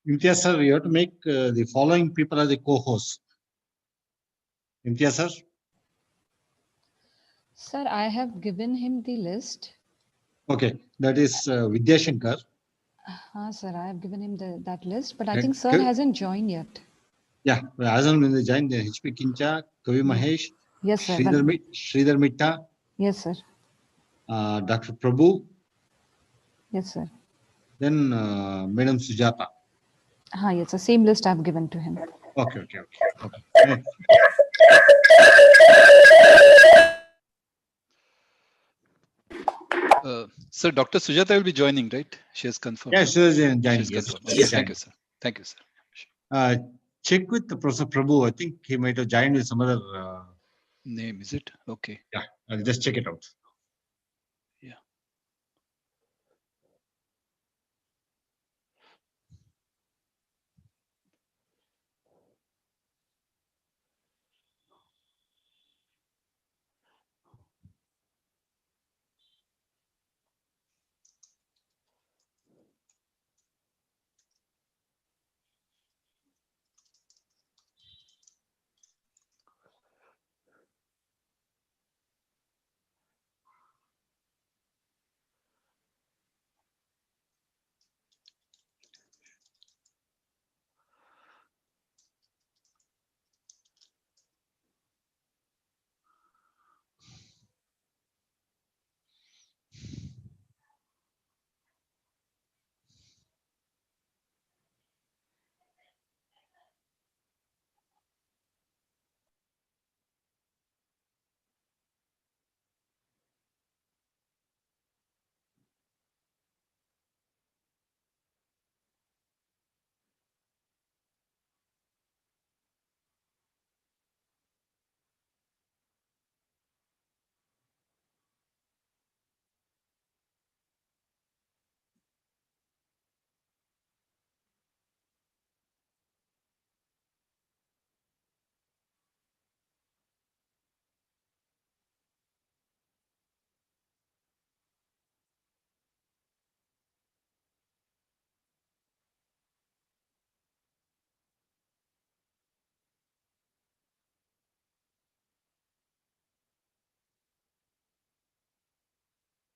Imtiaz sir, you have to make the following people as the co-hosts. Imtiaz sir? Sir, I have given him the list. Okay, that is Vidya Shankar. Sir, I have given him that list, but I think sir hasn't joined yet. Yeah, hasn't been joined. HP Kincha, Kavi Mahesh, Yes, sir. Sridhar Mitta. Yes, sir. Dr. Prabhu. Yes, sir. Then Madam Sujata. Yes, the same list I've given to him. Okay. So Dr. Sujata will be joining, right? She has confirmed. Yeah, she is joining. Yes. Okay. Thank you, sir. Thank you, sir. Check with Professor Prabhu. I think he might have joined with some other name. Is it? Okay. Yeah, I'll just check it out. Yeah.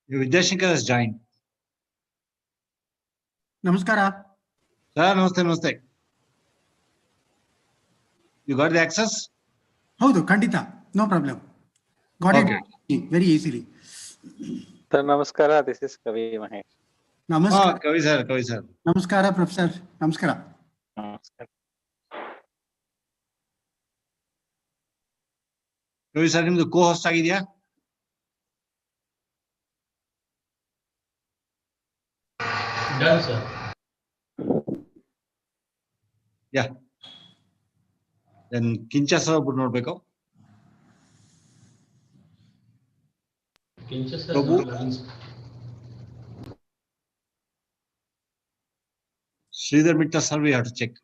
Vidya Shankar has joined. Namaskara. Sir, namaste. You got the access? Howdu, Kandita. No problem. Got it very easily. Sir, namaskara. This is Kavi Mahesh. Namaskara. Kavi sir. Namaskara, Professor. Namaskara. Namaskara. Kavi sir, ನಿಮ್ದು co-host ಆಗಿದೆಯಾ? Done, sir. Yeah. Then Kincha sir ಒಬ್ರು ನೋಡ್ಬೇಕು. Kincha sir Prabhu. Sridhar Mitta sir, we have to check.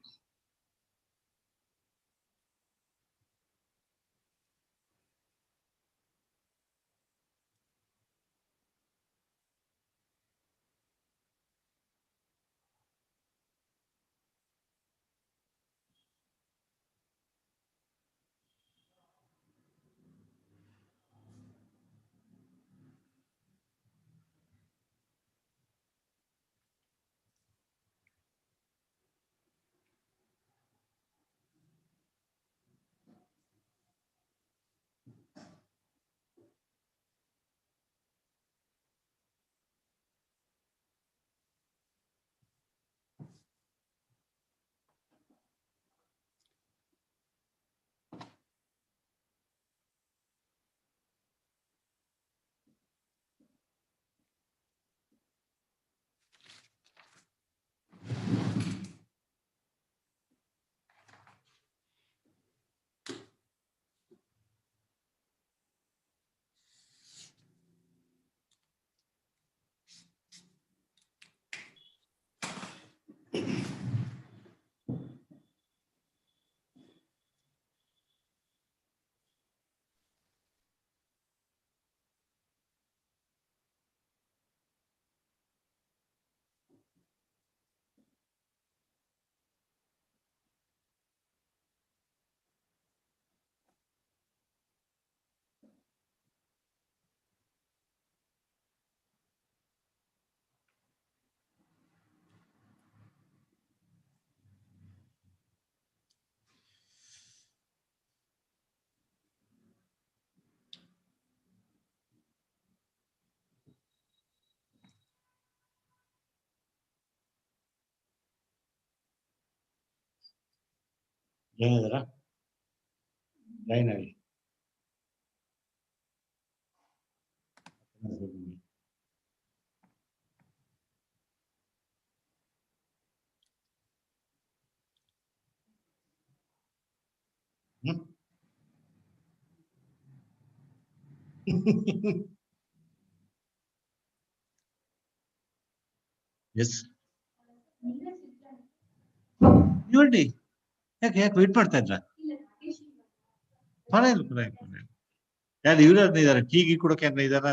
ಏನಿದಾರ line ಆಗಿ ಎಸ್ ನೋಡಿ ಯಾಕೆ ಯಾಕೆ ವೇಟ್ ಮಾಡ್ತಾ ಇದ್ರ ಪರವಾಗಿಲ್ಲ ಯಾರು ಇವ್ರ ಇದಾರೆ ಟೀಗಿ ಕೊಡೋಕೆ ಇದಾರ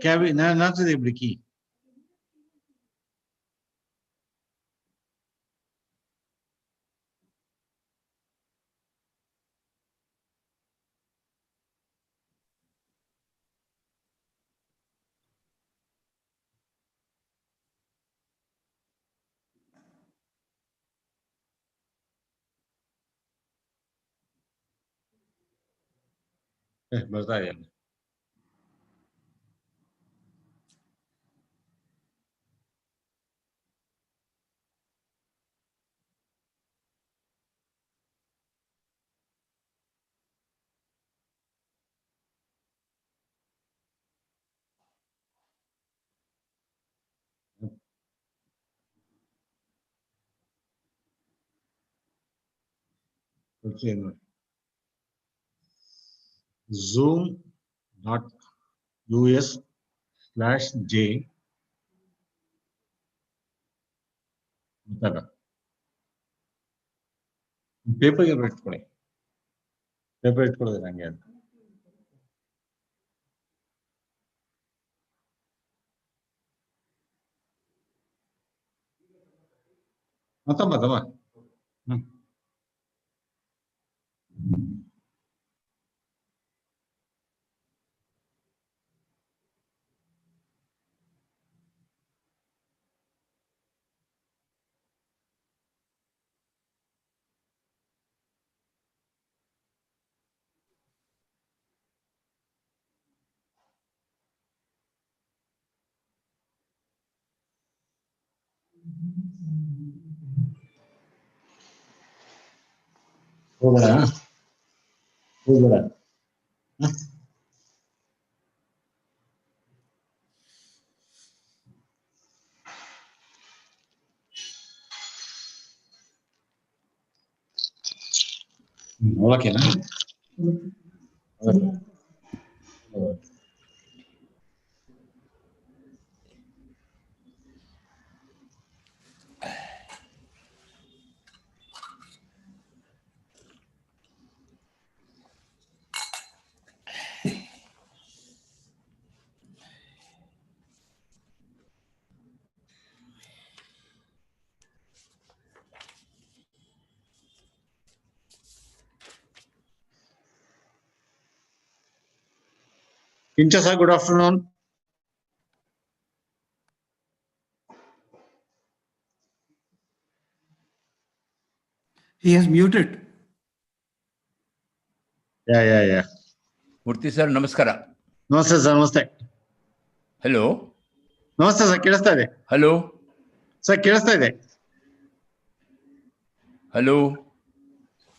ಕ್ಯಾಬಿ ನಾಲ್ಕು ಬಿಡಿ ಕೀ ಬರ್ತಾ ಇದೆಯಲ್ಲ ಓಕೆ ನೋಡಿ zoom.us/j ಪೇಪರ್ಗೆ ಇಟ್ಕೊಳ್ಳಿ ಪೇಪರ್ ಇಟ್ಕೊಳ್ಳೋದು ನಂಗೆ ಅಂತ ಮತ್ತಮ್ಮ ಹೋಗೋಣ ಓಕೆನಾ Pincha sir, good afternoon. He has muted. Yeah. Murthy sir, namaskara. Namaste sir, namaste. Hello. Namaste sir, ಕೇಳಿಸ್ತಾ ಇದೆ. Hello. Sir, ಕೇಳಿಸ್ತಾ ಇದೆ. Hello.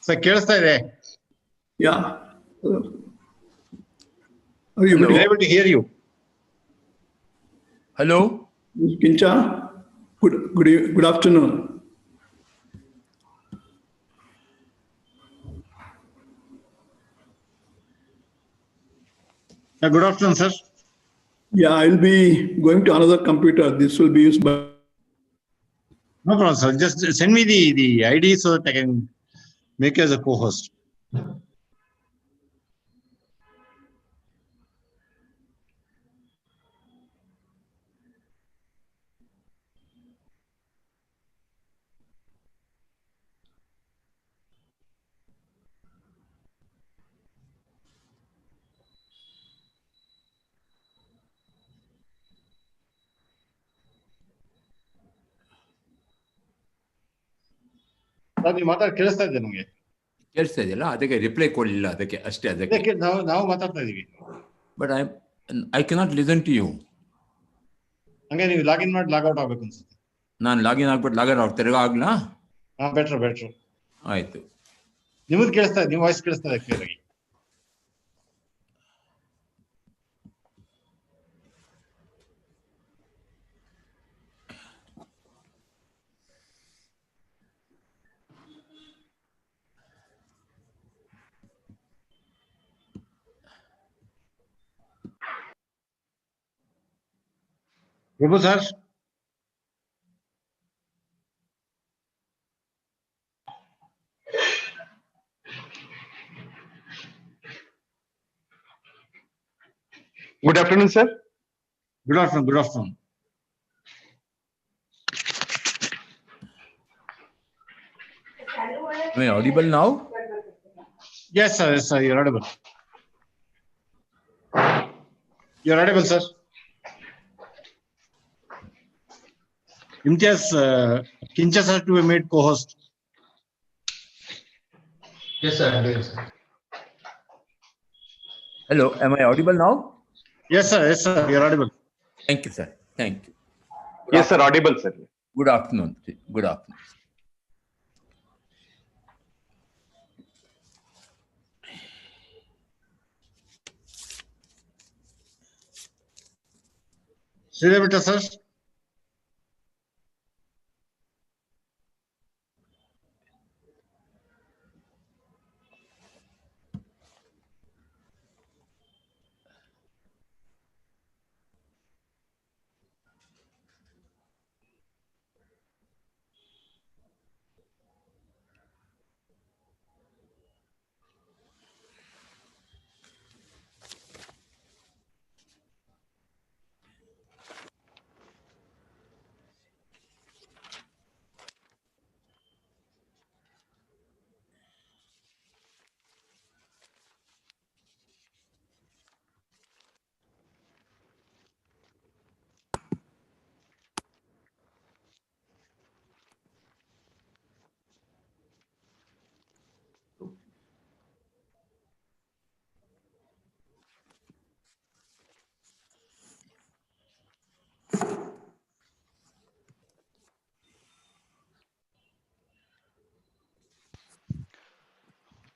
Sir, ಕೇಳಿಸ್ತಾ ಇದೆ. Yeah. Are you able to hear you? Hello. Kincha, good afternoon. Good afternoon, sir. Yeah, I'll be going to another computer. This will be used by. No problem, sir. Just send me the ID so that I can make you as a co-host. ನೀವು ಮಾತಾಡಿ ಕೇಳಿಸ್ತಾ ಇದೆ ನಮಗೆ ಕೇಳಿಸ್ತಾ ಇದೆಯಲ್ಲ ಅದಕ್ಕೆ reply ಕೊಡಲಿಲ್ಲ ಅದಕ್ಕೆ ಅಷ್ಟೇ ಅದಕ್ಕೆ ನಾವು ಮಾತಾಡ್ತಾ ಇದೀವಿ but I cannot listen to you ಹಂಗೆ ನೀವು ಲಾಗಿನ್ ಮಾಡಿ ಲಾಗೌಟ್ ಆಗ್ಬೇಕು ಅನ್ಸುತ್ತೆ. ನಾನು ಲಾಗಿನ್ ಆಗ್ಬಿಟ್ಟು ಲಾಗೌಟ್ ಆಗ್ತಿರೋ ಆಗ್ಲಾ? Better better. ಆಯ್ತು. ನಿಮ್ಮದು ಕೇಳಿಸ್ತಾ ಇದೆ, ನಿಮ್ಮ ವಾಯ್ಸ್ ಕೇಳಿಸ್ತಾ ಇದೆ ಕ್ಲಿಯರ್ ಆಗಿ. ಪ್ರಭು sir, Good afternoon, sir. Good afternoon. Good afternoon. Am I audible now? Yes, sir. Yes, sir. You're audible. You're audible, sir. Imtiaz, Kincha sir to be made co-host. Yes, sir. Yes, sir. Hello, am I audible now? Yes, sir. Yes, sir. You're audible. Thank you, sir. Thank you. Yes, sir. Audible, sir. Good afternoon. Good afternoon. Sridhar sir.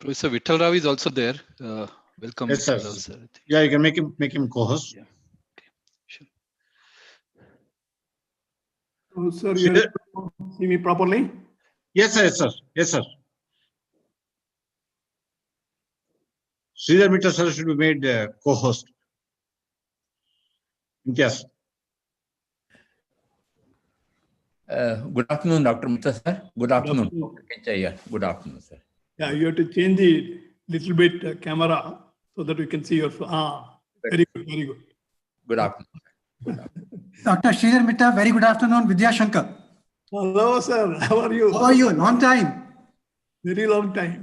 Professor Vittal Rao is also there. Welcome, Yes, sir. Rao, sir. Yeah, you can make him co-host. Yeah. Okay. Sure. So, sir, you are able to see me properly? Yes, sir. Yes, sir. Yes, sir. Sridhar Mitra sir should be made co-host. Yes. Good afternoon, Dr. Mitra, sir. Good afternoon. afternoon. Dr. Kincha here. Good afternoon, sir. Yeah, you have to change the little bit camera so that we can see your. Very good, very good. Good afternoon. Dr. Sridhar Mitta, very good afternoon. Vidya Shankar. Hello, sir. How are you? How are you? Long time. Very long time.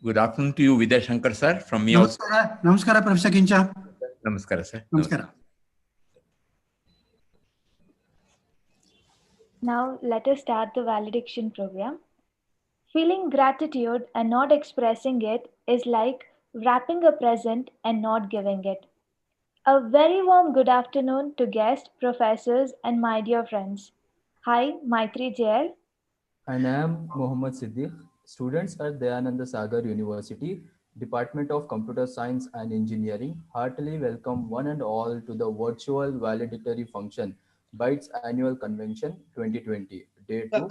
Good afternoon to you, Vidya Shankar, sir. From me also. Namaskara, Namaskara, Professor Kincha. Namaskara, sir. Namaskara. Now let us start the valediction program. Feeling gratitude and not expressing it is like wrapping a present and not giving it. A very warm good afternoon to guests, professors, and my dear friends. Hi, Maitri JL. And I am Mohammad Siddiq, students at Dayananda Sagar University, Department of Computer Science and Engineering, heartily welcome one and all to the virtual valedictory function, BITES Annual Convention 2020, Day 2,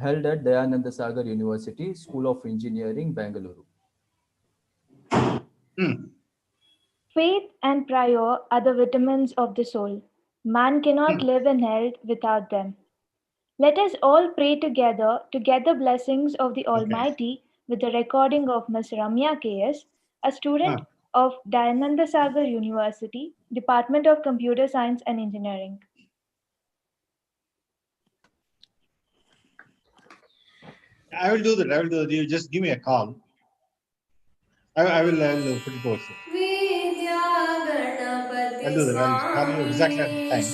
held at Dayananda Sagar University, School of Engineering, Bangalore. Faith and prayer are the vitamins of the soul. Man cannot live in health without them. Let us all pray together to get the blessings of the Almighty with the recording of Ms. Ramya KS, a student of Dayananda Sagar University, Department of Computer Science and Engineering. I will do that. I will do that. You just give me a call. I will put it over. I'll do that. I'll call you exactly at the time.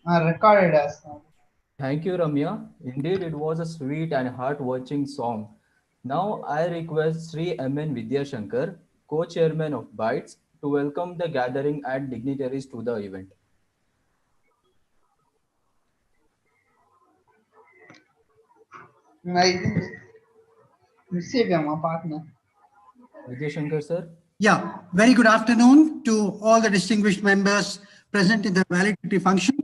Recorded as. Thank you, Ramya. Indeed, it was a sweet and heart-watching song. Now I request Sri M.N. Vidyashankar, co-chairman of Bytes, to welcome the gathering and dignitaries to the event. I receive my partner. Vidyashankar, sir. Yeah, very good afternoon to all the distinguished members present in the valedictory function.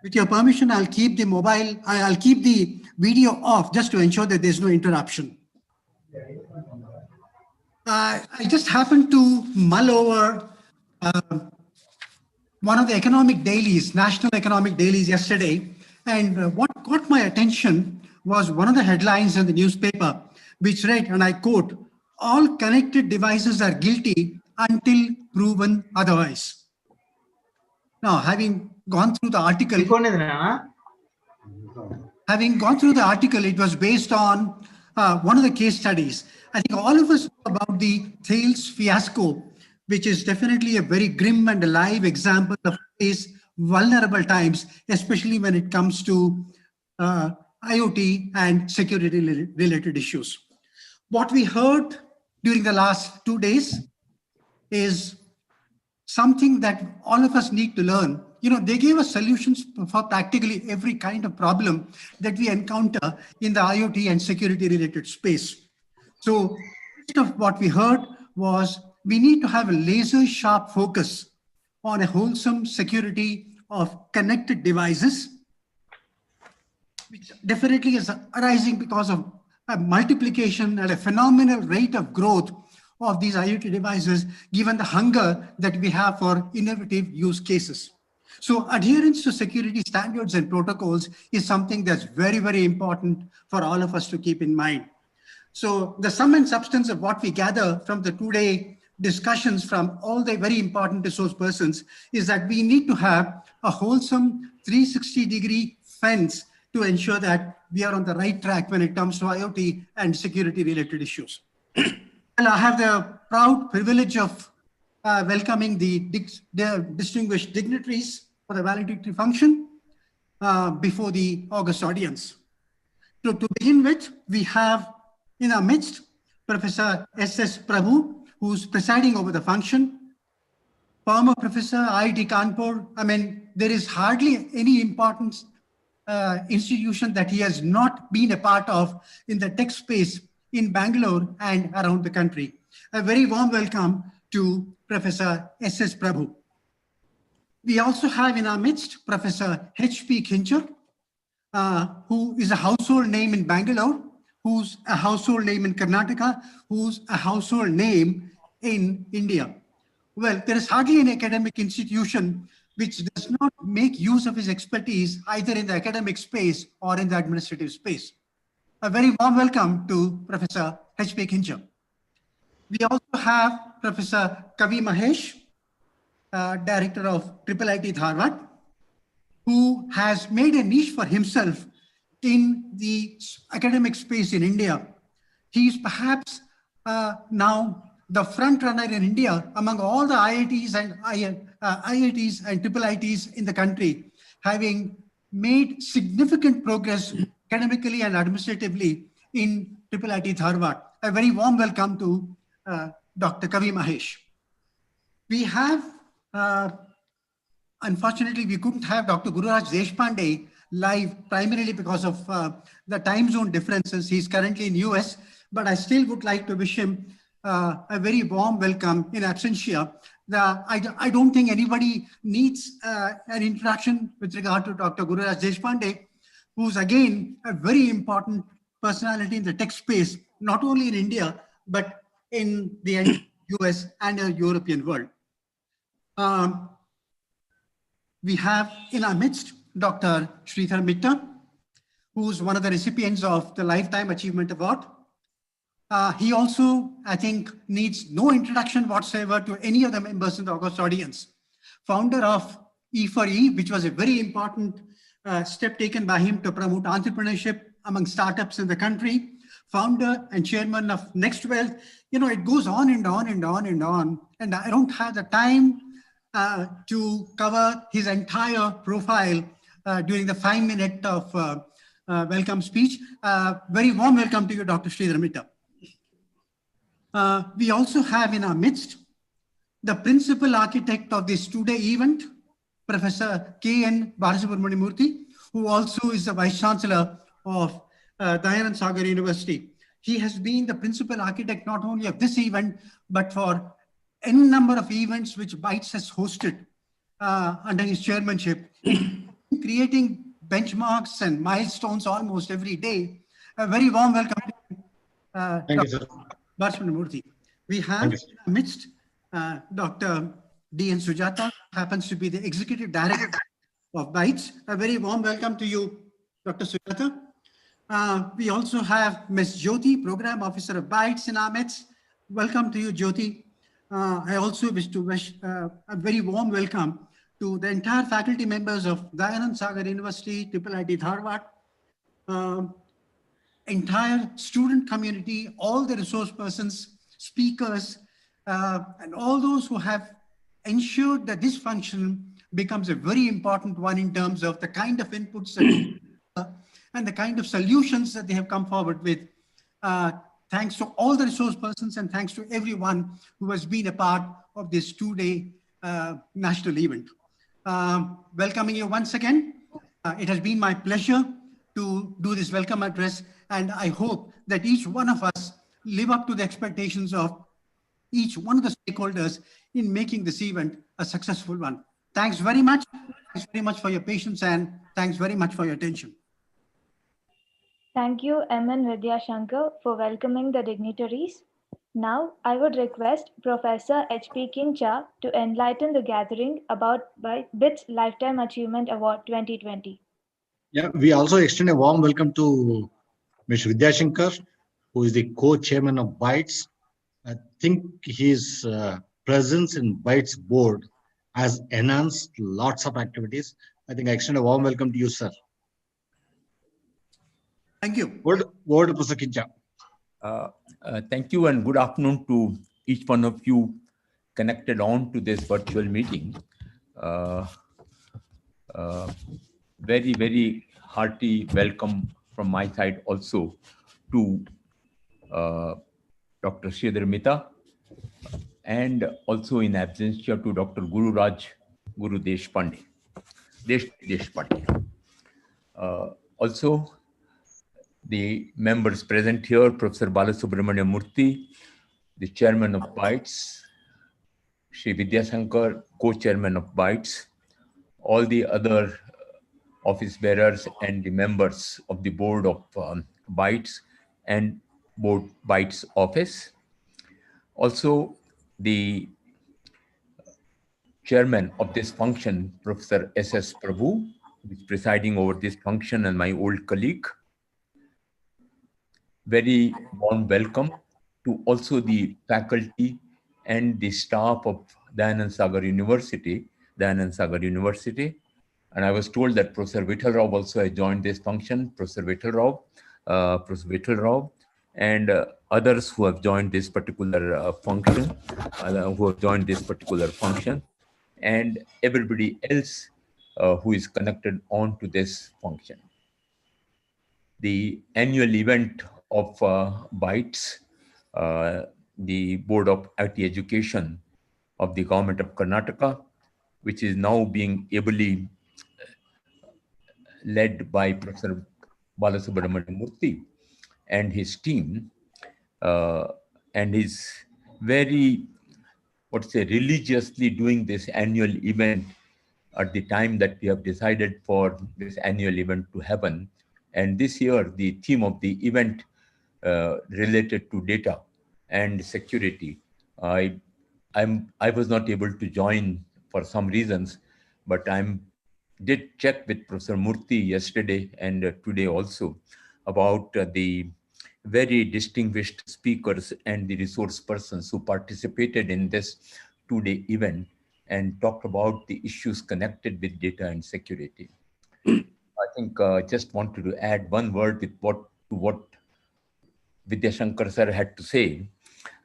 With your permission, I'll keep the video off just to ensure that there's no interruption. I just happened to mull over one of the economic dailies, national economic dailies yesterday, and what caught my attention was one of the headlines in the newspaper, which read, and I quote, "All connected devices are guilty until proven otherwise." Now, having gone through the article, it was based on one of the case studies. I think all of us know about the Thales fiasco, which is definitely a very grim and alive example of these vulnerable times, especially when it comes to IoT and security related issues. What we heard during the last 2 days is something that all of us need to learn. You know, they gave us solutions for practically every kind of problem that we encounter in the IoT and security related space. So what we heard was we need to have a laser sharp focus on a wholesome security of connected devices, which definitely is arising because of a multiplication at a phenomenal rate of growth of these IoT devices, given the hunger that we have for innovative use cases. So adherence to security standards and protocols is something that's very, very important for all of us to keep in mind. So the sum and substance of what we gather from the 2-day discussions from all the very important resource persons is that we need to have a wholesome 360-degree fence to ensure that we are on the right track when it comes to IoT and security related issues. And I have the proud privilege of welcoming the distinguished dignitaries for the valedictory function before the August audience. So to begin with, we have in our midst Professor S.S. Prabhu, who's presiding over the function. Former professor, IIT Kanpur. I mean, there is hardly any important institution that he has not been a part of in the tech space in Bangalore and around the country. A very warm welcome to Professor S.S. Prabhu. We also have in our midst Professor H.P. Kincher, who is a household name in Bangalore, who's a household name in Karnataka, who's a household name in India. Well, there is hardly an academic institution which does not make use of his expertise either in the academic space or in the administrative space. A very warm welcome to Professor H.P. Kincher. We also have Professor Kavi Mahesh, Director of IIIT Dharwad, who has made a niche for himself in the academic space in India. He is perhaps now the front runner in India among all the IITs and IIITs in the country, having made significant progress academically and administratively in IIIT Dharwad. A very warm welcome to Dr. Kavi Mahesh. We have, unfortunately, we couldn't have Dr. Gururaj Deshpande live primarily because of the time zone differences. He's currently in US, but I still would like to wish him a very warm welcome in absentia. I don't think anybody needs an introduction with regard to Dr. Gururaj Deshpande, who's again a very important personality in the tech space, not only in India, but in the US and the European world. We have in our midst Dr. Sridhar Mitta, who's one of the recipients of the Lifetime Achievement Award. He also, I think, needs no introduction whatsoever to any of the members in the August audience. Founder of E4E, which was a very important step taken by him to promote entrepreneurship among startups in the country. Founder and chairman of Next Wealth. You know, it goes on and on and on and on. And I don't have the time to cover his entire profile. during the 5-minute of welcome speech. Very warm welcome to you, Dr. Sridhar Mitta. We also have in our midst the principal architect of this two-day event, Professor K.N. Balasubramaniamurthy, who also is the Vice Chancellor of Dayanand Sagar University. He has been the principal architect not only of this event, but for any number of events which BITES has hosted under his chairmanship, creating benchmarks and milestones almost every day. A very warm welcome to Thank you, sir. Balasubramaniamurthy. We have amidst Dr. D.N. Sujata, happens to be the Executive Director of BITES. A very warm welcome to you, Dr. Sujata. We also have Ms. Jyoti, Program Officer of BITES in our midst. Welcome to you, Jyoti. I also wish to wish a very warm welcome to the entire faculty members of Dayanand Sagar University, IIIT Dharwad, entire student community, all the resource persons, speakers, and all those who have ensured that this function becomes a very important one in terms of the kind of inputs that and the kind of solutions that they have come forward with. Thanks to all the resource persons and thanks to everyone who has been a part of this two-day national event. Welcoming you once again. It has been my pleasure to do this welcome address, and I hope that each one of us live up to the expectations of each one of the stakeholders in making this event a successful one. Thanks very much. Thanks very much for your patience, and thanks very much for your attention. Thank you, M.N. Vidyashankar, for welcoming the dignitaries. Now, I would request Professor H.P. Kincha to enlighten the gathering about BITS Lifetime Achievement Award 2020. Yeah, we also extend a warm welcome to Mr. Vidyashankar, who is the co-chairman of BITES. I think his presence in BITES board has enhanced lots of activities. I think I extend a warm welcome to you, sir. Thank you. Word to Professor Kincha. Thank you and good afternoon to each one of you connected on to this virtual meeting. Very, very hearty welcome from my side also to Dr. Sridhar Mitta, and also in absentia to Dr. Guru Deshpande. Also, the members present here, Professor Balasubramaniamurthy, the chairman of BITES, Shri Vidyashankar, co-chairman of BITES, all the other office bearers and the members of the board of BITES and board BITES office. Also, the chairman of this function, Professor S.S. Prabhu, who is presiding over this function, and my old colleague. Very warm welcome to also the faculty and the staff of Dayanand Sagar University. And I was told that Professor Vittal Rao also has joined this function, Professor Vittal Rao, and others who have joined this particular function, and everybody else who is connected on to this function. The annual event of BITES, the Board of IT Education of the Government of Karnataka, which is now being ably led by Professor Balasubramaniamurthy and his team, and is very, religiously doing this annual event at the time that we have decided for this annual event to happen. And this year, the theme of the event related to data and security. I was not able to join for some reasons, but did check with Professor Murthy yesterday and today also about the very distinguished speakers and the resource persons who participated in this two-day event and talked about the issues connected with data and security. I think just wanted to add one word with what Vidyashankar sir had to say.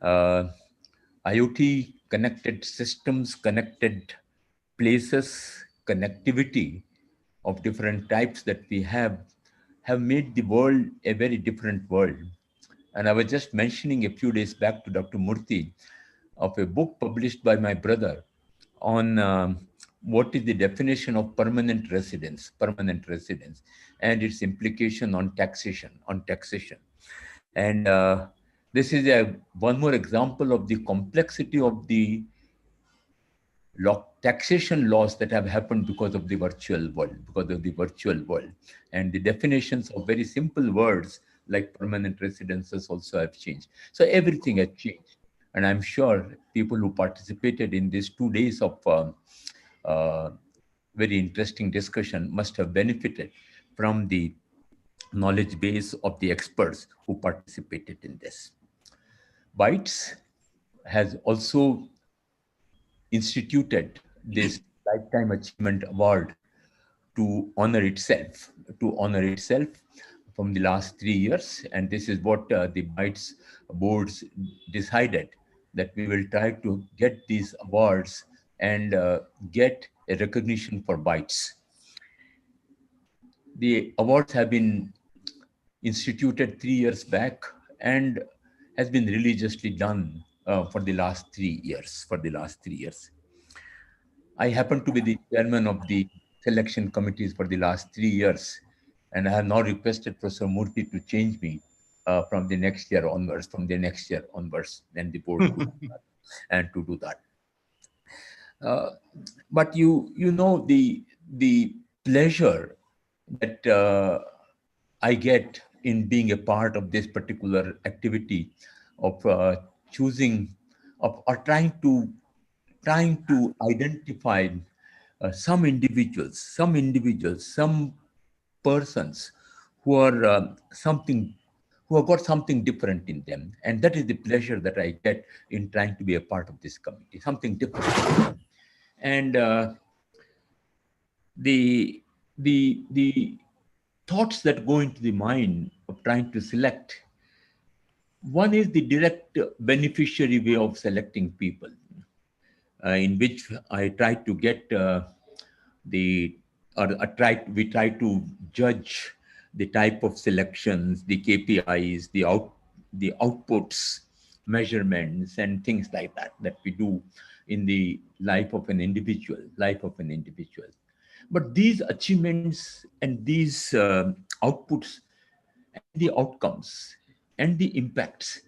IoT, connected systems, connected places, connectivity of different types that we have made the world a very different world. And I was just mentioning a few days back to Dr. Murthy of a book published by my brother on what is the definition of permanent residence, and its implication on taxation, And this is one more example of the complexity of the taxation laws that have happened because of the virtual world, and the definitions of very simple words like permanent residences also have changed. So everything has changed, and I'm sure people who participated in these 2 days of very interesting discussion must have benefited from the knowledge base of the experts who participated in this. Bytes has also instituted this Lifetime Achievement Award to honor itself from the last 3 years. And this is what the Bytes boards decided, that we will try to get these awards and get a recognition for Bytes. The awards have been instituted 3 years back and has been religiously done for the last 3 years. I happen to be the chairman of the selection committees for the last 3 years, and I have now requested Professor Murthy to change me from the next year onwards, and the board and to do that. But you know the pleasure that I get in being a part of this particular activity of choosing or trying to identify some individuals, some persons who are who have got something different in them, and that is the pleasure that I get in trying to be a part of this committee, something different. And the thoughts that go into the mind of trying to select, one is the direct beneficiary way of selecting people, in which I try to get we try to judge the type of selections, the KPIs, the outputs, measurements, and things like that we do in the life of an individual. But these achievements and these outputs, and the outcomes and the impacts,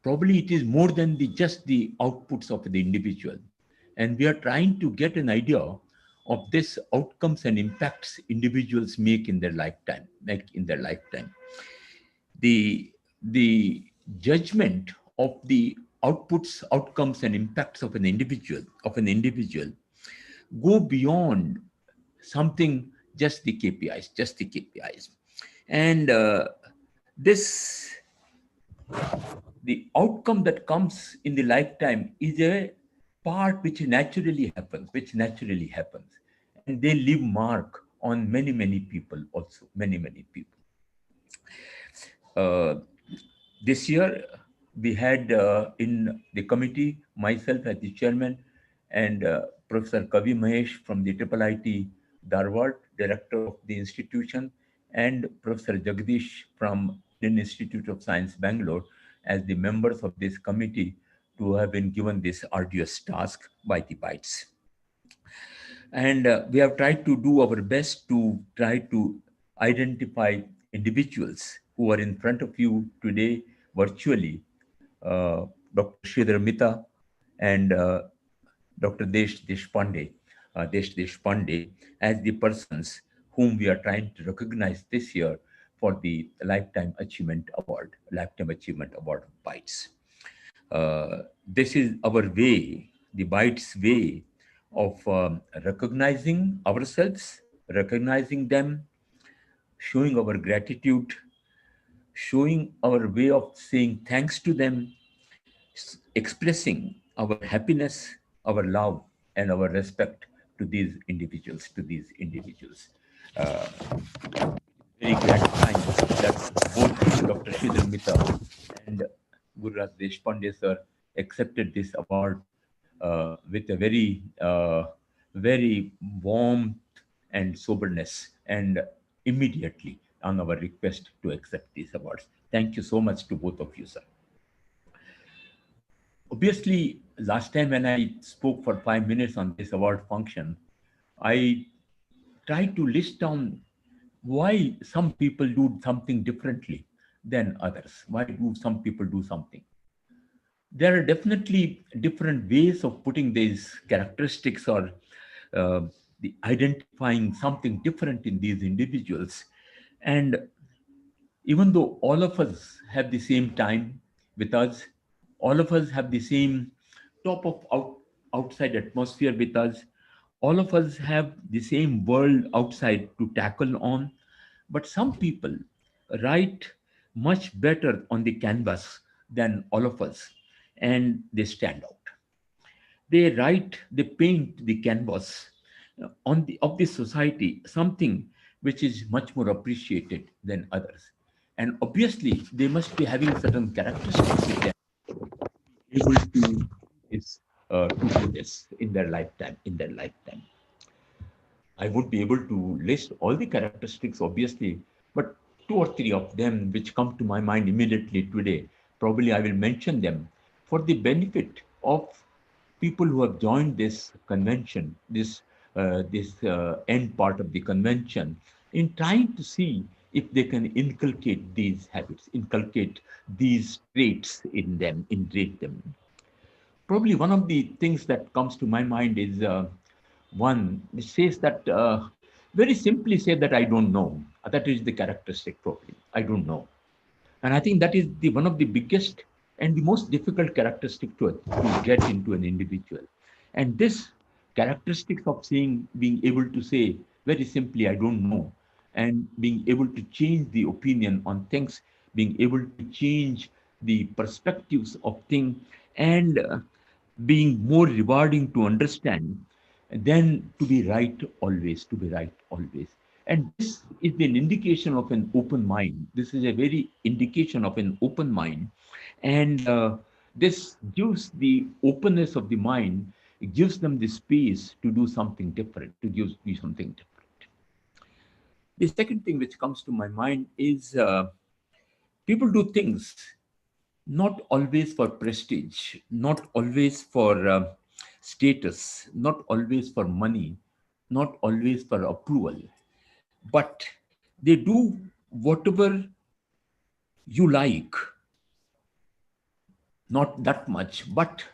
probably it is more than just the outputs of the individual. And we are trying to get an idea of this outcomes and impacts individuals make in their lifetime. The judgment of the outputs, outcomes, and impacts of an individual go beyond something just the KPIs. And the outcome that comes in the lifetime is a part which naturally happens, and they leave mark on many people also, many people. This year we had in the committee myself as the chairman, and Professor Kavi Mahesh from the IIIT Dharwad, director of the institution, and Professor Jagdish from Indian Institute of Science, Bangalore, as the members of this committee, to have been given this arduous task by the Bytes. And we have tried to do our best to try to identify individuals who are in front of you today virtually, Dr. Sridhar Mita and Dr. Desh Deshpande, as the persons whom we are trying to recognize this year for the Lifetime Achievement Award of Bytes. This is our way, the Bytes way of recognizing ourselves, recognizing them, showing our gratitude, showing our way of saying thanks to them, expressing our happiness, our love, and our respect to these individuals. Very gratifying that both Dr. Sridhar Mita and Gururaj Deshpande sir accepted this award with a very warm and soberness, and immediately on our request to accept these awards. Thank you so much to both of you, sir. Obviously, last time when I spoke for 5 minutes on this award function, I tried to list down why some people do something differently than others. Why do some people do something? There are definitely different ways of putting these characteristics or uh, the identifying something different in these individuals. And even though all of us have the same time with us, all of us have the same top of outside atmosphere with us, all of us have the same world outside to tackle on, but some people write much better on the canvas than all of us, and they stand out. They write, they paint the canvas on the of the society, something which is much more appreciated than others. And obviously, they must be having certain characteristics with them, able to is to do this in their lifetime. I would be able to list all the characteristics, obviously, but two or three of them which come to my mind immediately today, probably I will mention them for the benefit of people who have joined this convention, this end part of the convention, in trying to see if they can inculcate these habits, inculcate these traits in them, integrate them. Probably one of the things that comes to my mind is one which says that very simply say that I don't know. That is the characteristic probably. I don't know. And I think that is the one of the biggest and the most difficult characteristic to get into an individual. And this characteristics of being able to say very simply, I don't know, and being able to change the opinion on things, being able to change the perspectives of things, and being more rewarding to understand than to be right always, to be right always. And this is an indication of an open mind. This is a very indication of an open mind. And this gives the openness of the mind, it gives them the space to do something different, to do something different. The second thing which comes to my mind is people do things not always for prestige, not always for status, not always for money, not always for approval, but they do whatever you like, not that much, but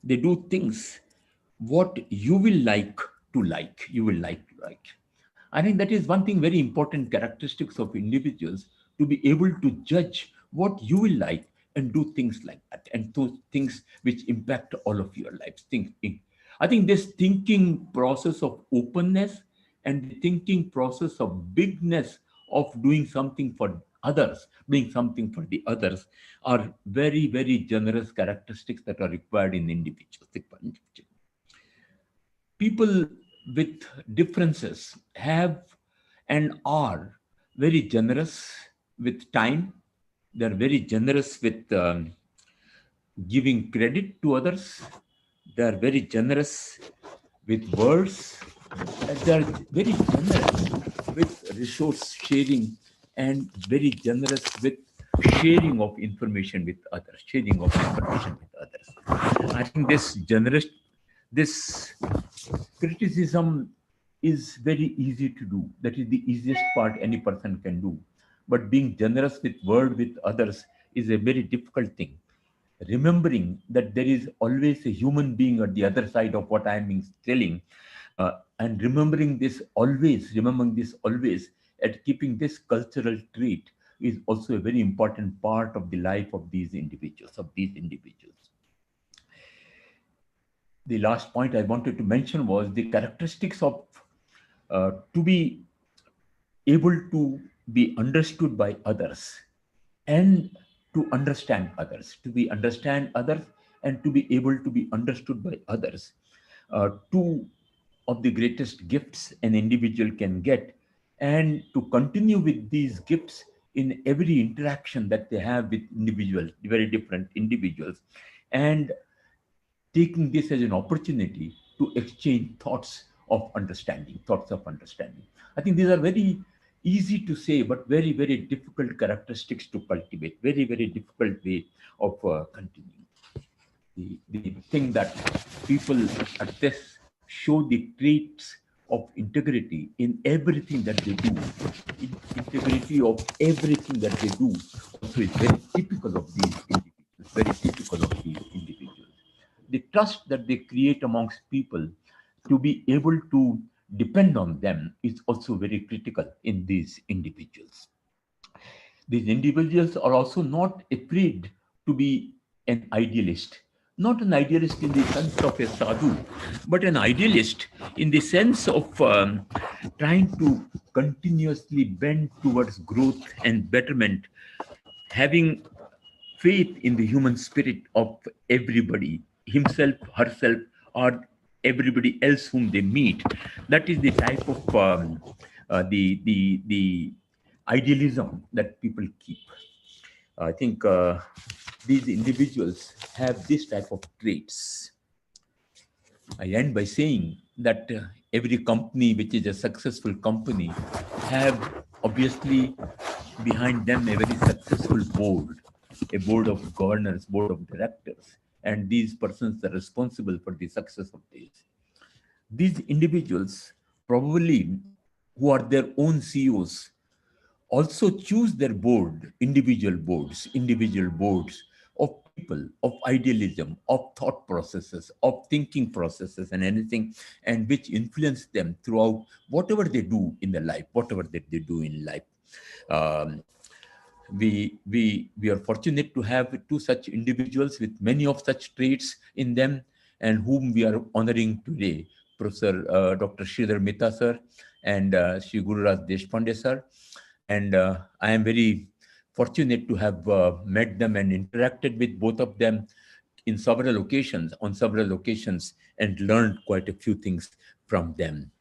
they do things what you will like to like, you will like to like. I think that is one thing very important characteristics of individuals, to be able to judge what you will like and do things like that, and those things which impact all of your lives. I think this thinking process of openness and the thinking process of bigness of doing something for others, doing something for the others, are very, very generous characteristics that are required in individuals. People with differences have and are very generous with time. They're very generous with giving credit to others. They're very generous with words. They're very generous with resource sharing and very generous with sharing of information with others, I think this criticism is very easy to do. That is the easiest part any person can do. But being generous with word with others is a very difficult thing. Remembering that there is always a human being at the other side of what I am telling, and remembering this always, and keeping this cultural trait is also a very important part of the life of these individuals, The last point I wanted to mention was the characteristics of to be able to be understood by others and to understand others, and to be able to be understood by others. Two of the greatest gifts an individual can get, and to continue with these gifts in every interaction that they have with individuals, very different individuals, and taking this as an opportunity to exchange thoughts of understanding, thoughts of understanding. I think these are very easy to say, but very, very difficult characteristics to cultivate, very, very difficult way of continuing. The thing that people at this show the traits of integrity in everything that they do, integrity of everything that they do, also is very typical of these individuals, very typical of these individuals. The trust that they create amongst people to be able to depend on them is also very critical in these individuals. These individuals are also not afraid to be an idealist. Not an idealist in the sense of a sadhu, but an idealist in the sense of trying to continuously bend towards growth and betterment, having faith in the human spirit of everybody, himself, herself, or everybody else whom they meet. That is the type of the idealism that people keep. I think these individuals have this type of traits. I end by saying that every company which is a successful company have obviously behind them a very successful board, a board of governors, board of directors, and these persons are responsible for the success of this. These individuals probably who are their own CEOs also choose their board, individual boards of people, of idealism, of thought processes, of thinking processes and anything, and which influence them throughout whatever they do in their life, whatever that they do in life. We are fortunate to have two such individuals with many of such traits in them, and whom we are honoring today, Professor Dr. Sridhar Mehta sir and Shri Gururaj Deshpande sir. And I am very fortunate to have met them and interacted with both of them in several occasions, on several occasions, and learned quite a few things from them.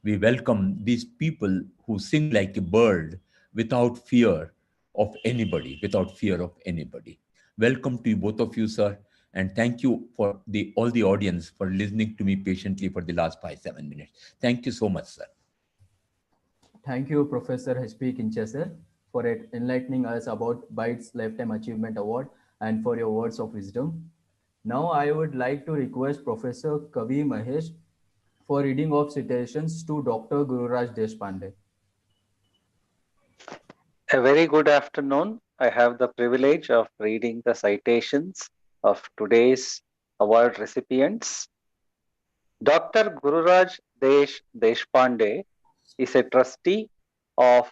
We welcome these people who sing like a bird without fear of anybody, without fear of anybody. Welcome to you, both of you, sir, and thank you for all the audience for listening to me patiently for the last 5-7 minutes. Thank you so much, sir. Thank you, Professor H.P. Kinchesar, for enlightening us about Bytes Lifetime Achievement Award and for your words of wisdom. Now I would like to request Professor Kavi Mahesh for reading of citations to Dr. Gururaj Deshpande. A very good afternoon. I have the privilege of reading the citations of today's award recipients. Dr. Gururaj Deshpande is a trustee of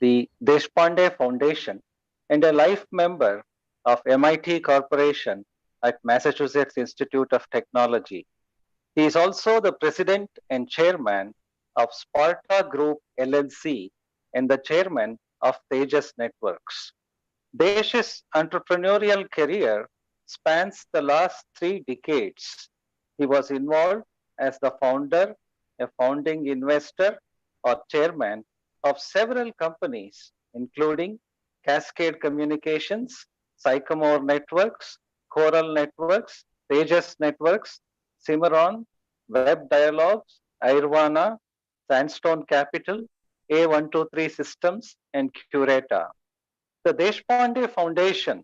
the Deshpande Foundation and a life member of MIT Corporation at Massachusetts Institute of Technology. He is also the president and chairman of Sparta Group LLC and the chairman of Tejas Networks. Desh's entrepreneurial career spans the last 3 decades. He was involved as the founder, a founding investor, or chairman of several companies, including Cascade Communications, Sycamore Networks, Coral Networks, Tejas Networks, Cimarron, Web Dialogues, Irvana, Sandstone Capital, A123 Systems, and Curata. The Deshpande Foundation,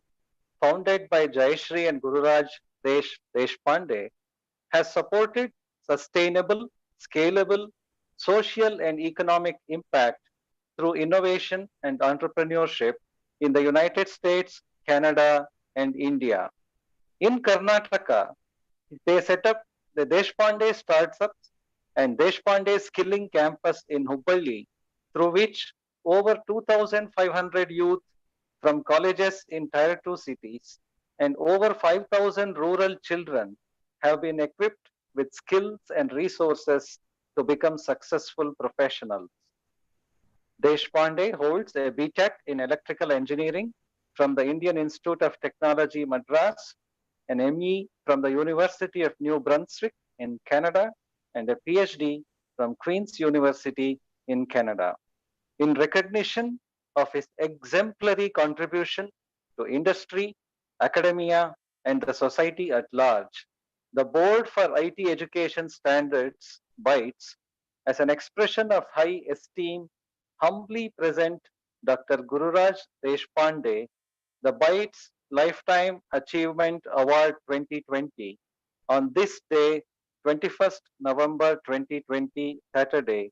founded by Jayashree and Gururaj Deshpande, has supported sustainable, scalable, social and economic impact through innovation and entrepreneurship in the United States, Canada, and India. In Karnataka, they set up the Deshpande Startups and Deshpande Skilling Campus in Hubballi, through which over 2,500 youth from colleges in Tier 2 cities and over 5,000 rural children have been equipped with skills and resources to become successful professionals. Deshpande holds a BTech in Electrical Engineering from the Indian Institute of Technology, Madras, an ME from the University of New Brunswick in Canada, and a PhD from Queen's University in Canada. In recognition of his exemplary contribution to industry, academia, and the society at large, the Board for IT Education Standards Bytes. As an expression of high esteem, humbly present Dr. Gururaj Deshpande, the Bytes Lifetime Achievement Award 2020 on this day, 21st November 2020, Saturday,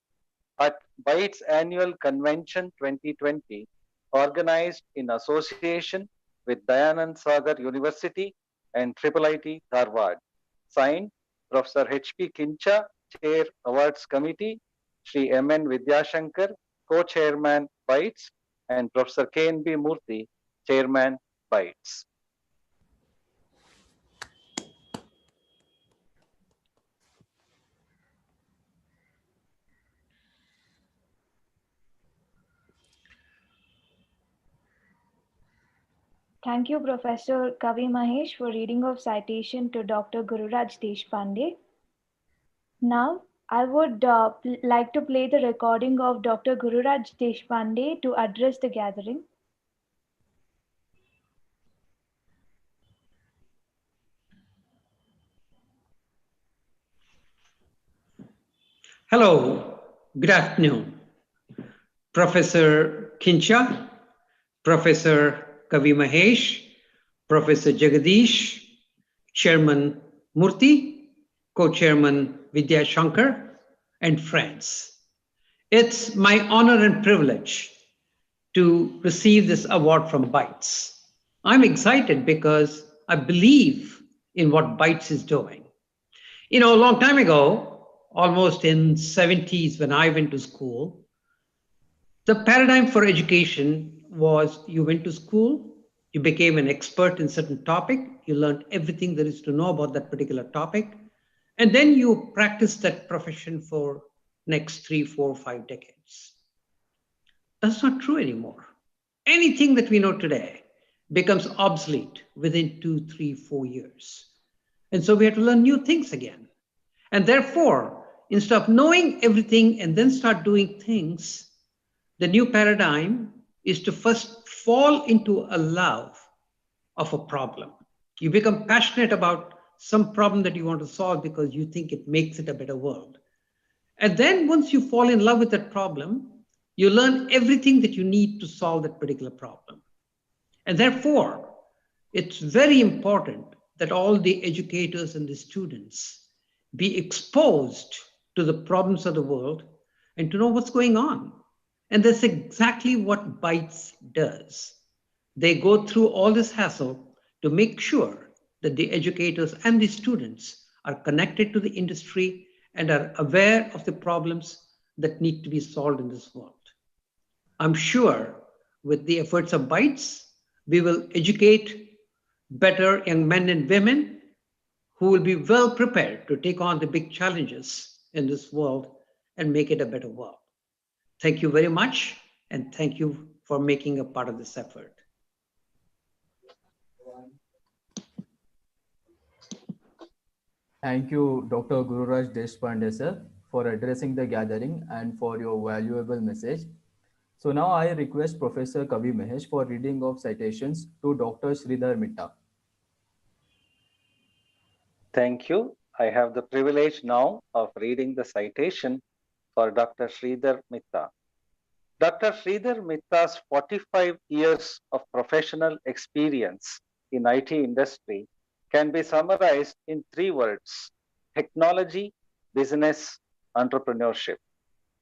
at Bytes Annual Convention 2020, organized in association with Dayanand Sagar University and IIIT Dharwad. Signed, Professor H.P. Kincha, Chair Awards Committee, Sri M.N. Vidyashankar, Co-Chairman Bytes, and Professor K.N.B. Murthy, Chairman Bytes. Thank you, Professor Kavi Mahesh, for reading of citation to Dr. Gururaj Deshpande. Now, I would like to play the recording of Dr. Gururaj Deshpande to address the gathering. Hello, good afternoon. Professor Kincha, Professor Kavi Mahesh, Professor Jagadish, Chairman Murthy, Co-Chairman Vidya Shankar, and friends. It's my honor and privilege to receive this award from Bytes. I'm excited because I believe in what Bytes is doing. You know, a long time ago, almost in 70s when I went to school, the paradigm for education was you went to school, you became an expert in certain topic, you learned everything there is to know about that particular topic, and then you practiced that profession for next 3, 4, 5 decades. That's not true anymore. Anything that we know today becomes obsolete within 2, 3, 4 years. And so we have to learn new things again. And therefore, instead of knowing everything and then start doing things, the new paradigm is to first fall into a love of a problem. You become passionate about some problem that you want to solve because you think it makes it a better world. And then once you fall in love with that problem, you learn everything that you need to solve that particular problem. And therefore, it's very important that all the educators and the students be exposed to the problems of the world and to know what's going on. And that's exactly what Bytes does. They go through all this hassle to make sure that the educators and the students are connected to the industry and are aware of the problems that need to be solved in this world. I'm sure with the efforts of Bytes, we will educate better young men and women who will be well prepared to take on the big challenges in this world and make it a better world. Thank you very much, and thank you for making a part of this effort. Thank you, Dr. Gururaj Deshpande, sir, for addressing the gathering and for your valuable message. So now I request Professor Kavi Mahesh for reading of citations to Dr. Sridhar Mitta. Thank you. I have the privilege now of reading the citation for Dr. Sridhar Mitta. Dr. Sridhar Mitta's 45 years of professional experience in IT industry can be summarized in 3 words: technology, business, entrepreneurship.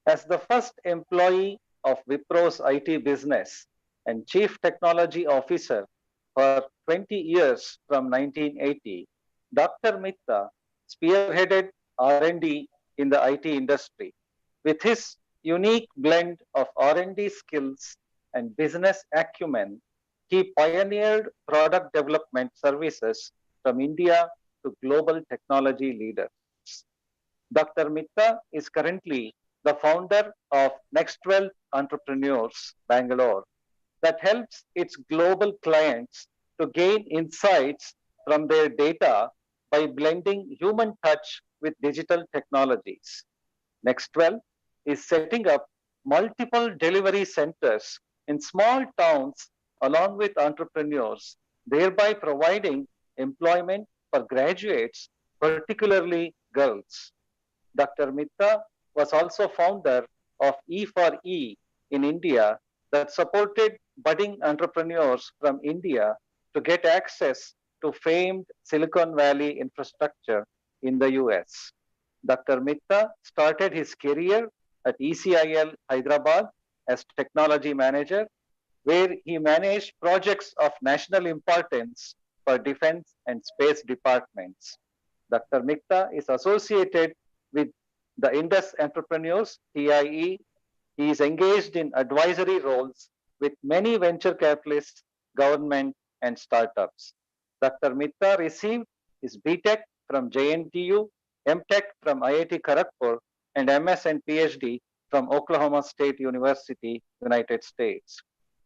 As the first employee of Wipro's IT business and chief technology officer for 20 years from 1980, Dr. Mitta spearheaded R&D in the IT industry. With his unique blend of R&D skills and business acumen, he pioneered product development services from India to global technology leaders. Dr. Mitta is currently the founder of Next 12 Entrepreneurs, Bangalore, that helps its global clients to gain insights from their data by blending human touch with digital technologies. Next 12 is setting up multiple delivery centers in small towns along with entrepreneurs, thereby providing employment for graduates, particularly girls. Dr. Mitta was also founder of E4E in India that supported budding entrepreneurs from India to get access to famed Silicon Valley infrastructure in the US. Dr. Mitta started his career at ECIL Hyderabad as technology manager, where he managed projects of national importance for defense and space departments. Dr. Mitta is associated with the Indus Entrepreneurs, TIE. He is engaged in advisory roles with many venture capitalists, government, and startups. Dr. Mitta received his BTech from JNTU, MTech from IIT Kharagpur, and MS and PhD from Oklahoma State University, United States.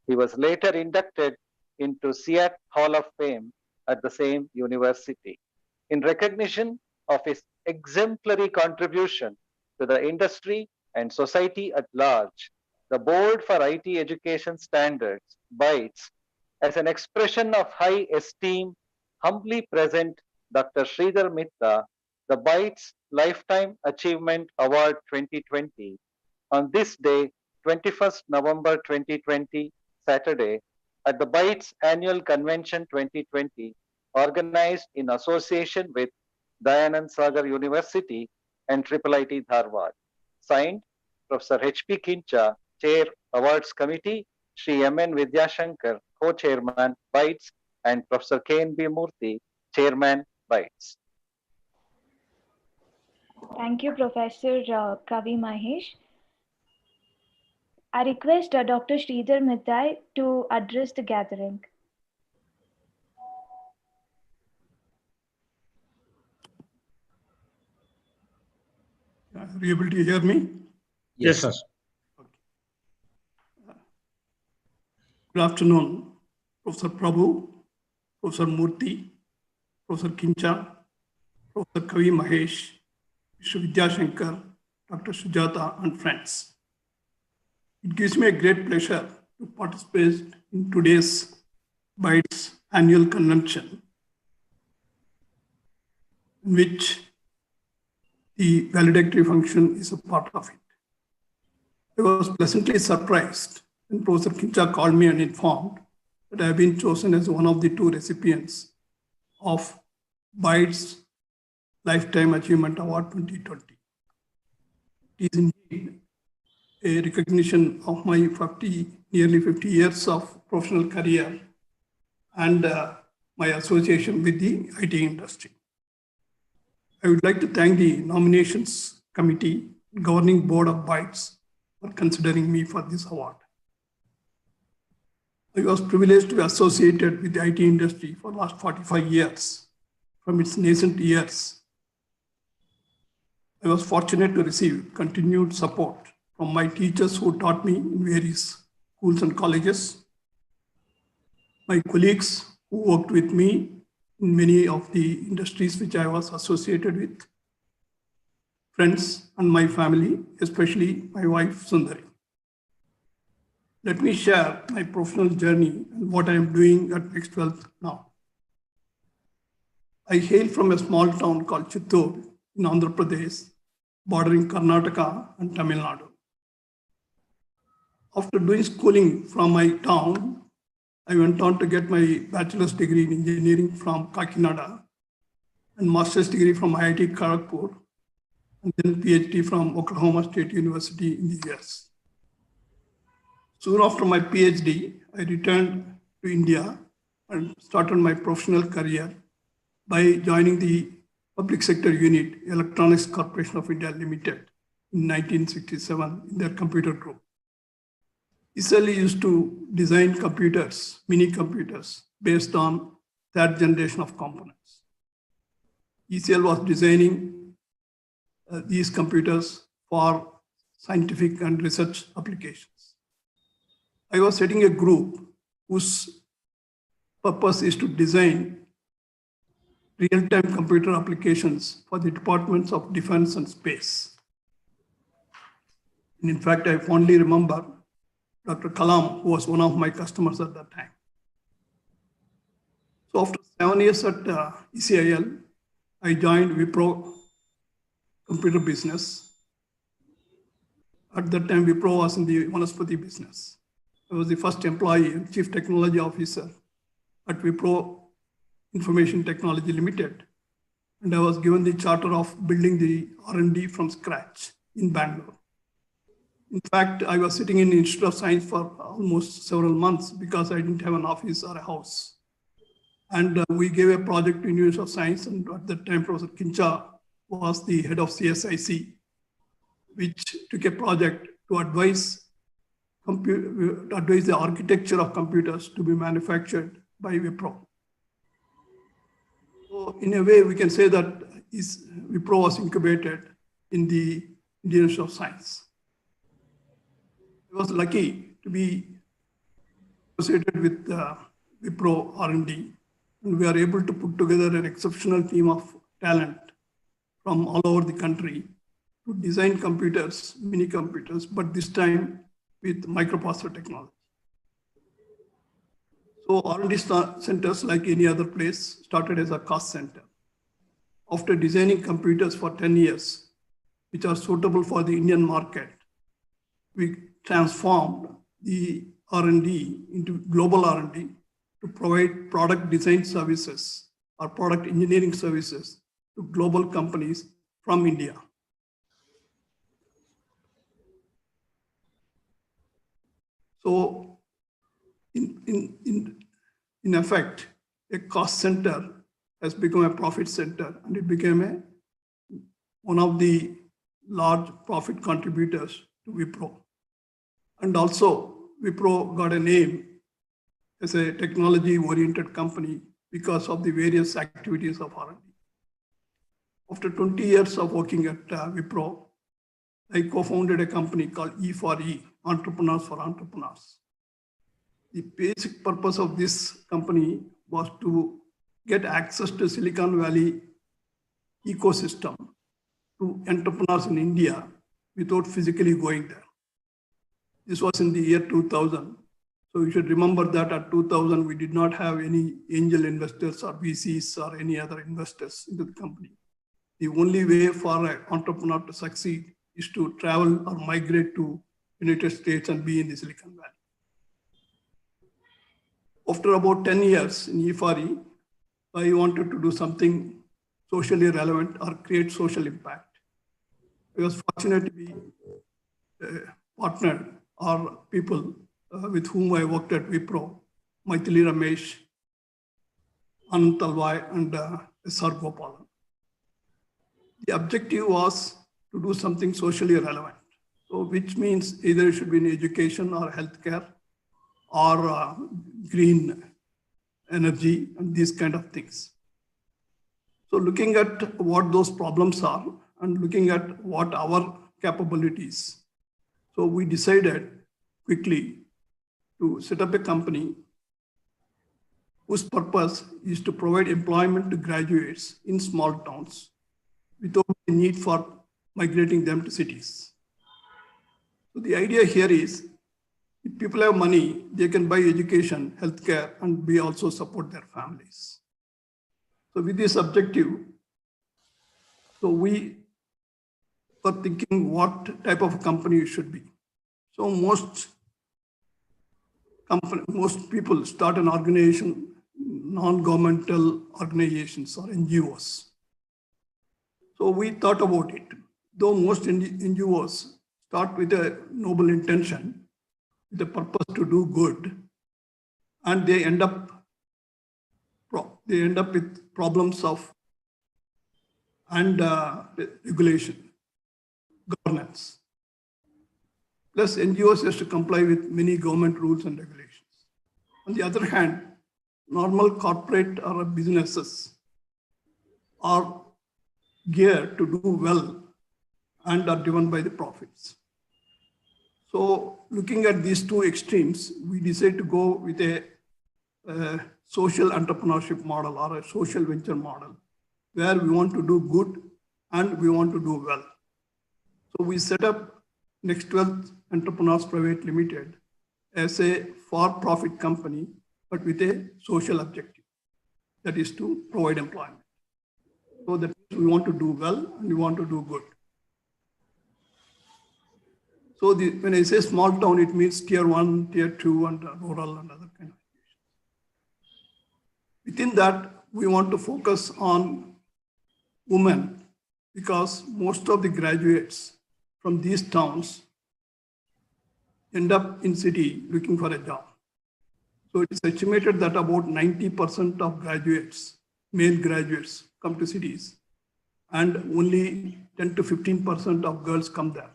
He was later inducted into SEAT Hall of Fame at the same university. In recognition of his exemplary contribution to the industry and society at large, the Board for IT Education Standards, BITES, as an expression of high esteem, humbly present Dr. Sridhar Mitta the BITES Lifetime Achievement Award 2020 on this day, 21st November 2020, Saturday, at the BITES Annual Convention 2020, organized in association with Dayanand Sagar University and IIIT Dharwad. Signed, Professor H.P. Kincha, Chair, Awards Committee, Sri M.N. Vidyashankar, Co-Chairman, BITES, and Professor K.N.B. Murthy, Chairman, BITES. Thank you, Professor Kavi Mahesh. I request Dr. Sridhar Mitta to address the gathering. Are you able to hear me? Yes, sir. Good afternoon, Professor Prabhu, Professor Murthy, Professor Kincha, Professor Kavi Mahesh, Mr. Vidyashankar, Dr. Sujata, and friends. It gives me a great pleasure to participate in today's BITES annual convention, in which the valedictory function is a part of it. I was pleasantly surprised when Professor Kincha called me and informed that I have been chosen as one of the 2 recipients of BITES Lifetime Achievement Award 2020. It is indeed a recognition of my nearly 50 years of professional career and my association with the IT industry. I would like to thank the nominations committee, governing board of BITES for considering me for this award. I was privileged to be associated with the IT industry for the last 45 years, from its nascent years. I was fortunate to receive continued support from my teachers who taught me in various schools and colleges, my colleagues who worked with me in many of the industries which I was associated with, friends and my family, especially my wife Sundari. Let me share my professional journey and what I am doing at Next Wealth now. I hail from a small town called Chittoor in Andhra Pradesh, bordering Karnataka and Tamil Nadu. After doing schooling from my town, I went on to get my bachelor's degree in engineering from Kakinada and master's degree from IIT Kharagpur, and then PhD from Oklahoma State University in the US. Soon after my PhD, I returned to India and started my professional career by joining the public sector unit, Electronics Corporation of India Limited, in 1967 in their computer group. ECIL used to design computers, mini computers, based on 3rd generation of components. ECIL was designing these computers for scientific and research applications. I was heading a group whose purpose is to design real-time computer applications for the departments of defense and space. And in fact, I fondly remember Dr. Kalam, who was one of my customers at that time. So after 7 years at ECIL, I joined Wipro computer business. At that time, Wipro was in the Vanaspati business. I was the first employee and chief technology officer at Wipro Information Technology Limited. And I was given the charter of building the R&D from scratch in Bangalore. In fact, I was sitting in the Institute of Science for almost several months because I didn't have an office or a house. And we gave a project to University of Science, and at that time, Professor Kincha was the head of CSIC, which took a project to advise the architecture of computers to be manufactured by Wipro. So in a way, we can say that Wipro was incubated in the Indian Institute of Science. I was lucky to be associated with Wipro R&D, and we are able to put together an exceptional team of talent from all over the country to design computers, mini computers, but this time with microprocessor technology. So R&D centers, like any other place, started as a cost center. After designing computers for 10 years, which are suitable for the Indian market, we transformed the R&D into global R&D to provide product design services or product engineering services to global companies from India. So in effect, a cost center has become a profit center, and it became one of the large profit contributors to Wipro. And also, Wipro got a name as a technology-oriented company because of the various activities of R&D. After 20 years of working at Wipro, I co-founded a company called E4E, Entrepreneurs for Entrepreneurs. The basic purpose of this company was to get access to Silicon Valley ecosystem to entrepreneurs in India without physically going there. This was in the year 2000. So you should remember that at 2000, we did not have any angel investors or VCs or any other investors into the company. The only way for an entrepreneur to succeed is to travel or migrate to United States and be in the Silicon Valley. After about 10 years in E4E, I wanted to do something socially relevant or create social impact. I was fortunate to be partnered or people with whom I worked at Wipro, Maithili Ramesh, Anand Talwai, and S.R. Gopalan. The objective was to do something socially relevant, so which means either it should be in education or healthcare or green energy and these kind of things. So looking at what those problems are and looking at what our capabilities, so we decided quickly to set up a company whose purpose is to provide employment to graduates in small towns without the need for migrating them to cities. So the idea here is, if people have money, they can buy education, healthcare, and we also support their families. So with this objective, so we were thinking what type of company it should be. So most people start an organization, non-governmental organizations or NGOs. So we thought about it. Though most NGOs start with a noble intention, with a purpose to do good, and they end up with problems of regulation, governance. Plus, NGOs has to comply with many government rules and regulations. On the other hand, normal corporate or businesses are geared to do well and are driven by the profits. So looking at these two extremes, we decided to go with a social entrepreneurship model or a social venture model, where we want to do good and we want to do well. So we set up Next Wealth Entrepreneurs Private Limited as a for-profit company, but with a social objective, that is to provide employment. So that we want to do well and we want to do good. So when I say small town, it means tier 1, tier 2, and rural and other kind of situations. Within that, we want to focus on women because most of the graduates from these towns end up in city looking for a job. So it is estimated that about 90% of graduates, male graduates, come to cities, and only 10 to 15% of girls come there.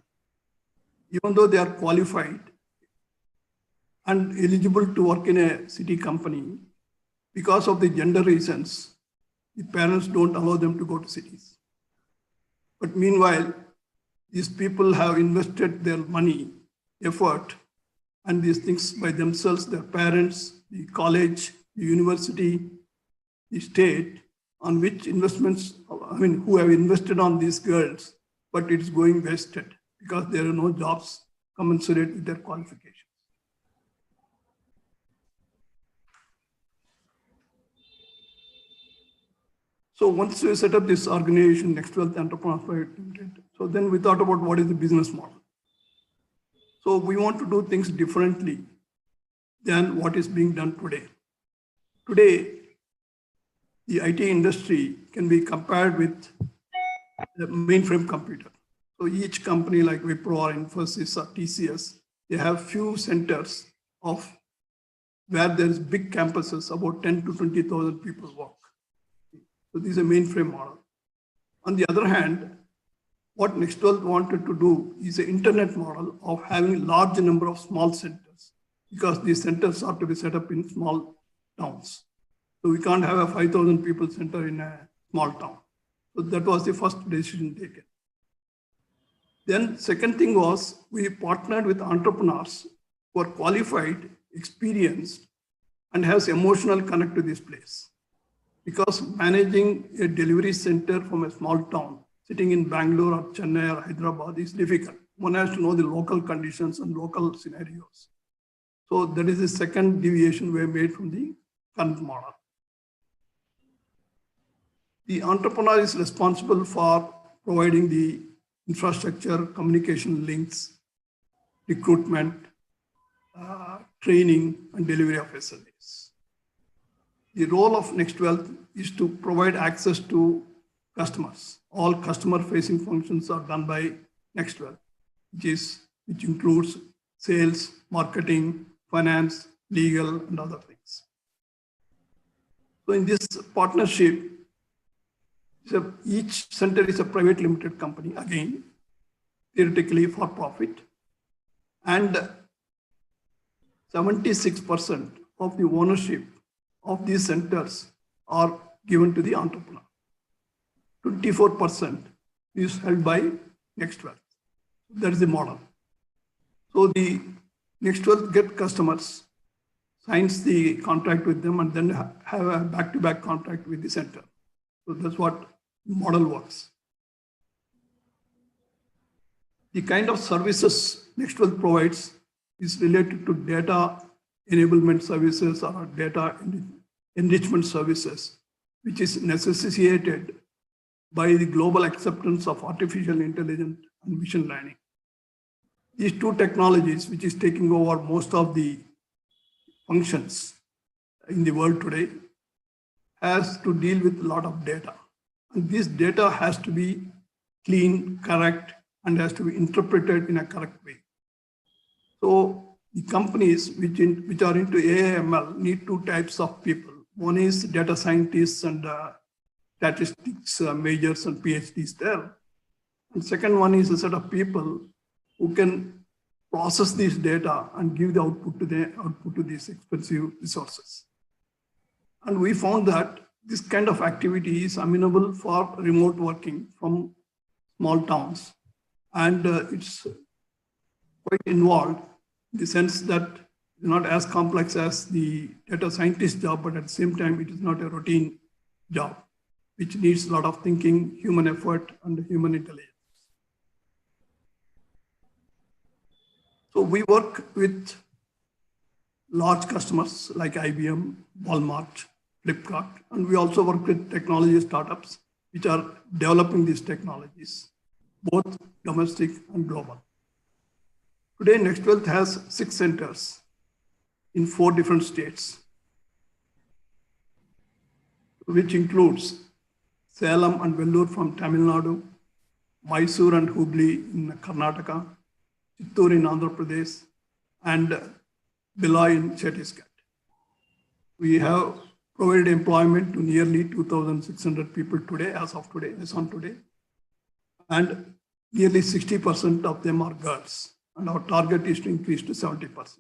Even though they are qualified and eligible to work in a city company, because of the gender reasons, the parents don't allow them to go to cities. But meanwhile, these people have invested their money, effort, and these things by themselves, their parents, the college, the university, the state, on which investments, who have invested on these girls, but it's going wasted because there are no jobs commensurate with their qualifications. So once we set up this organization, Next Wealth Entrepreneurs Private Limited, so then we thought about what is the business model. So we want to do things differently than what is being done today. Today, the IT industry can be compared with the mainframe computer. So each company like Wipro or Infosys or TCS, they have few centers of where there is big campuses, about 10 to 20,000 people work. So this is a mainframe model. On the other hand, what Nextwealth wanted to do is an internet model of having large number of small centers, because these centers are to be set up in small towns. So we can't have a 5,000 people center in a small town. So that was the first decision taken. Then second thing was we partnered with entrepreneurs who are qualified, experienced, and has emotional connect to this place. Because managing a delivery center from a small town, sitting in Bangalore or Chennai or Hyderabad is difficult. One has to know the local conditions and local scenarios. So that is the second deviation we made from the current model. The entrepreneur is responsible for providing the infrastructure, communication links, recruitment, training, and delivery of SLAs. The role of Nextwealth is to provide access to customers. All customer-facing functions are done by Nextwealth, which includes sales, marketing, finance, legal, and other things. So in this partnership, each center is a private limited company, again, theoretically for profit. And 76% of the ownership of these centers are given to the entrepreneur. 24% is held by Nextwealth. That is the model. So the Nextwealth get customers, signs the contract with them, and then have a back-to-back contract with the center. So that's what the model works. The kind of services Nextwealth provides is related to data enablement services or data enrichment services, which is necessitated by the global acceptance of artificial intelligence and machine learning. These two technologies, which is taking over most of the functions in the world today, has to deal with a lot of data. And this data has to be clean, correct, and has to be interpreted in a correct way. So the companies which are into AI/ML need two types of people. One is data scientists and statistics majors and PhDs there. And second one is a set of people who can process this data and give the output to these expensive resources. And we found that this kind of activity is amenable for remote working from small towns. And it's quite involved in the sense that it's not as complex as the data scientist job, but at the same time, it is not a routine job, which needs a lot of thinking, human effort, and human intelligence. So we work with large customers like IBM, Walmart, Flipkart, and we also work with technology startups which are developing these technologies, both domestic and global. Today, NextWealth has 6 centers in 4 different states, which includes Salem and Vellore from Tamil Nadu, Mysore and Hubli in Karnataka, Chittoor in Andhra Pradesh, and Billai in Chhattisgarh. We have provided employment to nearly 2,600 people today, as on today, and nearly 60% of them are girls, and our target is to increase to 70%.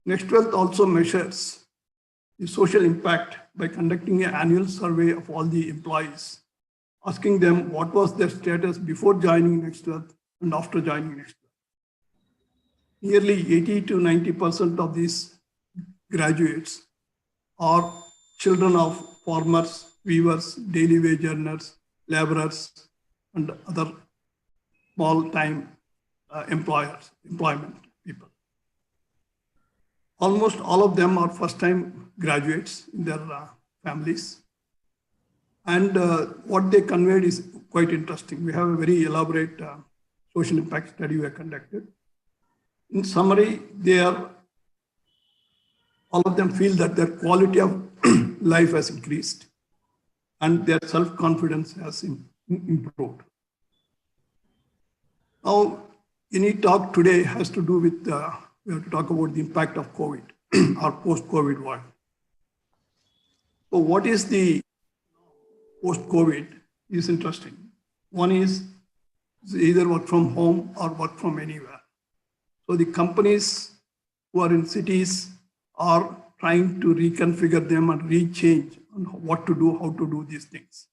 NextWealth also measures the social impact by conducting an annual survey of all the employees, asking them what was their status before joining NextWealth and after joining NextWealth. Nearly 80 to 90% of these graduates are children of farmers, weavers, daily wage earners, laborers, and other small-time employment people. Almost all of them are first-time graduates in their families. And what they conveyed is quite interesting. We have a very elaborate social impact study we have conducted. In summary, all of them feel that their quality of life has increased and their self-confidence has improved. Now, any talk today has to do with, we have to talk about the impact of COVID or post-COVID world. So what is the post-COVID is interesting. One is either work from home or work from anywhere. So the companies who are in cities are trying to reconfigure them and rechange on what to do, how to do these things.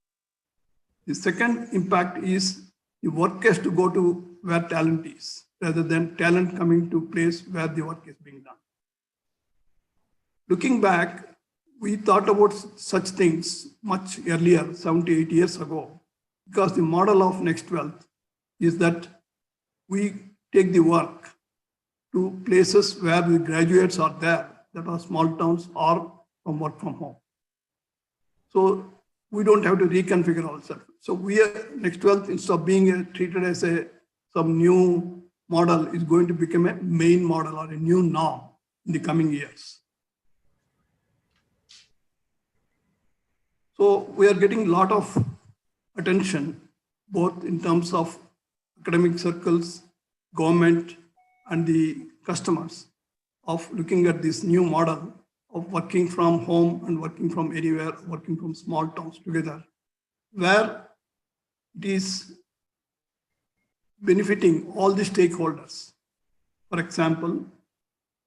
The second impact is the work has to go to where talent is, rather than talent coming to place where the work is being done. Looking back, we thought about such things much earlier, 7 to 8 years ago, because the model of NextWealth is that we take the work to places where the graduates are there, that are small towns or from work from home. So we don't have to reconfigure ourselves. So we are NextWealth, instead of being treated as some new model, is going to become a main model or a new norm in the coming years. So we are getting a lot of attention, both in terms of academic circles, government, and the customers, of looking at this new model of working from home and working from anywhere, working from small towns together, where it is benefiting all the stakeholders. For example,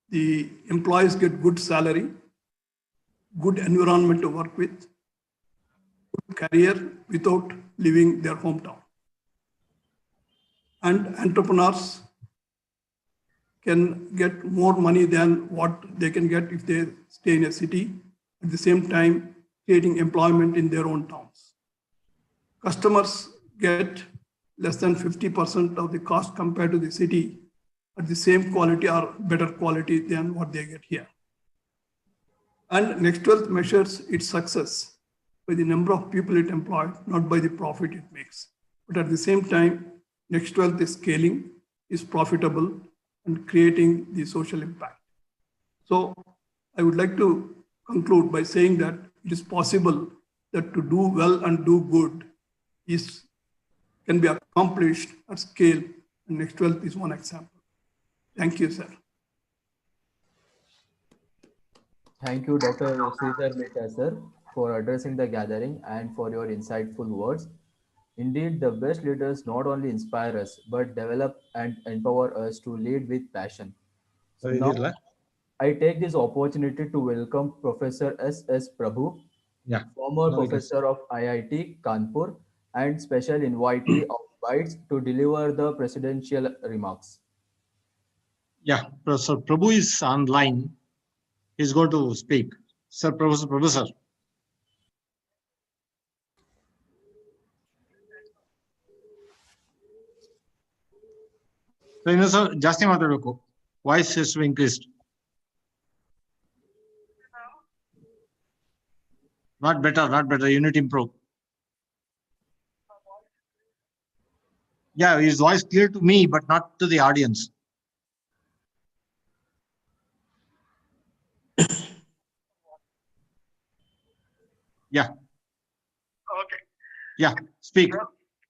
the employees get good salary, good environment to work with, good career without leaving their hometown. And entrepreneurs can get more money than what they can get if they stay in a city, at the same time creating employment in their own towns. Customers get less than 50% of the cost compared to the city at the same quality or better quality than what they get here. And NextWealth measures its success by the number of people it employs, not by the profit it makes. But at the same time, NextWealth is scaling, is profitable, and creating the social impact. So I would like to conclude by saying that it is possible that to do well and do good can be accomplished at scale, and NextWealth is one example. Thank you, sir. Thank you, Dr. Sridhar Mehta, sir, for addressing the gathering and for your insightful words. Indeed, the best leaders not only inspire us, but develop and empower us to lead with passion. So now, I take this opportunity to welcome Professor S.S. Prabhu, former professor of IIT Kanpur and special invitee of BITES to deliver the presidential remarks. Yeah, Professor Prabhu is online. He's going to speak. Sir, Professor Prabhu, sir. Sir ಜಾಸ್ತಿ ಮಾತಾಡಬೇಕು, voice ಎಷ್ಟು increased. Not better, you need to improve. Yeah, his voice clear to me, but not to the audience. Yeah. Okay. Yeah, speak.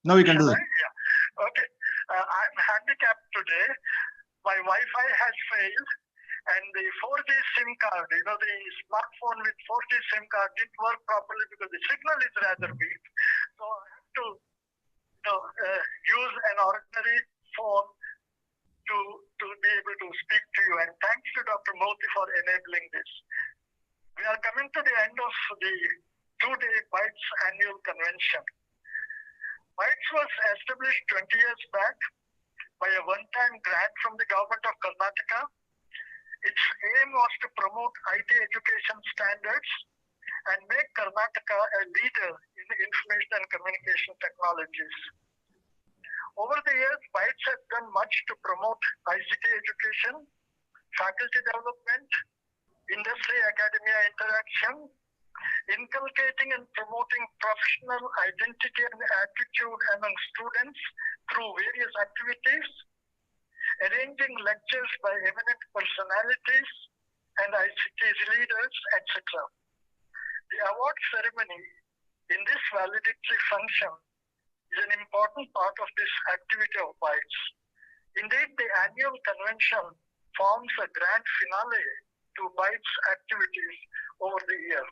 Now we can do it. Yeah. Okay. I'm handicapped today. My Wi-Fi has failed, and the 4G SIM card, the smartphone with 4G SIM card didn't work properly because the signal is rather weak. So I have to, use an ordinary phone to be able to speak to you. And thanks to Dr. Moti for enabling this. We are coming to the end of the 2-day BITES annual convention. BITES was established 20 years back by a one-time grant from the government of Karnataka. Its aim was to promote IT education standards and make Karnataka a leader in the information and communication technologies. Over the years, BITES has done much to promote ICT education, faculty development, industry-academia interaction, inculcating and promoting professional identity and attitude among students through various activities, arranging lectures by eminent personalities and ICT leaders, etc. The award ceremony in this valedictory function is an important part of this activity of BITES. Indeed, the annual convention forms a grand finale to BITES activities over the year.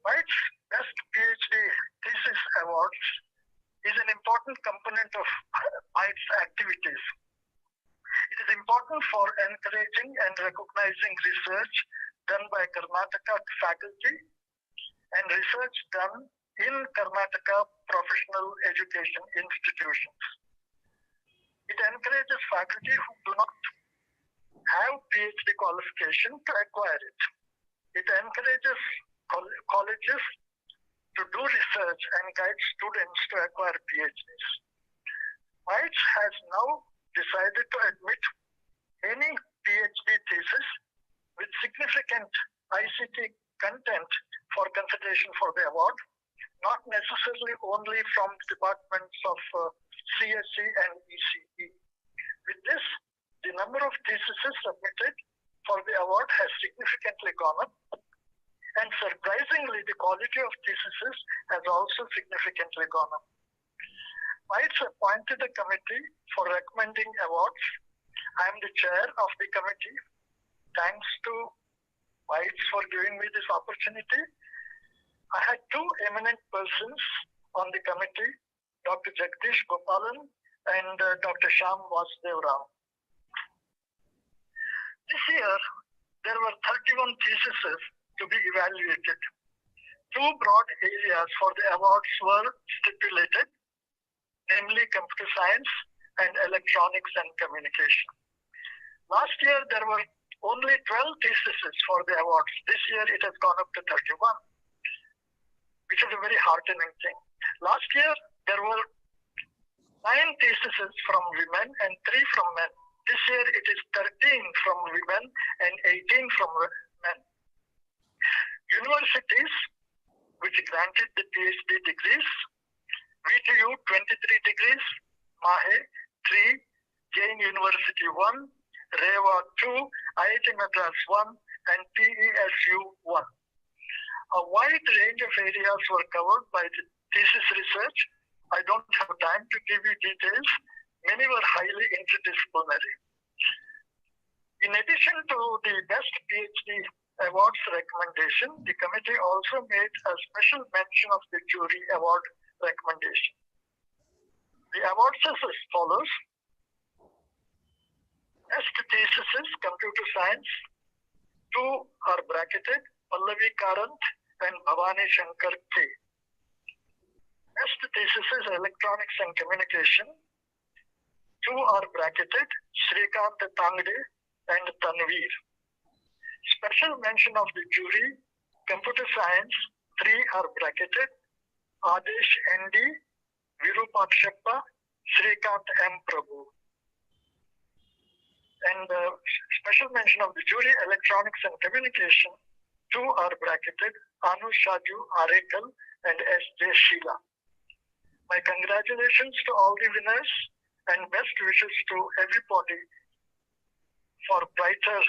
BITES Best PhD Thesis Awards is an important component of BITES activities. It is important for encouraging and recognizing research done by Karnataka faculty and research done in Karnataka professional education institutions. It encourages faculty who do not have PhD qualification to acquire it. It encourages colleges to do research and guide students to acquire PhDs. BITES has now decided to admit any PhD thesis with significant ICT content for consideration for the award, not necessarily only from departments of CSE and ECE. With this, the number of theses submitted for the award has significantly gone up, and surprisingly, the quality of theses has also significantly gone up. BITES appointed a committee for recommending awards. I am the chair of the committee. Thanks to BITES for giving me this opportunity. I had two eminent persons on the committee, Dr. Jagdish Gopalan and Dr. Shyam Vasudev Rao. This year, there were 31 theses to be evaluated. Two broad areas for the awards were stipulated, namely computer science and electronics and communication. Last year, there were only 12 theses for the awards. This year, it has gone up to 31, which is a very heartening thing. Last year, there were 9 theses from women and 3 from men. This year, it is 13 from women and 18 from men. Universities, which granted the PhD degrees, VTU 23 degrees, MAHE 3, Jain University 1, REVA 2, IIT Madras 1, and PESU 1. A wide range of areas were covered by the thesis research. I don't have time to give you details. Many were highly interdisciplinary. In addition to the Best PhD Awards recommendation, the committee also made a special mention of the jury award recommendation. The awards are as follows. Best thesis, computer science. 2 are bracketed, Pallavi Karant and Bhavani Shankar K. Best thesis is electronics and communication. 2 are bracketed, Srikant Tangde and Tanveer. Special mention of the jury, computer science, 3 are bracketed, Adesh ND, Virupakshappa, Srikant M. Prabhu. And special mention of the jury, electronics and communication, 2 are bracketed, Anu Shaju Arekal and S.J. Sheila. My congratulations to all the winners and best wishes to everybody for brighter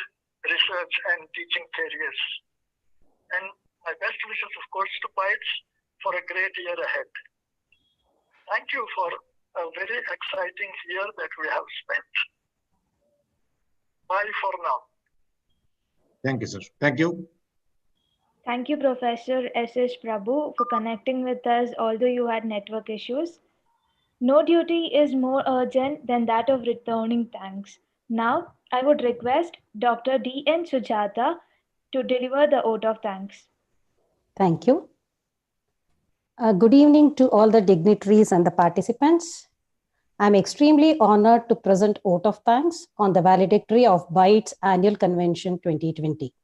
research and teaching careers. And my best wishes, of course, to Bytes for a great year ahead. Thank you for a very exciting year that we have spent. Bye for now. Thank you, sir. Thank you. Thank you, Professor S.S. Prabhu, for connecting with us, although you had network issues. No duty is more urgent than that of returning thanks. Now, I would request Dr. D.N. Sujata to deliver the vote of thanks. Thank you. Good evening to all the dignitaries and the participants. I'm extremely honored to present vote of thanks on the valedictory of Bytes Annual Convention 2020.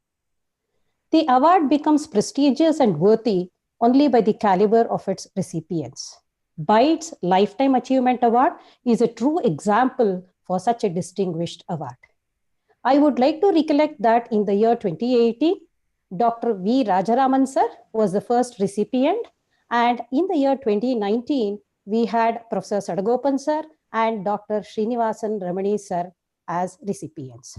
The award becomes prestigious and worthy only by the caliber of its recipients. Bytes Lifetime Achievement Award is a true example for such a distinguished award. I would like to recollect that in the year 2018, Dr. V. Rajaraman sir was the first recipient, and in the year 2019, we had Professor Sadagopan sir and Dr. Srinivasan Ramani sir as recipients.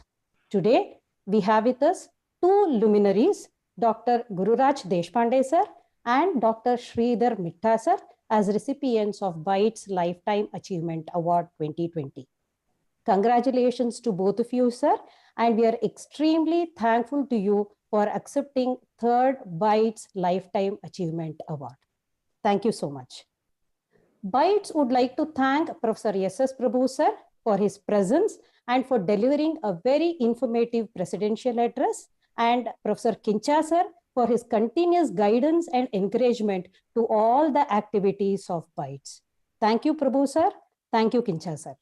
Today, we have with us two luminaries, Dr. Gururaj Deshpande sir and Dr. Sridhar Mitta sir, as recipients of Bytes Lifetime Achievement Award 2020. Congratulations to both of you, sir, and we are extremely thankful to you for accepting third Bytes Lifetime Achievement Award. Thank you so much. Bytes would like to thank Professor S.S. Prabhu sir for his presence and for delivering a very informative presidential address, and Professor Kincha sir for his continuous guidance and encouragement to all the activities of Bytes. Thank you, Prabhu sir. Thank you, Kincha sir.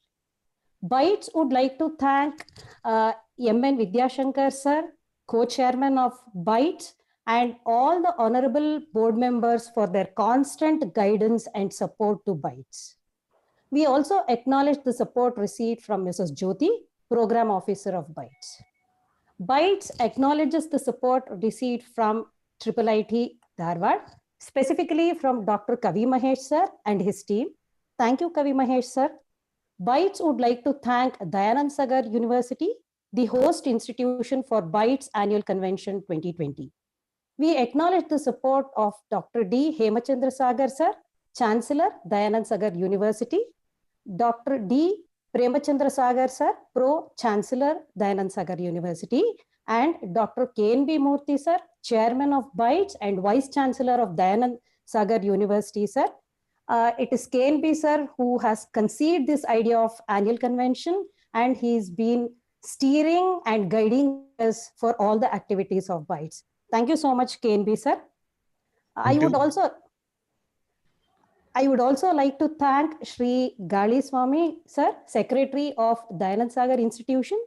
Bytes would like to thank M.N. Vidyashankar sir, co-chairman of Bytes, and all the honorable board members for their constant guidance and support to Bytes. We also acknowledge the support received from Mrs. Jyoti, program officer of Bytes. Bytes acknowledges the support received from IIIT Dharwad, specifically from Dr. Kavi Mahesh sir and his team. Thank you, Kavi Mahesh sir. Bytes would like to thank Dayanand Sagar University, the host institution for Bytes Annual Convention 2020. We acknowledge the support of Dr. D. Hemachandra Sagar sir, Chancellor, Dayanand Sagar University, Dr. D. Premachandra Sagar sir, Pro Chancellor, Dayanand Sagar University, and Dr. K.N.B. Murthy sir, Chairman of Bytes and Vice Chancellor of Dayanand Sagar University sir. It is K.N.B. sir who has conceived this idea of annual convention, and he's been steering and guiding us for all the activities of Bytes. Thank you so much, K.N.B. sir. I would also like to thank Shri Gali Swami sir, Secretary of Dayanand Sagar Institution,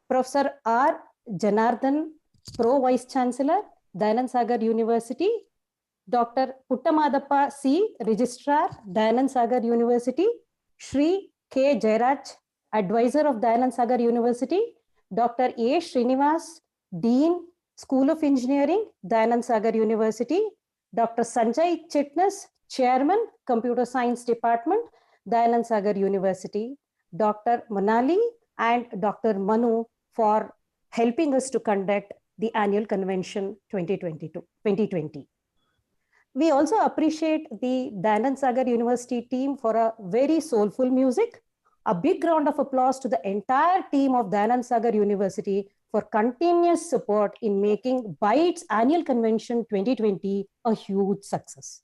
Professor R. Janardhan, Pro Vice Chancellor, Dayanand Sagar University, Dr. Puttamadappa C, Registrar, Dayanand Sagar University, Shri K. Jairaj, Advisor of Dayanand Sagar University, Dr. A. Srinivas, Dean, School of Engineering, Dayanand Sagar University, Dr. Sanjay Chitnas, Chairman, Computer Science Department, Dayanand Sagar University, Dr. Manali and Dr. Manu for helping us to conduct the annual convention 2020. We also appreciate the Dayanand Sagar University team for a very soulful music. A big round of applause to the entire team of Dayanand Sagar University for continuous support in making Bytes Annual Convention 2020 a huge success.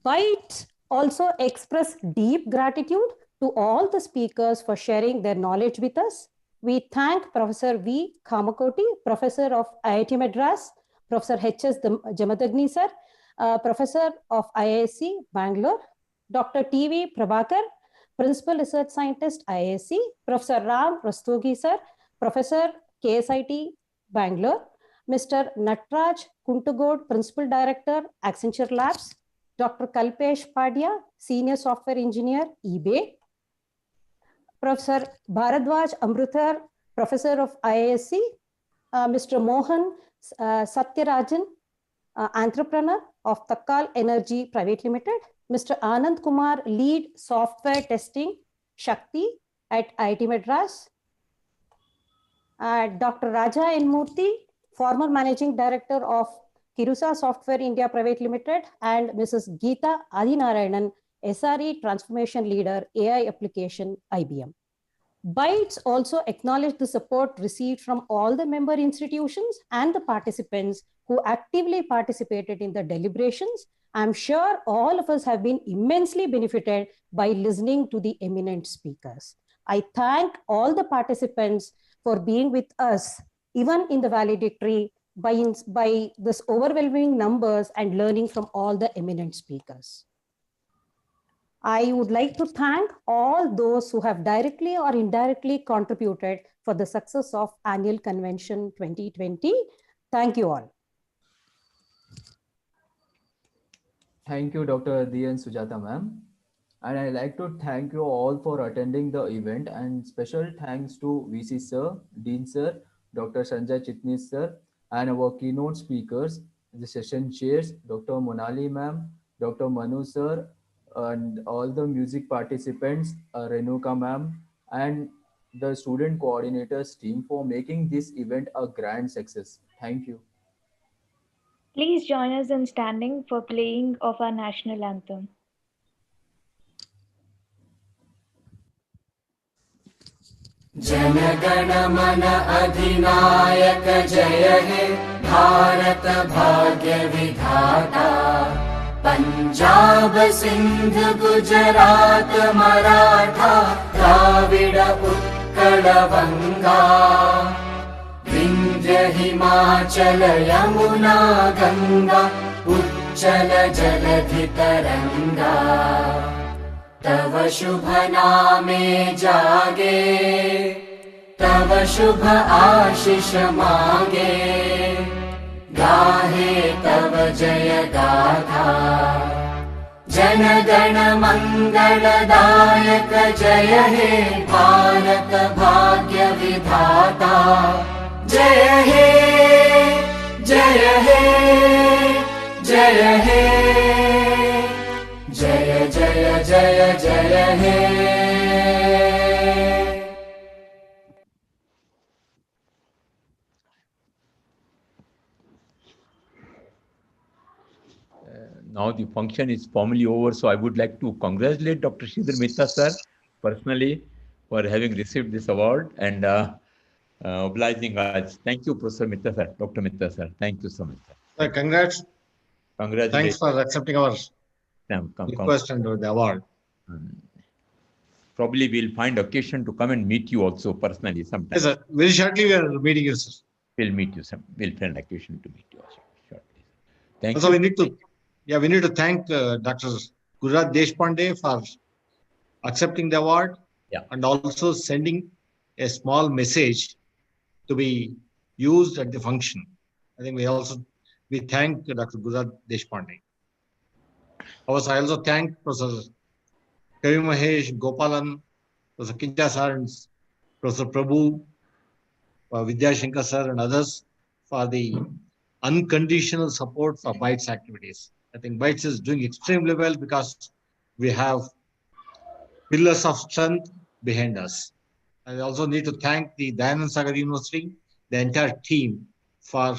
Bytes also express deep gratitude to all the speakers for sharing their knowledge with us. We thank Professor V. Kamakoti, Professor of IIT Madras, Professor H.S. Jamadagni sir, Professor of IISc Bangalore, Dr. T.V. Prabhakar, Principal Research Scientist IISc, Professor Ram Rastogi sir, Professor KSIT Bangalore, Mr. Natraj Kuntugod, Principal Director Accenture Labs, Dr. Kalpesh Padya, Senior Software Engineer eBay, Professor Bharadwaj Amruthar, Professor of IISc, Mr. Mohan Satyarajan, entrepreneur of Takkal Energy Private Limited. Mr. Anand Kumar, lead software testing, Shakti at IIT Madras. Dr. Raja N. Murthy, former managing director of Kirusa Software India Private Limited, and Mrs. Geeta Adinarayanan, SRE transformation leader, AI application, IBM. Bytes also acknowledge the support received from all the member institutions and the participants who actively participated in the deliberations. I'm sure all of us have been immensely benefited by listening to the eminent speakers. I thank all the participants for being with us, even in the valedictory, by this overwhelming numbers and learning from all the eminent speakers. I would like to thank all those who have directly or indirectly contributed for the success of Annual Convention 2020. Thank you all. Thank you, Dr. D. and Sujata ma'am. And I'd like to thank you all for attending the event, and special thanks to VC sir, Dean sir, Dr. Sanjay Chitnis sir, and our keynote speakers, the session chairs, Dr. Monali ma'am, Dr. Manu sir, and all the music participants, Renuka ma'am, and the student coordinators team for making this event a grand success. Thank you. Please join us in standing for playing of our national anthem. जनगण मन अधिनायक जय हे भारत भाग्य विधाता पंजाब सिंध गुजरात मराठा द्राविड उत्कल बंगा विंध्य हिमाचल यमुना गंगा उच्चल जलधि तरंगा तव शुभ नामे जागे तव शुभ आशीष मांगे गाहे तव जय गाथा जन गण मंगलदायक जय हे भारत भाग्य विधाता जय हे जय हे जय हे जय जय जय जय हे Now the function is formally over, so I would like to congratulate Dr. Sridhar Mehta sir personally for having received this award and obliging us. Thank you, Professor Mehta sir, Dr. Mehta sir. Thank you so much. Sir, congrats. Congratulations. Thanks for accepting our request and the award. Probably we'll find occasion to come and meet you also personally sometime. Yes, sir. Very shortly we are meeting you, sir. We'll meet you we'll find occasion to meet you also shortly. Thank also, you. we need to thank Dr. Gururaj Deshpande for accepting the award and also sending a small message to be used at the function. I think we thank Dr. Gururaj Deshpande. Also, I also thank Professor Kavi Mahesh, Gopalan, Professor Kincha sir, and Professor Prabhu, Vidyashankar sir, and others for the unconditional support for Bytes activities. I think Bytes is doing extremely well because we have pillars of strength behind us. I also need to thank the Dayanand Sagar University, the entire team for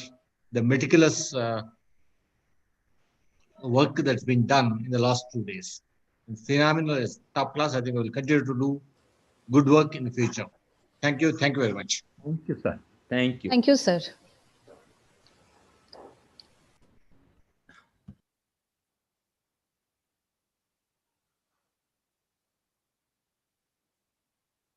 the meticulous work that's been done in the last 2 days. It's phenomenal, it's top class. I think we will continue to do good work in the future. Thank you. Thank you very much. Thank you, sir. Thank you. Thank you, sir.